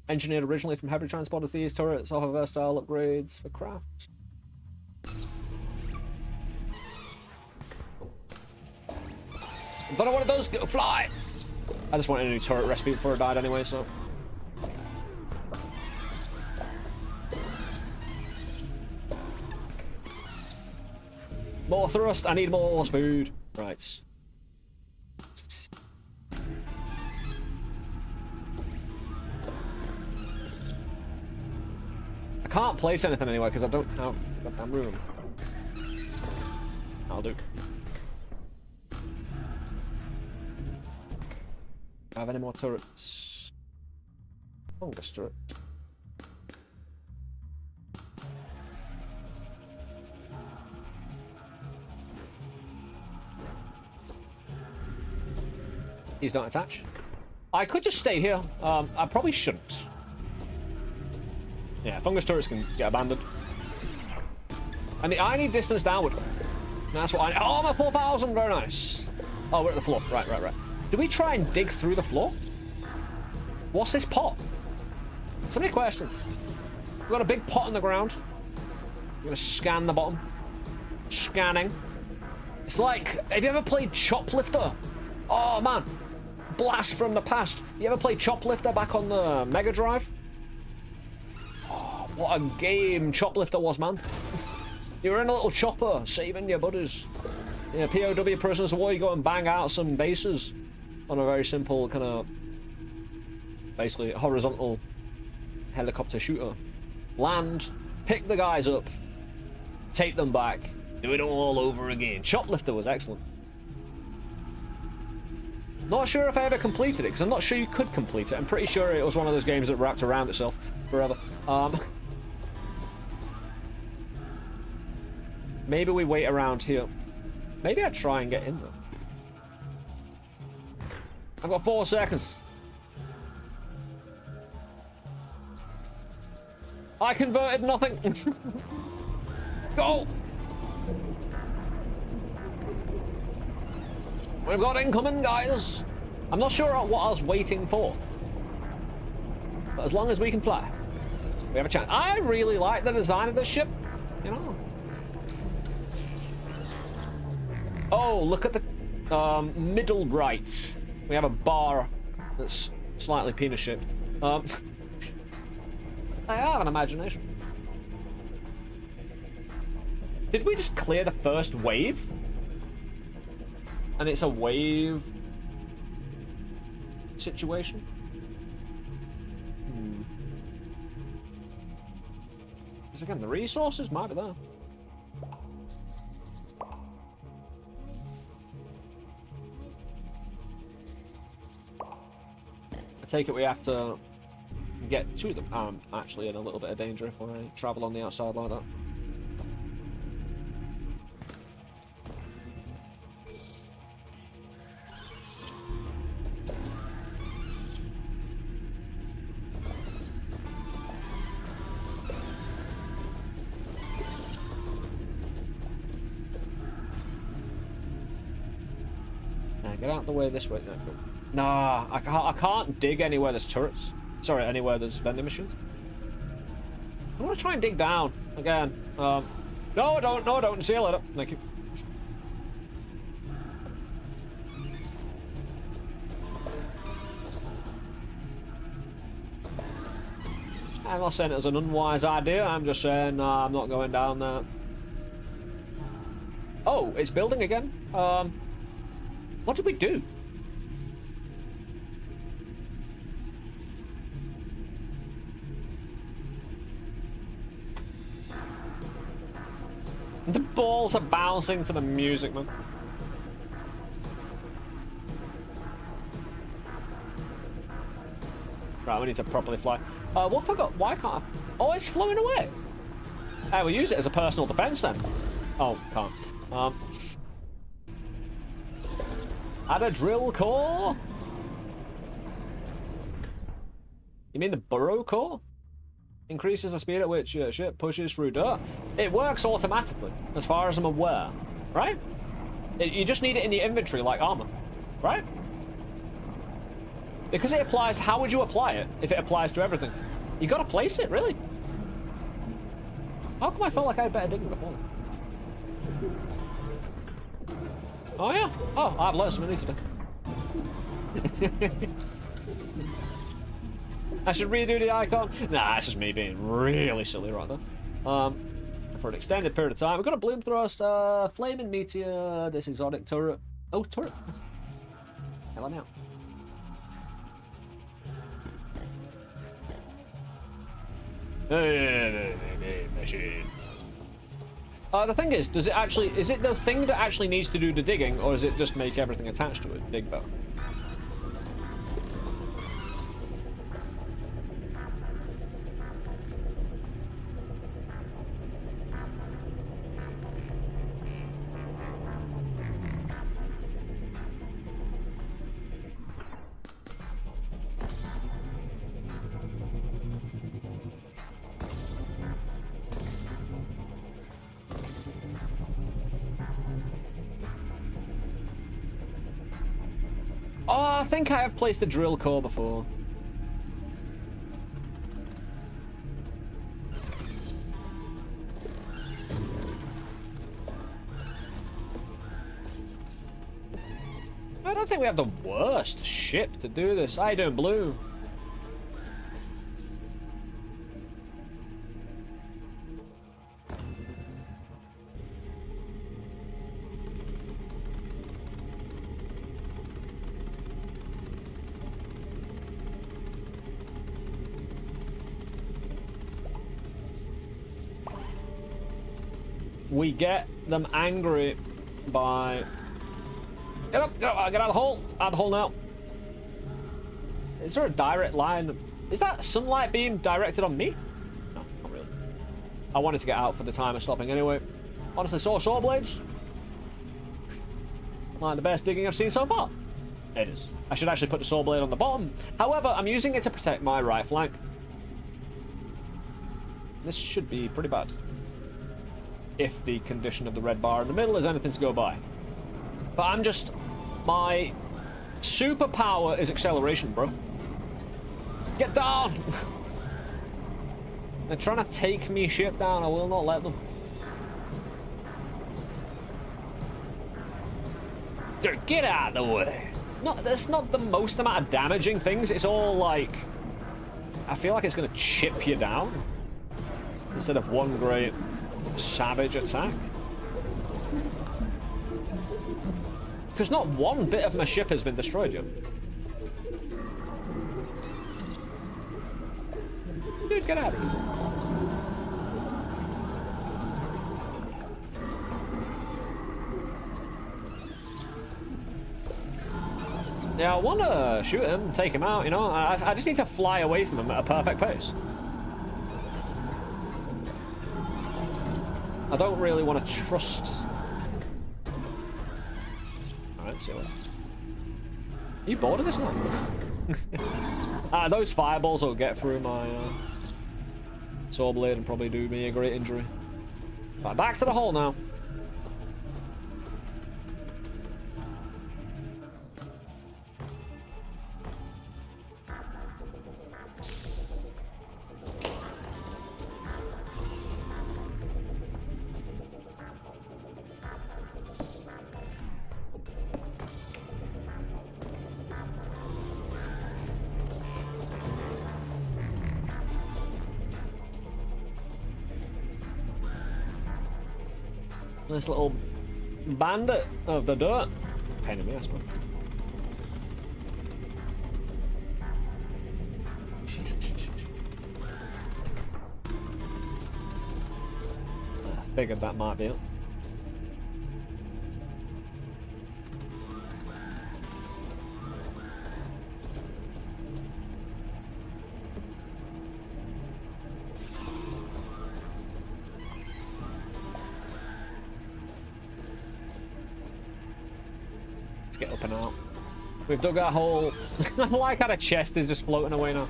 Engineered originally from heavy transporters, these turrets offer versatile upgrades for craft. Don't know what it does. Fly! I just wanted a new turret recipe before I died anyway, so... More thrust. I need more speed. Right. I can't place anything anyway because I don't have goddamn room. I'll do. Have any more turrets? Fungus turret. These don't attach. I could just stay here. I probably shouldn't. Yeah, fungus turrets can get abandoned. And I need distance downward. That's what I... Oh, my 4,000! Very nice. Oh, we're at the floor. Right. Do we try and dig through the floor? What's this pot? So many questions. We've got a big pot on the ground. We're going to scan the bottom. Scanning. It's like... Have you ever played Choplifter? Oh, man. Blast from the past. You ever played Choplifter back on the Mega Drive? Oh, what a game Choplifter was, man. You were in a little chopper, saving your buddies. Yeah, POW prisoners of war, you go and bang out some bases on a very simple kind of, basically, horizontal helicopter shooter. Land, pick the guys up, take them back, do it all over again. Choplifter was excellent. Not sure if I ever completed it, because I'm not sure you could complete it. I'm pretty sure it was one of those games that wrapped around itself forever. Maybe we wait around here. Maybe I try and get in there. I've got 4 seconds. I converted nothing. Go! We've got incoming, guys. I'm not sure what I was waiting for. But as long as we can fly, we have a chance. I really like the design of this ship. You know. Oh, look at the middle right. We have a bar that's slightly penis-shaped. I have an imagination. Did we just clear the first wave? And it's a wave situation? Because again, the resources might be there. I take it we have to get to them. I'm actually in a little bit of danger if I travel on the outside like that. Get out of the way this way. No, cool. Nah, I can't dig anywhere there's turrets. Sorry, anywhere there's vending machines. I want to try and dig down again. No, I don't. No, I don't. See you later. Thank you. I'm not saying it was an unwise idea. I'm just saying I'm not going down there. Oh, it's building again. What did we do? The balls are bouncing to the music, man. Right, we need to properly fly. What I forgot? Why can't I? Oh, it's flowing away. Hey, we'll use it as a personal defense then. Oh, can't. Add a drill core? You mean the burrow core? increases the speed at which your ship pushes through dirt. It works automatically, as far as I'm aware, right? You just need it in your inventory like armor, right? Because it applies, how would you apply it if it applies to everything? You gotta place it, really. How come I felt like I had better digging before? Oh yeah? Oh, I have loads of money to do. I should redo the icon? Nah, it's just me being really silly right there. For an extended period of time, we've got a bloom thrust, flaming meteor, this exotic turret. Oh, turret. Hell, I'm out. Machine. The thing is, does it actually, is it the thing that actually needs to do the digging, or does it just make everything attached to it dig better? Oh, I think I have placed a drill core before. I don't think we have the worst ship to do this. How you doing, Blue? We get them angry by... Get up, get out of the hole. Out of the hole now. Is there a direct line? Is that sunlight beam directed on me? No, not really. I wanted to get out for the time of stopping anyway. Honestly, saw blades. Like the best digging I've seen so far. It is. I should actually put the saw blade on the bottom. However, I'm using it to protect my right flank. This should be pretty bad. If the condition of the red bar in the middle is anything to go by. But I'm just... My superpower is acceleration, bro. Get down! They're trying to take me ship down. I will not let them. Dude, get out of the way. That's not the most amount of damaging things. It's all like... I feel like it's going to chip you down. Instead of one great savage attack. Because not one bit of my ship has been destroyed yet. Dude, get out of here. Yeah, I want to shoot him, take him out, you know. I just need to fly away from him at a perfect pace. I don't really want to trust... Alright, see what... Are you bored of this now? Those fireballs will get through my saw blade and probably do me a great injury. Right, back to the hole now. Nice little bandit of the dirt. Pain in the ass, man. I figured that might be it. Get up and out. We've dug our hole. I like how the chest is just floating away now.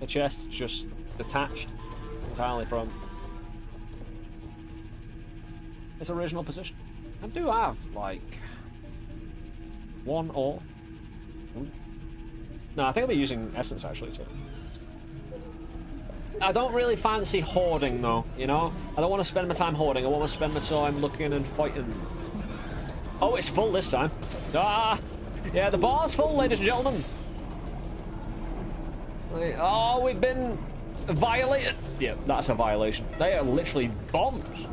The chest just detached entirely from its original position. I do have, like, one ore. No, I think I'll be using essence, actually, too. I don't really fancy hoarding, though, you know? I don't want to spend my time hoarding. I want to spend my time looking and fighting. Oh, it's full this time. Ah! Yeah, the bar's full, ladies and gentlemen. Oh, we've been violated. Yeah, that's a violation. They are literally bombs.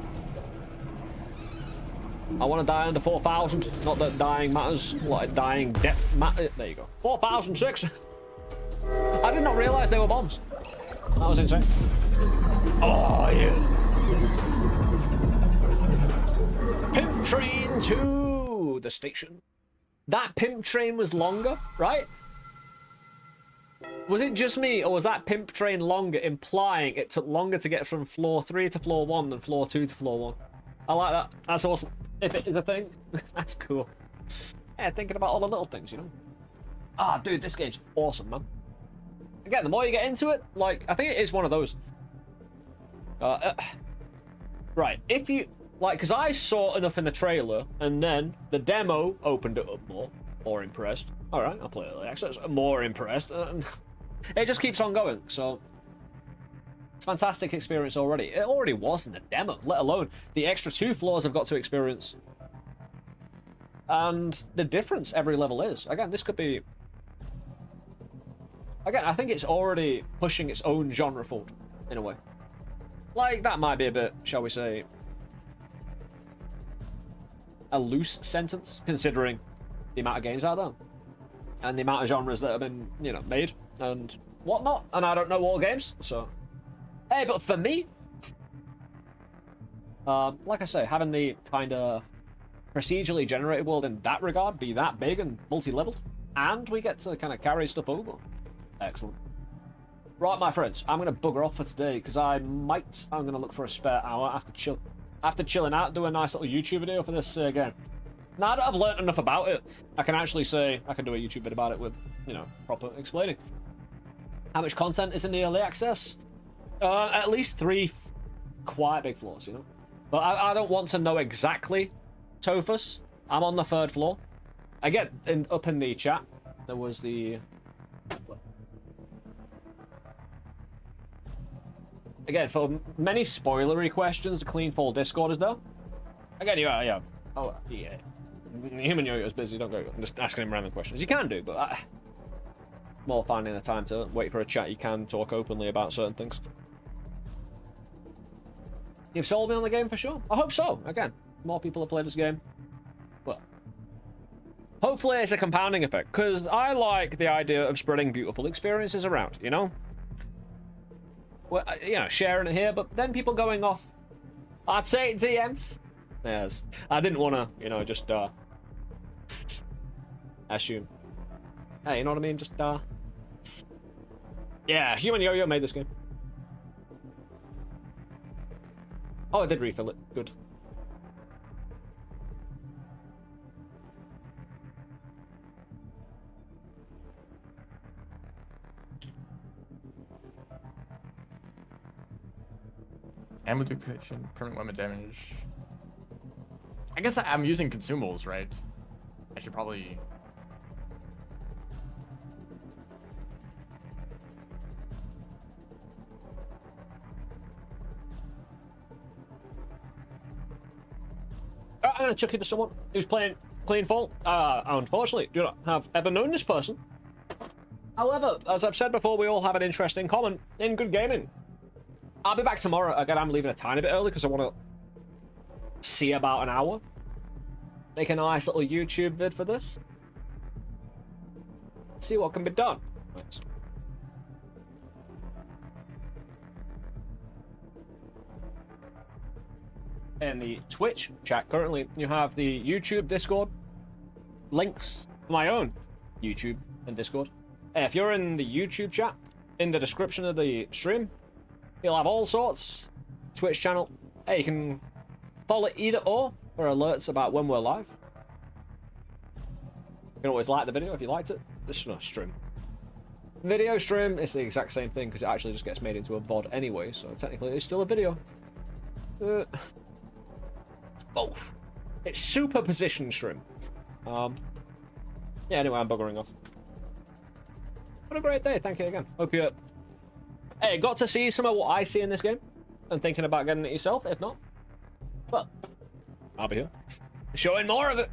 I want to die under 4,000. Not that dying matters. Like, dying depth matters. There you go. 4,006. I did not realize they were bombs. That was insane. Oh, yeah. Pimp train to the station. That pimp train was longer, right? Was it just me, or was that pimp train longer, implying it took longer to get from floor 3 to floor 1 than floor 2 to floor 1? I like that. That's awesome. If it is a thing, that's cool. Yeah, thinking about all the little things, you know? Ah, dude, this game's awesome, man. Again, the more you get into it, like, I think it is one of those. Right, if you... Like, because I saw enough in the trailer, and then the demo opened it up more. More impressed. Alright, I'll play early access. More impressed. It just keeps on going, so... It's a fantastic experience already. It already was in the demo, let alone the extra 2 floors I've got to experience. And the difference every level is. Again, this could be... Again, I think it's already pushing its own genre forward, in a way. Like, that might be a bit, shall we say... a loose sentence, considering the amount of games out there. And the amount of genres that have been, you know, made and whatnot. And I don't know all games, so... Hey, but for me... like I say, having the kind of procedurally generated world in that regard be that big and multi-leveled, and we get to kind of carry stuff over. Excellent. Right, my friends, I'm going to bugger off for today, because I'm going to look for a spare hour after chilling out, do a nice little YouTube video for this game. Now that I've learned enough about it, I can actually say, I can do a YouTube video about it with, you know, proper explaining. How much content is in the early access? At least 3 quite big floors, you know? But I don't want to know exactly, Tophus. I'm on the 3rd floor. Again, up in the chat, there was the... Again, for many spoilery questions, the CleanFall Discord is there. Again, yeah. Oh, yeah. Humanyoyo's busy, don't go. I'm just asking him random questions. You can do, but more finding the time to wait for a chat. You can talk openly about certain things. You've sold me on the game for sure. I hope so. Again, more people have played this game. Well, hopefully it's a compounding effect, because I like the idea of spreading beautiful experiences around, you know? Well, you know, sharing it here, but then people going off, I'd say DMs. Yes. I didn't want to, you know, just, assume. Hey, you know what I mean? Just, yeah, Humanyoyo made this game. Oh, I did refill it. Good. Ammo duplication, permanent weapon damage. I guess I'm using consumables, right? I should probably... I'm going to chuck it to someone who's playing CleanFall. Unfortunately, do not have ever known this person. However, as I've said before, we all have an interest in common in good gaming. I'll be back tomorrow. Again, I'm leaving a tiny bit early because I want to see about an hour. Make a nice little YouTube vid for this. See what can be done. Right. In the Twitch chat, currently, you have the YouTube, Discord, links for my own YouTube and Discord. If you're in the YouTube chat, in the description of the stream, you'll have all sorts. Twitch channel. Hey, you can follow either or for alerts about when we're live. You can always like the video if you liked it. This is not a stream. Video stream, it's the exact same thing because it actually just gets made into a VOD anyway, so technically it's still a video. Both. It's superposition stream. Yeah, anyway, I'm buggering off. What a great day, thank you again. Hope you... Hey, got to see some of what I see in this game, and thinking about getting it yourself, if not. Well, I'll be here. Showing more of it.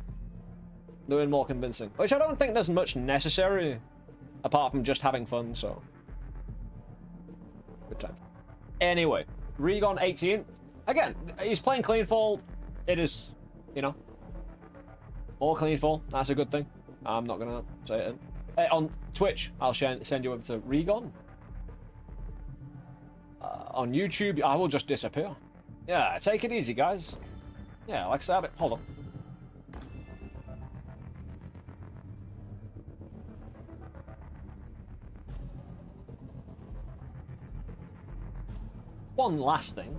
Doing more convincing. Which I don't think there's much necessary, apart from just having fun, so... Good time. Anyway, Regon 18. Again, he's playing CleanFall. It is, you know, all CleanFall. That's a good thing. I'm not gonna say it. Hey, on Twitch, I'll send you over to Regon. On YouTube, I will just disappear. Yeah, take it easy, guys. Yeah, like I said, hold on. One last thing.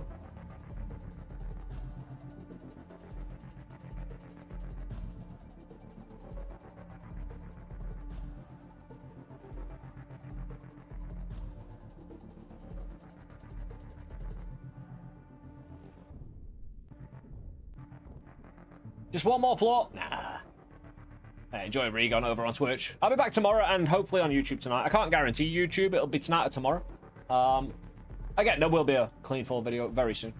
Just one more floor? Nah. Hey, enjoy Regon over on Twitch. I'll be back tomorrow and hopefully on YouTube tonight. I can't guarantee YouTube. It'll be tonight or tomorrow. Again, there will be a CleanFall video very soon.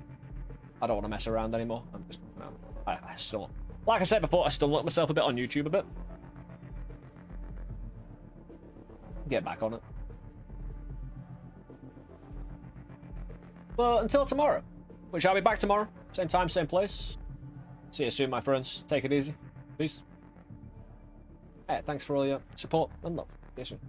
I don't want to mess around anymore. I'm just, you know, I still, like I said before, I still look myself a bit on YouTube a bit. Get back on it. But until tomorrow, which I'll be back tomorrow, same time, same place. See you soon, my friends. Take it easy. Peace. Hey, thanks for all your support and love. See you soon.